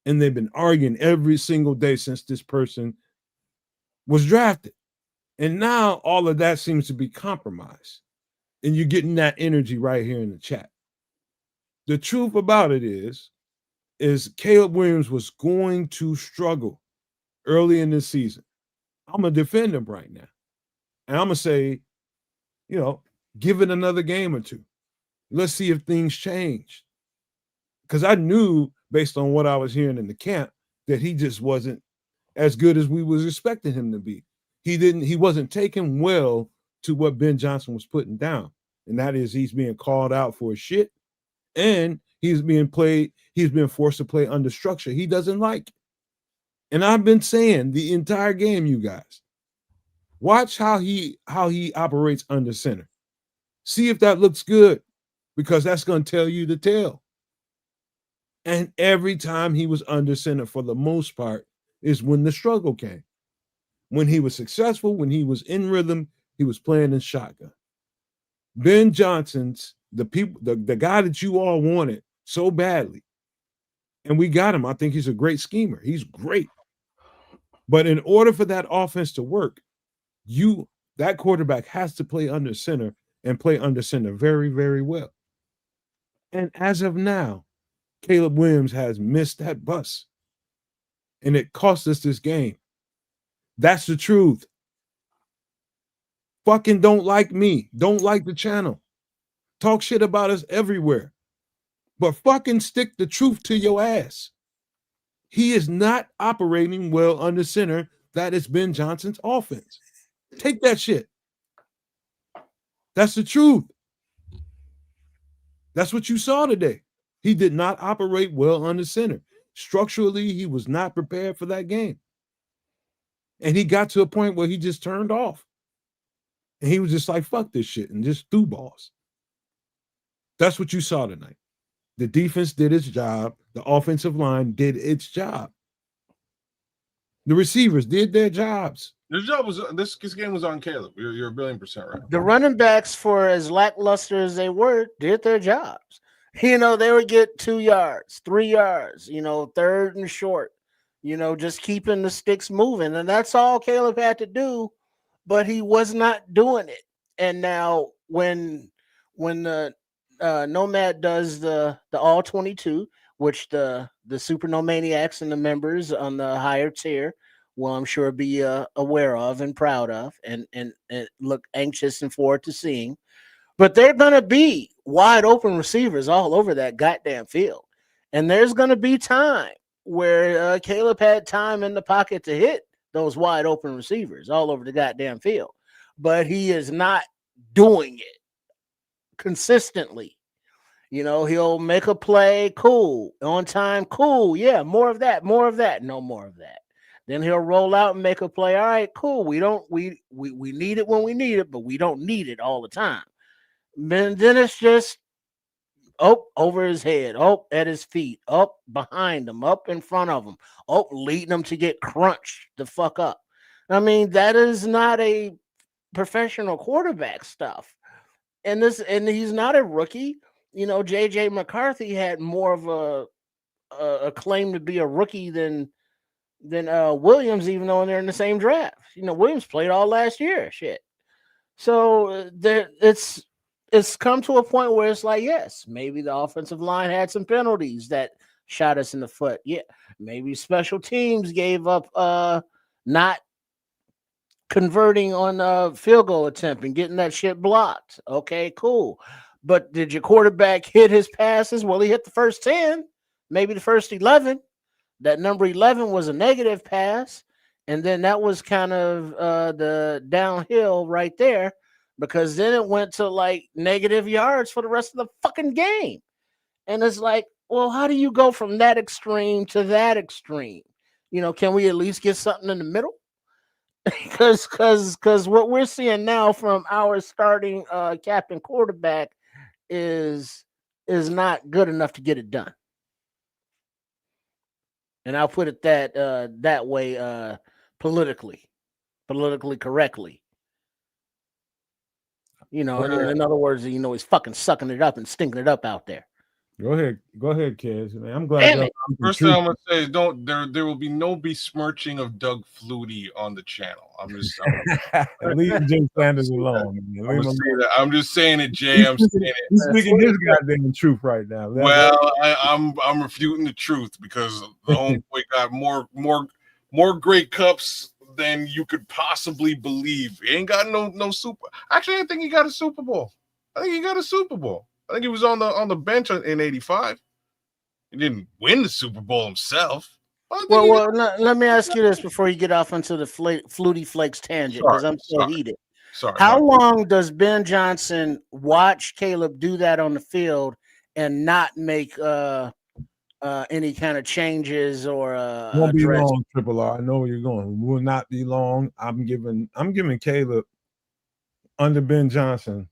And they've been arguing every single day since this person was drafted. And now all of that seems to be compromised. And you're getting that energy right here in the chat. The truth about it is Caleb Williams was going to struggle early in this season. I'm going to defend him right now. And I'm going to say, give it another game or 2. Let's see if things change. Because I knew, based on what I was hearing in the camp, that he just wasn't as good as we was expecting him to be. He wasn't taking well to what Ben Johnson was putting down. And that is, he's being called out for his shit. And he's being forced to play under structure he doesn't like. And I've been saying the entire game, you guys, watch how he operates under center. See if that looks good, because that's going to tell you the tale. And every time he was under center, for the most part, is when the struggle came. When he was successful, when he was in rhythm, he was playing in shotgun. Ben Johnson's the guy that you all wanted so badly, and we got him. I think he's a great schemer. He's great. But in order for that offense to work, that quarterback has to play under center, and play under center very, very well. And as of now, Caleb Williams has missed that bus, and it cost us this game. That's the truth. Fucking don't like me. Don't like the channel. Talk shit about us everywhere. But fucking stick the truth to your ass. He is not operating well under center. That is Ben Johnson's offense. Take that shit. That's the truth. That's what you saw today. He did not operate well under center. Structurally, he was not prepared for that game. And he got to a point where he just turned off. And he was just like, fuck this shit, and just threw balls. That's what you saw tonight. The defense did its job. The offensive line did its job. The receivers did their jobs. This job was this game was on Caleb. You're a billion% right. The running backs, for as lackluster as they were, did their jobs. You know, they would get 2 yards, 3 yards, you know, third and short, you know, just keeping the sticks moving. And that's all Caleb had to do, but he was not doing it. And now when the Nomad does the all 22, which the Super Nomaniacs and the members on the higher tier will, I'm sure, be aware of and proud of, and look anxious and forward to seeing. But they're going to be wide open receivers all over that goddamn field. And there's going to be time where Caleb had time in the pocket to hit those wide open receivers all over the goddamn field. But he is not doing it consistently. You know, he'll make a play, cool. On time, cool. Yeah, more of that, no more of that. Then he'll roll out and make a play. All right, cool. We need it when we need it, but we don't need it all the time. And then it's just over his head, at his feet, behind him, up in front of him, leading him to get crunched the fuck up. I mean, that is not a professional quarterback stuff. And he's not a rookie. You know, JJ McCarthy had more of a claim to be a rookie than Williams, even though they're in the same draft. You know, Williams played all last year. Shit. So it's come to a point where it's like, yes, maybe the offensive line had some penalties that shot us in the foot. Yeah, maybe special teams gave up not converting on a field goal attempt and getting that shit blocked. Okay, cool. But did your quarterback hit his passes? Well, he hit the first 10, maybe the first 11. That number 11 was a negative pass. And then that was kind of the downhill right there, because then it went to like negative yards for the rest of the fucking game. And it's like, well, how do you go from that extreme to that extreme? You know, can we at least get something in the middle? Because what we're seeing now from our starting captain quarterback is not good enough to get it done. And I'll put it that way, politically correctly. You know, in other words, you know, he's fucking sucking it up and stinking it up out there. Go ahead, kids. Man, I'm glad. First thing I'm gonna say is there will be no besmirching of Doug Flutie on the channel. Leave Jim Sanders alone. I'm just saying it, Jay. I'm saying it. He's speaking his goddamn truth right now. I'm refuting the truth, because the homeboy got more great cups than you could possibly believe. He ain't got no super. Actually, I think he got a Super Bowl. I think he was on the bench in '85. He didn't win the Super Bowl himself. Well, let me ask you this before you get off into the Flutie Flakes tangent, because I'm so heated. How long does Ben Johnson watch Caleb do that on the field and not make any kind of changes or won't be long, Triple R. I know where you're going. Will not be long. I'm giving Caleb under Ben Johnson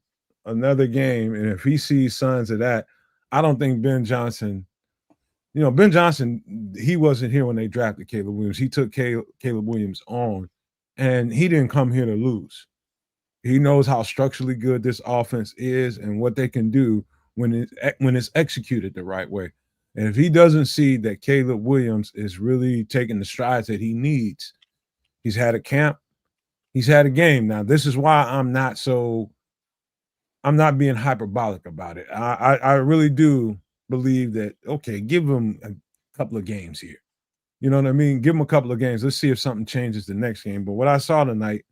another game, and if he sees signs of that, I don't think Ben Johnson. You know, Ben Johnson, he wasn't here when they drafted Caleb Williams. He took Caleb Williams on, and he didn't come here to lose. He knows how structurally good this offense is and what they can do when it's executed the right way. And if he doesn't see that Caleb Williams is really taking the strides that he needs, he's had a camp, he's had a game. Now, this is why I'm not being hyperbolic about it. I really do believe that, okay, give him a couple of games here. You know what I mean? Give him a couple of games. Let's see if something changes the next game. But what I saw tonight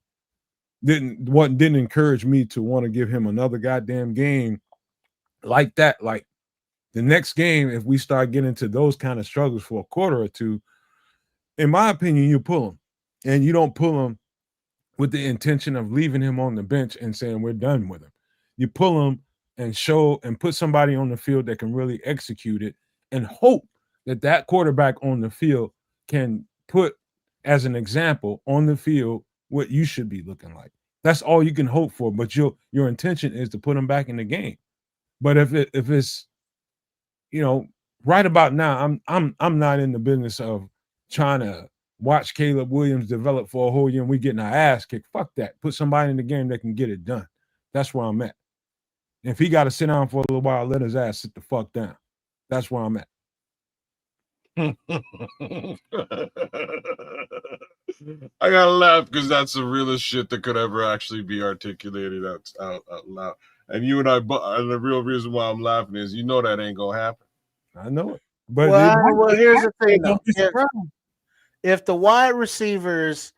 didn't encourage me to want to give him another goddamn game like that. Like the next game, if we start getting into those kind of struggles for a quarter or two, in my opinion, you pull him, and you don't pull him with the intention of leaving him on the bench and saying we're done with him. You pull him and show and put somebody on the field that can really execute it, and hope that quarterback on the field can put as an example on the field what you should be looking like. That's all you can hope for. But your intention is to put him back in the game. But if it's right about now, I'm not in the business of trying to watch Caleb Williams develop for a whole year and we getting our ass kicked. Fuck that. Put somebody in the game that can get it done. That's where I'm at. If he got to sit down for a little while, let his ass sit the fuck down. That's where I'm at. I gotta laugh because that's the realest shit that could ever actually be articulated out loud. And you and I, the real reason why I'm laughing is that ain't gonna happen. I know it. But well, here's the thing, though. Don't If the wide receivers,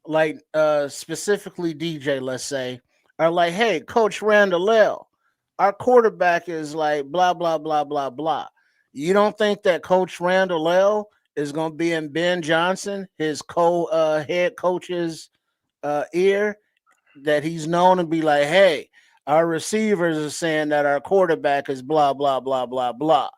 like specifically DJ, let's say, are like, hey, Coach Randall, our quarterback is like blah, blah, blah, blah, blah. You don't think that Coach Randall is going to be in Ben Johnson, his head coach's ear, that he's known to be like, hey, our receivers are saying that our quarterback is blah, blah, blah, blah, blah.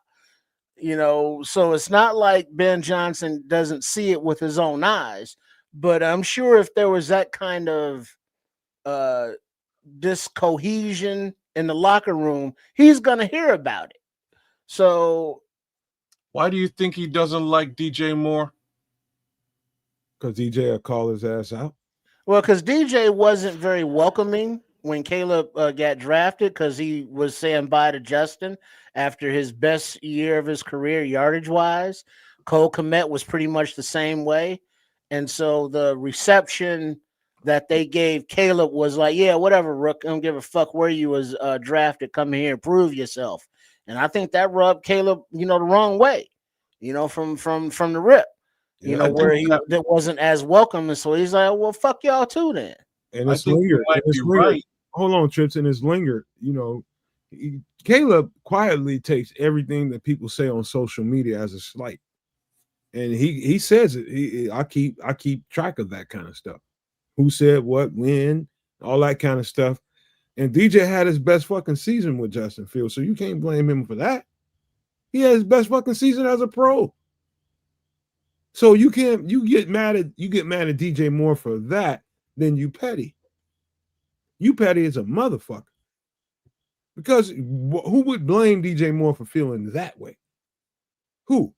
So it's not like Ben Johnson doesn't see it with his own eyes, but I'm sure if there was that kind of discohesion in the locker room, he's going to hear about it. So why do you think he doesn't like DJ Moore? Because DJ will call his ass out. Well, because DJ wasn't very welcoming when Caleb got drafted, because he was saying bye to Justin after his best year of his career yardage-wise. Cole Kmet was pretty much the same way. And so the reception that they gave Caleb was like, yeah, whatever, Rook, I don't give a fuck where you was drafted. Come here and prove yourself. And I think that rubbed Caleb, the wrong way, from the rip, where that wasn't as welcome. And so he's like, well, fuck y'all too then. And it's lingered. Right. Hold on, Trips, and it's lingered. Caleb quietly takes everything that people say on social media as a slight. And he says it. I keep track of that kind of stuff. Who said what, when, all that kind of stuff. And DJ had his best fucking season with Justin Fields, so you can't blame him for that. He had his best fucking season as a pro. So you get mad at DJ Moore for that, then you petty. You petty as a motherfucker. Because who would blame DJ Moore for feeling that way? Who?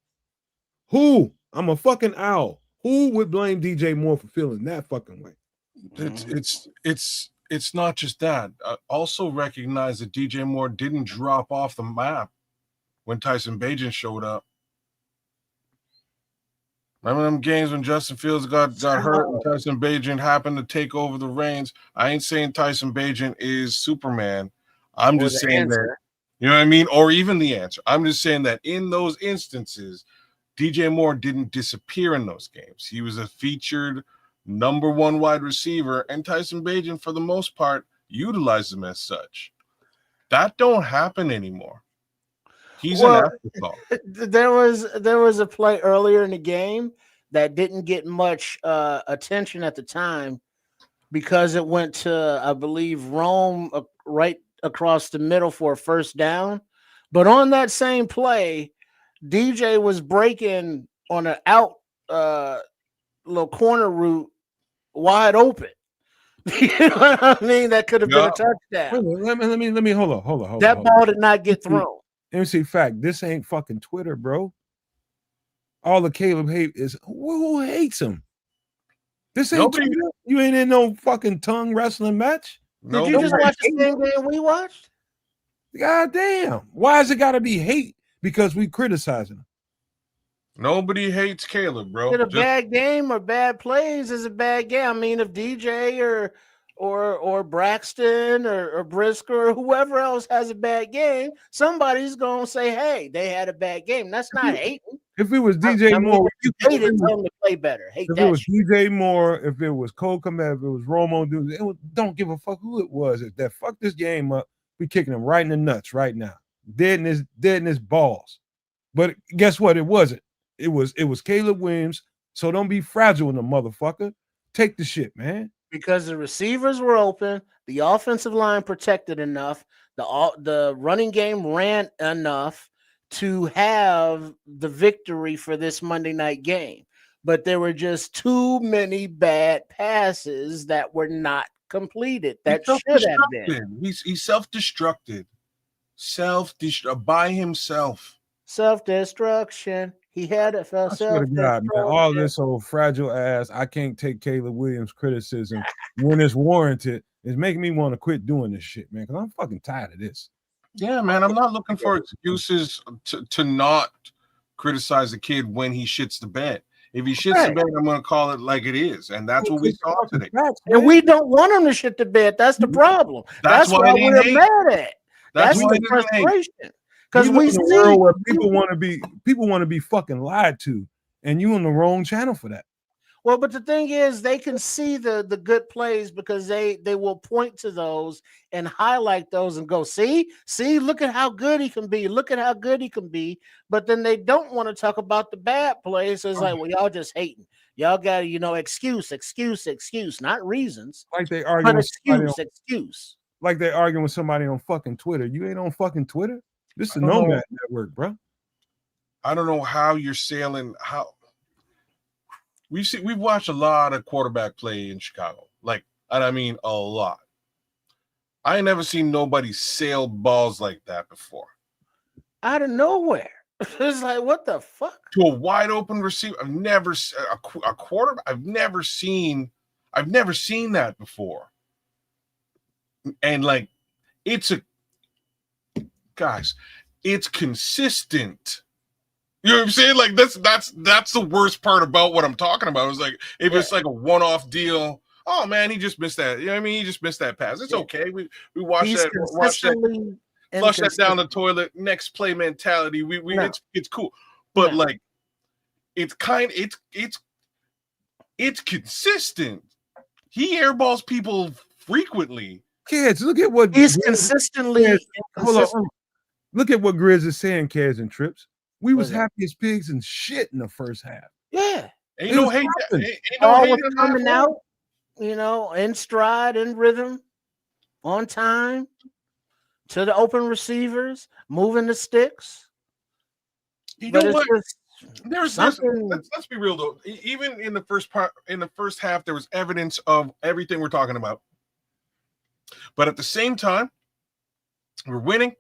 I'm a fucking owl. Who would blame DJ Moore for feeling that fucking way? It's not just that. Also recognize that DJ Moore didn't drop off the map when Tyson Bagent showed up. Remember them games when Justin Fields got hurt and Tyson Bagent happened to take over the reins? I ain't saying Tyson Bagent is Superman. I'm just saying that, you know what I mean? Or even the answer. I'm just saying that in those instances, DJ Moore didn't disappear in those games. He was a featured number one wide receiver, and Tyson Bagent, for the most part, utilized him as such. That don't happen anymore. He's an afterthought. There was a play earlier in the game that didn't get much attention at the time because it went to, I believe, Rome right across the middle for a first down. But on that same play, DJ was breaking on an out little corner route wide open. You know what I mean? That could have been a touchdown. Let me hold on. That ball did not get thrown. Let me see. Fact, this ain't fucking Twitter, bro. All the Caleb hate is who hates him. This ain't Twitter. You ain't in no fucking tongue wrestling match. Did you just watch the same game we watched? God damn. Why has it got to be hate? Because we criticizing him. Nobody hates Caleb, bro. Is it a bad game or bad plays is a bad game? I mean, if DJ or Braxton or Brisker or whoever else has a bad game, somebody's gonna say, "Hey, they had a bad game." That's not hating. If it was DJ Moore, you hated them to play better. If it was DJ Moore, if it was Cole Kmet, if it was Romo, don't give a fuck who it was. If that fucked this game up, we kicking him right in the nuts right now, dead in his balls. But guess what? It wasn't. It was Caleb Williams So don't be fragile in the motherfucker. Take the shit, man. Because the receivers were open, the offensive line protected enough, the running game ran enough to have the victory for this Monday night game. But there were just too many bad passes that were not completed. That should have been. He's self-destructed. By himself. Self-destruction. He had it for I swear to God, man, all self-destruction. this old fragile ass, I can't take Caleb Williams criticism when it's warranted, is making me want to quit doing this shit, man, because I'm fucking tired of this. Yeah, man, I'm not looking for excuses to not criticize the kid when he shits the bed. If he shits the bed, I'm going to call it like it is, and that's what we saw today. And we don't want him to shit the bed. That's the problem. That's why we're mad at. That's the frustration. Because we see world where people want to be fucking lied to, and you on the wrong channel for that. Well, but the thing is, they can see the good plays because they will point to those and highlight those and go, see, look at how good he can be. Look at how good he can be. But then they don't want to talk about the bad plays. So it's like, well, y'all just hating. Y'all got to, excuse, not reasons. Like they arguing with excuse. Like they arguing with somebody on fucking Twitter. You ain't on fucking Twitter. This is a Nomad Network, bro. I don't know how you're sailing. How we've watched a lot of quarterback play in Chicago, and I mean a lot. I ain't never seen nobody sail balls like that before. Out of nowhere, it's like, what the fuck? To a wide open receiver, I've never a quarterback. I've never seen that before. And it's consistent. You know what I'm saying? Like that's the worst part about what I'm talking about. It's like if it's like a one-off deal. Oh man, he just missed that. You know what I mean? He just missed that pass. It's okay. We watch that. Flush that down the toilet. Next play mentality. It's cool. But it's consistent. He airballs people frequently. Kids, look at what he's consistently. Look at what Grizz is saying, Kaz and Trips. We was happy as pigs and shit in the first half. Yeah. Ain't no hate. All was coming out, in stride, in rhythm, on time, to the open receivers, moving the sticks. You know what? Let's be real though. Even in the first half, there was evidence of everything we're talking about. But at the same time, we're winning.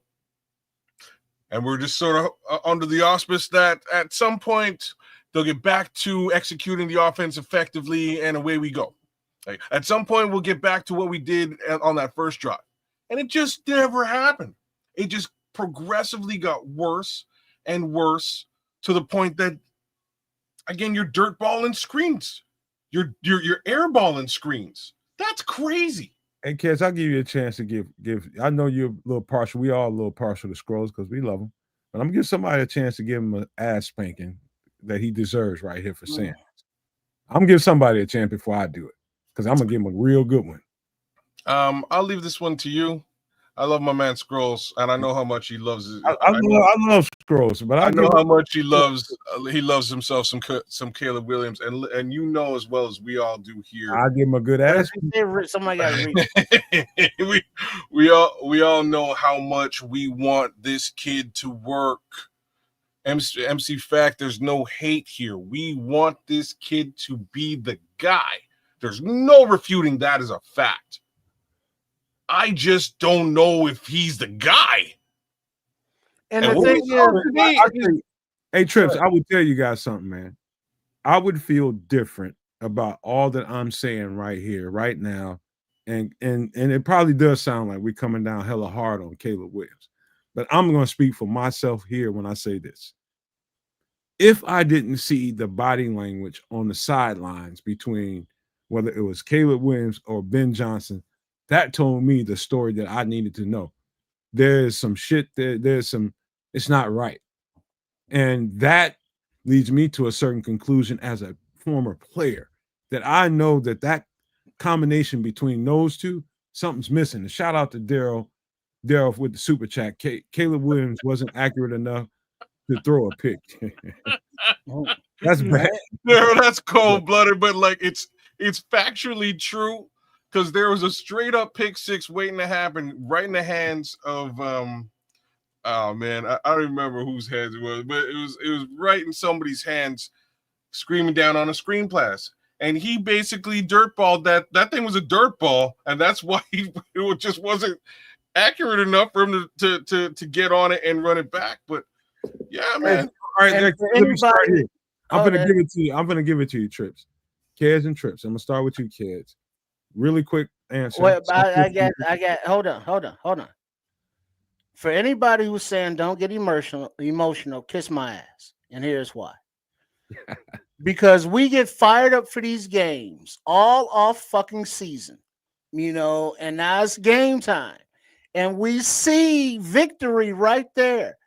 And we're just sort of under the auspice that at some point they'll get back to executing the offense effectively, and away we go. At some point, we'll get back to what we did on that first drive. And it just never happened. It just progressively got worse and worse to the point that, again, you're dirtballing screens. You're airballing screens. That's crazy. Hey, Kaz, I'll give you a chance to give. I know you're a little partial. We all a little partial to Scrolls because we love him. But I'm going to give somebody a chance to give him an ass spanking that he deserves right here for saying. I'm going to give somebody a chance before I do it because I'm going to give him a real good one. I'll leave this one to you. I love my man Scrolls, and I know how much he loves it. I love Scrolls, but I know how much he loves himself some Caleb Williams, and you know as well as we all do here. I give him a good ass. Somebody got to read. we all know how much we want this kid to work. MC Fact, there's no hate here. We want this kid to be the guy. There's no refuting that as a fact. I just don't know if he's the guy. And the thing is, hey, Trips, I would tell you guys something, man. I would feel different about all that I'm saying right here, right now. And it probably does sound like we're coming down hella hard on Caleb Williams. But I'm going to speak for myself here when I say this. If I didn't see the body language on the sidelines between whether it was Caleb Williams or Ben Johnson, that told me the story that I needed to know. There's some shit there. It's not right. And that leads me to a certain conclusion as a former player that I know that combination between those two, something's missing. And shout out to Daryl with the super chat. Caleb Williams wasn't accurate enough to throw a pick. That's bad. No, that's cold-blooded, but like it's factually true because there was a straight up pick six waiting to happen right in the hands of oh man, I don't remember whose hands it was, but it was right in somebody's hands, screaming down on a screen pass. And he basically dirtballed that thing was a dirt ball, and that's why it just wasn't accurate enough for him to get on it and run it back. But yeah, man. All right, And for let me start anybody- here. I'm gonna give it to you. I'm gonna give it to you, Trips. Kids and Trips. I'm gonna start with you, kids. Really quick answer. Wait, I got. Hold on. For anybody who's saying don't get emotional, kiss my ass. And here's why. Because we get fired up for these games all off fucking season, and now it's game time. And we see victory right there.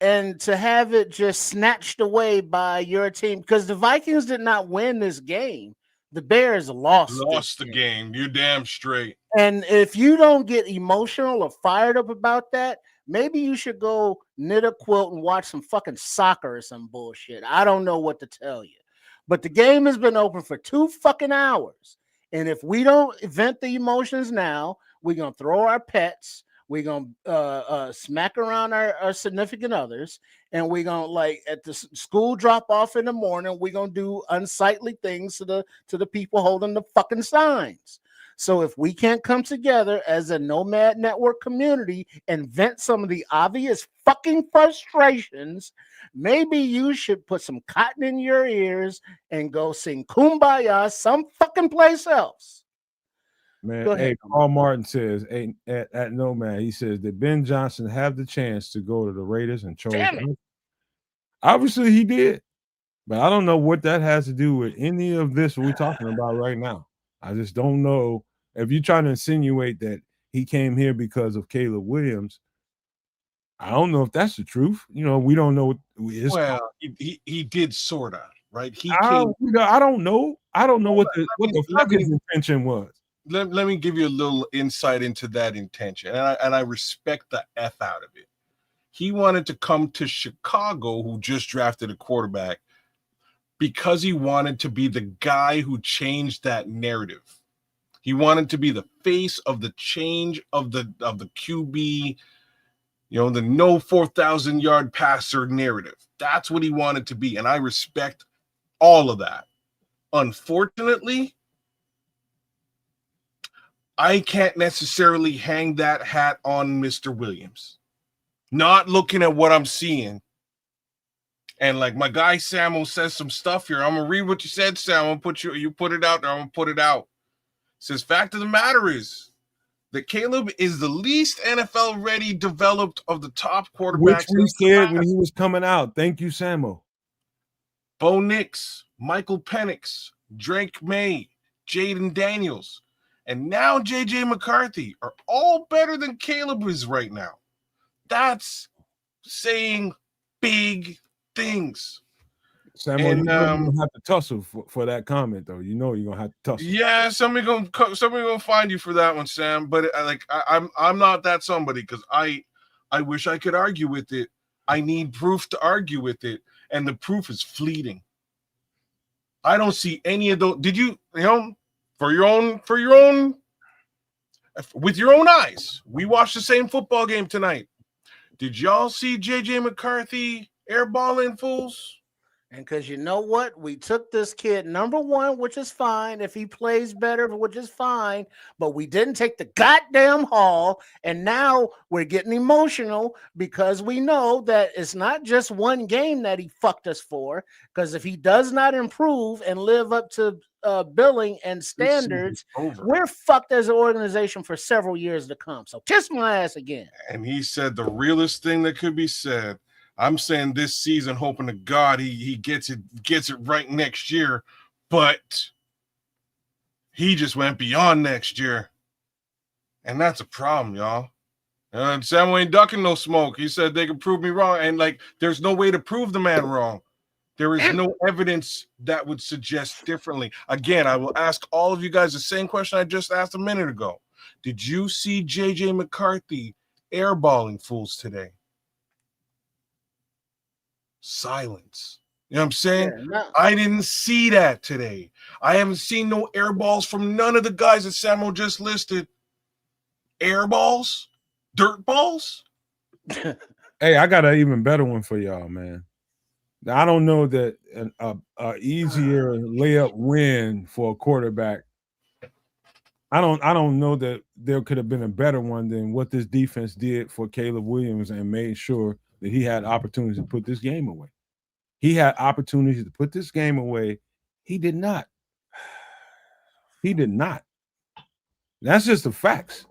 And to have it just snatched away by your team, because the Vikings did not win this game. The Bears lost the game. You're damn straight. And if you don't get emotional or fired up about that, maybe you should go knit a quilt and watch some fucking soccer or some bullshit. I don't know what to tell you. But the game has been open for 2 fucking hours. And if we don't vent the emotions now, we're going to throw our pets. We're going to smack around our significant others. And we're going to, like, at the school drop off in the morning, we're going to do unsightly things to the people holding the fucking signs. So if we can't come together as a Nomad Network community and vent some of the obvious fucking frustrations, maybe you should put some cotton in your ears and go sing Kumbaya some fucking place else. Man, hey, Carl Martin says at Nomad, he says, did Ben Johnson have the chance to go to the Raiders and chose? Obviously he did, but I don't know what that has to do with any of this we're talking about right now. I just don't know. If you're trying to insinuate that he came here because of Caleb Williams, I don't know if that's the truth. We don't know what his. Well, he did sort of, right? I don't know. I don't know what the fuck his intention was. Let me give you a little insight into that intention, and I respect the F out of it. He wanted to come to Chicago, who just drafted a quarterback, because he wanted to be the guy who changed that narrative. He wanted to be the face of the change of the QB, the no 4,000-yard passer narrative. That's what he wanted to be, and I respect all of that. Unfortunately, I can't necessarily hang that hat on Mr. Williams. Not looking at what I'm seeing. And like my guy Samo says some stuff here. I'm gonna read what you said, Sam. I'm gonna you put it out there. I'm gonna put it out. It says, fact of the matter is that Caleb is the least NFL ready developed of the top quarterbacks. Which we said when he was coming out. Thank you, Samo. Bo Nix, Michael Penix, Drake May, Jaden Daniels, and now JJ McCarthy are all better than Caleb is right now. That's saying big things. Samuel, you're gonna have to tussle for that comment, though. You're gonna have to tussle. Yeah, somebody gonna find you for that one, Sam. But I'm not that somebody, because I wish I could argue with it. I need proof to argue with it, and the proof is fleeting. I don't see any of those. Did you for your own with your own eyes? We watched the same football game tonight. Did y'all see JJ McCarthy airballing fools? And because you know what? We took this kid number 1, which is fine. If he plays better, which is fine. But we didn't take the goddamn haul. And now we're getting emotional because we know that it's not just one game that he fucked us for. Because if he does not improve and live up to billing and standards, we're fucked as an organization for several years to come. So kiss my ass again. And he said the realest thing that could be said. I'm saying this season, hoping to God he gets it right next year, but he just went beyond next year, and that's a problem, y'all. And Samuel ain't ducking no smoke. He said they could prove me wrong, and there's no way to prove the man wrong. There is no evidence that would suggest differently. Again, I will ask all of you guys the same question I just asked a minute ago. Did you see JJ McCarthy airballing fools today? Silence. You know what I'm saying? Yeah, no. I didn't see that today. I haven't seen no air balls from none of the guys that Samuel just listed. Air balls? Dirt balls? Hey, I got an even better one for y'all, man. I don't know that a easier layup win for a quarterback. I don't know that there could have been a better one than what this defense did for Caleb Williams and made sure that he had opportunities to put this game away. He had opportunities to put this game away. He did not. He did not. That's just the facts.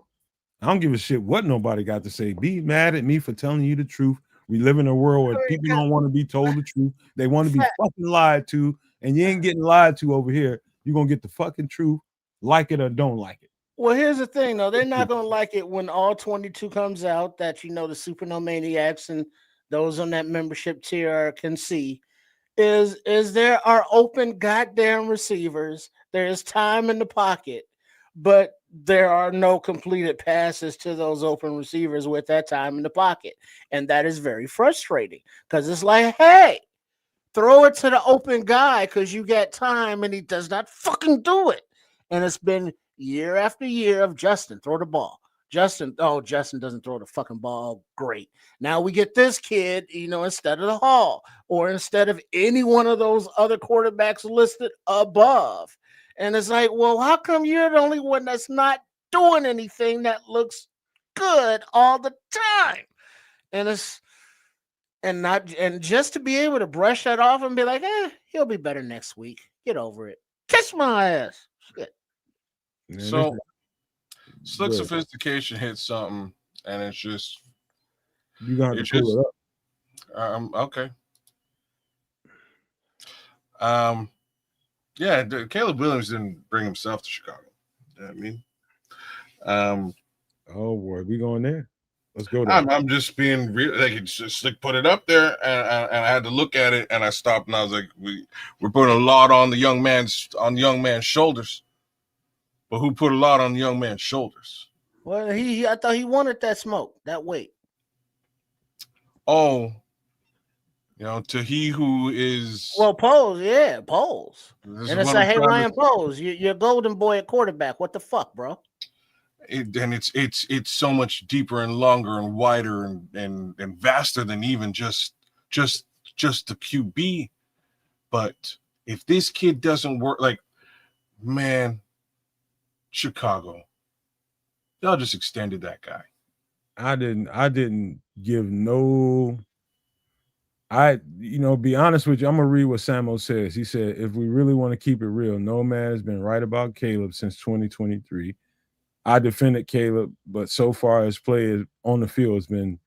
I don't give a shit what nobody got to say. Be mad at me for telling you the truth. We live in a world where people don't want to be told the truth. They want to be fucking lied to, and you ain't getting lied to over here. You're going to get the fucking truth, like it or don't like it. Well, here's the thing, though. They're not going to like it when all 22 comes out that, the Supernomaniacs and those on that membership tier can see. Is there are open goddamn receivers. There is time in the pocket, but there are no completed passes to those open receivers with that time in the pocket. And that is very frustrating because it's like, hey, throw it to the open guy because you got time and he does not fucking do it. And it's been year after year of Justin, throw the ball. Justin doesn't throw the fucking ball. Great. Now we get this kid, instead of the Hall or instead of any one of those other quarterbacks listed above. And it's like, well, how come you're the only one that's not doing anything that looks good all the time? And just to be able to brush that off and be like, he'll be better next week. Get over it. Kiss my ass. Shit. Man, So Slick Sophistication hits something, and it's just you got to pull it up. Okay. Yeah, Caleb Williams didn't bring himself to Chicago. You know what I mean? Oh boy, we going there. Let's go there. I'm just being real. Like, it's just Slick put it up there, and I had to look at it, and I stopped, and I was like, we're putting a lot on the young man's shoulders. But who put a lot on the young man's shoulders? Well, I thought he wanted that smoke, that weight. Oh, to he who is Poles. And it's like, hey, Ryan Poles, you're golden boy at quarterback. What the fuck, bro? It's so much deeper and longer and wider and vaster than even just the QB. But if this kid doesn't work, like, man, Chicago, y'all just extended that guy. I didn't give no. Be honest with you. I'm gonna read what Samo says. He said, if we really want to keep it real, no man has been right about Caleb since 2023. I defended Caleb, but so far his play on the field has been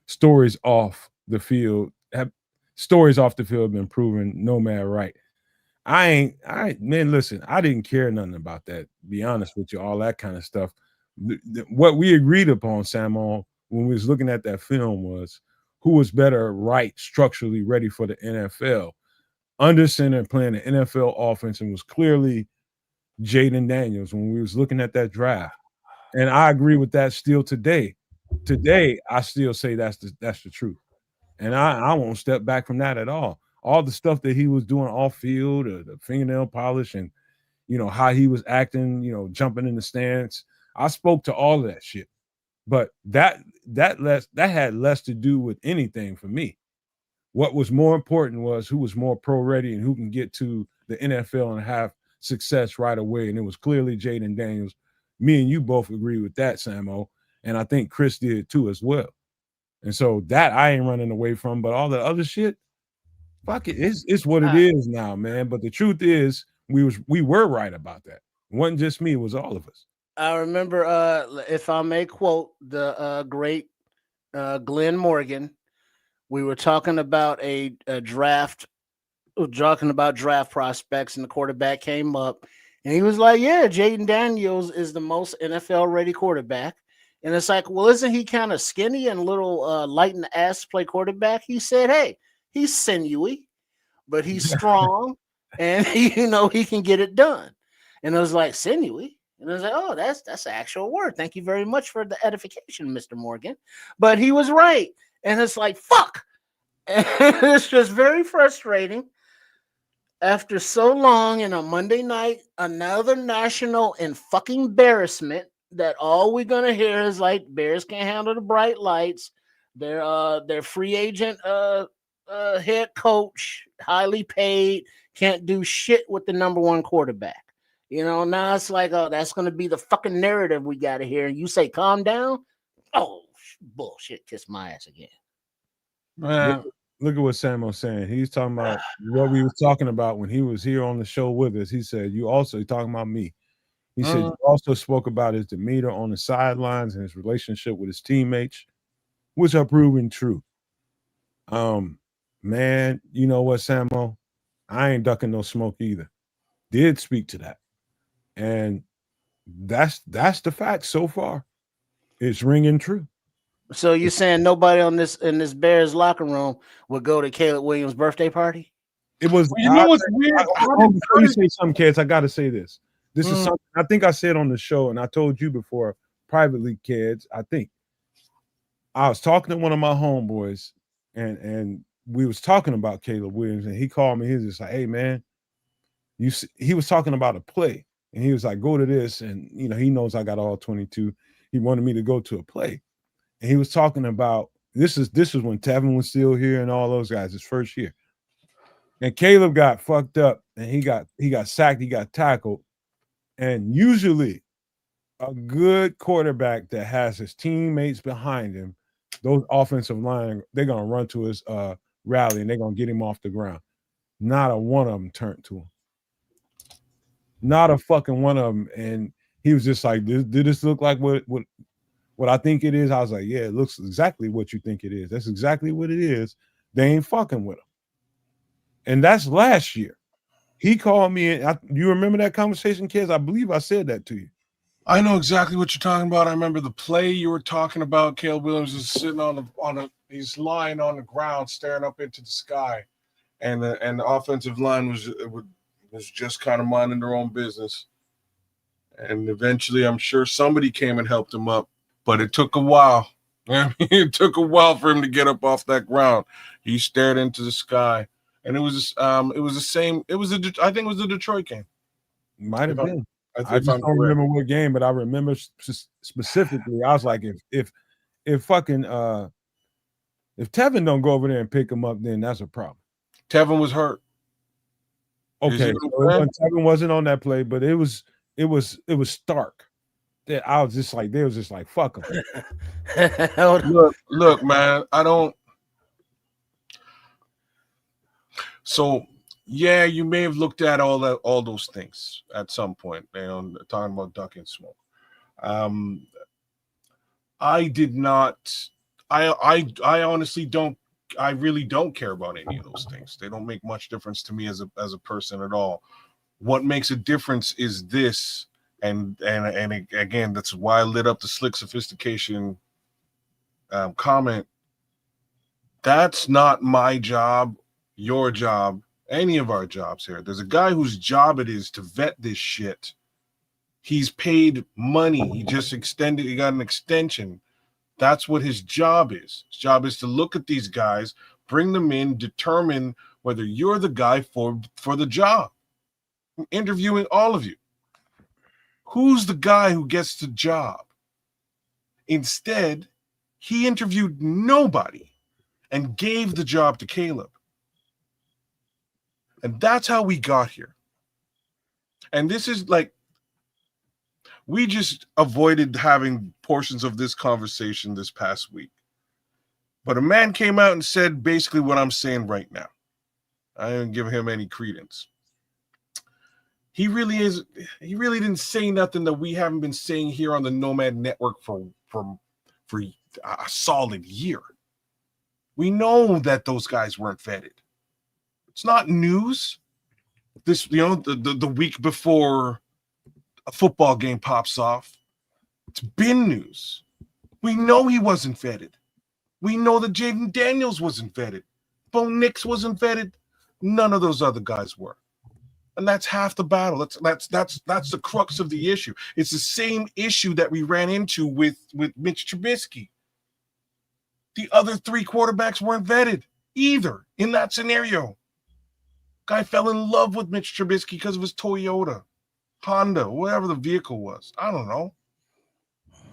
stories off the field have been proven no man right. Man, listen, I didn't care nothing about that. Be honest with you, all that kind of stuff. What we agreed upon, Samo, when we was looking at that film was who was better, right, structurally ready for the NFL. Under center playing the NFL offense, and was clearly Jaden Daniels when we was looking at that draft. And I agree with that still today. Today, I still say that's the truth. And I won't step back from that at all. All the stuff that he was doing off field, the fingernail polish, and how he was acting, jumping in the stands. I spoke to all of that shit, but that had less to do with anything for me. What was more important was who was more pro ready and who can get to the NFL and have success right away. And it was clearly Jaden Daniels. Me and you both agree with that, Samo, and I think Chris did too as well. And so that I ain't running away from, but all the other shit, fuck it. It's what it is now, man. But the truth is, we were right about that. It wasn't just me, it was all of us. I remember, if I may quote the great Glenn Morgan, we were talking about a draft, talking about draft prospects, and the quarterback came up, and he was like, yeah, Jaden Daniels is the most NFL-ready quarterback. And it's like, well, isn't he kind of skinny and little light in the ass to play quarterback? He said, hey, he's sinewy, but he's strong, and he can get it done. And I was like, sinewy? And I was like, oh, that's the actual word. Thank you very much for the edification, Mr. Morgan. But he was right. And it's like, fuck. And it's just very frustrating. After so long in a Monday night, another national and fucking embarrassment that all we're gonna hear is like Bears can't handle the bright lights. Their free agent head coach, highly paid, can't do shit with the number one quarterback. Now it's like, oh, that's gonna be the fucking narrative we gotta hear. And you say calm down. Oh, bullshit, kiss my ass again. Man, Look at what Samo's saying. He's talking about what we was talking about when he was here on the show with us. He said, "You also talking about me." He said, "You also spoke about his demeanor on the sidelines and his relationship with his teammates, which are proven true." Man, you know what, Samo? I ain't ducking no smoke either. Did speak to that, and that's the fact so far. It's ringing true. So you saying nobody in this Bears locker room would go to Caleb Williams' birthday party? It was. you know what's weird? Before you say something, kids, I got to say this. This is something I think I said on the show, and I told you before privately, kids. I think I was talking to one of my homeboys, and we was talking about Caleb Williams, and he called me. He was just like, "Hey, man, he was talking about a play, and he was like, go to this, and he knows I got all 22. He wanted me to go to a play, and he was talking about this is when Tevin was still here and all those guys, his first year, and Caleb got fucked up, and he got sacked, he got tackled, and usually a good quarterback that has his teammates behind him, those offensive line, they're gonna run to his rally and they're gonna get him off the ground. Not a one of them turned to him. Not a fucking one of them. And he was just like, did this look like what I think it is? I was like, yeah, it looks exactly what you think it is. That's exactly what it is. They ain't fucking with him. And that's last year. He called me, and you remember that conversation, kids? I believe I said that to you. I know exactly what you're talking about. I remember the play you were talking about. Caleb Williams is sitting he's lying on the ground, staring up into the sky, and the offensive line was just kind of minding their own business. And eventually, I'm sure somebody came and helped him up, but it took a while. It took a while for him to get up off that ground. He stared into the sky, and it was the same. I think it was the Detroit game. Might have been. I just don't remember what game, but I remember specifically. I was like, if fucking if Tevin don't go over there and pick him up, then that's a problem. Tevin was hurt. Okay, so Tevin wasn't on that play, but it was stark. That I was just like, they was just like, fuck him. look, man, I don't. So yeah, you may have looked at all those things at some point. Talking about ducking smoke. I did not. I honestly don't. I really don't care about any of those things. They don't make much difference to me as a person at all. What makes a difference is this, and again, that's why I lit up the slick sophistication comment. That's not my job, your job, any of our jobs here. There's a guy whose job it is to vet this shit. He's paid money. He got an extension. That's what his job is. His job is to look at these guys, bring them in, determine whether you're the guy for the job. I'm interviewing all of you. Who's the guy who gets the job? Instead, he interviewed nobody and gave the job to Caleb. And that's how we got here. And this is like, we just avoided having portions of this conversation this past week. But a man came out and said basically what I'm saying right now. I didn't give him any credence. He really didn't say nothing that we haven't been saying here on the Nomad Network for a solid year. We know that those guys weren't vetted. It's not news. This, the week before a football game pops off, it's been news. We know he wasn't vetted. We know that Jaden Daniels wasn't vetted. Bo Nix wasn't vetted. None of those other guys were. And that's half the battle. That's the crux of the issue. It's the same issue that we ran into with Mitch Trubisky. The other three quarterbacks weren't vetted. either in that scenario. Guy fell in love with Mitch Trubisky because of his Toyota, Honda, whatever the vehicle was. I don't know.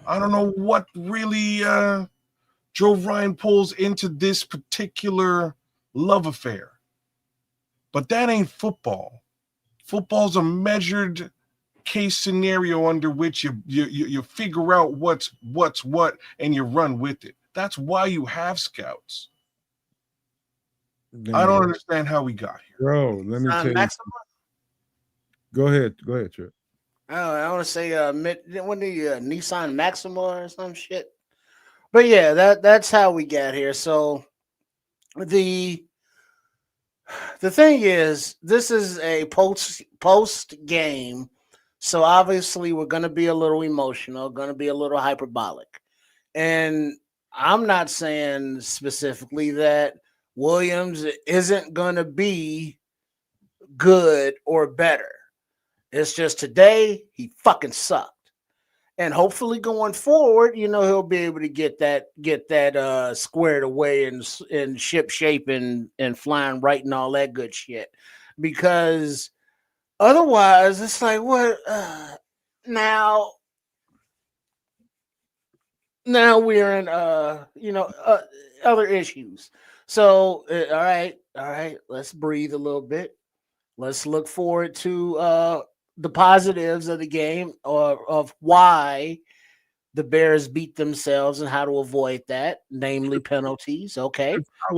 I don't know what really drove Ryan Poles into this particular love affair. But that ain't football. Football's a measured case scenario under which you figure out what's what and you run with it. That's why you have scouts. Damn. I don't understand how we got here. Bro, let me tell you. Maxima? Go ahead, Trip. I want to say when the Nissan Maxima or some shit. But yeah, that's how we got here. So the thing is, this is a post game, so obviously we're going to be a little emotional, going to be a little hyperbolic, and I'm not saying specifically that Williams isn't going to be good or better. It's just today he fucking sucked. And hopefully going forward, he'll be able to get that squared away and ship shape and flying right and all that good shit. Because otherwise it's like, what now we're in other issues. So all right, let's breathe a little bit. Let's look forward to the positives of the game, or of why the Bears beat themselves and how to avoid that, namely penalties. Okay, I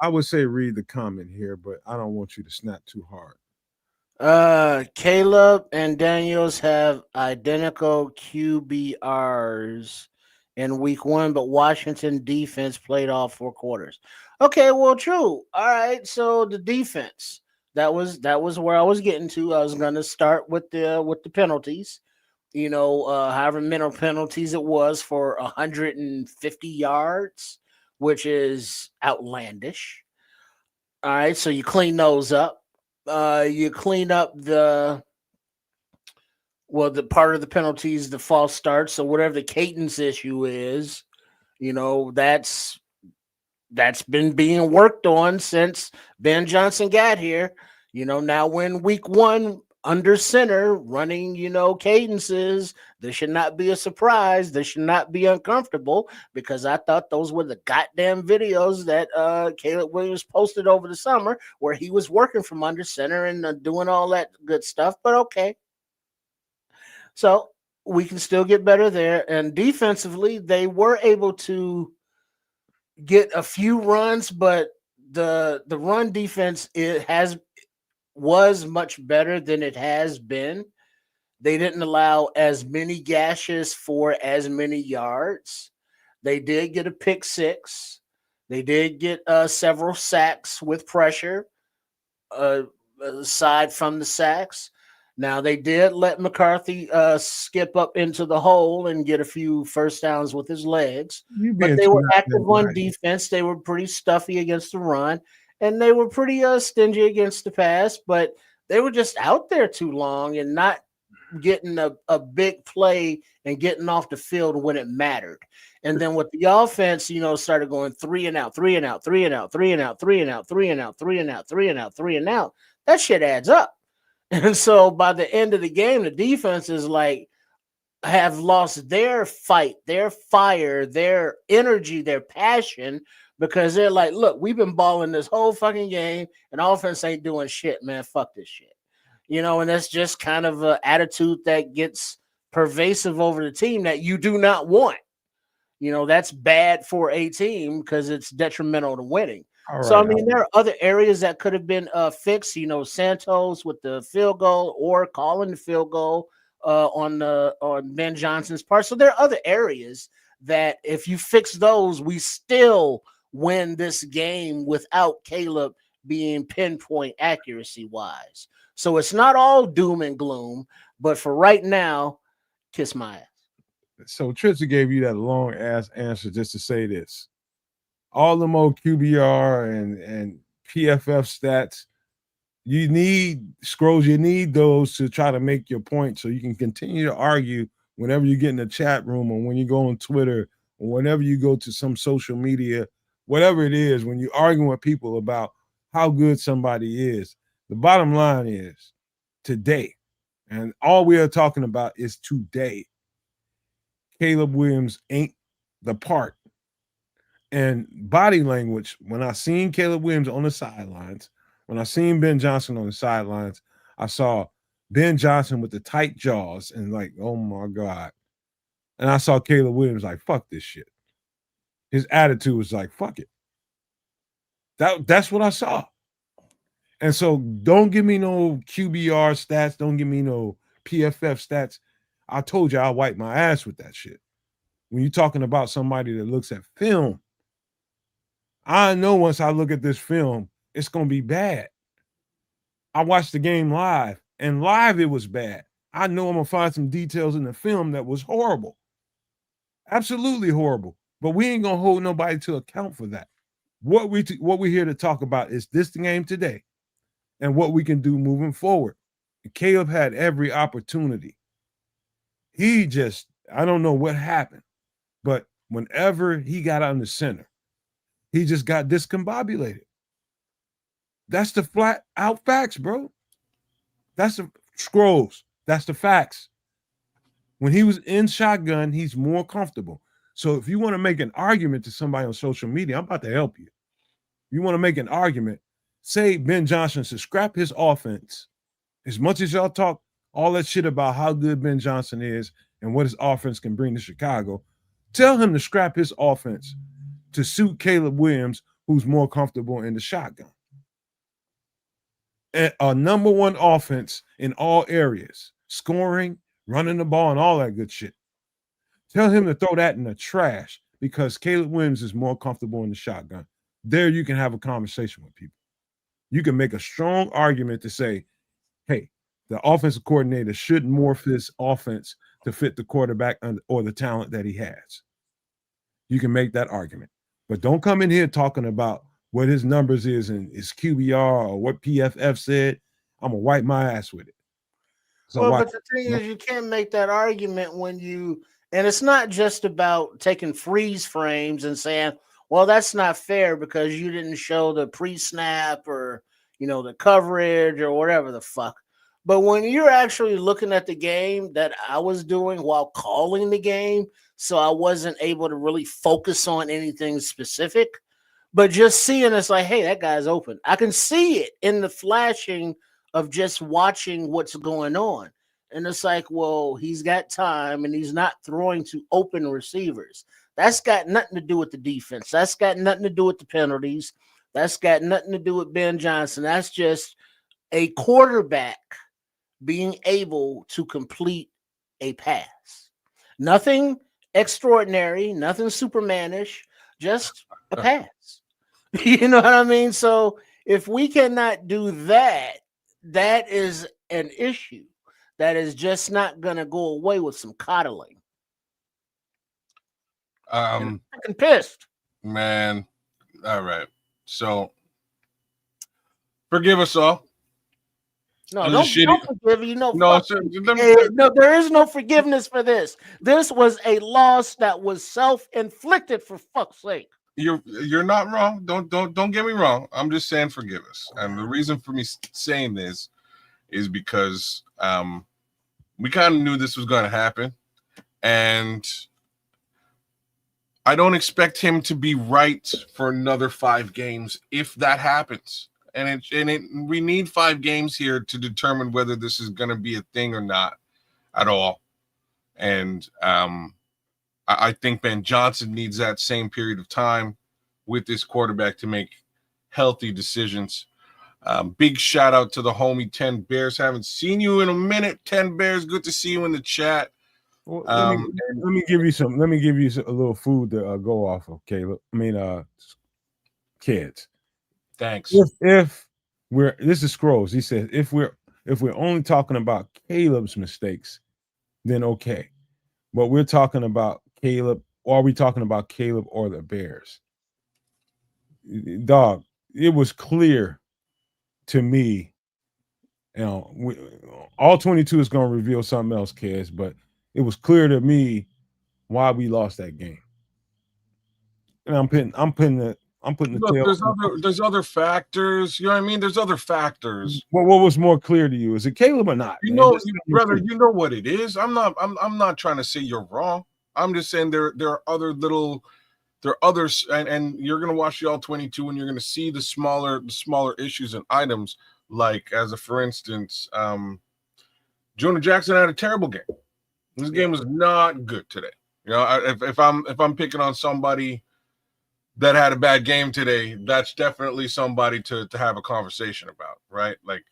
would say read the comment here, but I don't want you to snap too hard. Caleb and Daniels have identical QBRs in week 1, but Washington defense played all 4 quarters. Okay, well, true. All right, so the defense. That was where I was getting to. I was going to start with the penalties. However many penalties it was for 150 yards, which is outlandish. All right, so you clean those up. You clean up the part of the penalties, the false starts. So whatever the cadence issue is, that's been being worked on since Ben Johnson got here. Now when week 1 under center running, cadences, this should not be a surprise. This should not be uncomfortable, because I thought those were the goddamn videos that Caleb Williams posted over the summer where he was working from under center and doing all that good stuff. But okay. So we can still get better there. And defensively, they were able to get a few runs, but the run defense was much better than it has been. They didn't allow as many gashes for as many yards. They did get a pick 6. They did get several sacks with pressure, aside from the sacks. Now, they did let McCarthy skip up into the hole and get a few first downs with his legs. But they were active on defense. They were pretty stuffy against the run, and they were pretty stingy against the pass. But they were just out there too long and not getting a big play and getting off the field when it mattered. And then with the offense, started going 3 and out, 3 and out, 3 and out, 3 and out, 3 and out, 3 and out, 3 and out, 3 and out, 3 and out. That shit adds up. And so by the end of the game, the defenses have lost their fight, their fire, their energy, their passion, because they're like, look, we've been balling this whole fucking game and offense ain't doing shit, man. Fuck this shit. And that's just kind of an attitude that gets pervasive over the team that you do not want. That's bad for a team because it's detrimental to winning. So, I mean, there are other areas that could have been fixed, Santos with the field goal or calling the field goal on Ben Johnson's part. So there are other areas that if you fix those, we still win this game without Caleb being pinpoint accuracy wise. So it's not all doom and gloom, but for right now, kiss my ass. So Tritza gave you that long ass answer just to say this. All the more QBR and PFF stats, you need those to try to make your point so you can continue to argue whenever you get in the chat room or when you go on Twitter or whenever you go to some social media whatever it is, when you're arguing with people about how good somebody is, the bottom line is today, and all we are talking about is today. Caleb Williams ain't the part. And body language, when I seen Caleb Williams on the sidelines, when I seen Ben Johnson on the sidelines, I saw Ben Johnson with the tight jaws and like, oh my God. And I saw Caleb Williams like, fuck this shit. His attitude was like, fuck it. That's what I saw. And so don't give me no QBR stats. Don't give me no PFF stats. I told you I'll wipe my ass with that shit. When you're talking about somebody that looks at film, I know once I look at this film, it's going to be bad. I watched the game live, and live it was bad. I know I'm going to find some details in the film that was horrible. Absolutely horrible. But we ain't going to hold nobody to account for that. What we're here to talk about is this game today and what we can do moving forward. And Caleb had every opportunity. He just, I don't know what happened, but whenever he got out in the center, he just got discombobulated. That's the flat out facts, bro. That's the scrolls. That's the facts. When he was in shotgun, he's more comfortable. So if you want to make an argument to somebody on social media, I'm about to help you. You want to make an argument, say Ben Johnson should scrap his offense. As much as y'all talk all that shit about how good Ben Johnson is and what his offense can bring to Chicago, tell him to scrap his offense to suit Caleb Williams, who's more comfortable in the shotgun. And a number one offense in all areas, scoring, running the ball, and all that good shit. Tell him to throw that in the trash because Caleb Williams is more comfortable in the shotgun. There you can have a conversation with people. You can make a strong argument to say, hey, the offensive coordinator should morph his offense to fit the quarterback or the talent that he has. You can make that argument. But don't come in here talking about what his numbers is and his QBR or what PFF said. I'm going to wipe my ass with it. So but the thing is, you can't make that argument when you, and it's not just about taking freeze frames and saying, well, that's not fair because you didn't show the pre-snap or, the coverage or whatever the fuck. But when you're actually looking at the game that I was doing while calling the game, so I wasn't able to really focus on anything specific, but just seeing it's like, hey, that guy's open. I can see it in the flashing of just watching what's going on. And it's like, well, he's got time and he's not throwing to open receivers. That's got nothing to do with the defense. That's got nothing to do with the penalties. That's got nothing to do with Ben Johnson. That's just a quarterback being able to complete a pass. Nothing extraordinary, nothing supermanish, just a pass. You know what I mean? So if we cannot do that, that is an issue that is just not going to go away with some coddling. I'm fucking pissed. Man. All right. So forgive us all. No, don't forgive you. No, no, there is no forgiveness for this. This was a loss that was self-inflicted, for fuck's sake. You're not wrong. Don't get me wrong. I'm just saying forgive us. And the reason for me saying this is because we kind of knew this was going to happen, and I don't expect him to be right for another 5 games if that happens. And we need 5 games here to determine whether this is going to be a thing or not at all. And I think Ben Johnson needs that same period of time with this quarterback to make healthy decisions. Big shout out to the homie 10 Bears. Haven't seen you in a minute. 10 Bears, good to see you in the chat. Well, let me give you some. Let me give you a little food to go off of, Caleb. Kids. Thanks. If we're, this is Scrolls. He says if we're only talking about Caleb's mistakes, then okay. But we're talking about Caleb, or are we talking about Caleb or the Bears? Dog, it was clear to me. All 22 is going to reveal something else, kids, but it was clear to me why we lost that game. And I'm putting I'm putting the Look, tail. there's other factors. You know what I mean? There's other factors. What was more clear to you? Is it Caleb or not? You Man? know, brother, you know what it is. I'm not trying to say you're wrong. I'm just saying there are other little, there are others, and you're gonna watch the all 22 and you're gonna see the smaller issues and items, like for instance, Jonah Jackson had a terrible game. This game was not good today. You know, if I'm picking on somebody that had a bad game today, that's definitely somebody to have a conversation about, right? Like,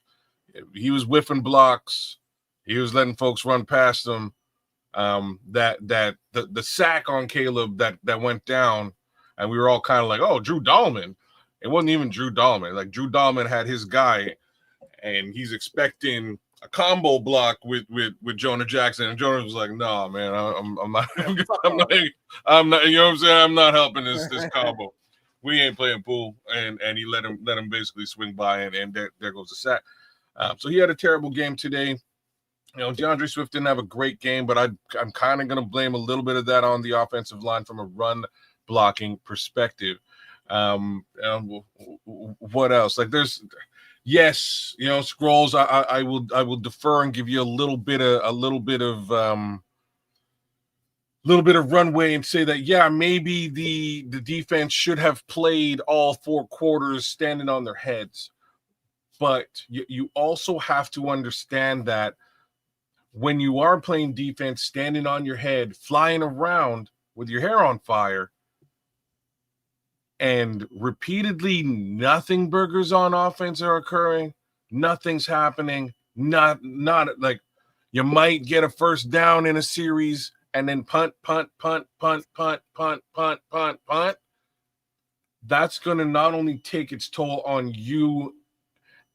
he was whiffing blocks, he was letting folks run past him. The sack on Caleb that went down, and we were all kind of like, oh, Drew Dahlman. It wasn't even Drew Dahlman. Like, Drew Dahlman had his guy, and he's expecting a combo block with Jonah Jackson, and Jonah was like, "No, man, I'm not, I'm not. You know what I'm saying? I'm not helping this combo. We ain't playing pool." And he let him basically swing by, and there goes the sack. So he had a terrible game today. You know, DeAndre Swift didn't have a great game, but I'm kind of going to blame a little bit of that on the offensive line from a run blocking perspective. What else? Like, yes, you know, Scrolls. I will defer and give you a little bit of runway and say that, yeah, maybe the defense should have played all 4 quarters standing on their heads, but you also have to understand that when you are playing defense, standing on your head, flying around with your hair on fire, and repeatedly nothing burgers on offense are occurring, nothing's happening, not like, you might get a first down in a series and then punt. That's going to not only take its toll on you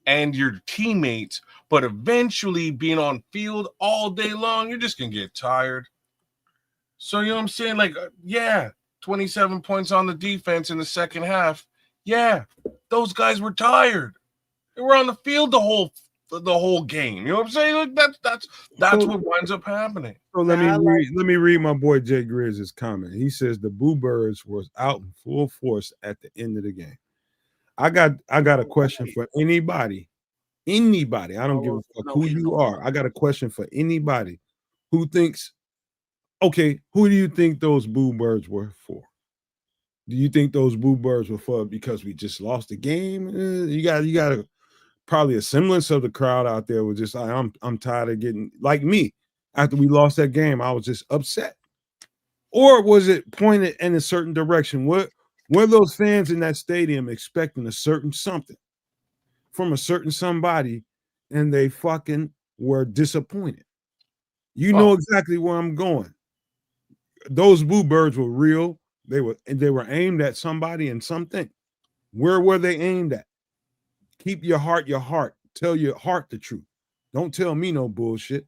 and your teammates, but eventually being on field all day long, you're just going to get tired. So, you know what I'm saying? Like, yeah, 27 points on the defense in the second half. Yeah, those guys were tired. They were on the field the whole game. You know what I'm saying? Like, that's what winds up happening. So let me read my boy Jay Grizz' comment. He says the Boo Birds was out in full force at the end of the game. I got a question for anybody. I don't give a fuck who you are. I got a question for anybody who thinks, okay, who do you think those Boo Birds were for? Do you think those Boo Birds were for because we just lost the game? You got probably a semblance of the crowd out there was just like, I'm tired of getting, like me, after we lost that game, I was just upset. Or was it pointed in a certain direction? Were those fans in that stadium expecting a certain something from a certain somebody, and they fucking were disappointed? You know exactly where I'm going. Those Boo Birds were real. They were aimed at somebody and something. Where were they aimed at? Keep your heart. Tell your heart the truth. Don't tell me no bullshit.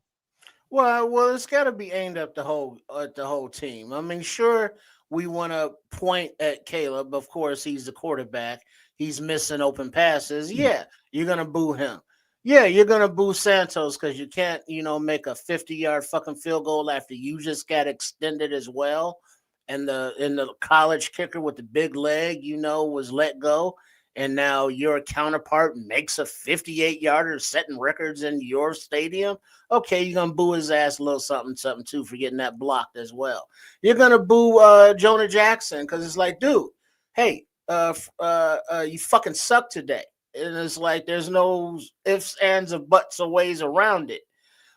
Well, it's got to be aimed at the whole team. I mean, sure, we want to point at Caleb. Of course, he's the quarterback. He's missing open passes. Yeah, you're gonna boo him. Yeah, you're gonna boo Santos because you can't, make a 50-yard fucking field goal after you just got extended as well. And the college kicker with the big leg, was let go. And now your counterpart makes a 58-yarder setting records in your stadium. Okay, you're going to boo his ass a little something too for getting that blocked as well. You're going to boo Jonah Jackson because it's like, dude, hey, you fucking suck today. And it's like there's no ifs, ands, or buts or ways around it.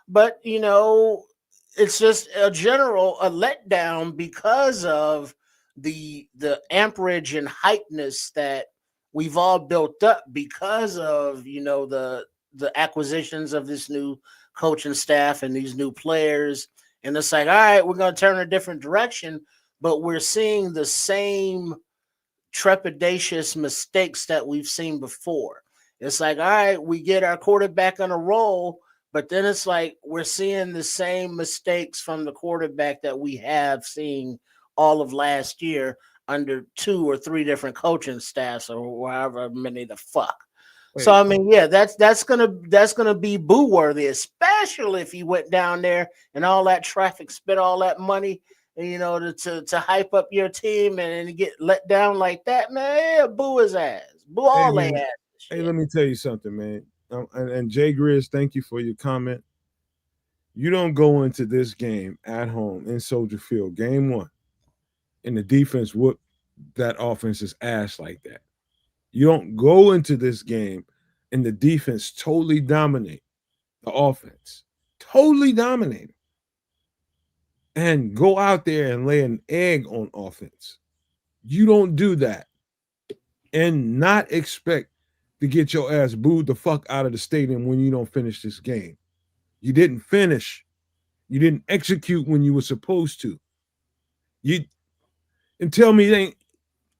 But, it's just a letdown because of the amperage and hypeness that we've all built up because of, the acquisitions of this new coaching staff and these new players. And it's like, all right, we're going to turn a different direction, but we're seeing the same trepidatious mistakes that we've seen before. It's like, all right, we get our quarterback on a roll, but then it's like we're seeing the same mistakes from the quarterback that we have seen all of last year under 2 or 3 different coaching staffs or however many the fuck. So I mean, yeah, that's gonna be boo worthy, especially if he went down there and all that traffic spent all that money to hype up your team and get let down like that, man, yeah, boo his ass. Boo all man. their ass. Hey, let me tell you something, man. And Jay Grizz, thank you for your comment. You don't go into this game at home in Soldier Field, game one, and the defense whoop that offense's ass like that. You don't go into this game and the defense totally dominate the offense, totally dominate, and go out there and lay an egg on offense. You don't do that and not expect to get your ass booed the fuck out of the stadium when you don't finish this game. You didn't finish. You didn't execute when you were supposed to. You and tell me it ain't.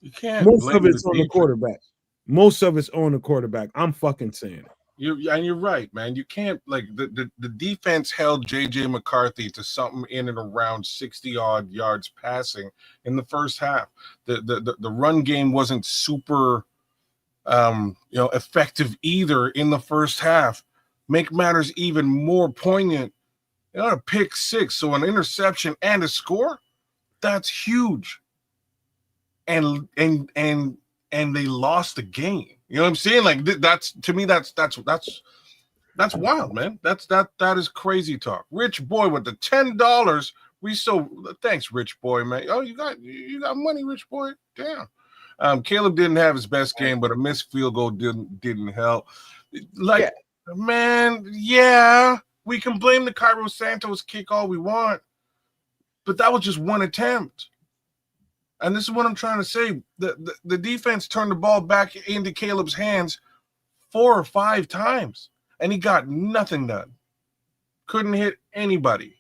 You can't Most of blame it's the on the defense. quarterback. Most of it's on the quarterback. I'm fucking saying it. You're right, man. You can't the defense held JJ McCarthy to something in and around 60-odd yards passing in the first half. The run game wasn't super effective either in the first half. Make matters even more poignant. A pick six, so an interception and a score, that's huge. And they lost the game. You know what I'm saying? Like that's to me, that's wild, man. That is crazy talk. Rich boy with the $10. Thanks, Rich boy, man. Oh, you got money, Rich boy. Damn. Caleb didn't have his best game, but a missed field goal didn't help. Like, man, yeah, we can blame the Cairo Santos kick all we want, but that was just one attempt. And this is what I'm trying to say. The defense turned the ball back into Caleb's hands 4 or 5 times, and he got nothing done. Couldn't hit anybody.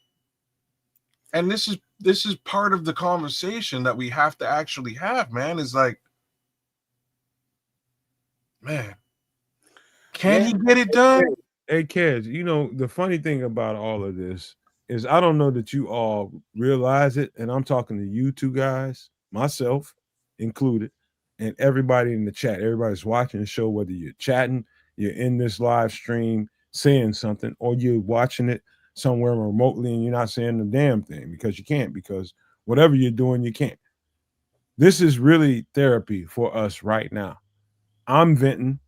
And this is part of the conversation that we have to actually have, man, is like, man, can he get it done? Hey, kids, the funny thing about all of this is I don't know that you all realize it, and I'm talking to you two guys, myself included, and everybody in the chat. Everybody's watching the show, whether you're chatting, you're in this live stream saying something, or you're watching it somewhere remotely and you're not saying the damn thing because you can't, because whatever you're doing, you can't. This is really therapy for us right now. I'm venting.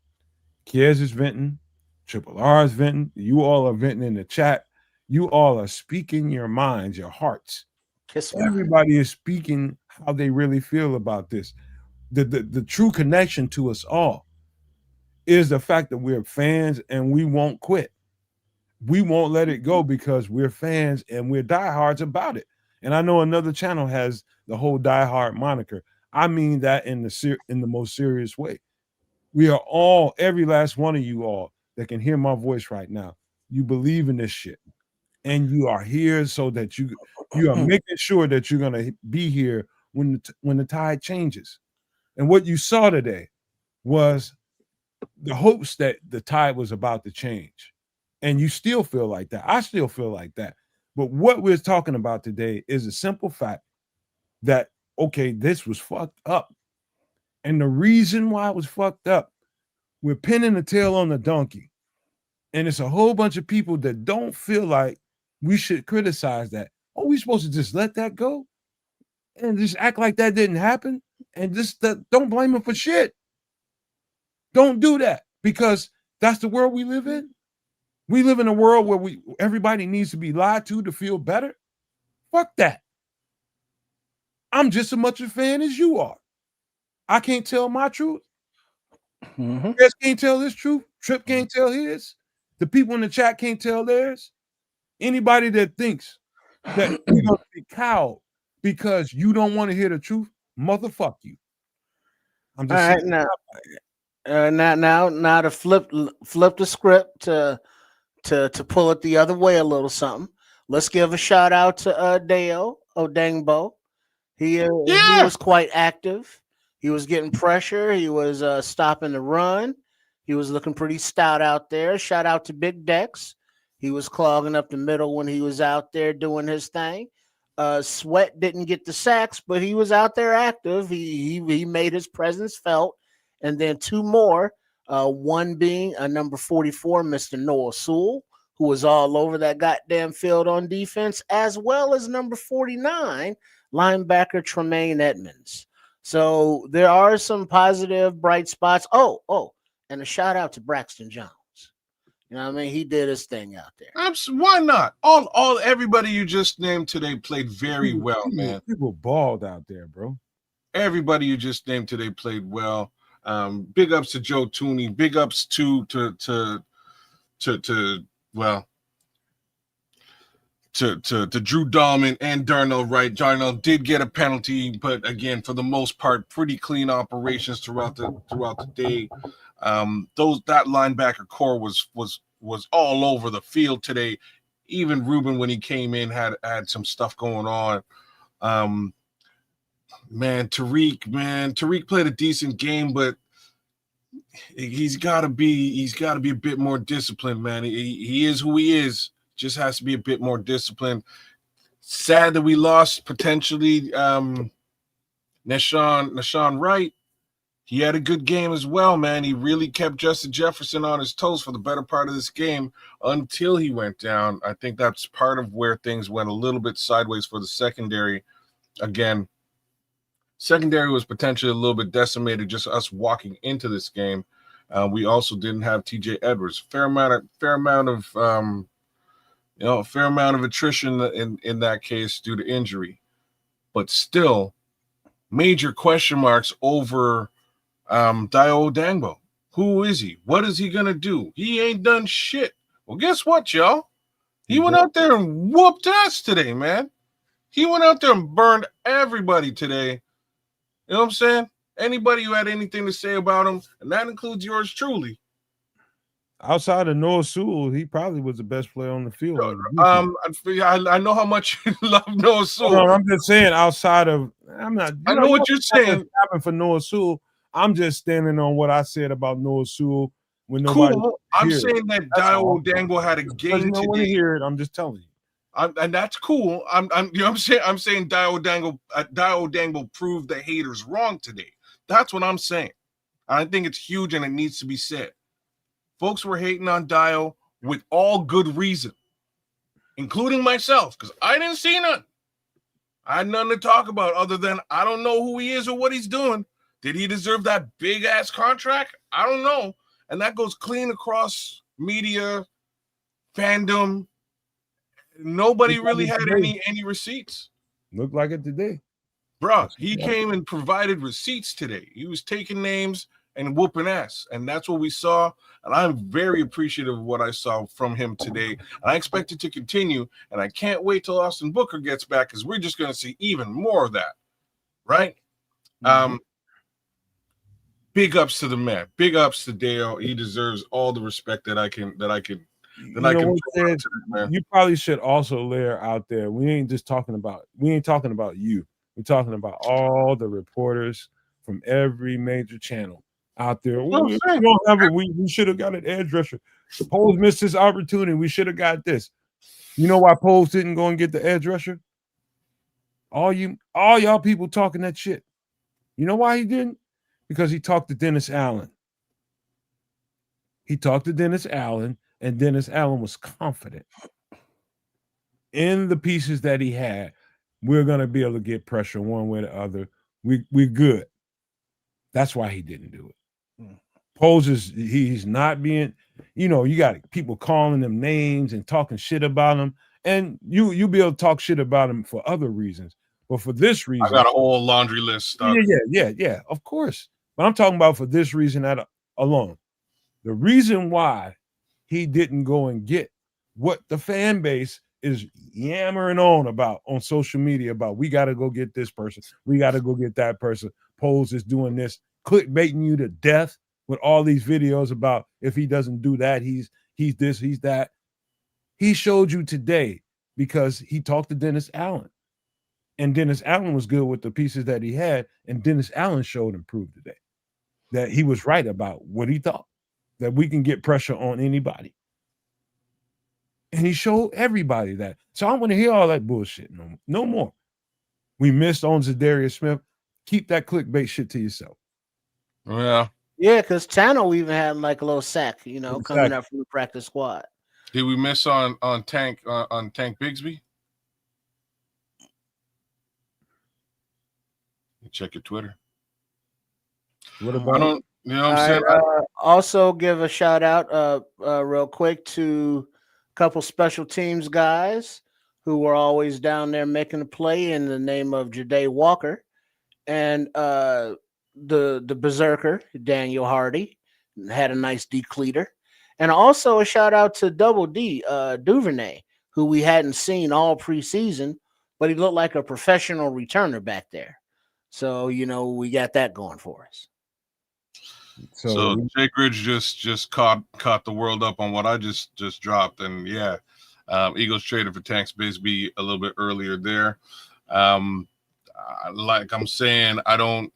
Kiers is venting. Triple R is venting. You all are venting in the chat. You all are speaking your minds, your hearts. Everybody is speaking how they really feel about this. The true connection to us all is the fact that we're fans and we won't quit. We won't let it go because we're fans and we're diehards about it. And I know another channel has the whole diehard moniker. I mean that in the most serious way. We are all, every last one of you all that can hear my voice right now, you believe in this shit. And you are here so that you are making sure that you're going to be here when the tide changes. And what you saw today was the hopes that the tide was about to change. And you still feel like that. I still feel like that. But what we're talking about today is a simple fact that, okay, this was fucked up. And the reason why it was fucked up, we're pinning the tail on the donkey. And it's a whole bunch of people that don't feel like we should criticize that. Oh, we supposed to just let that go and just act like that didn't happen and just don't blame them for shit. Don't do that, because that's the world we live in. We live in a world where everybody needs to be lied to feel better. Fuck that. I'm just as much a fan as you are. I can't tell my truth. Chris can't tell his truth. Trip can't tell his. The people in the chat can't tell theirs. Anybody that thinks that you're going to be cowed because you don't want to hear the truth, motherfuck you. I'm just saying. Now to flip the script to pull it the other way a little something. Let's give a shout out to Deo Odengbo. He was quite active. He was getting pressure. He was stopping the run. He was looking pretty stout out there. Shout out to Big Dex. He was clogging up the middle when he was out there doing his thing. Sweat didn't get the sacks, but he was out there active. He made his presence felt. And then 2 more, one being number 44, Mr. Noah Sewell, who was all over that goddamn field on defense, as well as number 49, linebacker Tremaine Edmonds. So there are some positive, bright spots. Oh, and a shout out to Braxton Jones. You know what I mean? He did his thing out there. Why not? Everybody you just named today played very well, man. People balled out there, bro. Everybody you just named today played well. Big ups to Joe Tooney. Big ups to Drew Dahlman and Darnell Wright. Darnell did get a penalty, but again, for the most part, pretty clean operations throughout the day. That linebacker core was all over the field today. Even Ruben, when he came in, had some stuff going on. Tariq played a decent game, but he's got to be a bit more disciplined, man. He is who he is. Just has to be a bit more disciplined. Sad that we lost potentially Nashawn Wright. He had a good game as well, man. He really kept Justin Jefferson on his toes for the better part of this game until he went down. I think that's part of where things went a little bit sideways for the secondary. Again, secondary was potentially a little bit decimated just us walking into this game. We also didn't have TJ Edwards. Fair amount of attrition in that case due to injury, but still major question marks over Dio Dangbo. Who is he? What is he gonna do? He ain't done shit. Well, guess what, y'all? He went out there and whooped ass today, man. He went out there and burned everybody today. You know what I'm saying? Anybody who had anything to say about him, and that includes yours truly. Outside of Noah Sewell, he probably was the best player on the field. I know how much you love Noah Sewell. No, I'm just saying outside of I know what you're saying. Happened for Noah Sewell. I'm just standing on what I said about Noah Sewell when nobody. Cool. I'm saying that Dio Dangle had a game today. Want to hear it? I'm just telling you. And that's cool. I'm saying Dio Dangle proved the haters wrong today. That's what I'm saying. I think it's huge and it needs to be said. Folks were hating on Dio with all good reason, including myself, because I didn't see none. I had nothing to talk about other than I don't know who he is or what he's doing. Did he deserve that big ass contract? I don't know. And that goes clean across media, fandom. Nobody really had any receipts. Looked like it today. Bro, he came and provided receipts today. He was taking names and whooping ass. And that's what we saw. And I'm very appreciative of what I saw from him today. And I expect it to continue. And I can't wait till Austin Booker gets back because we're just going to see even more of that. Right? Mm-hmm. Big ups to the man. Big ups to Dale. He deserves all the respect that I can. You probably should also layer out there. We ain't talking about you. We're talking about all the reporters from every major channel out there. We should have got an edge rusher. Poles missed his opportunity. We should have got this. You know why Poles didn't go and get the edge rusher? All y'all people talking that shit. You know why he didn't? Because he talked to Dennis Allen. And Dennis Allen was confident in the pieces that he had. We're going to be able to get pressure one way or the other. We're good. That's why he didn't do it. Poles he's not being, you got people calling them names and talking shit about him. And you'll be able to talk shit about him for other reasons. But for this reason. I got a whole laundry list stuff. Yeah, of course. But I'm talking about for this reason alone. The reason why he didn't go and get what the fan base is yammering on social media about, we got to go get this person. We got to go get that person. Poles is doing this, clickbaiting you to death with all these videos about if he doesn't do that, he's this, he's that. He showed you today because he talked to Dennis Allen. And Dennis Allen was good with the pieces that he had. And Dennis Allen showed and proved today that he was right about what he thought, that we can get pressure on anybody. And he showed everybody that. So I want to hear all that bullshit. No more. We missed on Zadarius Smith. Keep that clickbait shit to yourself. Yeah. Yeah, because Tano even had like a little sack, coming up from the practice squad. Did we miss on Tank Bigsby? Check your Twitter. What I about don't, you know what I'm All saying? right, also give a shout out real quick to a couple special teams guys who were always down there making a play in the name of Jade Walker and the berserker Daniel Hardy had a nice decleater. And also a shout out to Double D Duvernay, who we hadn't seen all preseason, but he looked like a professional returner back there. So, we got that going for us. So Jake Ridge just caught the world up on what I just dropped, and yeah, Eagles traded for Tanks Bisbee a little bit earlier there. Like I'm saying, I don't,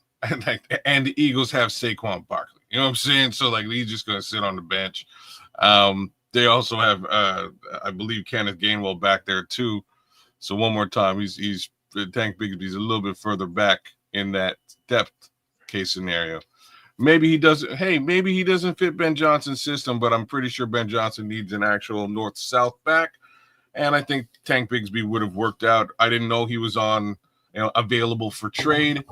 and the Eagles have Saquon Barkley. You know what I'm saying? So like he's just gonna sit on the bench. They also have, I believe, Kenneth Gainwell back there too. So one more time, he's Tank Bigsby's a little bit further back in that depth case scenario. Maybe he doesn't. Hey, maybe he doesn't fit Ben Johnson's system, but I'm pretty sure Ben Johnson needs an actual north-south back, and I think Tank Bigsby would have worked out. I didn't know he was available for trade.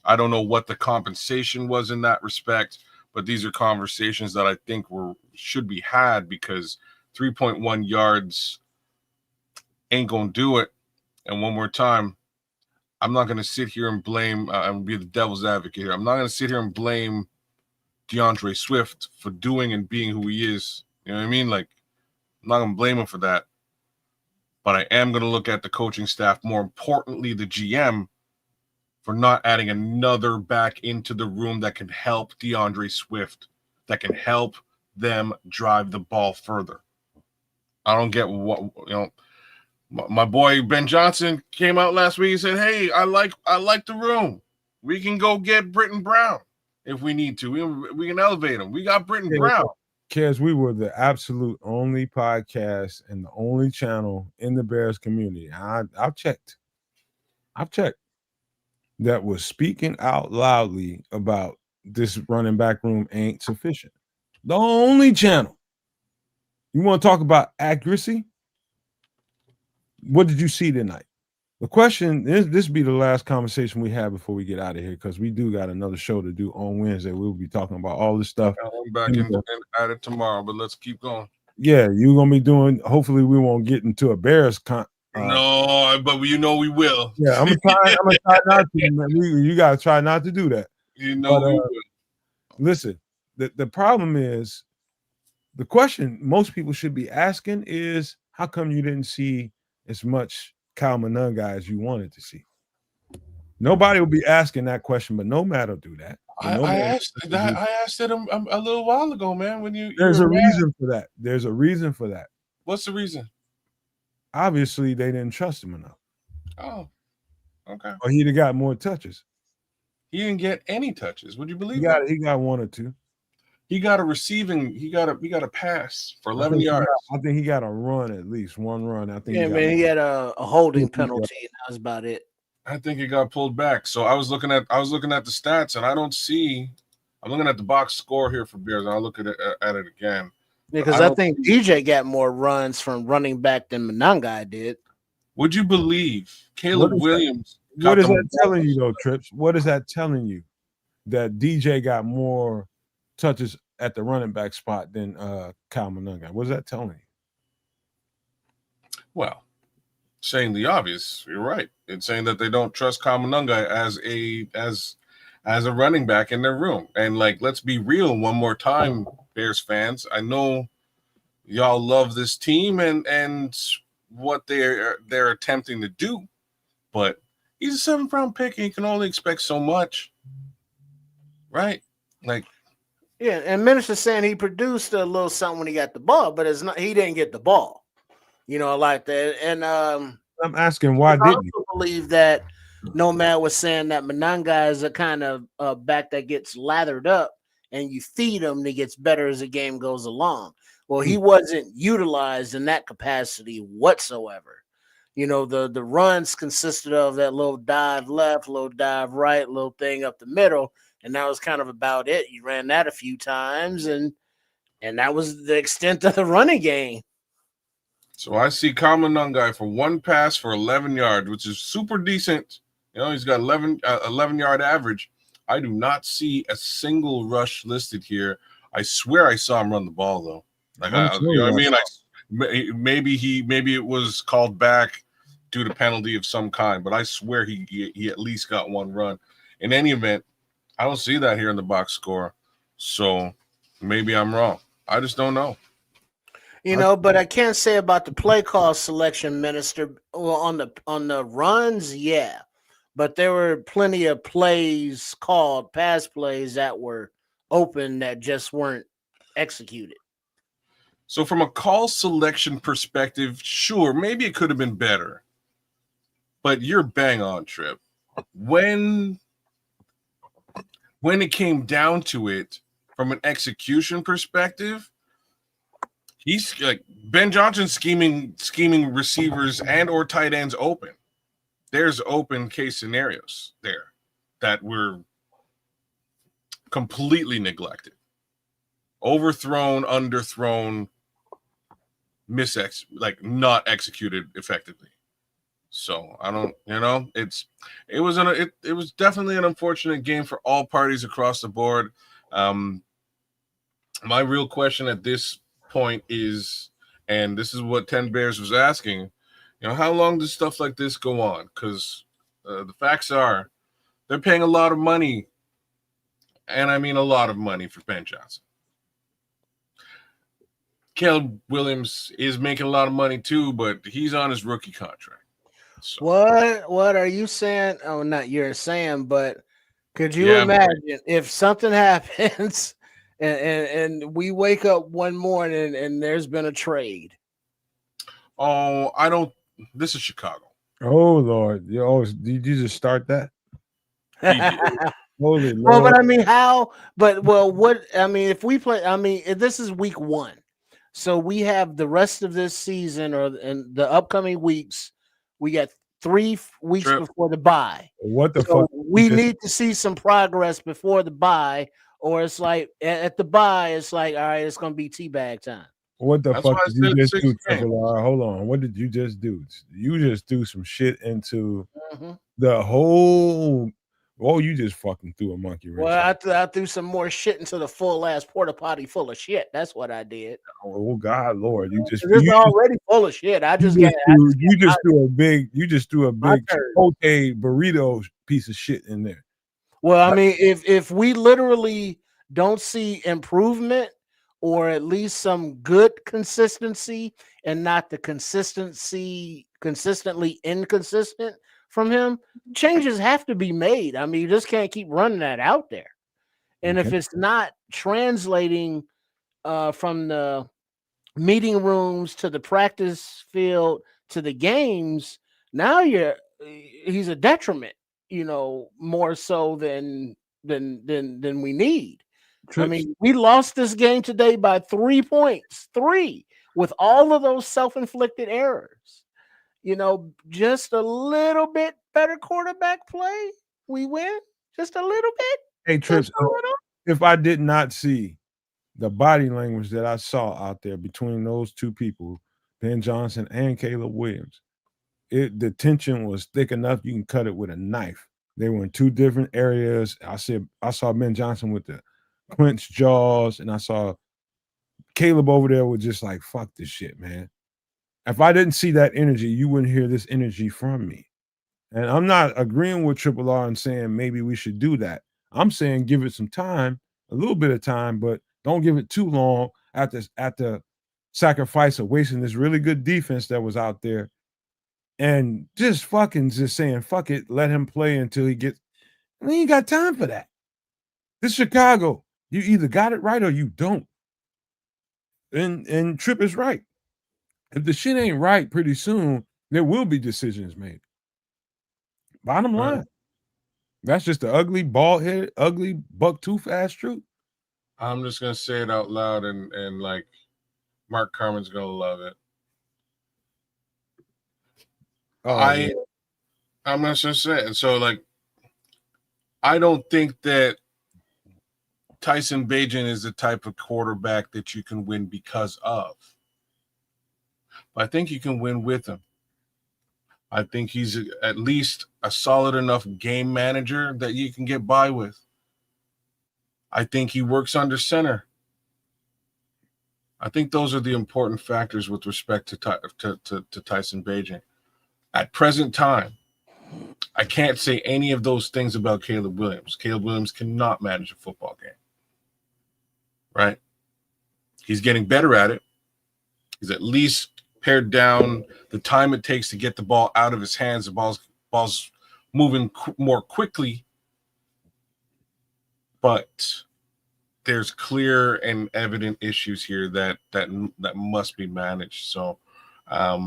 I don't know what the compensation was in that respect, but these are conversations that I think should be had because 3.1 yards ain't gonna do it. And one more time, I'm not gonna sit here and blame. I'm gonna be the devil's advocate here. I'm not gonna sit here and blame DeAndre Swift for doing and being who he is. You know what I mean? Like, I'm not gonna blame him for that. But I am gonna look at the coaching staff, more importantly, the GM, for not adding another back into the room that can help DeAndre Swift, that can help them drive the ball further. I don't get what, my boy Ben Johnson came out last week and said, "Hey, I like the room. We can go get Britton Brown if we need to. We can elevate him. We got Britton Brown." Kez, we were the absolute only podcast and the only channel in the Bears community. I've checked that was speaking out loudly about this running back room ain't sufficient. The only channel. You want to talk about accuracy? What did you see tonight? The question is, this be the last conversation we have before we get out of here, because we do got another show to do on Wednesday. We'll be talking about all this stuff. I'm back and at it tomorrow, but let's keep going. Yeah, you're gonna be doing. Hopefully, we won't get into a Bears. No, but we will. Yeah, I'm gonna try not to. Man. You gotta try not to do that. We will. Listen, the problem is, the question most people should be asking is, how come you didn't see as much Kyle Monunga as you wanted to see? Nobody will be asking that question, but Nomad will do that. I asked it a little while ago, man. There's a reason for that. There's a reason for that. What's the reason? Obviously, they didn't trust him enough. Oh, okay. Or he'd have got more touches. He didn't get any touches. Would you believe that? He got one or two. He got a receiving. He got a pass for 11 yards. I think he got a run, at least one run. I think. Yeah, he had a holding penalty, and that was about it. I think he got pulled back. So I was looking at the stats, and I don't see. I'm looking at the box score here for Bears, and I'll look at it again. Yeah, because I think DJ got more runs from running back than Monunga did. Would you believe Caleb Williams? What is that telling you, though, Trips? What is that telling you? That DJ got more touches at the running back spot than Kyle Monunga. What is that telling you? Well, saying the obvious. You're right. It's saying that they don't trust Kyle Monunga as a running back in their room. And like, let's be real one more time, Bears fans. I know y'all love this team and what they're attempting to do, but he's a 7th round pick and you can only expect so much, right? Like, yeah, and Minister's saying he produced a little something when he got the ball, but he didn't get the ball, like that. And I'm asking, why didn't you believe that Nomad was saying that Monunga is a kind of back that gets lathered up and you feed him, and he gets better as the game goes along. Well, he wasn't utilized in that capacity whatsoever. The runs consisted of that little dive left, little dive right, little thing up the middle, and that was kind of about it. You ran that a few times, and that was the extent of the running game. So I see Kama Nungai for one pass for 11 yards, which is super decent. He's got 11-yard average. I do not see a single rush listed here. I swear I saw him run the ball though. Like maybe it was called back due to penalty of some kind, but I swear he at least got one run. In any event, I don't see that here in the box score. So maybe I'm wrong. I just don't know. But I can't say about the play call selection, Minister. Well, on the runs, yeah, but there were plenty of plays called, pass plays that were open that just weren't executed. So from a call selection perspective, sure, maybe it could have been better, but you're bang on, Trip. When it came down to it, from an execution perspective, he's like Ben Johnson scheming receivers and or tight ends open. There's open case scenarios there that were completely neglected, overthrown, underthrown, not executed effectively. So I don't, it was definitely an unfortunate game for all parties across the board. My real question at this point is, and this is what 10 Bears was asking, how long does stuff like this go on? Because the facts are they're paying a lot of money, and I mean a lot of money for Ben Johnson. Caleb Williams is making a lot of money too, but he's on his rookie contract. So. What are you saying? Oh, not you're saying, but could you imagine if something happens and we wake up one morning and there's been a trade? Oh, this is Chicago. Oh Lord. Did you just start that? Holy Lord. Well, but I mean, how? But what? I mean, if we play, if this is week 1, so we have the rest of this season and the upcoming weeks. We got 3 weeks before the bye. What the fuck? We need to see some progress before the bye, or it's like at the bye, it's like, all right, it's going to be teabag time. What the fuck did you just do, Triple R? Hold on. What did you just do? You just threw some shit into the whole. Oh, you just fucking threw a monkey wrench. Well, I threw some more shit into the full ass porta potty full of shit. That's what I did. Oh God, Lord! It's already full of shit. You just threw a big Chipotle burrito piece of shit in there. Well, I mean, if we literally don't see improvement or at least some good consistency and not the consistently inconsistent from him, changes have to be made. I mean, you just can't keep running that out there. And if it's not translating from the meeting rooms to the practice field to the games, now he's a detriment, more so than we need. I mean, we lost this game today by 3 points, with all of those self-inflicted errors. Just a little bit better quarterback play, we win. Just a little bit. Hey, Trips, if I did not see the body language that I saw out there between those two people, Ben Johnson and Caleb Williams, the tension was thick enough you can cut it with a knife. They were in 2 different areas. I saw Ben Johnson with the clenched jaws, and I saw Caleb over there with just like, fuck this shit, man. If I didn't see that energy, you wouldn't hear this energy from me. And I'm not agreeing with Triple R and saying maybe we should do that. I'm saying give it some time, a little bit of time, but don't give it too long at the sacrifice of wasting this really good defense that was out there. And just saying, fuck it, let him play until he gets. We ain't got time for that. This is Chicago. You either got it right or you don't. And Tripp is right. If the shit ain't right pretty soon, there will be decisions made. Bottom line. That's just the ugly, bald-headed, ugly, buck-tooth-ass truth. I'm just going to say it out loud, and like, Mark Carmen's going to love it. I'm not going to say it. So, like, I don't think that Tyson Bagent is the type of quarterback that you can win because of. But I think you can win with him. I think he's at least a solid enough game manager that you can get by with. I think he works under center. I think those are the important factors with respect to Tyson Bagent. At present time, I can't say any of those things about Caleb Williams. Caleb Williams cannot manage a football game. Right? He's getting better at it. He's at least pared down the time it takes to get the ball out of his hands. The ball's moving more quickly. But there's clear and evident issues here that must be managed. So I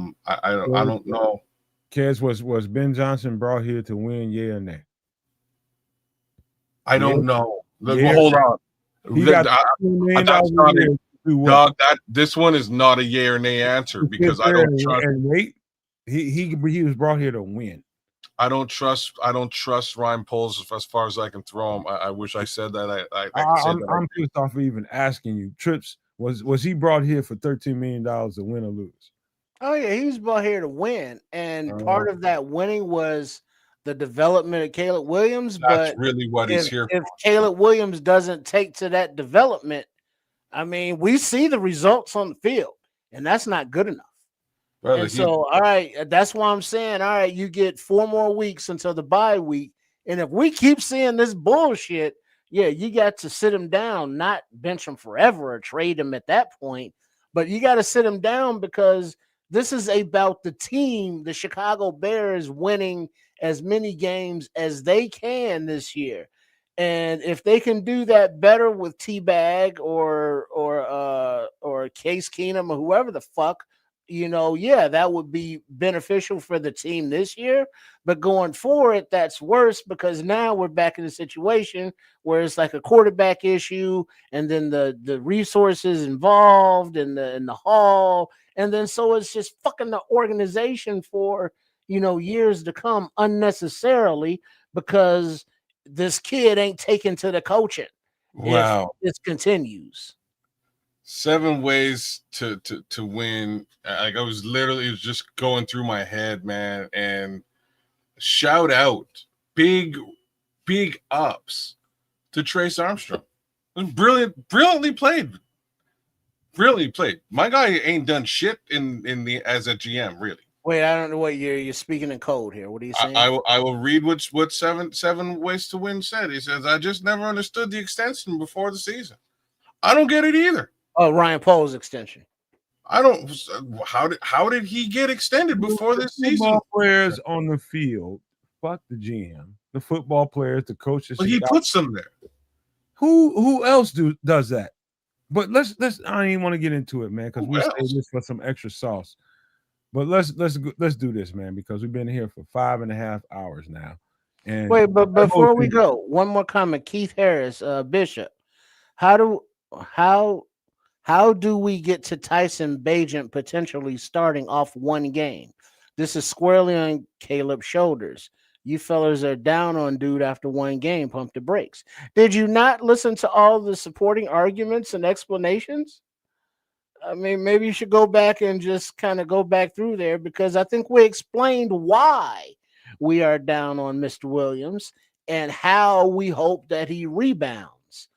don't know. Kez, was Ben Johnson brought here to win, yeah or nay? I don't know. Yeah. Hold on. He got $2 million dog, this one is not a yay or nay answer because I don't trust. And wait, he was brought here to win. I don't trust Ryan Poles as far as I can throw him. I wish I said that. I'm pissed off for even asking you. Trips, was he brought here for $13 million to win or lose? Oh yeah, he was brought here to win, and part of that winning was the development of Caleb Williams. That's really what he's here for. If Caleb Williams doesn't take to that development, I mean, we see the results on the field, and that's not good enough. Brother, and so, all right, that's why I'm saying, all right, you get 4 more weeks until the bye week, and if we keep seeing this bullshit, yeah, you got to sit him down, not bench him forever or trade him at that point, but you got to sit him down because this is about the team, the Chicago Bears, winning as many games as they can this year. And if they can do that better with T-Bag or Case Keenum or whoever the fuck, yeah, that would be beneficial for the team this year. But going forward, that's worse because now we're back in a situation where it's like a quarterback issue, and then the resources involved and the hall, and then so it's just fucking the organization for years to come unnecessarily because this kid ain't taken to the coaching. Wow, if this continues. 7 ways to win. Like I was literally just going through my head, man. And shout out, big ups to Trace Armstrong. It was brilliantly played. Brilliantly played. My guy ain't done shit in the as a GM, really. Wait, I don't know what you're speaking in code here. What are you saying? I will read what seven ways to win said. He says, I just never understood the extension before the season. I don't get it either. Oh, Ryan Poles extension. I don't. How did he get extended before this season? Football players on the field, fuck the GM. The football players, the coaches. But he puts them there. Who else does that? But let's. I don't even want to get into it, man, because we say this for some extra sauce. But let's do this, man, because we've been here for 5.5 hours now. And wait, but before we go, one more comment. Keith Harris, Bishop, how do we get to Tyson Bagent potentially starting off one game? This is squarely on Caleb's shoulders. You fellas are down on dude after one game. Pump the brakes. Did you not listen to all the supporting arguments and explanations? I mean, maybe you should go back and just kind of go back through there because I think we explained why we are down on Mr. Williams and how we hope that he rebounds.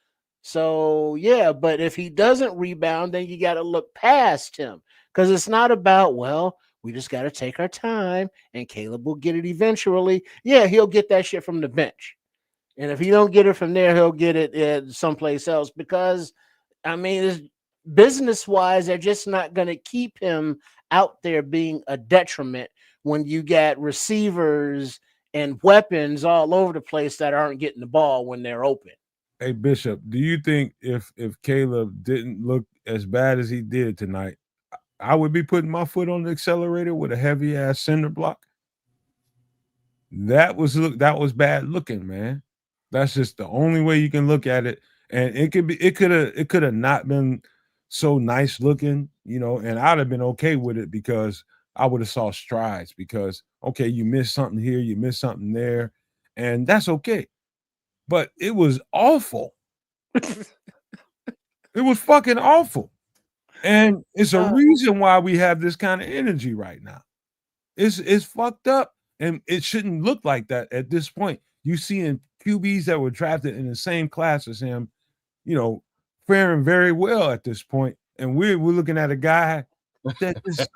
So, yeah, but if he doesn't rebound, then you got to look past him because it's not about, well, we just got to take our time and Caleb will get it eventually. Yeah, he'll get that shit from the bench. And if he don't get it from there, he'll get it someplace else because, I mean, business-wise, they're just not going to keep him out there being a detriment when you got receivers and weapons all over the place that aren't getting the ball when they're open. Hey, Bishop, do you think if Caleb didn't look as bad as he did tonight, I would be putting my foot on the accelerator with a heavy-ass cinder block? That was bad looking, man. That's just the only way you can look at it. And it could have not been so nice looking, and I'd have been okay with it because I would have saw strides because, okay, you missed something here, you missed something there, and that's okay. But it was awful. It was fucking awful. And it's a reason why we have this kind of energy right now. It's fucked up, and it shouldn't look like that at this point. You seeing QBs that were drafted in the same class as him, faring very well at this point, and we're looking at a guy that just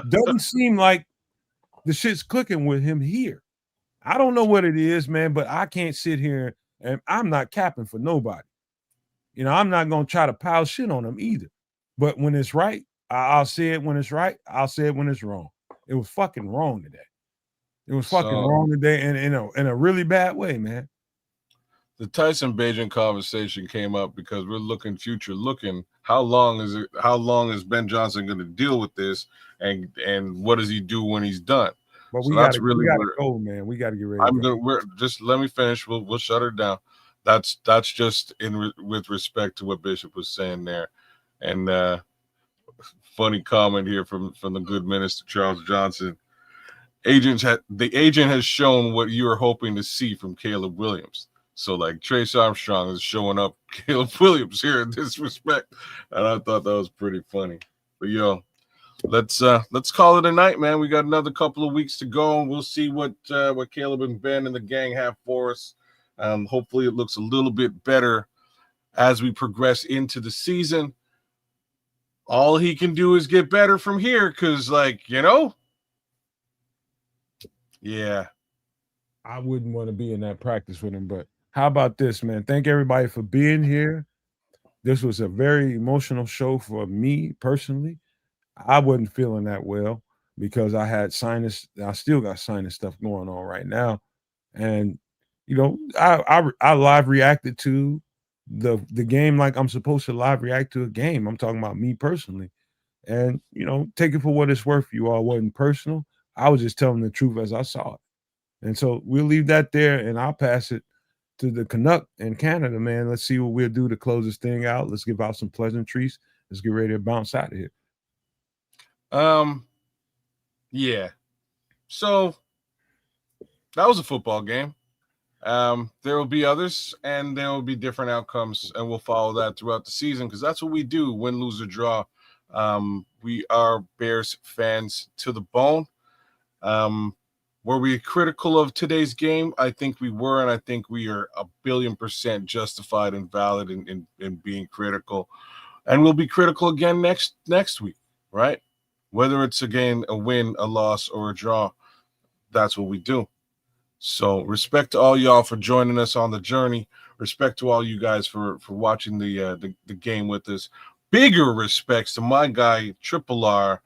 doesn't seem like the shit's clicking with him here. I don't know what it is, man, but I can't sit here and I'm not capping for nobody. I'm not gonna try to pile shit on him either. But when it's right, I'll say it when it's right. I'll say it when it's wrong. It was fucking wrong today. It was fucking wrong today, and in a really bad way, man. The Tyson Bagent conversation came up because we're looking future looking. How long is Ben Johnson going to deal with this, and what does he do when he's done? But we gotta go, man. We gotta get ready. We're just let me finish. We'll shut her down. That's just with respect to what Bishop was saying there, and funny comment here from the good minister Charles Johnson. The agent has shown what you are hoping to see from Caleb Williams. So like Trace Armstrong is showing up Caleb Williams here in this respect, and I thought that was pretty funny. But let's call it a night, man. We got another couple of weeks to go, and we'll see what Caleb and Ben and the gang have for us. Hopefully, it looks a little bit better as we progress into the season. All he can do is get better from here, because yeah. I wouldn't want to be in that practice with him, but how about this, man? Thank everybody for being here. This was a very emotional show for me personally. I wasn't feeling that well because I had sinus. I still got sinus stuff going on right now, and I live reacted to the game like I'm supposed to live react to a game. I'm talking about me personally, and take it for what it's worth. You all wasn't personal. I was just telling the truth as I saw it, and so we'll leave that there, and I'll pass it to the Canuck in Canada, man. Let's see what we'll do to close this thing out. Let's give out some pleasantries. Let's get ready to bounce out of here. Yeah. So that was a football game. There will be others, and there will be different outcomes, and we'll follow that throughout the season because that's what we do: win, lose, or draw. We are Bears fans to the bone. Were we critical of today's game? I think we were, and I think we are 1,000,000,000% justified and valid in being critical. And we'll be critical again next week, right? Whether it's a win, a loss, or a draw, that's what we do. So respect to all y'all for joining us on the journey. Respect to all you guys for watching the game with us. Bigger respects to my guy, Triple R,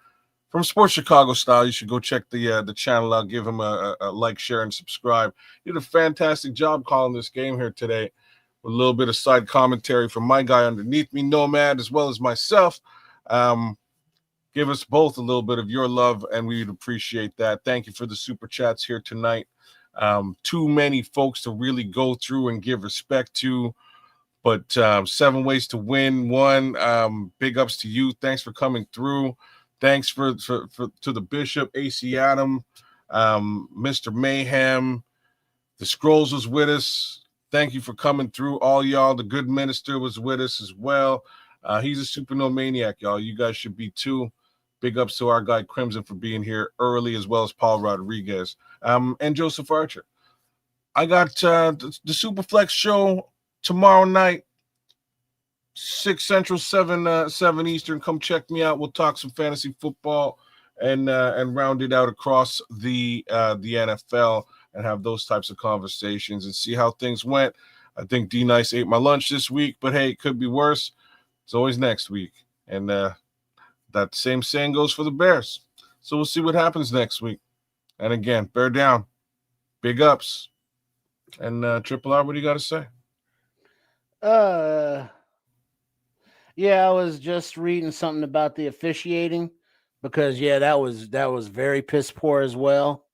from Sports Chicago Style. You should go check the channel out. Give him a like, share, and subscribe. You did a fantastic job calling this game here today. With a little bit of side commentary from my guy underneath me, Nomad, as well as myself. Give us both a little bit of your love, and we'd appreciate that. Thank you for the super chats here tonight. Too many folks to really go through and give respect to, but 7 ways to win. One, big ups to you. Thanks for coming through. Thanks to the Bishop, AC Adam, Mr. Mayhem. The Scrolls was with us. Thank you for coming through, all y'all. The good minister was with us as well. He's a supernova maniac, y'all. You guys should be too. Big ups to our guy Crimson for being here early, as well as Paul Rodriguez and Joseph Archer. I got the Superflex show tomorrow night, 6 Central, 7 Eastern. Come check me out. We'll talk some fantasy football and round it out across the NFL and have those types of conversations and see how things went. I think D Nice ate my lunch this week, but hey, it could be worse. It's always next week. And that same saying goes for the Bears. So we'll see what happens next week. And again, bear down. Big ups. And Triple R, what do you got to say? Yeah, I was just reading something about the officiating because that was very piss poor as well.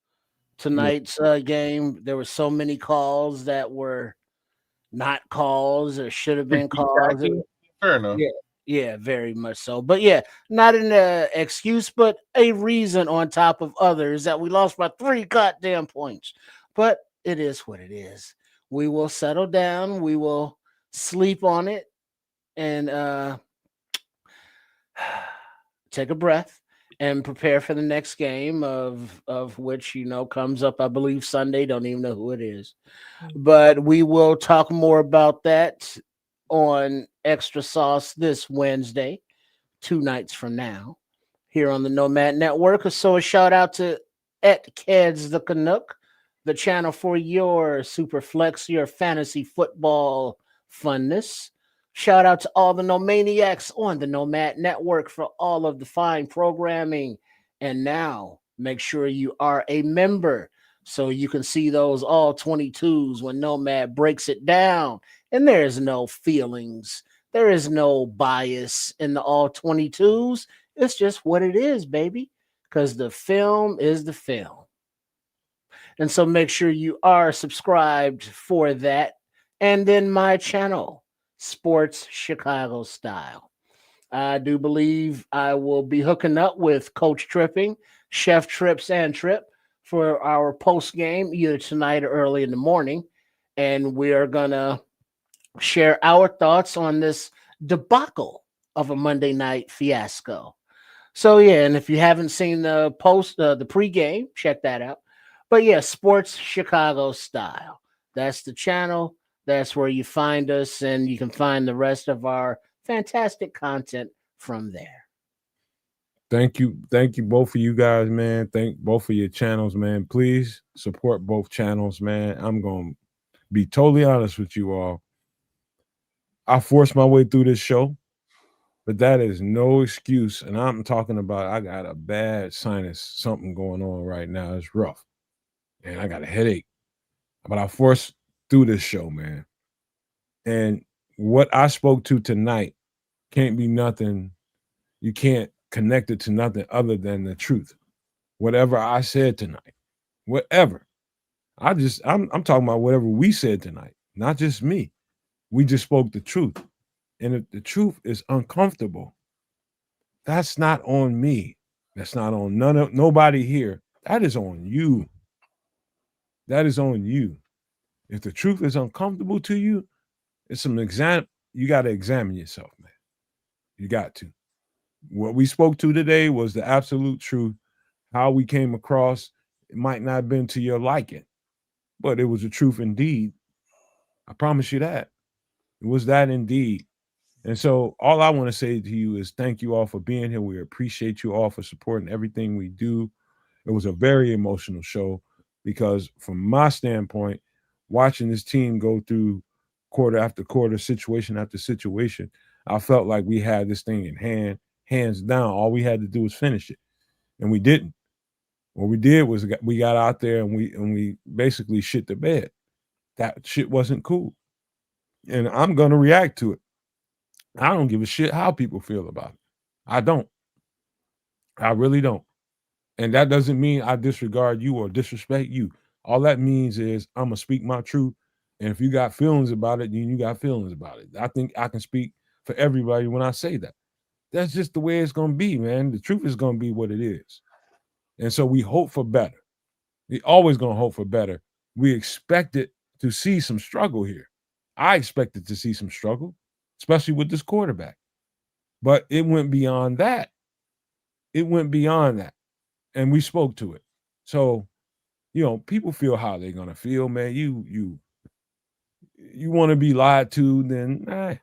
Tonight's game, there were so many calls that were not calls or should have been calls. Fair enough. Yeah, very much so. But not an excuse, but a reason on top of others that we lost by 3 goddamn points. But it is what it is. We will settle down. We will sleep on it. And take a breath and prepare for the next game of which comes up, I believe, Sunday. Don't even know who it is, but we will talk more about that on Extra Sauce this Wednesday, 2 nights from now, here on the Nomad Network. So a shout out to Keds the Canuck, the channel for your super flex, your fantasy football funness. Shout out to all the Nomaniacs on the Nomad Network for all of the fine programming. And now make sure you are a member so you can see those all 22s when Nomad breaks it down. And there is no feelings, there is no bias in the all 22s. It's just what it is, baby, because the film is the film. And so make sure you are subscribed for that. And then my channel, Sports Chicago Style. I do believe I will be hooking up with Coach Tripping, Chef Trips and Trip for our post game either tonight or early in the morning. And we are going to share our thoughts on this debacle of a Monday night fiasco. So, yeah, and if you haven't seen the pregame, check that out. But, yeah, Sports Chicago Style. That's the channel. That's where you find us, and you can find the rest of our fantastic content from there. Thank you both of you guys, man. Thank both of your channels, man. Please support both channels, man. I'm going to be totally honest with you all. I forced my way through this show, but that is no excuse. And I'm talking about I got a bad sinus, something going on right now. It's rough. And I got a headache. But I forced through this show, man. And what I spoke to tonight can't be nothing. You can't connect it to nothing other than the truth. Whatever I said tonight, whatever. I'm talking about whatever we said tonight, not just me. We just spoke the truth. And if the truth is uncomfortable, that's not on me. That's not on nobody here. That is on you. That is on you. If the truth is uncomfortable to you, it's some you got to examine yourself, man. You got to. What we spoke to today was the absolute truth. How we came across, it might not have been to your liking, but it was the truth indeed. I promise you that. It was that indeed. And so all I want to say to you is thank you all for being here. We appreciate you all for supporting everything we do. It was a very emotional show because from my standpoint, watching this team go through quarter after quarter, situation after situation, I felt like we had this thing in hand, hands down. All we had to do was finish it, and we didn't. What we did was we got out there and we basically shit the bed. That shit wasn't cool, and I'm gonna react to it. I don't give a shit how people feel about it. I don't. I really don't. And that doesn't mean I disregard you or disrespect you. All that means is I'm gonna speak my truth. And if you got feelings about it, then you got feelings about it. I think I can speak for everybody when I say that. That's just the way it's gonna be, man. The truth is gonna be what it is. And so we hope for better. We always gonna hope for better. We expected to see some struggle here. I expected to see some struggle, especially with this quarterback. But it went beyond that. It went beyond that. And we spoke to it. So, people feel how they're gonna feel, man. You want to be lied to, then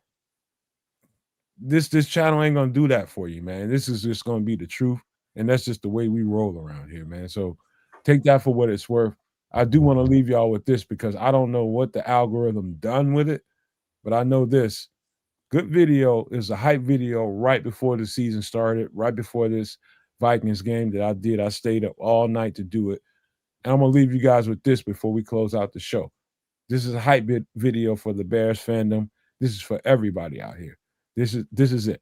this channel ain't gonna do that for you, man. This is just gonna be the truth, and that's just the way we roll around here, man. So take that for what it's worth. I do want to leave y'all with this because I don't know what the algorithm done with it, but I know this. Good video is a hype video right before the season started, right before this Vikings game that I did. I stayed up all night to do it. And I'm going to leave you guys with this before we close out the show. This is a hype video for the Bears fandom. This is for everybody out here. This is it.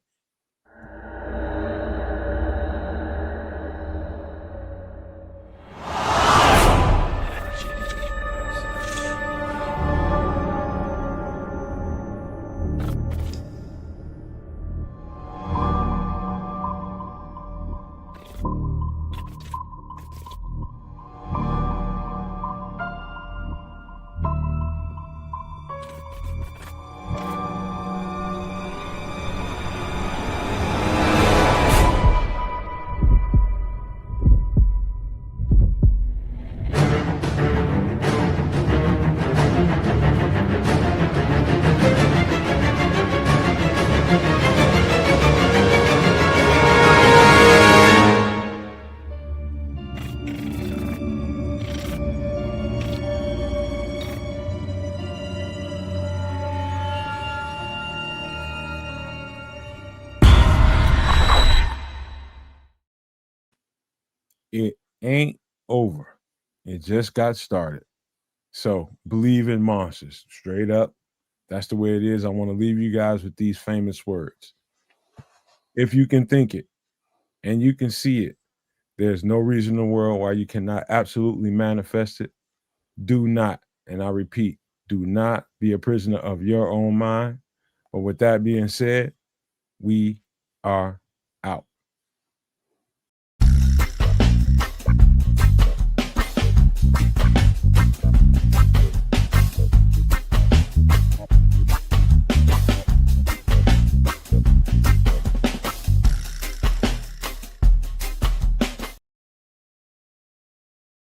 It ain't over. It just got started. So believe in monsters. Straight up. That's the way it is. I want to leave you guys with these famous words. If you can think it and you can see it, there's no reason in the world why you cannot absolutely manifest it. Do not, and I repeat, do not be a prisoner of your own mind. But with that being said, we are out.